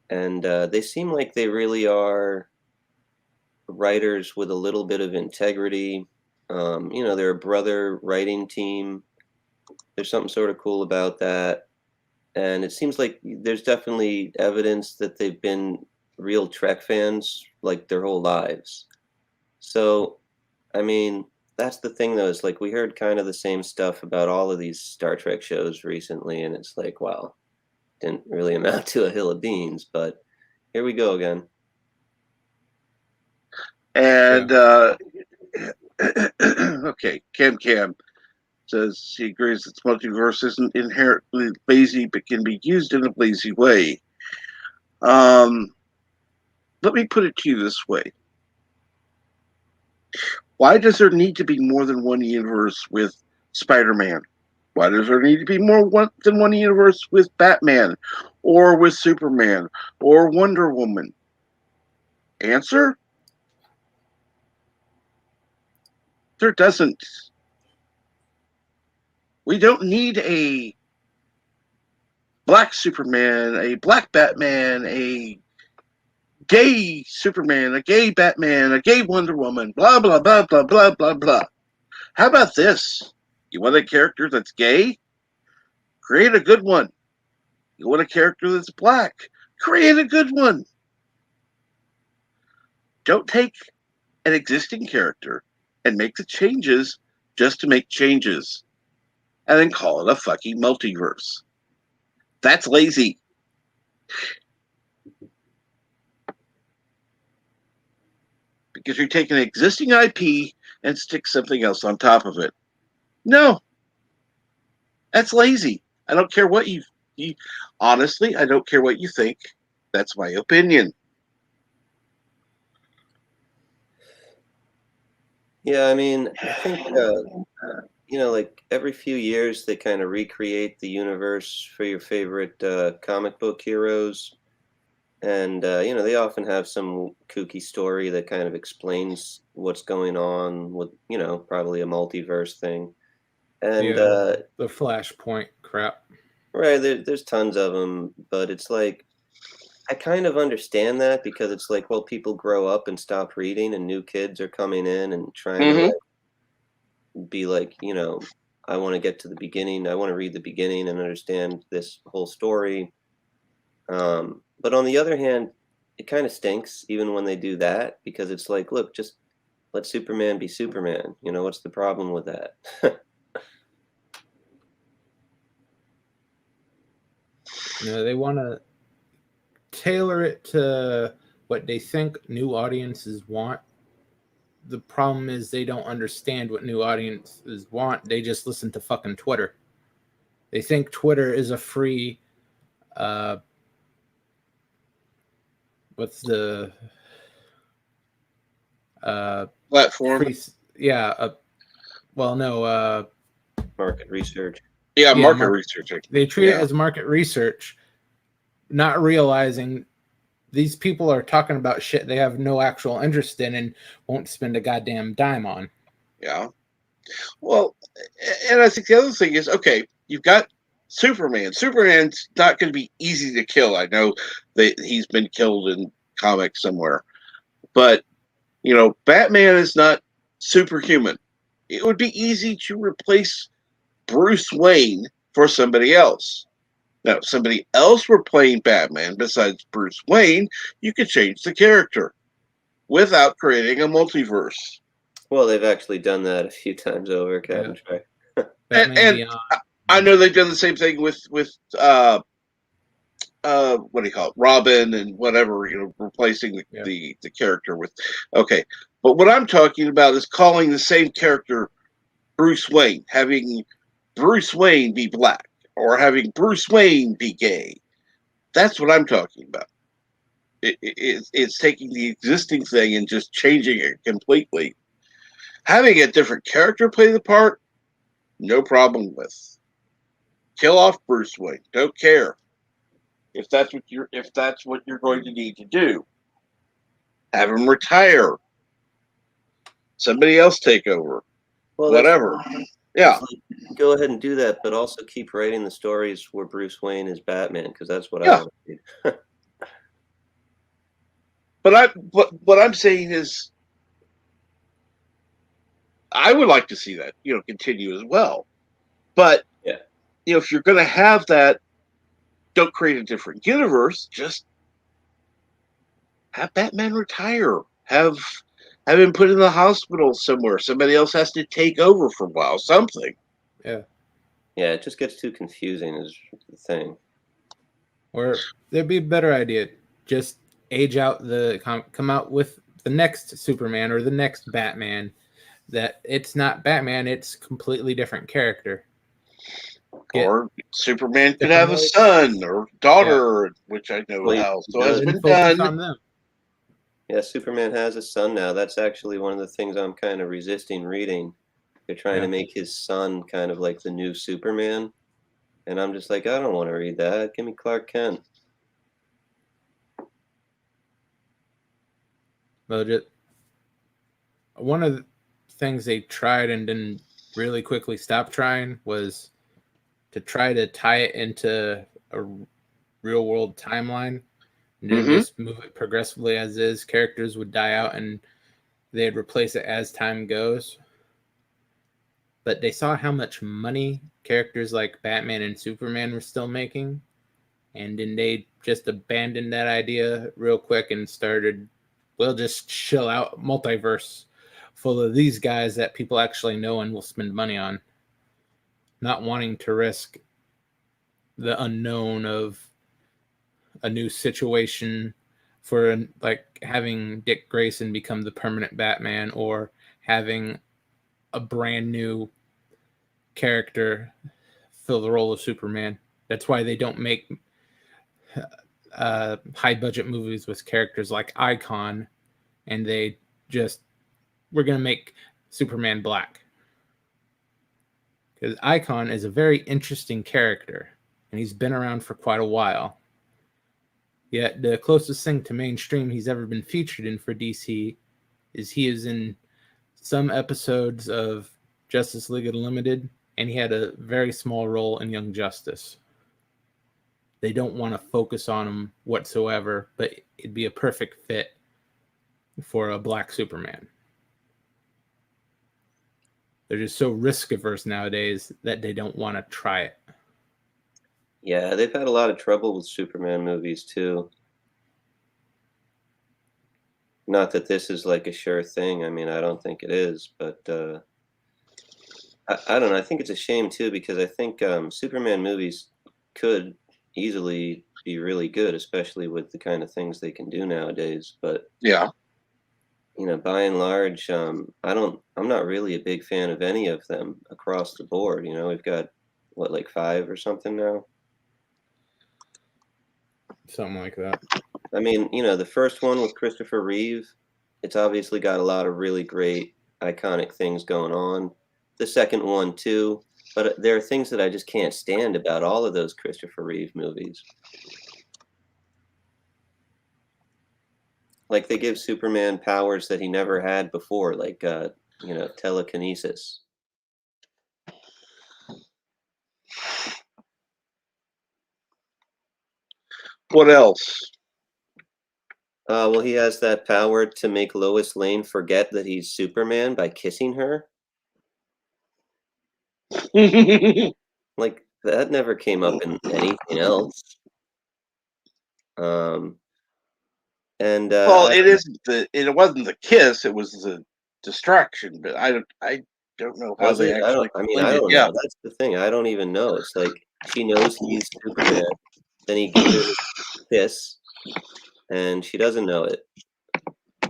and they seem like they really are writers with a little bit of integrity. They're a brother writing team. There's something sort of cool about that. And it seems like there's definitely evidence that they've been real Trek fans like their whole lives. So, I mean, that's the thing though, is like we heard kind of the same stuff about all of these Star Trek shows recently, and it's like, wow, didn't really amount to a hill of beans, but here we go again. And okay, Cam says he agrees that multiverse isn't inherently lazy, but can be used in a lazy way. Let me put it to you this way. Why does there need to be more than one universe with Spider-Man? Why does there need to be than one universe with Batman or with Superman or Wonder Woman? Answer? There doesn't. We don't need a black Superman, a black Batman, a gay Superman, a gay Batman, a gay Wonder Woman, blah, blah, blah, blah, blah, blah, blah. How about this? You want a character that's gay? Create a good one. You want a character that's black? Create a good one. Don't take an existing character and make the changes just to make changes and then call it a fucking multiverse. That's lazy. Because you're taking an existing IP and stick something else on top of it. No. That's lazy. I don't care what you honestly, I don't care what you think. That's my opinion. Yeah, I mean, I think, like every few years they kind of recreate the universe for your favorite comic book heroes. And, they often have some kooky story that kind of explains what's going on with, probably a multiverse thing. And the Flashpoint crap. Right, there's tons of them, but it's like, I kind of understand that because it's like, well, people grow up and stop reading, and new kids are coming in and trying to be like, I want to get to the beginning. I want to read the beginning and understand this whole story. But on the other hand, it kind of stinks even when they do that, because it's like, look, just let Superman be Superman. What's the problem with that? They want to tailor it to what they think new audiences want. The problem is they don't understand what new audiences want. They just listen to fucking Twitter. They think Twitter is a free what's the platform? Market research. Yeah, market research. They treat it as market research, not realizing these people are talking about shit they have no actual interest in and won't spend a goddamn dime on. Yeah. Well, and I think the other thing is, okay, you've got Superman. Superman's not going to be easy to kill. I know that he's been killed in comics somewhere. But, Batman is not superhuman. It would be easy to replace Bruce Wayne for somebody else. Now, if somebody else were playing Batman besides Bruce Wayne, you could change the character without creating a multiverse. Well, they've actually done that a few times over, Captain Trek. And I know they've done the same thing with what do you call it, Robin and whatever, replacing the character with. Okay, but what I'm talking about is calling the same character Bruce Wayne, having Bruce Wayne be black or having Bruce Wayne be gay. That's what I'm talking about. It's taking the existing thing and just changing it completely. Having a different character play the part, no problem with. Kill off Bruce Wayne. Don't care. if that's what you're going to need to do. Have him retire. Somebody else take over. Well, Whatever. Yeah. like, go ahead and do that, but also keep writing the stories where Bruce Wayne is Batman, because that's what I want to do. But what I'm saying is, I would like to see that, continue as well. But yeah, if you're going to have that, don't create a different universe. Just have Batman retire. Have him put in the hospital somewhere. Somebody else has to take over for a while. Something. Yeah. Yeah, it just gets too confusing is the thing. Or there'd be a better idea. Just age out come out with the next Superman or the next Batman. That it's not Batman, it's completely different character. Or Superman could have a son or daughter, which I know how. So has been done. On them. Yeah, Superman has a son now. That's actually one of the things I'm kind of resisting reading. They're trying to make his son kind of like the new Superman. And I'm just like, I don't want to read that. Give me Clark Kent. Well, one of the things they tried and didn't really quickly stop trying was to try to tie it into a real world timeline and then just move it progressively as is. Characters would die out and they'd replace it as time goes. But they saw how much money characters like Batman and Superman were still making. And then they just abandoned that idea real quick and started, we'll just chill out multiverse full of these guys that people actually know and will spend money on. Not wanting to risk the unknown of a new situation for like having Dick Grayson become the permanent Batman or having a brand new character fill the role of Superman. That's why they don't make high budget movies with characters like Icon, and we're going to make Superman black. Because Icon is a very interesting character, and he's been around for quite a while. Yet the closest thing to mainstream he's ever been featured in for DC is he is in some episodes of Justice League Unlimited, and he had a very small role in Young Justice. They don't want to focus on him whatsoever, but it'd be a perfect fit for a black Superman. They're just so risk averse nowadays that they don't want to try it. Yeah, they've had a lot of trouble with Superman movies too. Not that this is like a sure thing. I mean, I don't think it is, but I don't know. I think it's a shame too because I think Superman movies could easily be really good, especially with the kind of things they can do nowadays. But yeah, by and large, I'm not really a big fan of any of them across the board. We've got like 5 or something now. Something like that. I mean, the first one with Christopher Reeve, it's obviously got a lot of really great, iconic things going on. The second one, too. But there are things that I just can't stand about all of those Christopher Reeve movies. Like, they give Superman powers that he never had before, like, telekinesis. What else? Well, he has that power to make Lois Lane forget that he's Superman by kissing her. Like, that never came up in anything else. Well, it wasn't the kiss; it was the distraction. But I don't know how they actually. I don't know. That's the thing. I don't even know. It's like she knows he's Superman. Then he gives her a kiss, and she doesn't know it.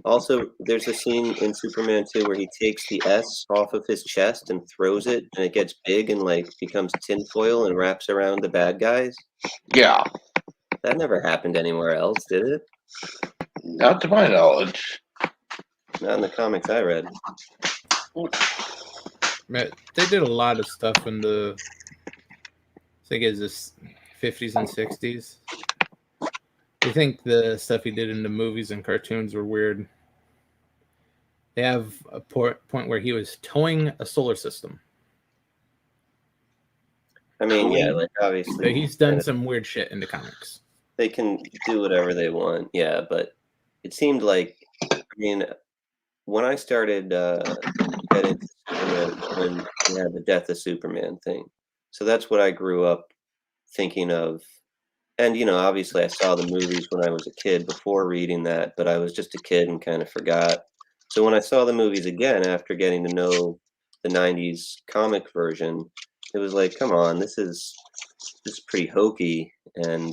Also, there's a scene in Superman 2 where he takes the S off of his chest and throws it, and it gets big and becomes tinfoil and wraps around the bad guys. Yeah. That never happened anywhere else, did it? Not to my knowledge. Not in the comics I read. They did a lot of stuff in the, I think it's the 50s and 60s. I think the stuff he did in the movies and cartoons were weird. They have a point where he was towing a solar system. I mean, yeah, like obviously So he's done some weird shit in the comics. They can do whatever they want, yeah, but it seemed like, I mean, when I started getting into Superman, when we had the Death of Superman thing. So that's what I grew up thinking of. And, you know, obviously I saw the movies when I was a kid before reading that, but I was just a kid and kind of forgot. So when I saw the movies again after getting to know the 90s comic version, it was like, come on, this is pretty hokey and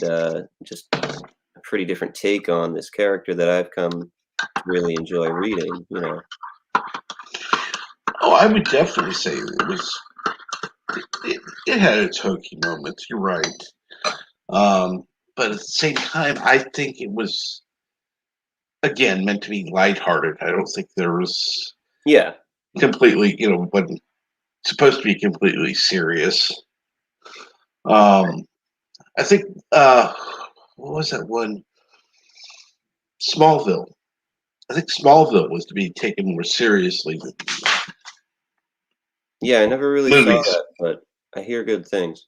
just a pretty different take on this character that I've come to really enjoy reading, you know. Oh, I would definitely say it had its hokey moments. You're right. But at the same time, I think it was, again, meant to be lighthearted. I don't think there was completely, you know, but supposed to be completely serious. I think what was that one? Smallville. I think Smallville was to be taken more seriously. Yeah, I never really saw that, but I hear good things.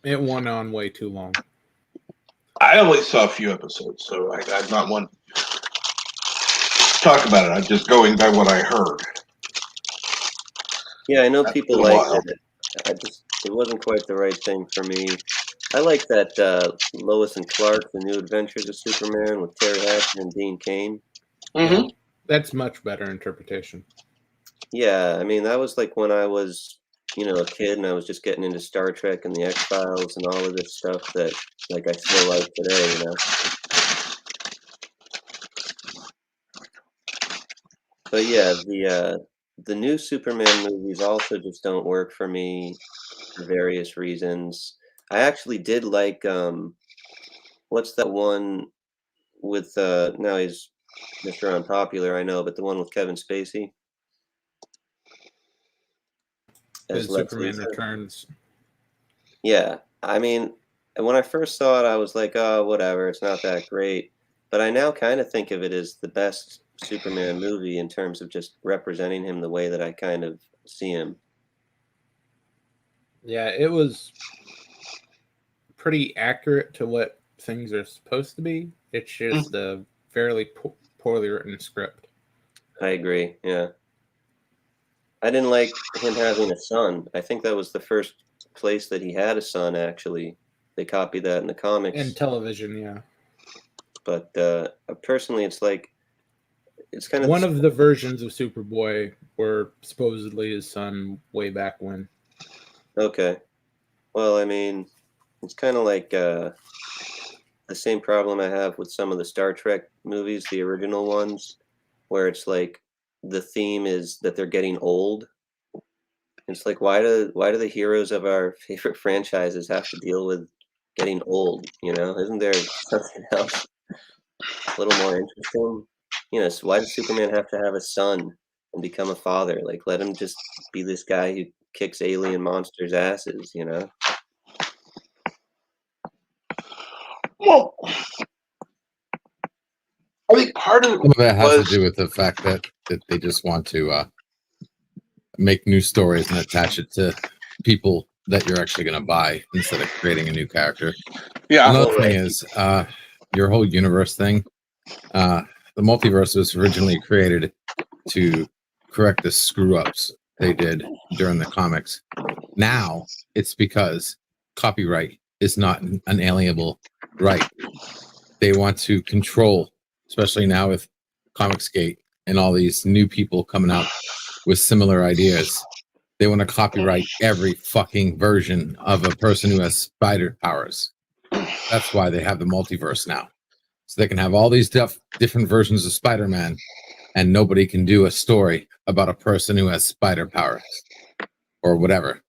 It went on way too long. I only saw a few episodes, so I'm not one to talk about it. I'm just going by what I heard. Yeah, I know people liked it. It wasn't quite the right thing for me. I like that Lois and Clark, The New Adventures of Superman with Terry Hatcher and Dean Cain. Yeah, that's much better interpretation. Yeah, I mean, that was like when I was, you know, a kid and I was just getting into Star Trek and the X-Files and all of this stuff that, like, I still like today, you know? But yeah, the new Superman movies also just don't work for me for various reasons. I actually did like, what's that one with, now he's Mr. Unpopular, I know, but the one with Kevin Spacey? As Superman Returns. Yeah, I mean, when I first saw it, I was like, oh, whatever, it's not that great. But I now kind of think of it as the best Superman movie in terms of just representing him the way that I kind of see him. Yeah, it was pretty accurate to what things are supposed to be. It's just a fairly poorly written script. I agree, yeah. I didn't like him having a son. I think that was the first place that he had a son, actually. They copied that in the comics. And television, yeah. But personally, it's like, it's kind of... One of the versions of Superboy were supposedly his son way back when. Okay. Well, I mean, it's kind of like the same problem I have with some of the Star Trek movies, the original ones, where it's like the theme is that they're getting old. It's like, why do the heroes of our favorite franchises have to deal with getting old? You know, isn't there something else a little more interesting? You know, so why does Superman have to have a son and become a father? Like, let him just be this guy who kicks alien monsters' asses, you know? Well, I think part of it has to do with the fact that they just want to make new stories and attach it to people that you're actually going to buy instead of creating a new character. Yeah. Another thing is your whole universe thing. The multiverse was originally created to correct the screw ups they did during the comics. Now it's because copyright is not an unalienable right. They want to control, especially now with Comicsgate and all these new people coming out with similar ideas. They want to copyright every fucking version of a person who has spider powers. That's why they have the multiverse now. So they can have all these different versions of Spider-Man, and nobody can do a story about a person who has spider powers or whatever.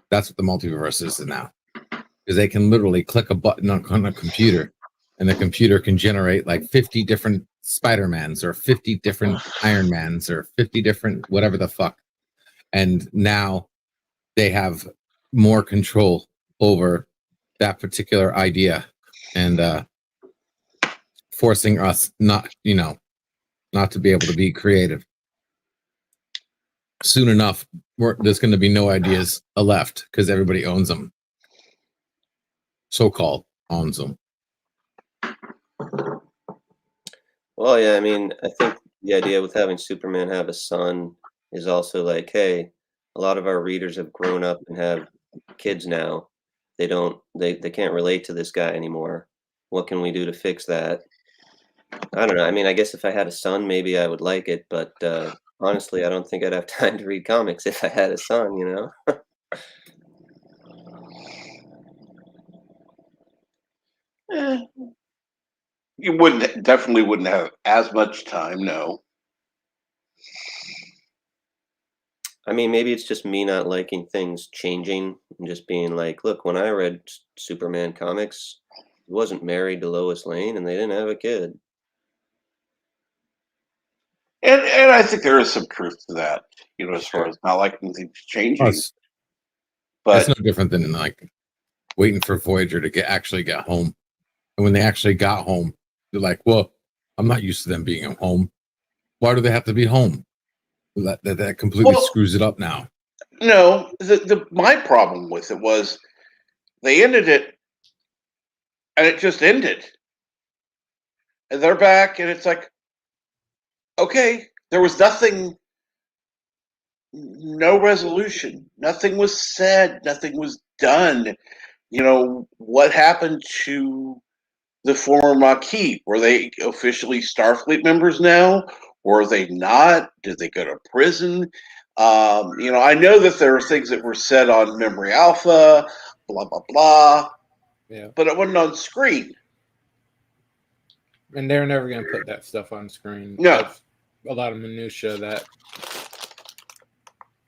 That's what the multiverse is now. Because they can literally click a button on a computer, and the computer can generate like 50 different Spider-Mans or 50 different Iron Mans or 50 different whatever the fuck. And now they have more control over that particular idea and forcing us not to be able to be creative. Soon enough, there's going to be no ideas left because everybody owns them. So-called owns them. Well, yeah, I mean, I think the idea with having Superman have a son is also like, hey, a lot of our readers have grown up and have kids now. They can't relate to this guy anymore. What can we do to fix that? I don't know. I mean, I guess if I had a son, maybe I would like it, but honestly, I don't think I'd have time to read comics if I had a son, you know? You definitely wouldn't have as much time, no. I mean, maybe it's just me not liking things changing and just being like, look, when I read Superman comics, he wasn't married to Lois Lane and they didn't have a kid. And I think there is some truth to that, as Sure. far as not liking things changing. Plus, it's no different than like waiting for Voyager to actually get home. And when they actually got home, they're like, well, I'm not used to them being at home. Why do they have to be home? That completely screws it up now. No, my problem with it was they ended it and it just ended. And they're back and it's like, okay, there was nothing, no resolution. Nothing was said. Nothing was done. What happened to the former Maquis? Were they officially Starfleet members now? Were they not? Did they go to prison? I know that there are things that were said on Memory Alpha, blah, blah, blah. Yeah. But it wasn't on screen. And they're never going to put that stuff on screen. No. There's a lot of minutia that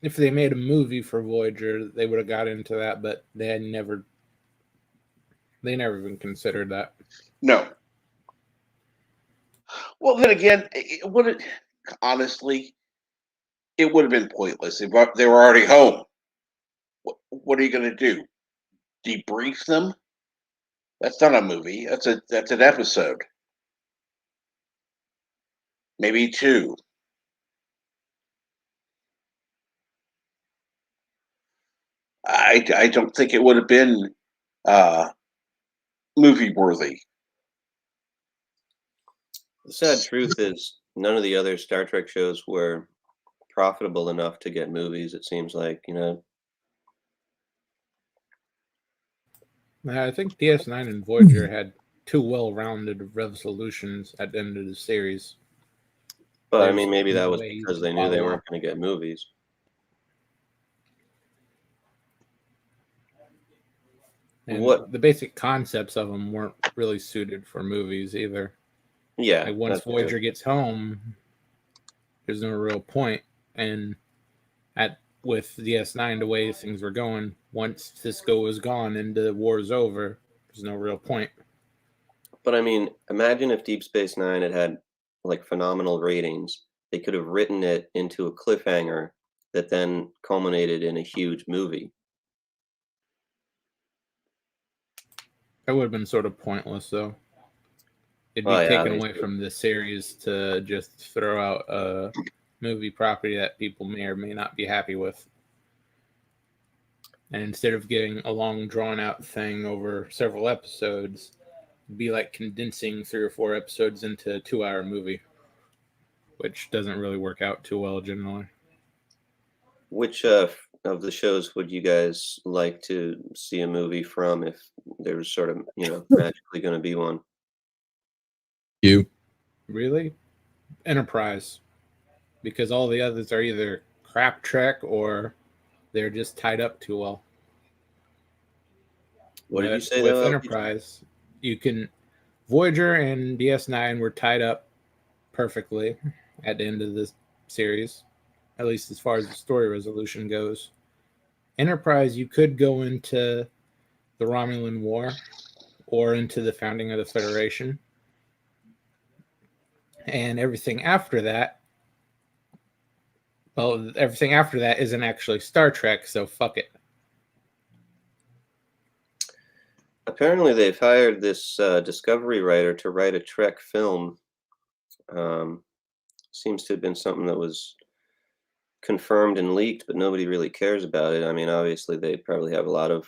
if they made a movie for Voyager, they would have got into that, but they never even considered that. No. Well, then again, honestly, it would have been pointless. They were already home. What are you going to do? Debrief them? That's not a movie. That's an episode. Maybe 2. I don't think it would have been movie worthy. The sad truth is none of the other Star Trek shows were profitable enough to get movies, it seems like, I think DS9 and Voyager had 2 well-rounded resolutions at the end of the series. But I mean, maybe that was because they knew they weren't going to get movies. And the basic concepts of them weren't really suited for movies either. Yeah. Like once Voyager gets home, there's no real point. And with DS9, the way things were going, once Cisco was gone and the war's over, there's no real point. But I mean, imagine if Deep Space Nine had like phenomenal ratings. They could have written it into a cliffhanger that then culminated in a huge movie. That would have been sort of pointless, though. It'd be taken away from the series to just throw out a movie property that people may or may not be happy with. And instead of getting a long, drawn-out thing over several episodes, it'd be like condensing 3 or 4 episodes into a 2-hour movie, which doesn't really work out too well generally. Which of the shows would you guys like to see a movie from if there was sort of, magically going to be one? You. Really? Enterprise. Because all the others are either crap Trek or they're just tied up too well. What did you say? With Enterprise, you can... Voyager and DS9 were tied up perfectly at the end of the series, at least as far as the story resolution goes. Enterprise, you could go into the Romulan War or into the founding of the Federation. And everything after that, isn't actually Star Trek, so fuck it. apparently they've hired this Discovery writer to write a Trek film. Seems to have been something that was confirmed and leaked, but nobody really cares about it. I mean, obviously they probably have a lot of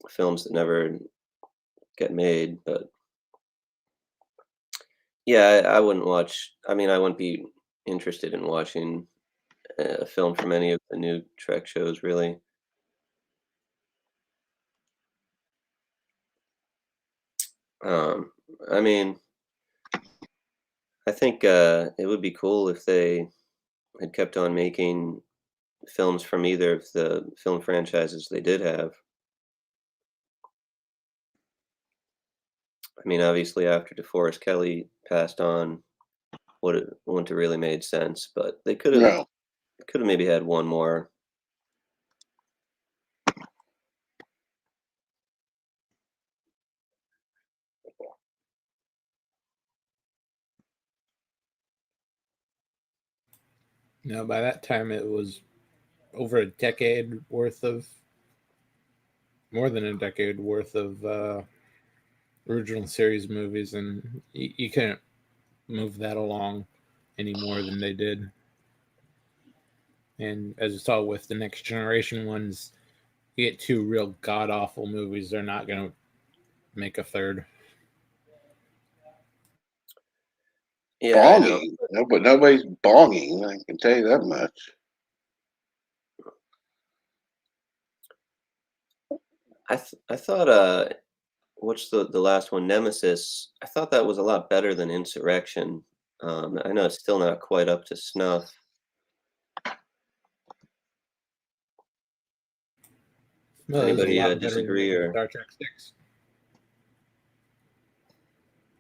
films that never get made, but yeah, I wouldn't watch. I mean, I wouldn't be interested in watching a film from any of the new Trek shows, really. I mean, I think it would be cool if they had kept on making films from either of the film franchises they did have. I mean, obviously, after DeForest Kelly passed on, wouldn't have really made sense, but they could have No. maybe had one more. No, by that time it was over a decade worth of, more than a decade worth of original series movies, and you couldn't move that along any more than they did. And as you saw with the Next Generation ones, you get two real god awful movies. They're not going to make a third. Yeah, Bonging. No, but nobody's bonging. I can tell you that much. I thought what's the last one, Nemesis? I thought that was a lot better than Insurrection. I know it's still not quite up to snuff. Well, Anybody disagree, or Star Trek 6?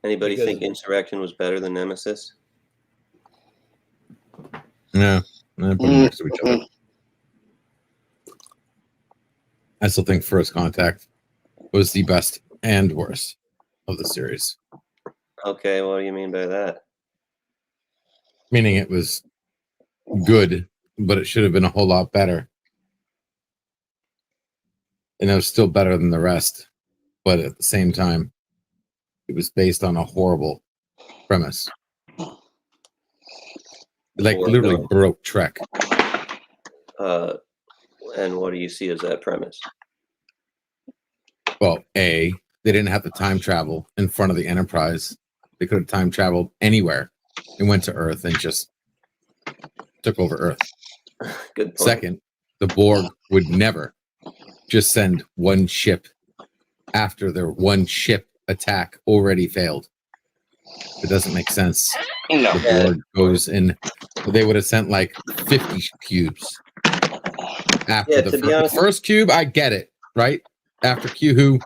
anybody Because- think Insurrection was better than Nemesis? Yeah, I put them next to each other. I still think First Contact was the best and worst of the series. Okay, what do you mean by that? Meaning it was good, but it should have been a whole lot better. And it was still better than the rest. But at the same time, it was based on a horrible premise. Like literally broke Trek. And what do you see as that premise? Well, A, they didn't have to time travel in front of the Enterprise. They could have time traveled anywhere and went to Earth and just took over Earth. Good point. Second, the Borg would never just send one ship after their one ship attack already failed. It doesn't make sense. No. The Borg goes in. They would have sent like 50 cubes. After the first cube, I get it, right? After Q, you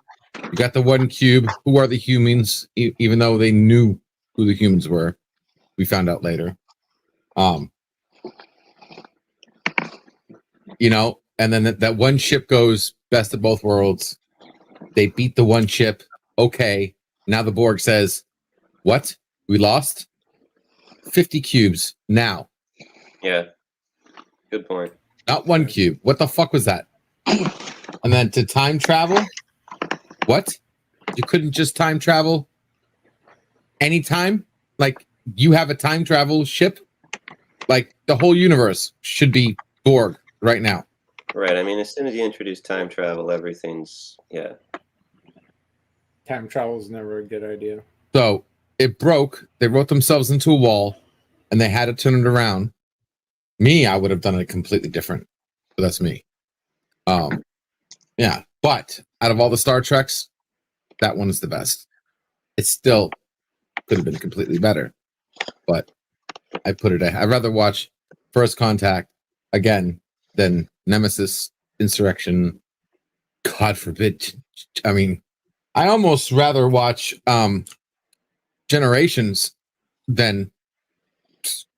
got the one cube. Who are the humans? Even though they knew who the humans were, we found out later. You know, and then that one ship goes best of both worlds. They beat the one ship. Okay, now the Borg says, "What? We lost 50 cubes now." Yeah, good point. Not one cube. What the fuck was that? And then to time travel? What? You couldn't just time travel anytime? Like, you have a time travel ship? Like, the whole universe should be Borg right now. Right. I mean, as soon as you introduce time travel, everything's, yeah. Time travel is never a good idea. So, it broke. They wrote themselves into a wall, and they had to turn it around. Me, I would have done it completely different. But that's me. Yeah. But out of all the Star Treks, that one is the best. It still could have been completely better. But I put it. I'd rather watch First Contact again than Nemesis, Insurrection. God forbid. I mean, I almost rather watch Generations than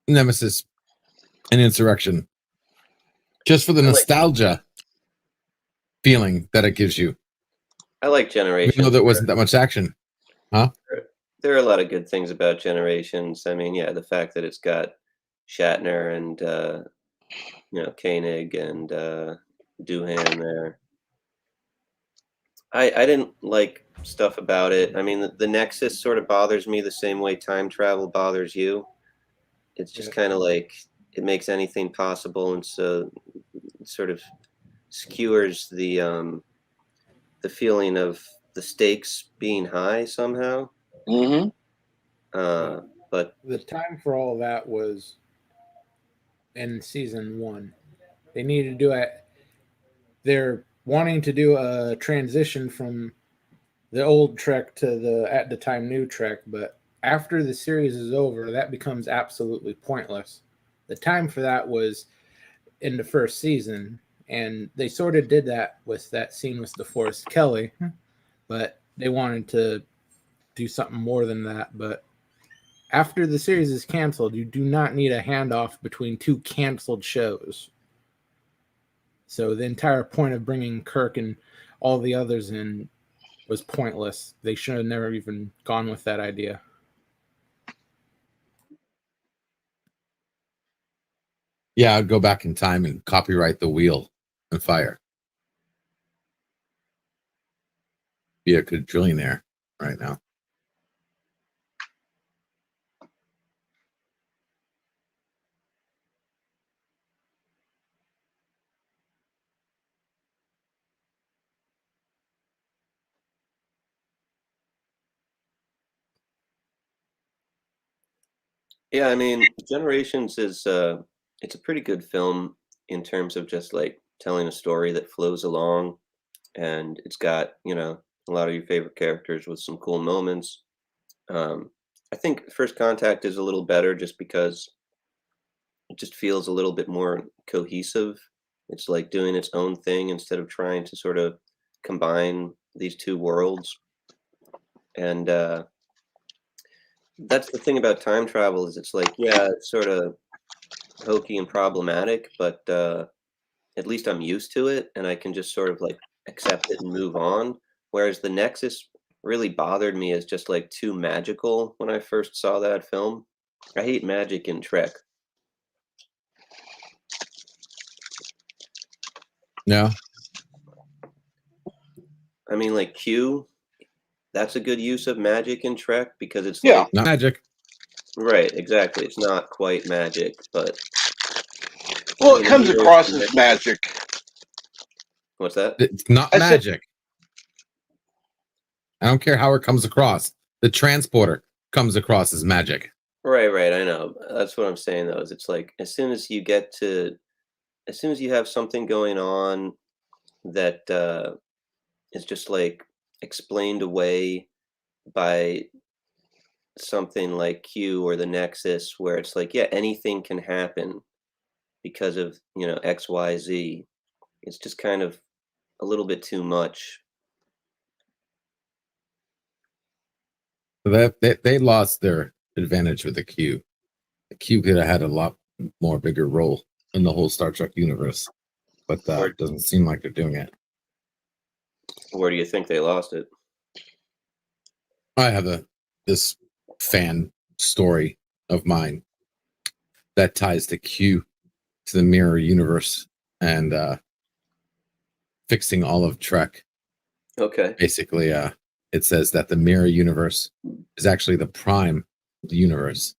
Nemesis and Insurrection. Just for the nostalgia feeling that it gives you. I like Generations. Even though there wasn't that much action. Huh? There are a lot of good things about Generations. I mean, yeah, the fact that it's got Shatner and, Koenig and Doohan there. I didn't like stuff about it. I mean, the Nexus sort of bothers me the same way time travel bothers you. It's just kind of like it makes anything possible, and so it sort of skewers the feeling of the stakes being high somehow. Mm-hmm. But the time for all of that was in season 1. They needed to do it. They're wanting to do a transition from the old Trek to the at the time new Trek, but after the series is over, that becomes absolutely pointless. The time for that was in the first season, and they sort of did that with that scene with DeForest Kelly, but they wanted to do something more than that. But after the series is canceled, you do not need a handoff between two canceled shows. So the entire point of bringing Kirk and all the others in was pointless. They should have never even gone with that idea. Yeah, I'd go back in time and copyright the wheel and fire. Be a good trillionaire right now. yeah, I mean, Generations is it's a pretty good film in terms of just like telling a story that flows along, and it's got a lot of your favorite characters with some cool moments. I think First Contact is a little better just because it just feels a little bit more cohesive. It's like doing its own thing instead of trying to sort of combine these two worlds. And that's the thing about time travel is it's like, yeah, it's sort of hokey and problematic, but at least I'm used to it and I can just sort of like accept it and move on. Whereas the Nexus really bothered me as just like too magical when I first saw that film. I hate magic in Trek. No. I mean, like Q, that's a good use of magic in Trek because it's Yeah. like Not magic. right, exactly. It's not quite magic, but Well, it comes across as magic. What's that? It's not I said- magic. I don't care how it comes across. The transporter comes across as magic. Right, I know. That's what I'm saying though, is it's like as soon as you have something going on that is just like explained away by something like Q or the Nexus, where it's like, yeah, anything can happen because of XYZ. It's just kind of a little bit too much. So they lost their advantage with the Q. The Q could have had a lot more bigger role in the whole Star Trek universe, but it doesn't seem like they're doing it. Where do you think they lost it? I have this fan story of mine that ties the Q to the mirror universe and fixing all of Trek. Okay. Basically, it says that the mirror universe is actually the prime universe,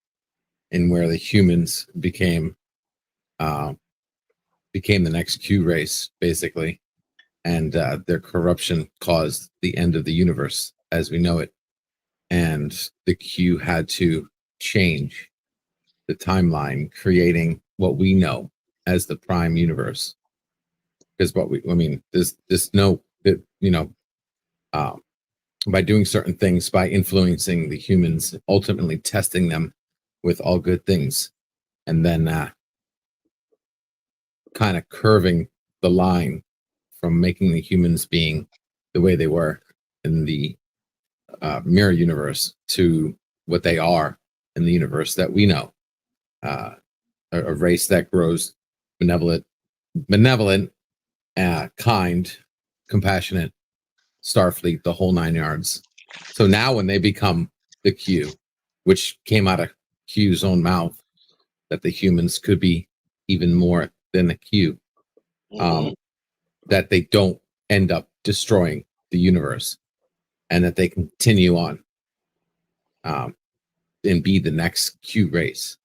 in where the humans became the next Q race, basically, and their corruption caused the end of the universe as we know it. And the Q had to change the timeline, creating what we know as the prime universe. Because by doing certain things, by influencing the humans, ultimately testing them with all good things, and then kind of curving the line from making the humans being the way they were in the mirror universe to what they are in the universe that we know, a race that grows benevolent, kind, compassionate, Starfleet, the whole 9 yards. So now when they become the Q, which came out of Q's own mouth, that the humans could be even more than the Q, that they don't end up destroying the universe, and that they continue on and be the next Q race.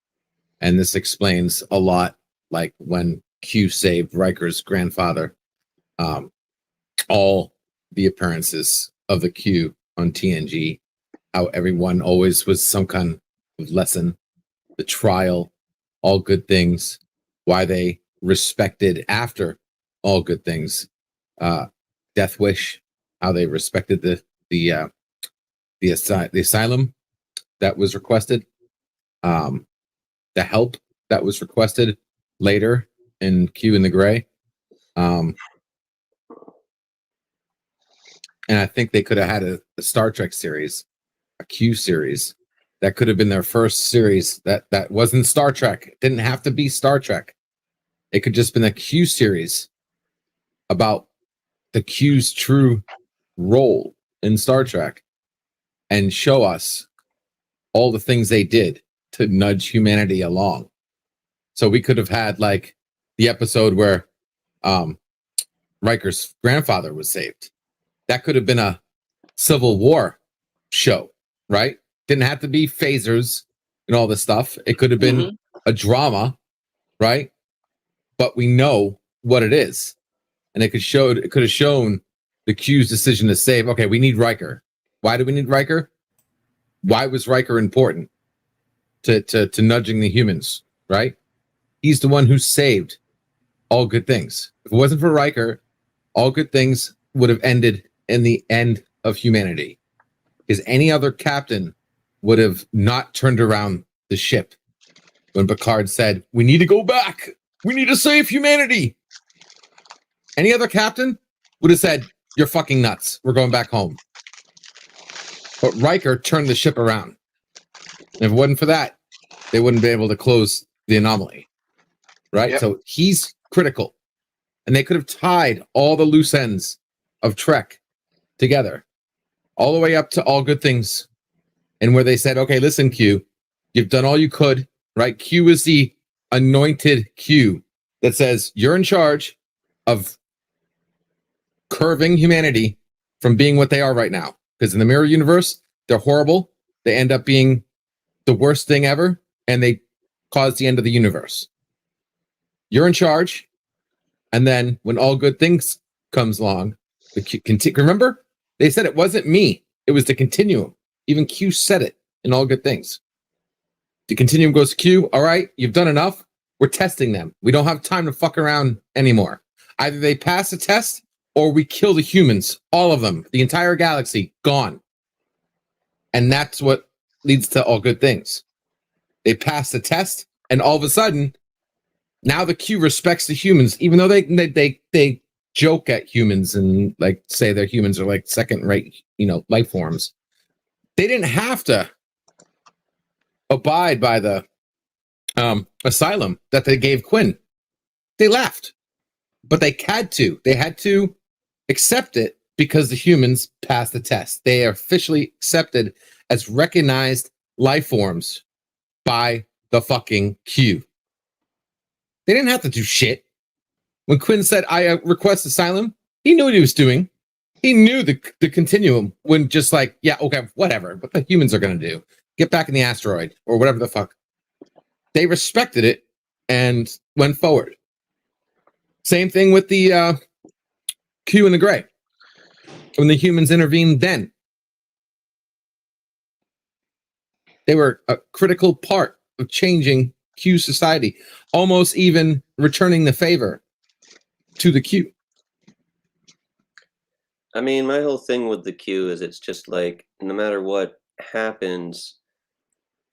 And this explains a lot, like when Q saved Riker's grandfather, all the appearances of the Q on TNG, how everyone always was some kind of lesson, the trial, all good things, why they respected after all good things, Death Wish, how they respected the asylum that was requested, the help that was requested later in Q and the Gray. And I think they could have had a Star Trek series, a Q series. That could have been their first series that wasn't Star Trek. It didn't have to be Star Trek. It could just been a Q series about the Q's true role in Star Trek and show us all the things they did to nudge humanity along. So we could have had like the episode where Riker's grandfather was saved. That could have been a Civil War show, right? Didn't have to be phasers and all this stuff. It could have been a drama, right? But we know what it is. And it could have shown the Q's decision to save. Okay, we need Riker. Why do we need Riker? Why was Riker important to nudging the humans, right? He's the one who saved all good things. If it wasn't for Riker, all good things would have ended in the end of humanity. Because any other captain would have not turned around the ship when Picard said, "We need to go back. We need to save humanity." Any other captain would have said, "You're fucking nuts. We're going back home." But Riker turned the ship around. And if it wasn't for that, they wouldn't be able to close the anomaly. Right? Yep. So he's critical. And they could have tied all the loose ends of Trek together, all the way up to All Good Things. And where they said, okay, listen, Q, you've done all you could, right? Q is the anointed Q that says you're in charge of curving humanity from being what they are right now. Because in the mirror universe, they're horrible. They end up being the worst thing ever, and they cause the end of the universe. You're in charge. And then when All Good Things comes along, remember? They said it wasn't me. It was the continuum. Even Q said it in All Good Things. The continuum goes, Q, all right, you've done enough. We're testing them. We don't have time to fuck around anymore. Either they pass the test or we kill the humans, all of them, the entire galaxy, gone. And that's what leads to All Good Things. They pass the test, and all of a sudden, now the Q respects the humans, even though they joke at humans and like say their humans are like second-rate, life forms. They didn't have to abide by the asylum that they gave Quinn. They left, but they had to. They had to accept it because the humans passed the test. They are officially accepted as recognized life forms by the fucking Q. They didn't have to do shit. When Quinn said, I request asylum, he knew what he was doing. He knew the continuum when just like, yeah, okay, whatever. What the humans are going to do. Get back in the asteroid or whatever the fuck. They respected it and went forward. Same thing with the Q and the Gray. When the humans intervened then. They were a critical part of changing Q society. Almost even returning the favor to the Q. I mean, my whole thing with the Q is it's just like, no matter what happens,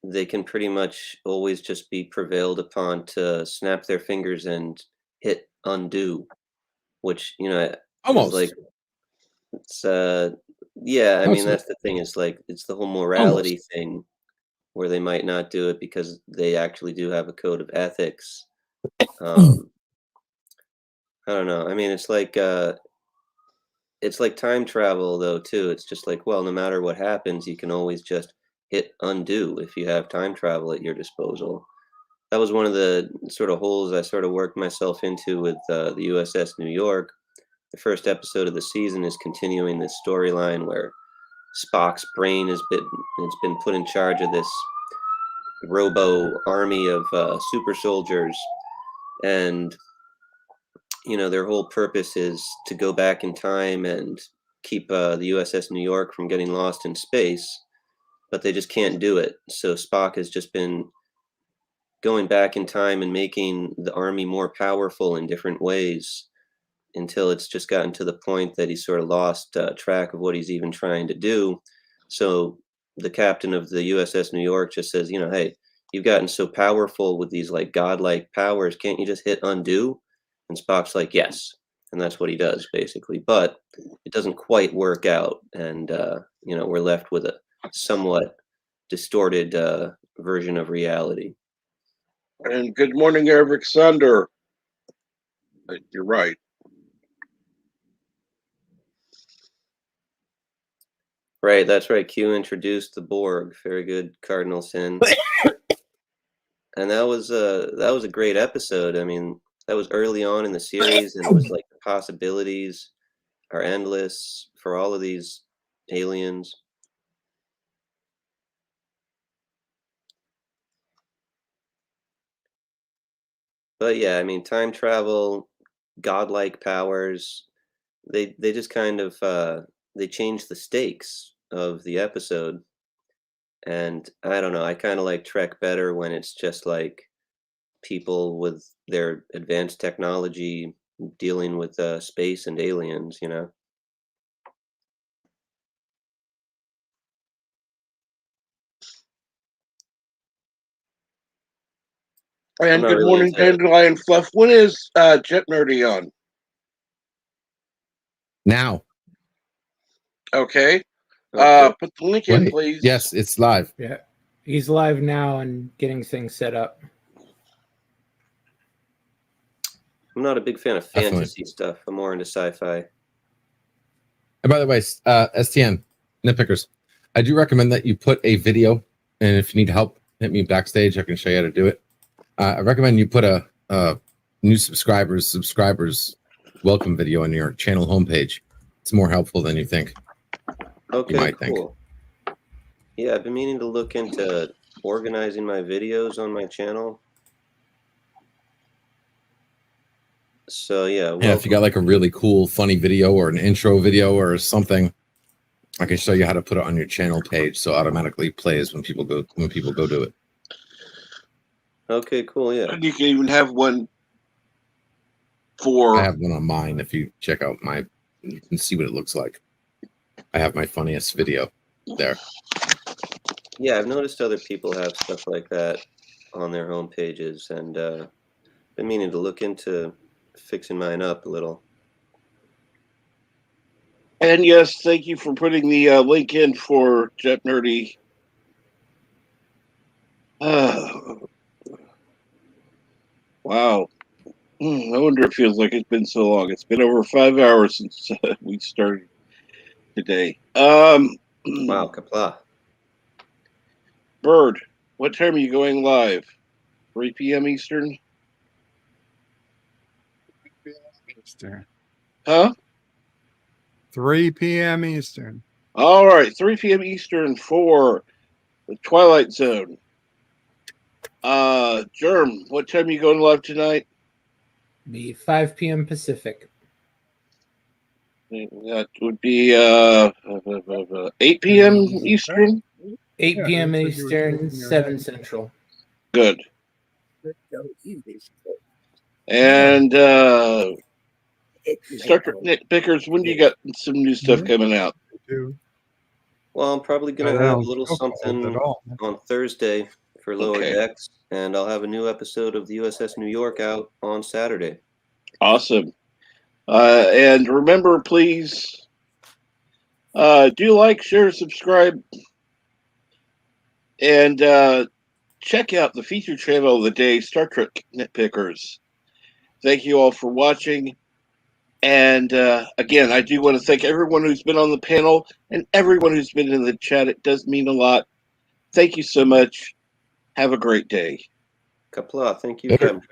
they can pretty much always just be prevailed upon to snap their fingers and hit undo, which, almost like, it's, yeah, I mean, that's the thing. It's like, it's the whole morality thing where they might not do it because they actually do have a code of ethics. I don't know. I mean, it's like time travel though too. It's just like, well, no matter what happens, you can always just hit undo if you have time travel at your disposal. That was one of the sort of holes I sort of worked myself into with the USS New York. the first episode of the season is continuing this storyline where Spock's brain it's been put in charge of this robo army of super soldiers, and their whole purpose is to go back in time and keep the USS New York from getting lost in space, but they just can't do it. So Spock has just been going back in time and making the army more powerful in different ways until it's just gotten to the point that he's sort of lost track of what he's even trying to do. So the captain of the USS New York just says, hey, you've gotten so powerful with these like godlike powers, can't you just hit undo? And Spock's like, yes. And that's what he does, basically. But it doesn't quite work out. And, we're left with a somewhat distorted version of reality. And good morning, Eric Sander. You're right. Right, that's right. Q introduced the Borg. Very good, Cardinal Sin. And that was a great episode. I mean, that was early on in the series, and it was like the possibilities are endless for all of these aliens. But yeah, I mean, time travel, godlike powers, they just kind of they changed the stakes of the episode. And I don't know, I kind of like Trek better when it's just like people with their advanced technology dealing with space and aliens, And good morning, Dandelion Fluff. When is Jet Nerdy on? Now. Okay. Put the link in, Wait. please. Yes, it's live. Yeah. He's live now and getting things set up. I'm not a big fan of fantasy stuff. I'm more into sci-fi. And by the way, STN, Nitpickers, I do recommend that you put a video, and if you need help, hit me backstage. I can show you how to do it. I recommend you put a new subscribers welcome video on your channel homepage. It's more helpful than you think. Okay, you might cool. Yeah, I've been meaning to look into organizing my videos on my channel. So yeah, if you got like a really cool, funny video or an intro video or something, I can show you how to put it on your channel page so it automatically plays when people go do it. Okay, cool. Yeah, and you can even have one for. I have one on mine. If you check out you can see what it looks like. I have my funniest video there. Yeah, I've noticed other people have stuff like that on their home pages, and been meaning to look into fixing mine up a little. And yes, thank you for putting the link in for Jet Nerdy. Wow. I wonder if it feels like it's been so long. It's been over 5 hours since we started today. Wow, kapla. Bird, what time are you going live? 3 p.m. Eastern? Eastern. Huh? 3 p.m. Eastern. All right, 3 p.m. Eastern for the Twilight Zone. Germ, what time are you going live tonight? Be 5 p.m. Pacific. That would be 8 p.m. Eastern? 8 p.m. Eastern, 7 Central. Good. And Star Trek Nitpickers, when do you got some new stuff coming out? Well, I'm probably going to have a little something on Thursday for Lower Decks, and I'll have a new episode of the USS New York out on Saturday. Awesome. And remember, please, do like, share, subscribe, and check out the feature channel of the day, Star Trek Nitpickers. Thank you all for watching. And again, I do want to thank everyone who's been on the panel and everyone who's been in the chat. It does mean a lot. Thank you so much. Have a great day. Kapla. Thank you, Captain.